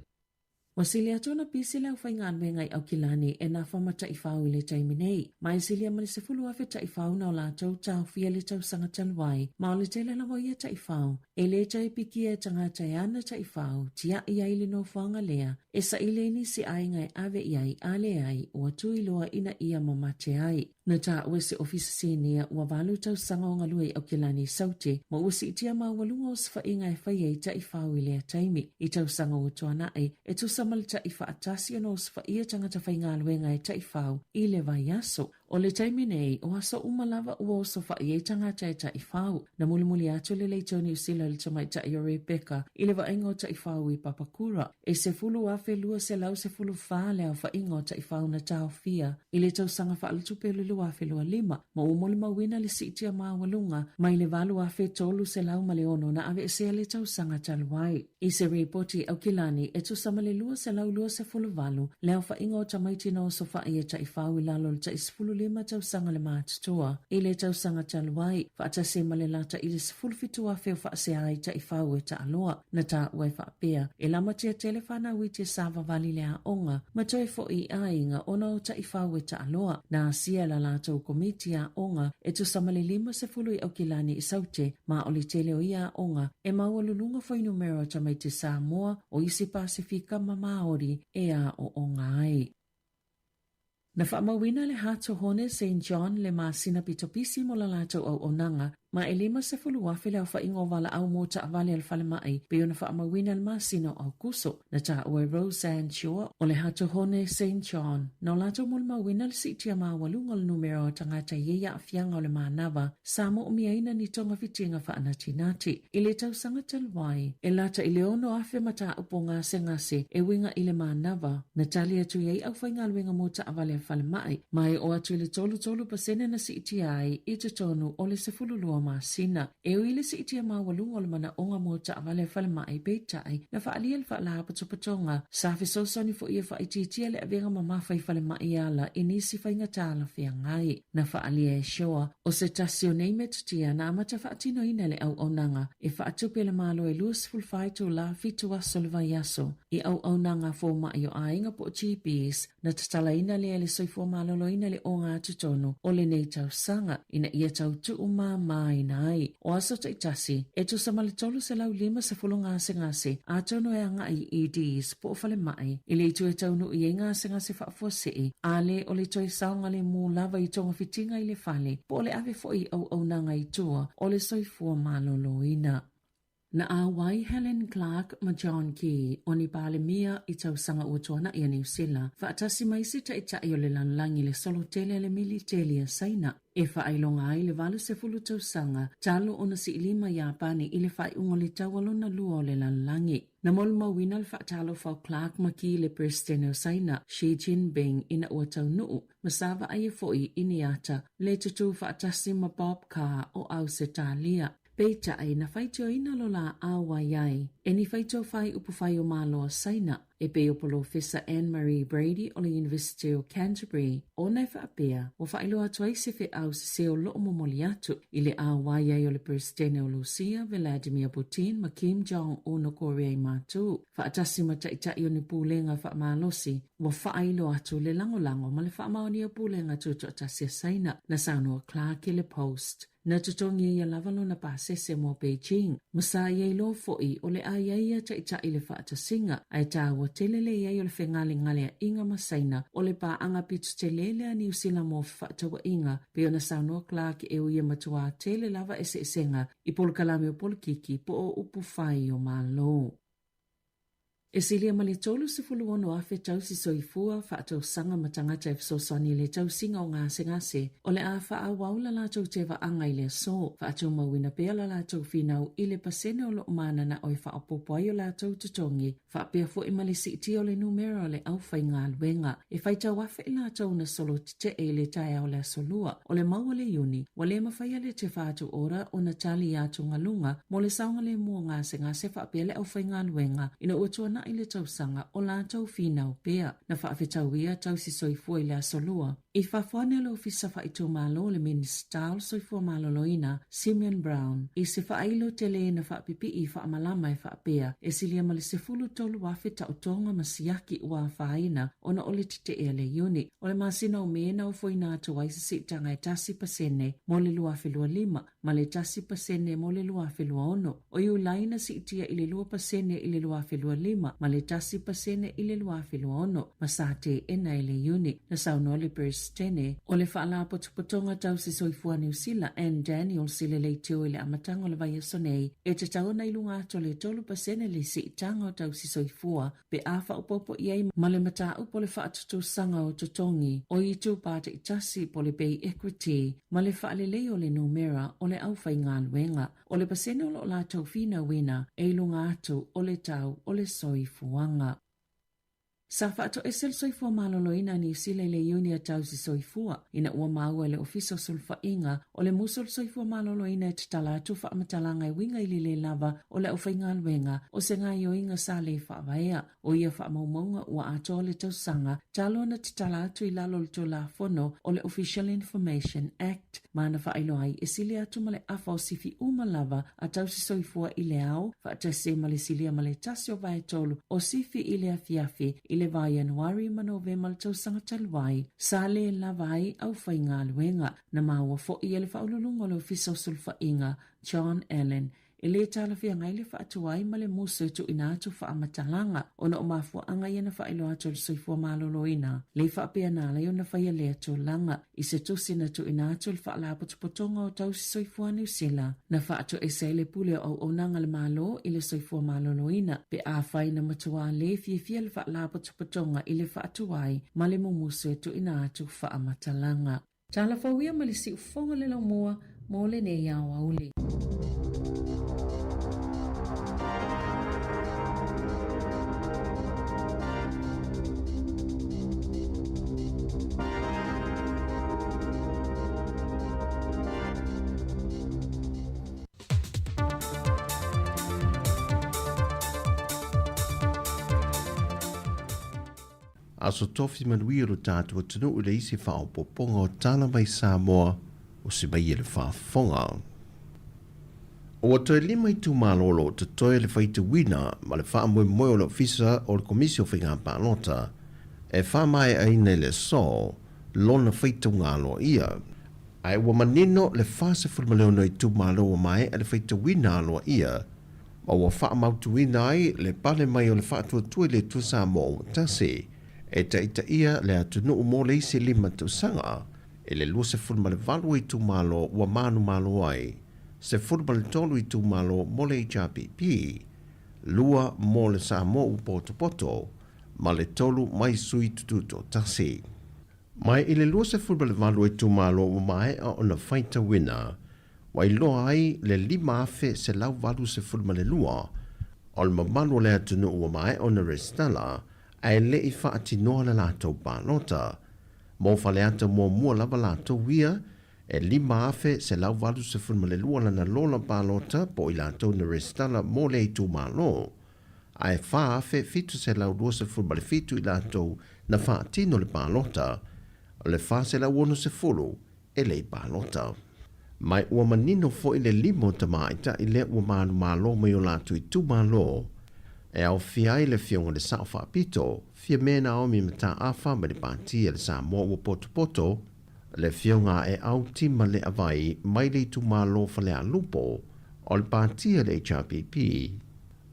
O sile atona pisile au whaingaan me ngai au kilani e na whamata I whau I le taimi nei. Mai silia mani se fulu awe ta I whau na o la tau tau fia le tau sanga talwai. Ma o le tele lawa ia ta I whau. E le tai pikia tangata e ana ta I whau. Tia I ai le no whanga lea. E sa ile ni si ai ngai ave iai ale ai o atu iloa ina ia mamate ai. Na ta ue se ofisa senia ua walu tau sanga o ngalue au kilani saute. Ma ua si itia ma walunga o sfa ingai whaiei ta I whau I le taimi. I tau sanga o tuana e tu samalta I whaatasi ano sfa ia tangata whainga luenga e ta I whau I le vai aso. O le taimi nei o aso umalava ua o sofa I tangata e ta I whau. Na mulimuli atu le leitoni usila le tamai ta I o Rebecca I le vaingo ta I whau I Papakura. E se fulu afe lua se lau se fulu whale au vaingo ta I whau na tau fia. I le tau sanga whaaltupe le lua afe lua 5. Ma umoli mawina le sitia maa walunga. Mai le valu afe tolu se lau ma le ono na ave se le tau sanga taluai. I se reporti au kilani e tu samale lua se lau lua se fulu valu. Leo vaingo ta maiti na o sofa I ta I whau I lalo le ta I sfulu lima tausanga le mātutua, i le tausanga taluai, whaatase ma le lata i le sifulfitua feo whaase ai ta i whau e ta aloa, na ta ue whaapea, e lama tia telefana ui te sava vali le a onga, ma toi fo i ai nga ona o ta i whau e ta aloa, na asia la lato komiti a onga, e tu samale lima se fulu i au kilani i saute, ma oli tele o ia a onga, e maua lulunga foi numero ta mai te Sāmoa o isi Pasifika ma Maori e a o onga ai. Na whaamawina le hato hone St. John le masina pitopisi mo la lato au onanga, ma e lima se fulu wafele au whaingo wala au mota avale al fale mai, peo na whaamawina le masina au kuso, na ta ue Roseanne Shore o le hato hone St. John. Na lato mo le mawina le sitia maa walunga le numero tangata yeya afianga o le manava, Sāmoa umiaina ni tonga fitinga whaanatinati. I le tau sanga talwai, e lata i le ono afe mata upo ngase ngase, e winga i le manava, na tali atu yei au whainga luenga mota avale al fale mai o atu le tolu pasene na sitia ai, i te tonu o le sefulu lua masina. E o ile sitia maa walunga o le mana onga mota avale al fale mai peitai, na whaalia le whaala patopatonga, safi sosoni fo ia whaititia le avenga mamawhai fale mai ala, i nisi whainga tala whia ngai. Na whaalia e shoa, o se tasio nei metutia na amata whaatino ina le au onanga, e whaatupe le malo e luas fulfaitu la fitu aso le vaiaso, i au onanga fo mai o ainga po GPs, na tatala ina le soifua malolo ina le o ngā tutonu, o le nei tau sanga, ina ia tau tu mai nai. O aso ta itasi, e tu samale tolu se lau lima se fulu ngase ngase, a tono e anga i EDs, po o fale mai, i le tu e tau nu i e ngase ngase whaafua sei, a le o le toi saunga le mū lava i tonga fitinga i le fale, po o le ave fo i au nanga i tua, o le soifua malolo ina. Na awai Helen Clark ma John Key o ni pale mia i tau sanga utuana i a New Zealand. Whaatasi maisi ta i tai o le lanlangi le solo tele le militeli a saina. E whaailonga ai le valu se fulu tau sanga, talo ona si ilima Japani i le whai ungo le tawalona lua o le lanlangi. Na molu mawina le whaatalo fau Clark ma ki le presidente o saina, Xi Jinping ina ua tau nuu, masava ai e foi ini ata, le tutu whaatasi ma Bob Carr o au se talia. Peita ai na whaitio ina lola awa iai, e ni whaitio whai upu whai o malo saina, e pe o Professor Anne-Marie Brady o le University of Canterbury, o nei whaapea, o whailoa tuai se whi au se o loo momoli atu, i le awa iai o le presidente o Lucia, Vladimir Putin, ma Kim Jong-un o Korea i mātu. Whaatasi ma taitai o ni pūlenga whaamalosi, wa whailo atu le lango ma le whaamaoni o pūlenga tuto atasi saina, na Sāmoa Clark i le Post. Na tutongi ia lavalo na pasese mo Beijing, masa iei lo foi o le aiaia taitai le whaatasinga, ai tāua telele iei o le whengali a inga masaina, o le paanga pitu telele a New Zealand mo whaatawa inga, pe o na Sāmoa Clark e uia matua tele lava esenga, i polkalame o polkiki po o upu whai o malo. E silia ma le tolu se fulu ono afe tau si soifua whaatau sanga matangata e fsosani le tau singa o ngase, o le a wha waula la tau te wa anga i le so, whaatau mawina pea la tau finau i le pasene o lo mana na oi whaapopoai o la tau tutongi, whaapea fo i mali siti o le numero le au whai ngā luenga, e whaitau wafe i la tau na solo te e le tae o le solua, o le maua le uni, wa le mawhaia le te whaatu ora o na tali atu ngalunga, mo le saunga le mua ngase whaapea le au whai ngā luenga, ina uatuana i le tau sanga o la tau finau pea, na whaafetau ia tau si soifua i le solua. I whawhane lo fisa whaitu malo le minister soifua maloloina, Simeon Brown, i se whailo te le na whaapipi i whaamalama e whaapea, e silia mali se fulu tolu wafe tautonga masiaki ua whaina, ona ole te ea le uni, o le masina o mena o foina atu waisa sitanga e tasi pasene, mo le luafe lua lima, ma le tasi pasene mo le luafe lua ono, o iu laina sitia i le lua pasene i le luafe lua lima, ma le tasi pasene i le luafe lua ono, ma sate ena i le uni, na sauno le Tene, o le whaala potopotonga tau si soifua New Zealand, Anne Daniel sile le teo i le amatanga o le vai sonei, e te tau na ilunga ato le tolu pasene le si itanga o tau si soifua, pe awha upopo iei ma le mata upo le whaatutu sanga o totongi, o i tu pata itasi po le Bay Equity, ma le whaale leo le numera o le awhai ngā luenga, o le pasene o lo la tau fina wina, e ilunga ato o le tau o le soifuanga. Sa whaato e sel soifua malolo ina ni usile le iuni a tausi soifua ina ua maua le ofiso sulfa inga o le musol soifua malolo ina e tala atu wha amatalanga e winga ili le lava o le ufainga alwenga o se ngai o inga sa le whaavaya o ia wha maumonga ua ato le tausanga talo na tala atu i lalo le tola fono o le Official Information Act mana wha ailo ai e sili atu male afa o sifi uma lava a tausi soifua i le au wha atase male silia male tasi o vai tolu o sifi i le afiafi i le vai Januari ma Novema le tausanga talwai sa le lavai au whainga alwenga na maua fo i ele whaululunga le ofisa sulfa inga John Allen e le tala fia ngai le whaatuai ma le muso tu ina atu whaamatalanga o na o mafua anga iana whailo atu le soifua malolo ina le whaapea nala i ona whaia le atu langa i se tusina tu ina atu le whaalapotupotonga o tausi soifua New Zealand na whaatu e se le pule au onanga le malo i le soifua malolo ina pe a whai na matua le fia le whaalapotupotonga i le whaatuai ma le muso tu ina atu whaamatalanga. Tala whauia ma le si ufonga le laumua mo le ne iau auli. Aso tofi manuia ro tātua tunu ule isi whao poponga o tala mai Sāmoa o se mai ele whaafonga. O toi lima i tu malolo te toi le whaita wina ma le wha moe moe o le ofisa o le komisio whinga pālota e wha mai aina le so lona whaita ngalo ia. Ai ua manino le whase fulmaleo i tu malo mai a le whaita wina aloa ia ma ua wha mautu wina ai le pale mai o le whaatua tue le tu Sāmoa o tase e ta ia le atunu o mole isi lima tu sanga e le lua se fulma le valu i tu malo ua manu malo ai se fulma le tolu i tu malo mole i JPP lua mole Sāmoa u poto ma le tolu mai sui tututo tasi. Mai i le lua se fulma le valu i tu malo ua mai a ona whaita wina wa i loa ai le lima afe se lau valu se fulma le lua o le mamanu le atunu ua mai ona restala ai le i whaati noa le lātou pālota. Mō whale ata mua lava lātou wia, e lima afe se lau walu se funma le lua lana lola pālota po i lātou na restala mō le i tū mālo. Ai wha afe fitu se lau lua se funma le fitu i lātou na whaati no le pālota, le wha se lau ono se fulu e le i pālota. Mai ua manino fo i le limo ta maita i le ua mānu mālo mai o lātou i tū mālo, e au fiai le fionga le sao whaapito, fia mena o mi mata awha ma le pātia le Sāmoa ua poto, le fionga e au tima le avai mai le tu malo whale a lupo, o le pātia le HRPP.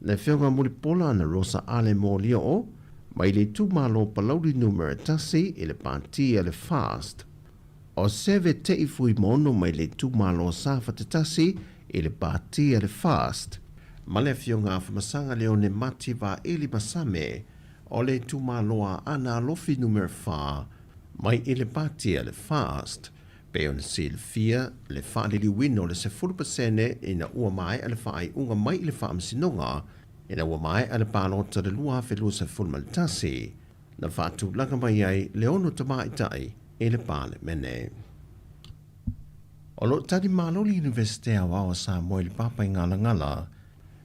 Le fionga mulipola na Rosa Ale Mōlio, mai le tu malo palauri numera tasi i le pātia le Fast. O seve te i fui mono mai le tu malo safa te tasi i le pātia le Fast. Ma le fionga whamasanga leo ne mati wa ili masame o le tumaloa ana lofi numer 4 mai ile patia le Fast pe on sil fia le whaadili wino le se 40% ina ua mai ale whaai unga mai ile whaamsinonga ina ua mai ale pālota le lua whelua se fulmaltasi na whaatu langa mai ai le ono tamaitai ile pāle mene. O lo tadi maloli Universite awa Sāmoa ili papa ngala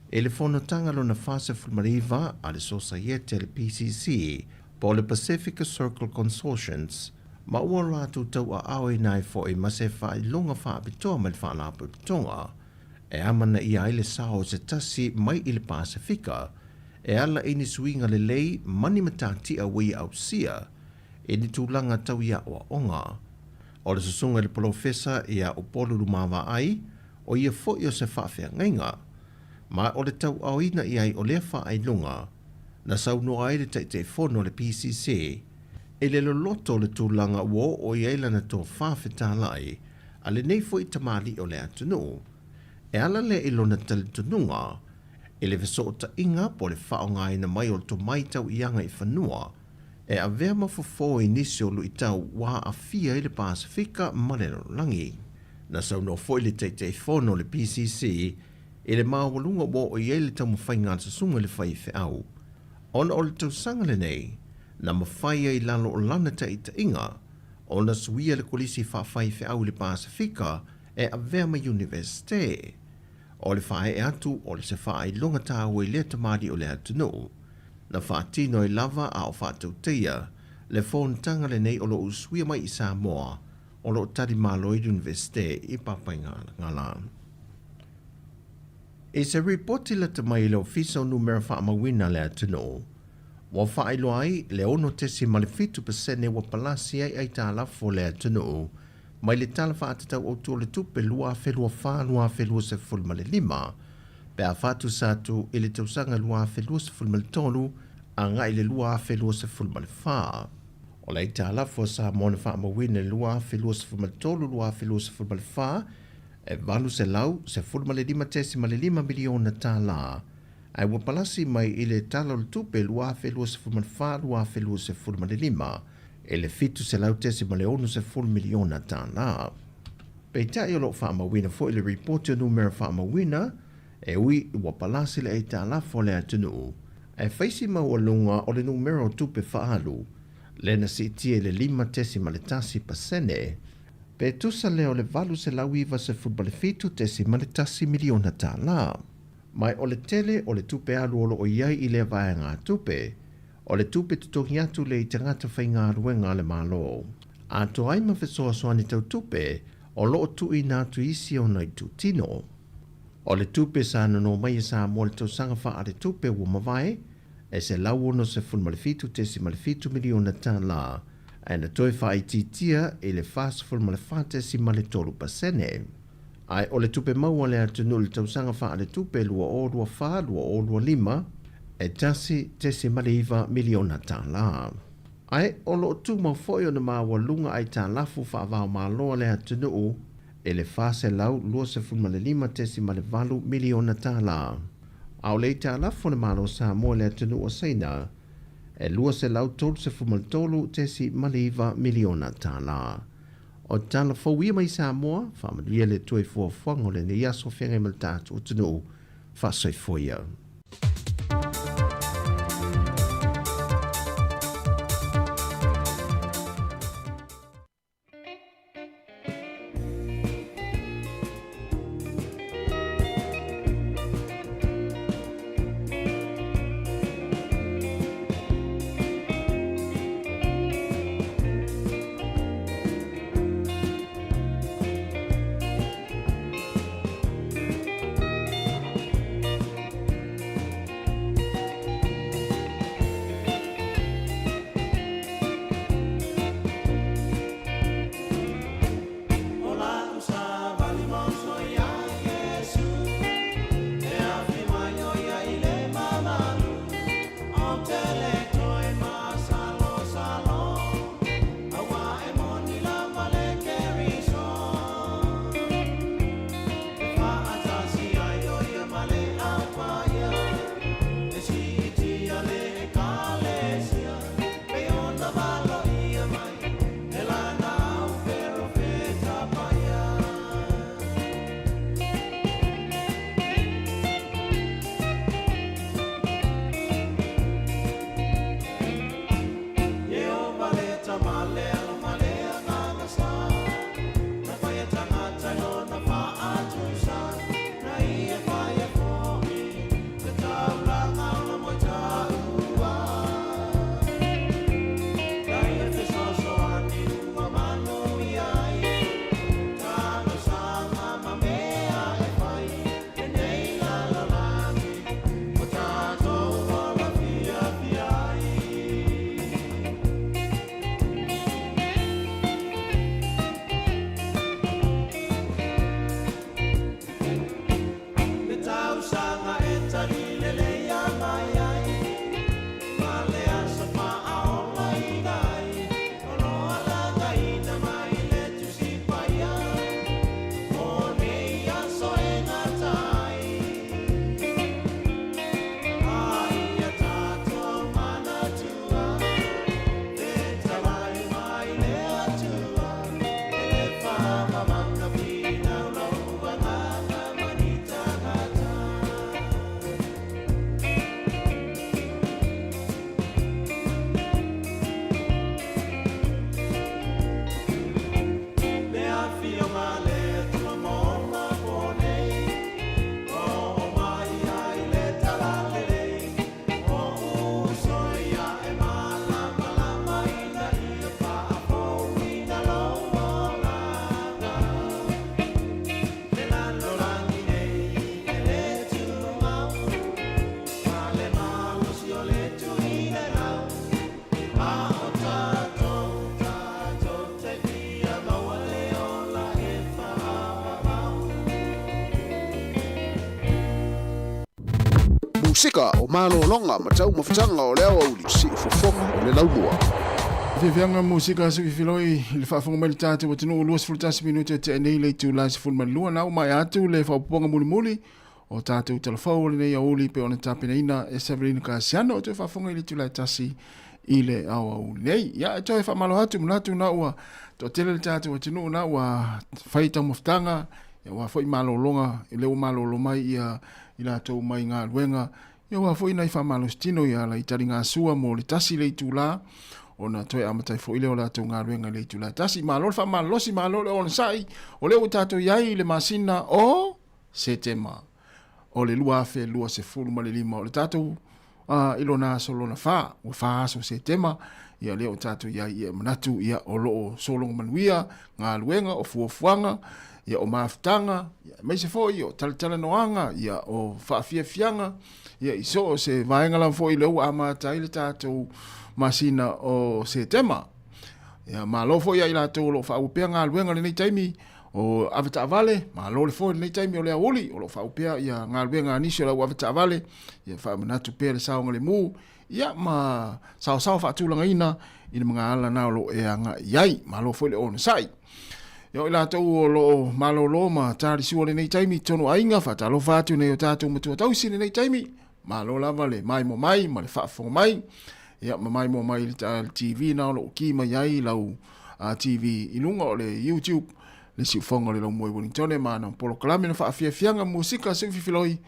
e le whanatanga lo na fase fulmariva a le Societe le PCC po le Pacific Circle Consortiums ma ua rātu tau a aoi nai fo e mase whae longa whaapitoa mai whaalapu pitonga e amana i aile sao se tasi mai i le Pasifika e ala ini suinga le lei mani matati a wei au sia e ni tūlanga tau ia o onga. O le susunga le profesa ia o polu rumawa ai o ia fo i o se whaafea ngainga ma o le tau auina i ai o lea whaai lunga, na sauno ai le te whono le PCC, e le loloto le tūlanga uo o i eila na tō whawhetālai, a le nei fo i tamali o le atunu, e ala le ilo na tali tununga, e le vesota inga po le whaonga ina mai o to mai tau ianga i whanua, e a vea mafofo i nisi o lu i tau wā a fia i le Pasifika malero langi. Na sauno fo i le te whono le PCC, e le mawalunga wo o i ele tau mawhainga sa sunga le whai au. Ona o le tau sanga le nei, na mawhai ai lalo o lana ta ita inga, o na suia le kolisi whawhai whiau le Pasifika e a Verma University. O le whae e atu o le se whae longa tāua i lea tamari o le atunu, na whaatino i lava a o whaatauteia, le whonatanga le nei o lo usuia mai i Sāmoa, o lo tari Māloi University i papai ngā lan. E se reporti la tamai le ofisa o numera whaamawina le atunu, wa whaelo ai le ono tesi malefitu pasene wa palasi ai tā lafo le atunu, mai le tala whaatatau o tō le tupe lua whelua whānua whelua se fulma le lima, pe a whātu sātu i le tausanga lua whelua se fulma le tolu, a ngai le lua whelua se fulma le whā. O le tā lafo sa mona whaamawina lua whelua se fulma le tolu, lua whelua se fulma le whā, e valu se lau se fulma le lima tesi ma le 5 miliona tā la, ai wa palasi mai i le tala o le tupe lua whelua se fulma le whā, lua whelua se fulma le lima, e le fitu se lau tesi ma le onu se 4 miliona tā la. Pei tai o lo whaamawina fo i le reporti o numera whaamawina, e ui wa palasi le e tā la fo le atunu, e whaisi mau alunga o le numera o tupe whaalu, le na si tie le 5 tesi ma le tasi pasene, pe tusa leo le valu se lau iwa se futbale fitu tesi ma le tasi miliona tā la. Mai o le tele o le tupe alu olo o iai i le vae ngā tupe, o le tupe tutohi atu le i tangata whai ngā ruenga le malo. A to ai ma whesoa soani tau tupe, o loo tu i nā tu isi o nai tu tino. O le tupe sa no mai sa mo le tau sanga wha a le tupe ua mawai, e se lau ono se fun malefitu tesi malefitu miliona tā la, e na toi wha i titia e le fast fun malefate si male tolu pasene. Ai o le tupe maua le atunu le tau sanga wha a le tupe lua o lua wha, lua o lua 5, e tasi tesi maleiva miliona tā la. Ai o lo tu ma foi o na maua lunga ai tā lafu wha avao maloa le atunu e le fase lau lua se fun male 5 tesi male valu miliona tā la. Au le tā lafu na malo Sāmoa le atunu o seina, e lua se lau tolu se fun male tolu tesi maleiva miliona tā la. O tala fawia mai Sāmoa, whamalia le tui fuafuango le ne yaso whengai mal tātu o tunu, whasoi foia. Musika o malolonga matau mafutanga o leo au si fofonga o le laumua. Fianga musika su filoi le fa fonga militate wat no luas fultas minute te nei le tu las ful man lua na mai atu le fa ponga muli o tatu telefone nei oli pe ona tapina e Severina Casiano te fa fonga le tu la tasi ile au nei ya to fa malo atu mlatu na wa to tele tatu wat no na wa faita muftanga ya wa foi malolonga ile malolo mai ia ila to mai nga luenga ya wa foi nai fa malo stino ya la itaringa sua mo le tasi le tu la ona toi amatai fo ile ola tunga ruenga le tula tasi malol fa malosi malol on sai o le utato yai le masina o setema o le lua fe lua se fulu ma le lima o le tato ilona solo na fa o fa so setema ia le utato yai ia manatu ia o lo solo manuia nga luenga o fuanga ia o maftanga ia mai se fo io tal noanga ia o fa fianga ia iso se vaenga la fo ile o amatai le tato masina o setema ya malofo ya ila to lo fa upea nga luenga le nei taimi o avata vale malo le fo nei taimi o le oli o lo fa upea ya nga luenga ni la avata vale ya fa manatu pe le saonga le mu ya ma sao fa tulanga ina mga ala na lo e nga yai malofo le on sai yo ila to lo malo lo ma tari si le nei taimi tono ainga fa talo fa tu nei tatu mutu tau si nei taimi malo la vale mai mo mai ma le fa fo mai ya mai mo mai TV na lo ki mai ai lau TV ilunga o le YouTube le si fonga le lo mo Wellington ma na polo klame na fa fianga musika se filoi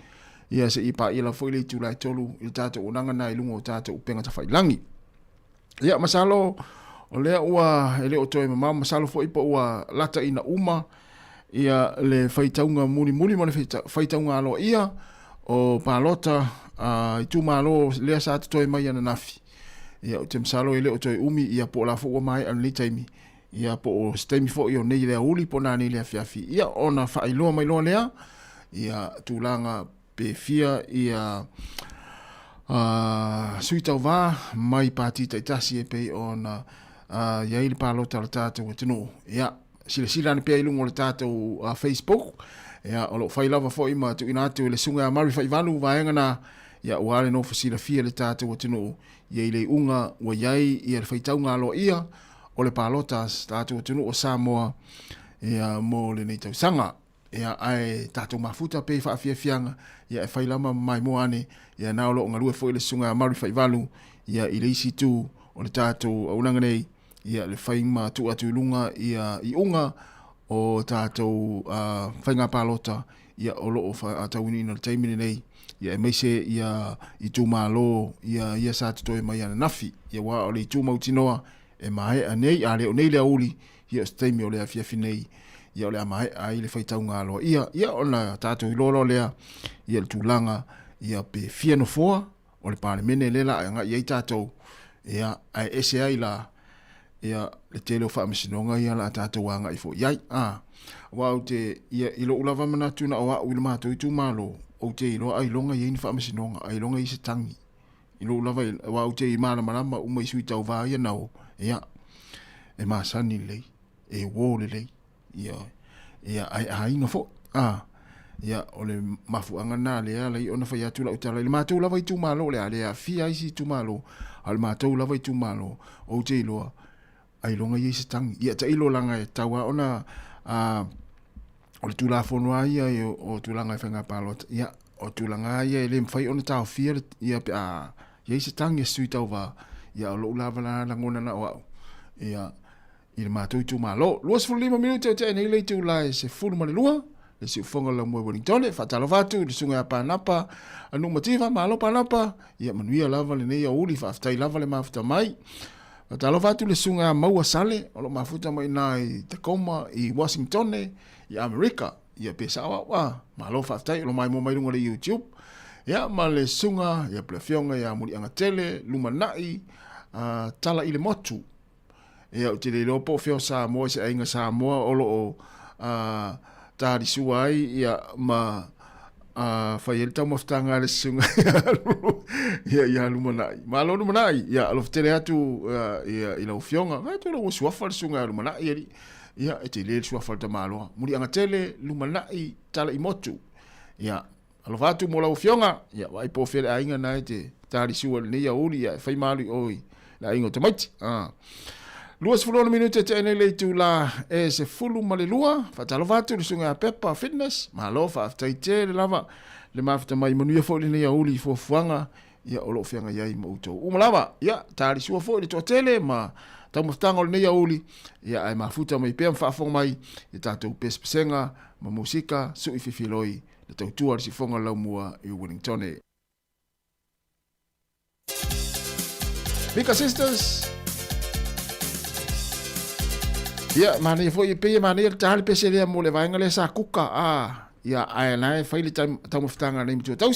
ya se ipa ila foi le tu la tolu il tata unanga na ilunga o tata upenga ta failangi ya masalo o le ua ele o toi mama masalo foi ipa ua lata ina uma ia le faitaunga muli mo le faitaunga alo ia o palota itu malo le sa toi mai ana nafi ia o te msalo ele o toi umi ia po la fo mai an le taimi ia po o stemi fo io nei le uli po na nei le afiafi ia ona fa ilo mai lo lea ia tulanga pe fia ia suita va mai patita itasi e pe ona ia il palo tartata o tino ia sila ne pe ilungo le tata o Facebook ia o lo fai lava fo ima tu ina tu le sunga mari fai valu vaenga na ia wale no fasila fia le tata o tino ia ile unga wa yai ia faitaunga lo ia o le palotas tatu tunu o Sāmoa ia mo le nei tau sanga ia ai tatu mafuta pe fa fianga ia fai lama mai mo ane ia na lo ngalue foi le sunga mari fai valu ia ile isi tu o le tatu o nanga nei ia le fai ma tu atu lunga ia I unga o tatu fai nga palota ia o lo fa atawini na taimini nei ia mai se ia I tu malo ia sa to mai ana nafi ia wa o le tu mautinoa e mai anei ale o nei le uli ia stemi o le afia finei ia o le mai ai le faitaunga alo ia ona tatu lolo lea ia le tulanga ia pe fia no foa o le parlemene lela nga ia tatu ia ai ese la ia le tele fa misinonga ia la tatu wanga ifo ia wa o te ia ilo ulava manatu na wa ulma to tu malo o te ilo ai longa ia ni fa misinonga ai longa I se tangi ilo lava wa o te mana malama uma isu tau va ia nao ia e masani le e wo le ia ai no fo ia o le mafuanga na le ala I ona fa ia tu la utala le matou lava I tu malo le ale fia isi tu malo al matou lava I tu malo o te ilo ai longa ia se tangi ia ta ilo langa e tawa ona o le tula fonua ia o tulanga e whenga palot ia o tulanga ia le mwhai ona tau fia ia pe ia se tangi sui tau va ia o lo lava la ngona na o ia I le mātou tu malo luas fulu 5 minute o te nei le tu la se fulu ma le lua le si ufonga la mwe Wellington fa talo vatu le sunga pa napa anu motiva malo pa napa ia manuia lava le nei o uli fa aftai lava le mafuta mai fa talo vatu le sunga maua sale o lo mafuta mai nai Tacoma I Washington I Amerika ia pesa wa malo fa aftai lo mai mo mai lunga le YouTube ia ma le sunga ia plafionga ia muri anga tele lumanai tala I le motu ia te le lopo feo Sāmoa se ainga Sāmoa o lo tari suai ia ma fai el tau maftanga le sunga ia lumanai ma lo lumanai ia lo tele atu ia ila ufionga tu lo suafa le sunga lumanai ia te le suafa ta malo muri anga tele lumanai tala I motu ia alo vatu mo lau fionga ia vai po fere ainga na te tari sua ni ia uli ia fai malu oi la ingo te maiti luas fulona minuta te ene le tu la e se fulu male lua fatalo vatu le sunga pepa fitness ma lo fa aftai te le lava le mafta mai manuia fo le ia uli fo fuanga ia olo fianga ia i mauto umalawa ia tari sua fo le totele ma tau maftanga le ia uli ia ai mafuta mai pe mfafong mai i tatou pespesenga ma musika su i fifiloi le tau tua le sifonga lau mua i Wellington. Mika Sisters. Ia, mana i foi pe mana i tahali pese le mo le vainga le sa kuka ia ai nai faili tau maftanga nei mtu tau.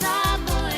Samoa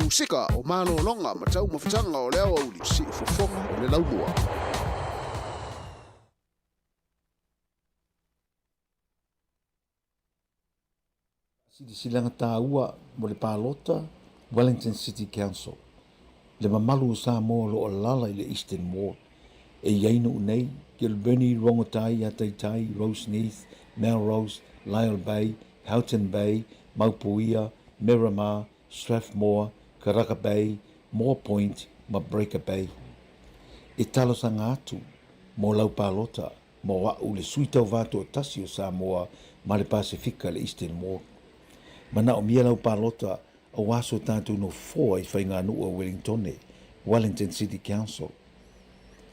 usika o malolonga ma tau mawhitanga o leo au li si ufofonga o le laumua. Silanga tāua mo le pālota Wellington City Council. Le mamalu o Sāmoa lo o lala i le Eastern Ward. E iainu unei, Gilberni, Rongotai, Ataitai, Rose Neath, Melrose, Lyle Bay, Houghton Bay, Maupuia, Miramar, Strathmore, Karaka Bay, Moore Point, ma Breaker Bay. E talosanga atu, mo lau pālota, mo wau le suitau vātu o tasi o Samoa, ma le Pasifika le Eastern Ward. Mana o mia lau pālota, o waso tātou no foa i whainga nua Wellingtone, Wellington City Council.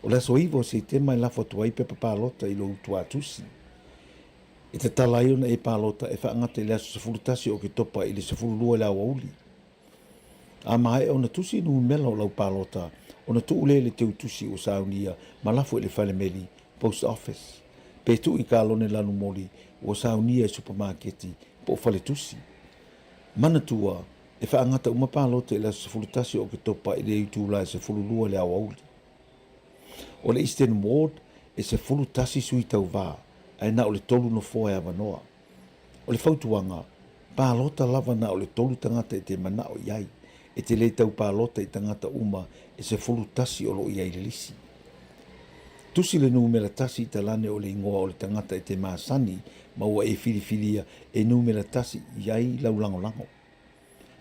O le so iwo se te mai lafo tuai pepa pālota i lo utua tusi. E te talai ona e pālota e whaangata i le aso sefulutasi o ke topa i le sefululua le awauli. A mahe ona tusi nu mela o lau pālota, ona tuule le teu tusi o saunia ma lafo i le whalemeli, post office. Pe tu i kālone lanu moli o saunia e supermarketi po whale tusi. Mana tua e whaangata uma pālota i le aso sefulutasi o ke topa i le utula e sefululua le awauli. O le Eastern Ward e sefulutasi sui tau vā, ai na o le tolu no foa e avanoa. O le fautuanga, pālota lava na o le tolu tangata e te manao iai, e te le tau pālota i tangata uma e sefulutasi o lo iai le lisi. Tusi le numera tasi i talane o le ingoa o le tangata e te maasani, maua e filifilia e numera tasi iai lau lango.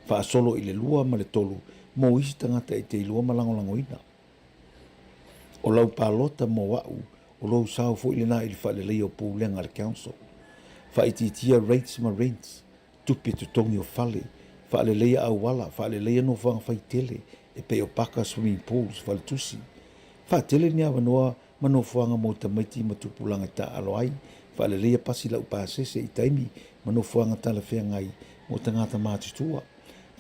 Wha solo i le lua ma le tolu, mo isi tangata e te ilua ma lango ina. O lau pālota mo wau, o lau sao fo ile na ili whaile lei o pūlenga le council. Wha iti tia rates ma rents, tupi tu tongi o whale, whaile leia au wala, whaile leia no whanga whai tele, e pe o paka swimming pools, whale tusi. Wha tele ni awa noa, mano whanga mo tamaiti ma tupulanga ta aloai, whaile leia pasi lau pāsese i taimi, mano whanga tala whea ngai, mo tangata mātustua.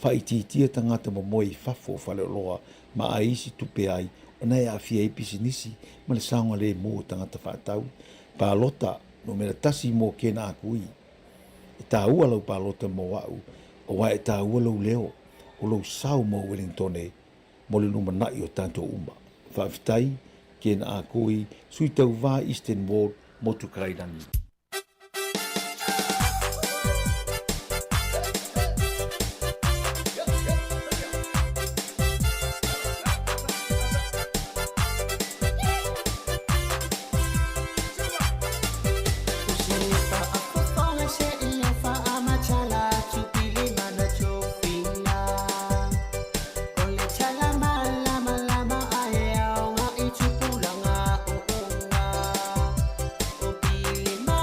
Wha iti tia tangata mo moe i whafo whale loa, ma a isi tupe ai, ona e afia e pisinisi, ma le saunga le mo tangata whaatau. Pālota, no mera tasi mo kena akui. E tā ua lau pālota mo wau, o wa e tā ua lau leo, o lau sau mo Wellingtone, mo le numa nai o tanto uma. Whaafitai, kena akui, sui tau wā Eastern Ward, mo tukairangi. Lima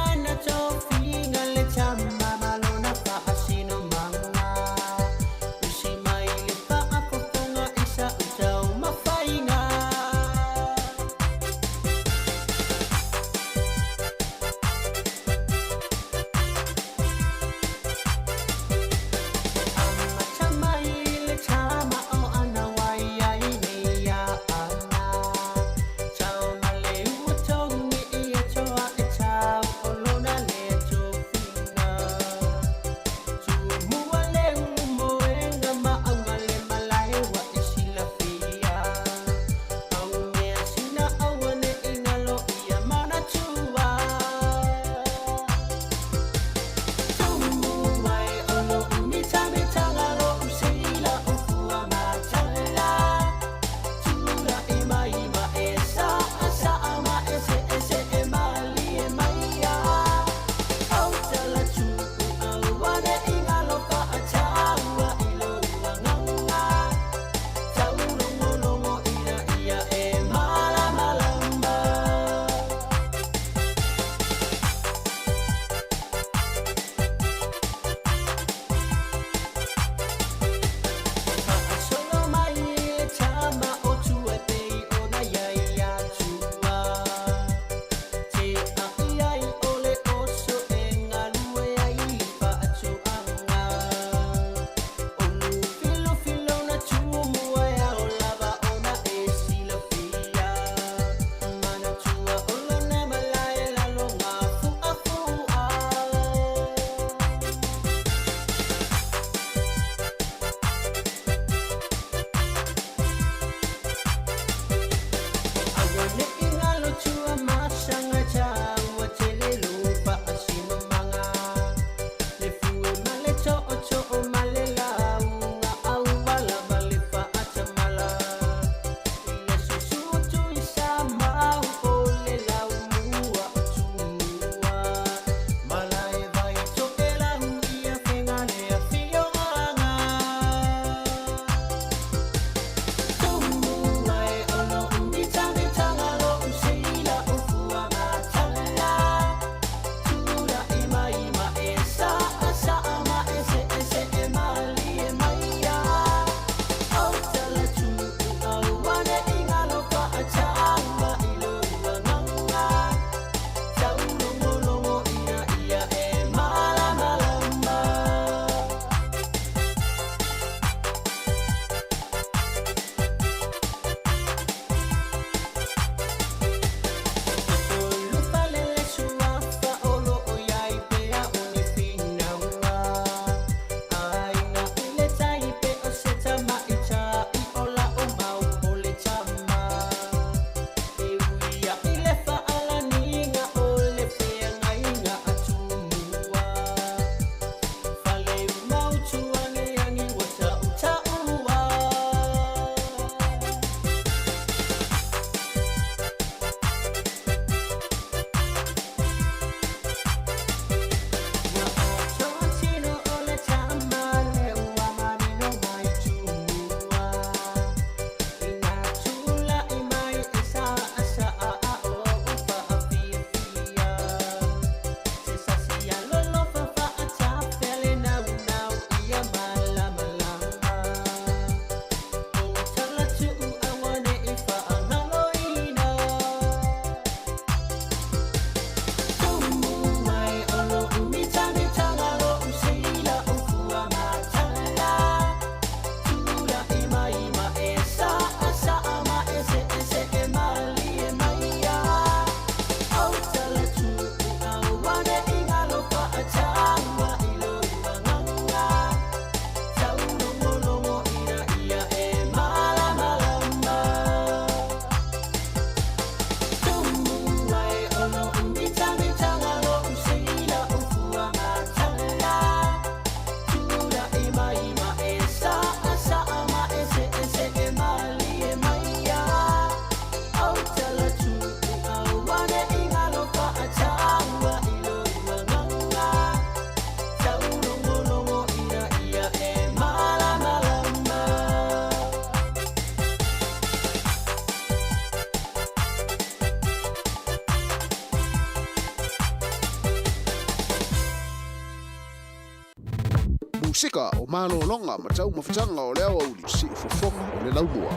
tusika o malolonga ma tau mawhatanga o leo au li si ufofonga o le laumua.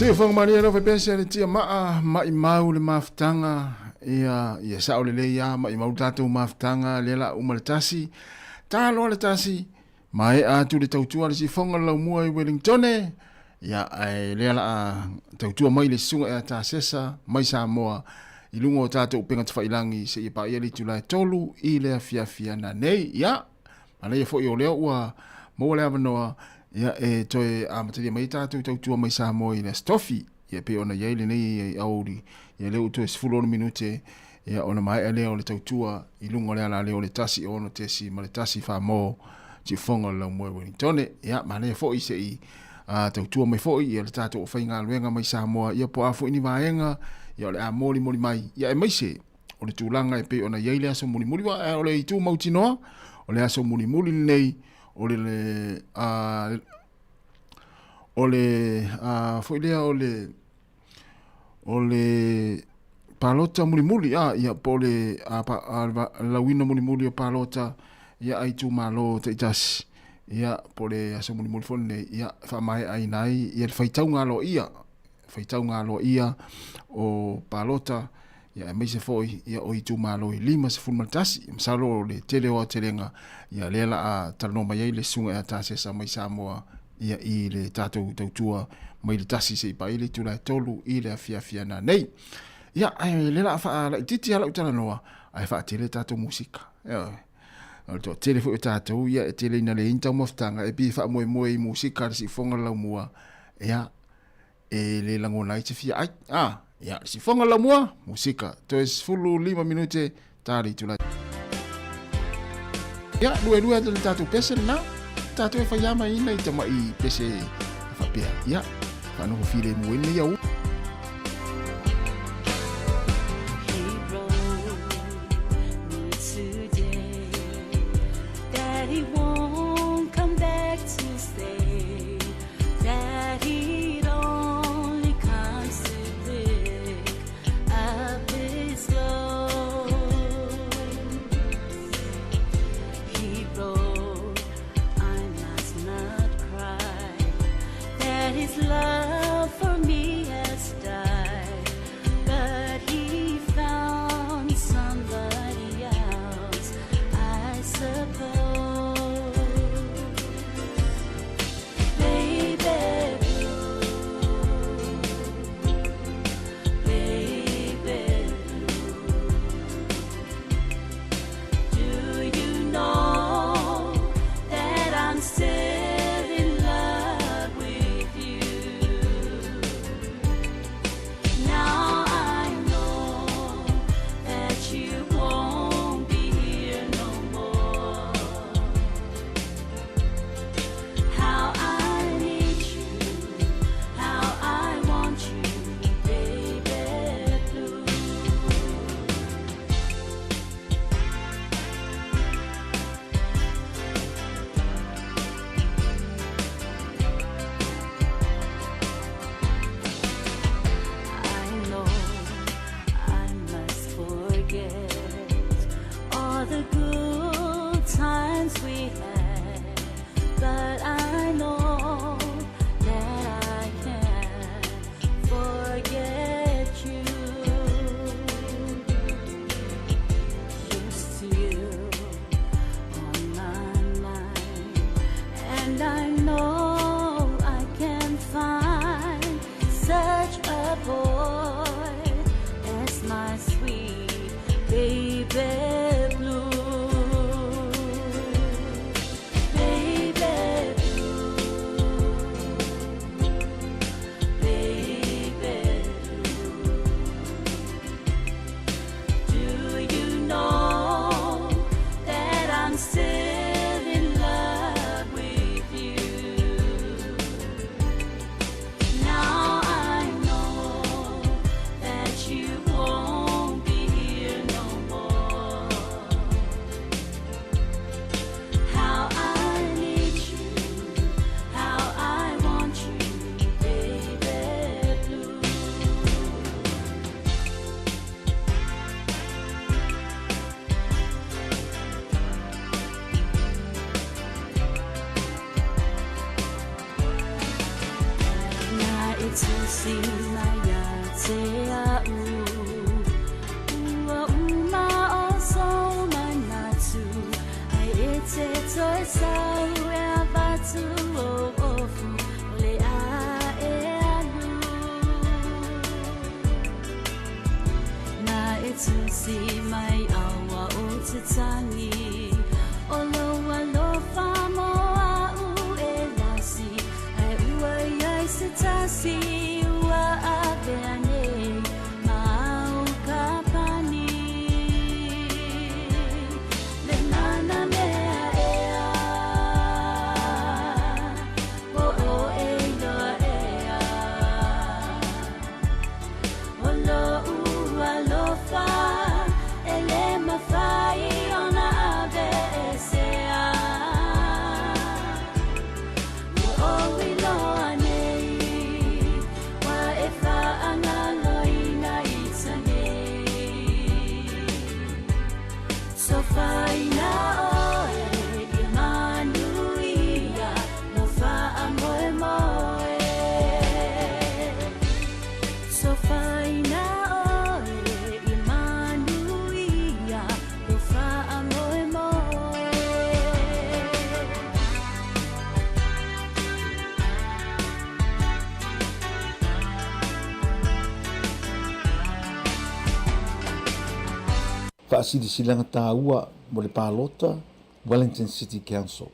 Tia whangamania no whepesa le tia maa mai mau le mawhitanga ia sao le leia mai mau tātou mawhitanga le la umaletasi tālo le tasi mai atu le tautua le si whanga lau mua i Wellington ia le la tautua mai le sunga e ta sesa mai Sāmoa i lunga o tātou penga tawhailangi se i pa ia li tula tolu i le fia na nei ia ala ia fo i o leo ua mo le avanoa ia toe amataria mai tātou tautua mai Sāmoa i le stofi ia pe ona ia le nei auri ia leo toe sifulonu minute ia ona mai leo le tautua i lunga le ala leo le tasi ono tesi ma le tasi whamo ti whonga lau mua Wellington ia ma le fo i se i tautua mai fo i ia le tātou o whainga luenga mai Sāmoa ia po afu ini vaenga ia le a moli mai ia e mai se o le tūlanga e pe ona ia le aso muli wa o le i tū mautinoa o le aso muli nei o le foi lea o le palota muli ia pole la wina muli o palota ia ai tu malo te jas ia pole aso muli fone ia fa mai ai nai ia faitau ngalo ia o palota ia me se foi ia o tu malo lima se fun maltasi msalo le tele o telenga ia lela a tano mai le sunga ata se sa mai Sāmoa ia i le tatou tautua mai le tasi se pa ile tu la tolu ile afia na nei ia ai lela fa la titi ala utala noa ai fa tele tatou musika ia o to tele fo tatou ia tele na le inta moftanga e bi fa moi musika si fonga la mua ia e le langona i te fia ai ia si fonga la mua musika to es fulu 5 minute tari tu la ia dua le tatou pesen na tatou e fa yama ina i tama i pese fa pia ia fa no file mo ni ia Ele mafai ona Faasilisilanga tāua mo le palota Wellington City Council.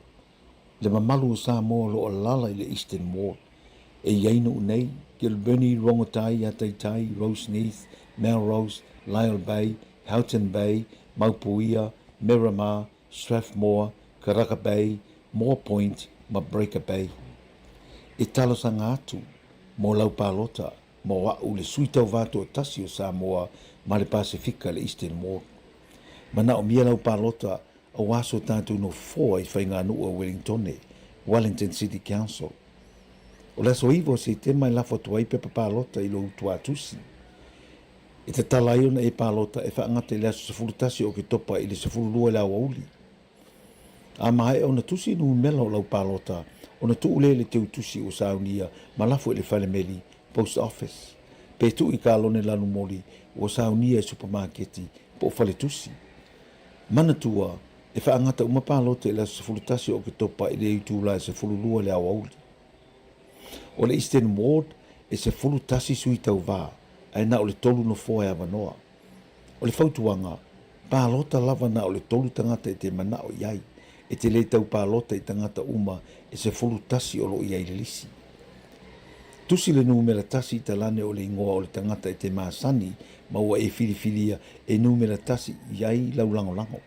Le mamalu o Sāmoa lo o lala i le Eastern Ward. E iainu nei, Gilberni, Rongotai, Ataitai, Roseneath, Melrose, Lyell Bay, Houghton Bay, Maupuia, Miramar, Strathmore, Karaka Bay, Moore Point, ma Breaker Bay. E talosanga atu, mo lau palota, mo wa'u le suitau vato o tasi o Samoa, ma le Pasifika le Eastern Ward. Mana o mia lau palota, o waso tātou no foa i whainga anu o Wellingtone, Wellington City Council. O la soivo se te mai lafo tuai pe palota i lo utua tusi. E te talai ona e palota e whaangata i le aso sefulutasi o ke topa i le sefululua la wauli. A mahe ona tusi nu mela o lau palota, ona tu ule le teu tusi o saunia ma lafo i le whalemeli, post office. Pe tu i ka alone lanu moli o saunia e supermarketi po o whale tusi. Mana tua, e whaangata uma palota i le aso sefulutasi o ke topa i le utula e sefululua la wauli. O le Eastern Ward e se fulu tasi sui tau vā, ai na o le tolu no foa e avanoa. O le fautuanga, pālota lava na o le tolu tangata e te mana o iai, e te le tau pālota i tangata uma e se fulu tasi o lo iai le lisi. Tusi le numera tasi i talane o le ingoa o le tangata e te maasani, maua e filifilia e numera tasi iai laulangolango.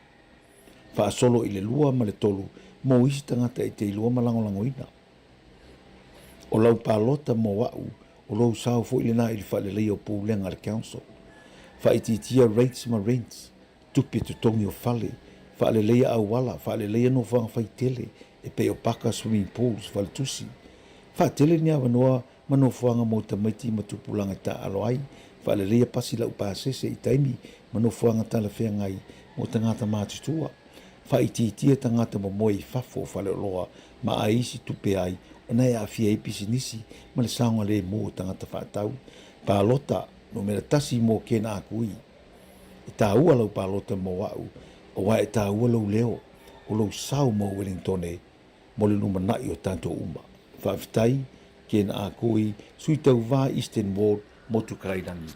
Wha solo i le lua ma le tolu, mo isi tangata e te ilua ma langolango ina. O lau palota mo wa'u, o lau sao fo ilena ili whaalelei o pūlenga le council. Whaititia rates ma rents, tupi tutongi o whale, whaalelei au wala, whaalelei no whanga whaitele, e pe o paka swimming pools, whale tusi. Whaatele ni awa noa, mano whanga mo tamaiti ma tupulanga ta aloai, whaalelei a pasi lau pāsese i taimi, mano whanga tala whea ngai, mo tangata mātutua. Whaititia tangata mo moi fafo whale loa, ma aisi tupe ai, ona e afia e pisinisi ma le saonga le mo tangata whaatau. Pālota no mera tasi mo kena akui. E tā ua lau pālota mo wau, o wa e tā ua lau leo, o lau sao mo Wellingtone, mo le numa nai o tanto uma. Whaafitai, kena akui, sui tau wā Eastern Ward, mo tukarairangi.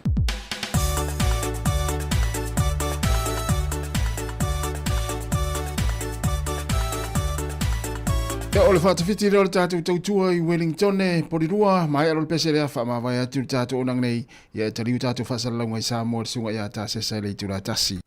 O le whaatawhiti reo le tātou tautua i Wellingtone, porirua, mai alo le pese rea wha mawai atu le tātou onang nei, ia e tariu tātou whasalaunga i Sāmoa le sunga i a tā sesa le itura tasi.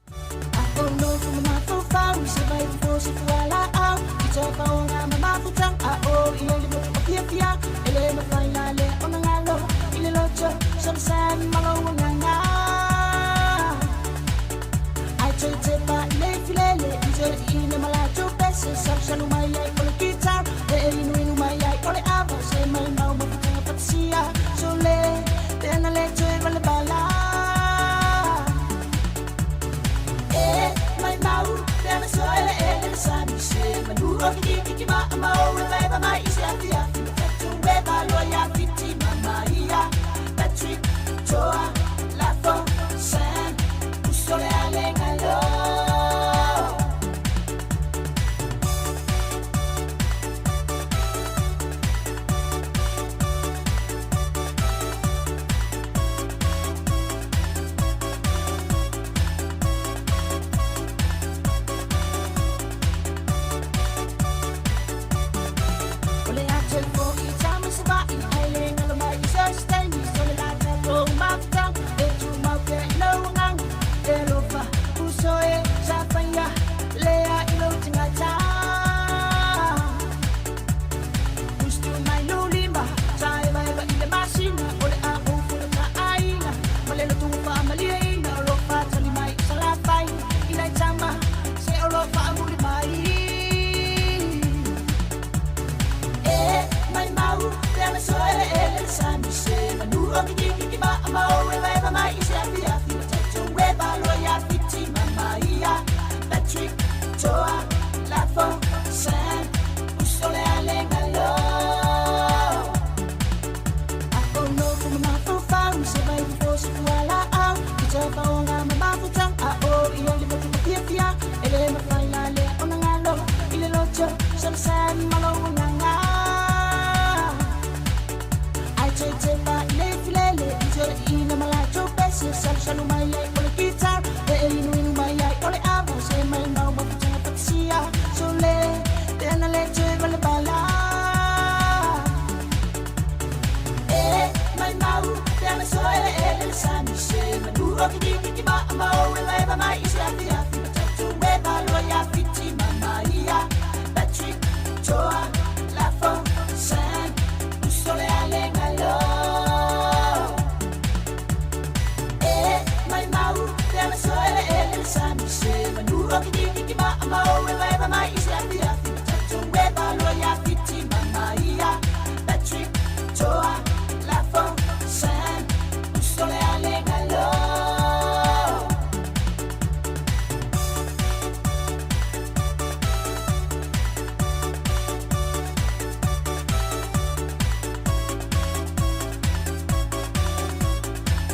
Kiki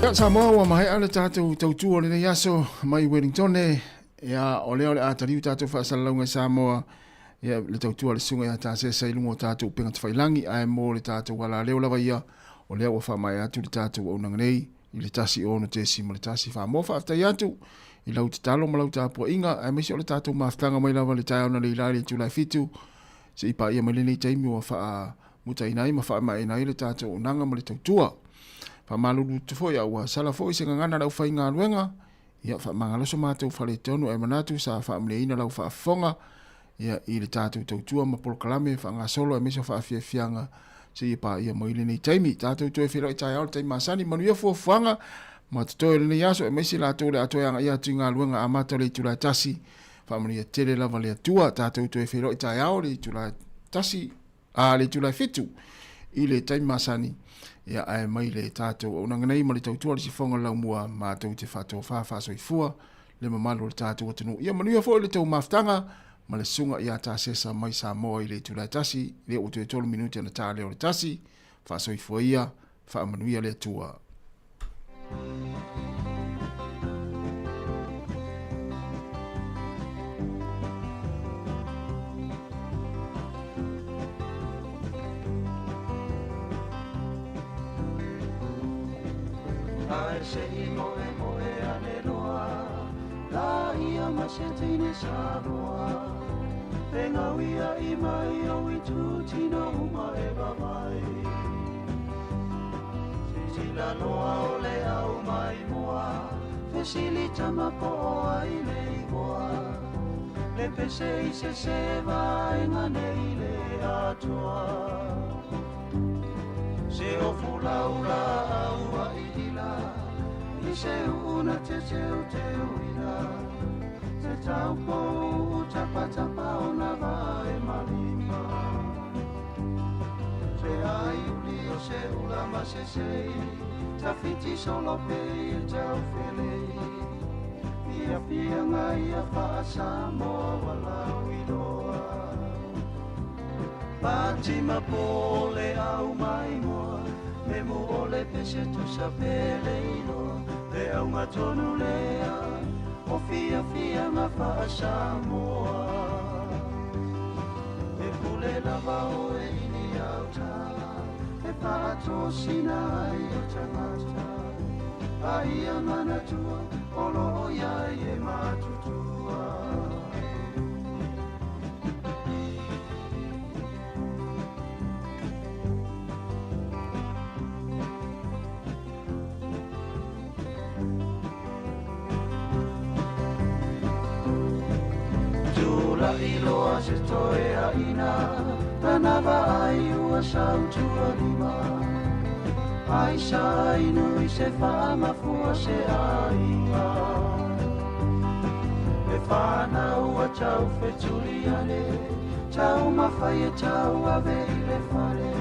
Ia Sāmoa ua mahai ala tātou tautua le nei aso mai Wellington ia o leo le atariu tātou whaasalaunga Sāmoa ia le tautua le sunga ia tāse sailungo tātou penga tawhailangi ai mō le tātou wala leo lava ia o leo wa whamai atu le tātou au nanganei i le tasi ono te sima le tasi whamoa whaaftai atu i lau te talo ma lau tāpua inga ai mesi o le tātou maaftanga mai lava le tāiona le ilari le tūlai fitu se ipa ia mai le nei taimi wa wha muta inai ma wha mai inai le tātou nanga ma le tautua Pamalulu te foi au sala foi se ngana lau fai ngā luenga ia fa mangaloso mātou whale tonu e manatu sa wha amleina lau wha fonga ia i le tātou tautua ma polo kalame wha ngā solo e meso wha fia fianga se i pa ia moile nei taimi tātou tue whiro i tai au taimi masani manu ia fuanga ma te toe le nei aso e mesi la tole atoe anga ia tu ngā luenga a mātou le tula tasi wha amani tele lava le atua tātou tue whiro i tai au le tula tasi a le tula fitu i le taimi masani ia ai mai le tātou o nanganei ma le tautua le si whonga lau mua mātou te whātou whāwhāso i fua le mamalo le tātou atanu. Ia manuia fo le tau maftanga ma le sunga ia tā sesa mai Sāmoa i le tūlai tasi le o te 12 minuti ana tā leo le tasi whāso i fua ia whaamanuia le atua. Ai se I moe ane noa La ia ma se tine Sāmoa Penga wia I mai o I tūtino uma e wamai Sila noa o le au mai moa Fesili tama po ai le igoa Le pese I se sewa e nganei le atoa Se o fulaula au a idila I se una te teu ina Te tau pou tapa o na vai malima Se ai uli o se ulama se sei Ta fiti solo pe e tau felei Ia pia ngai a wha Sāmoa walau idoa Pātima pole au mai moa Me mo ole pese tu sa pele ino Le au ngatonu lea O fia ngā wha Sāmoa E pule lava o e ini au tā E pāto sina ai o tangata Ai a mana tua Olo o iai e mātutua Tula iloa se toe a ina Tanava ai ua sautua lima Ai sa inu I se whaamafua se a inga E whana ua tau wheturi ane Tau mawhai e tau ave I le whare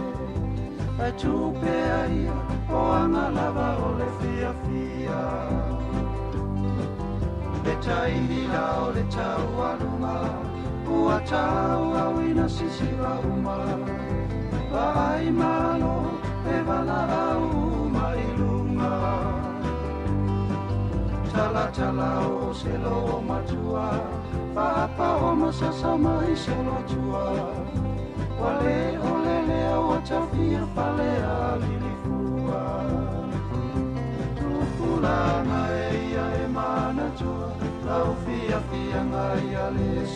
E tupe a ia o anga lava o le fia fia Le taimi la o le tau aluma Ua tau au ina sisi wa uma Wa ai malo e wala au mai lunga Tala o se lo matua Whapa o masasa mai solo tua Wale o lele o tawhia whale a lilifua Tupulanga e ia e mana tua Lau fia ngai a leso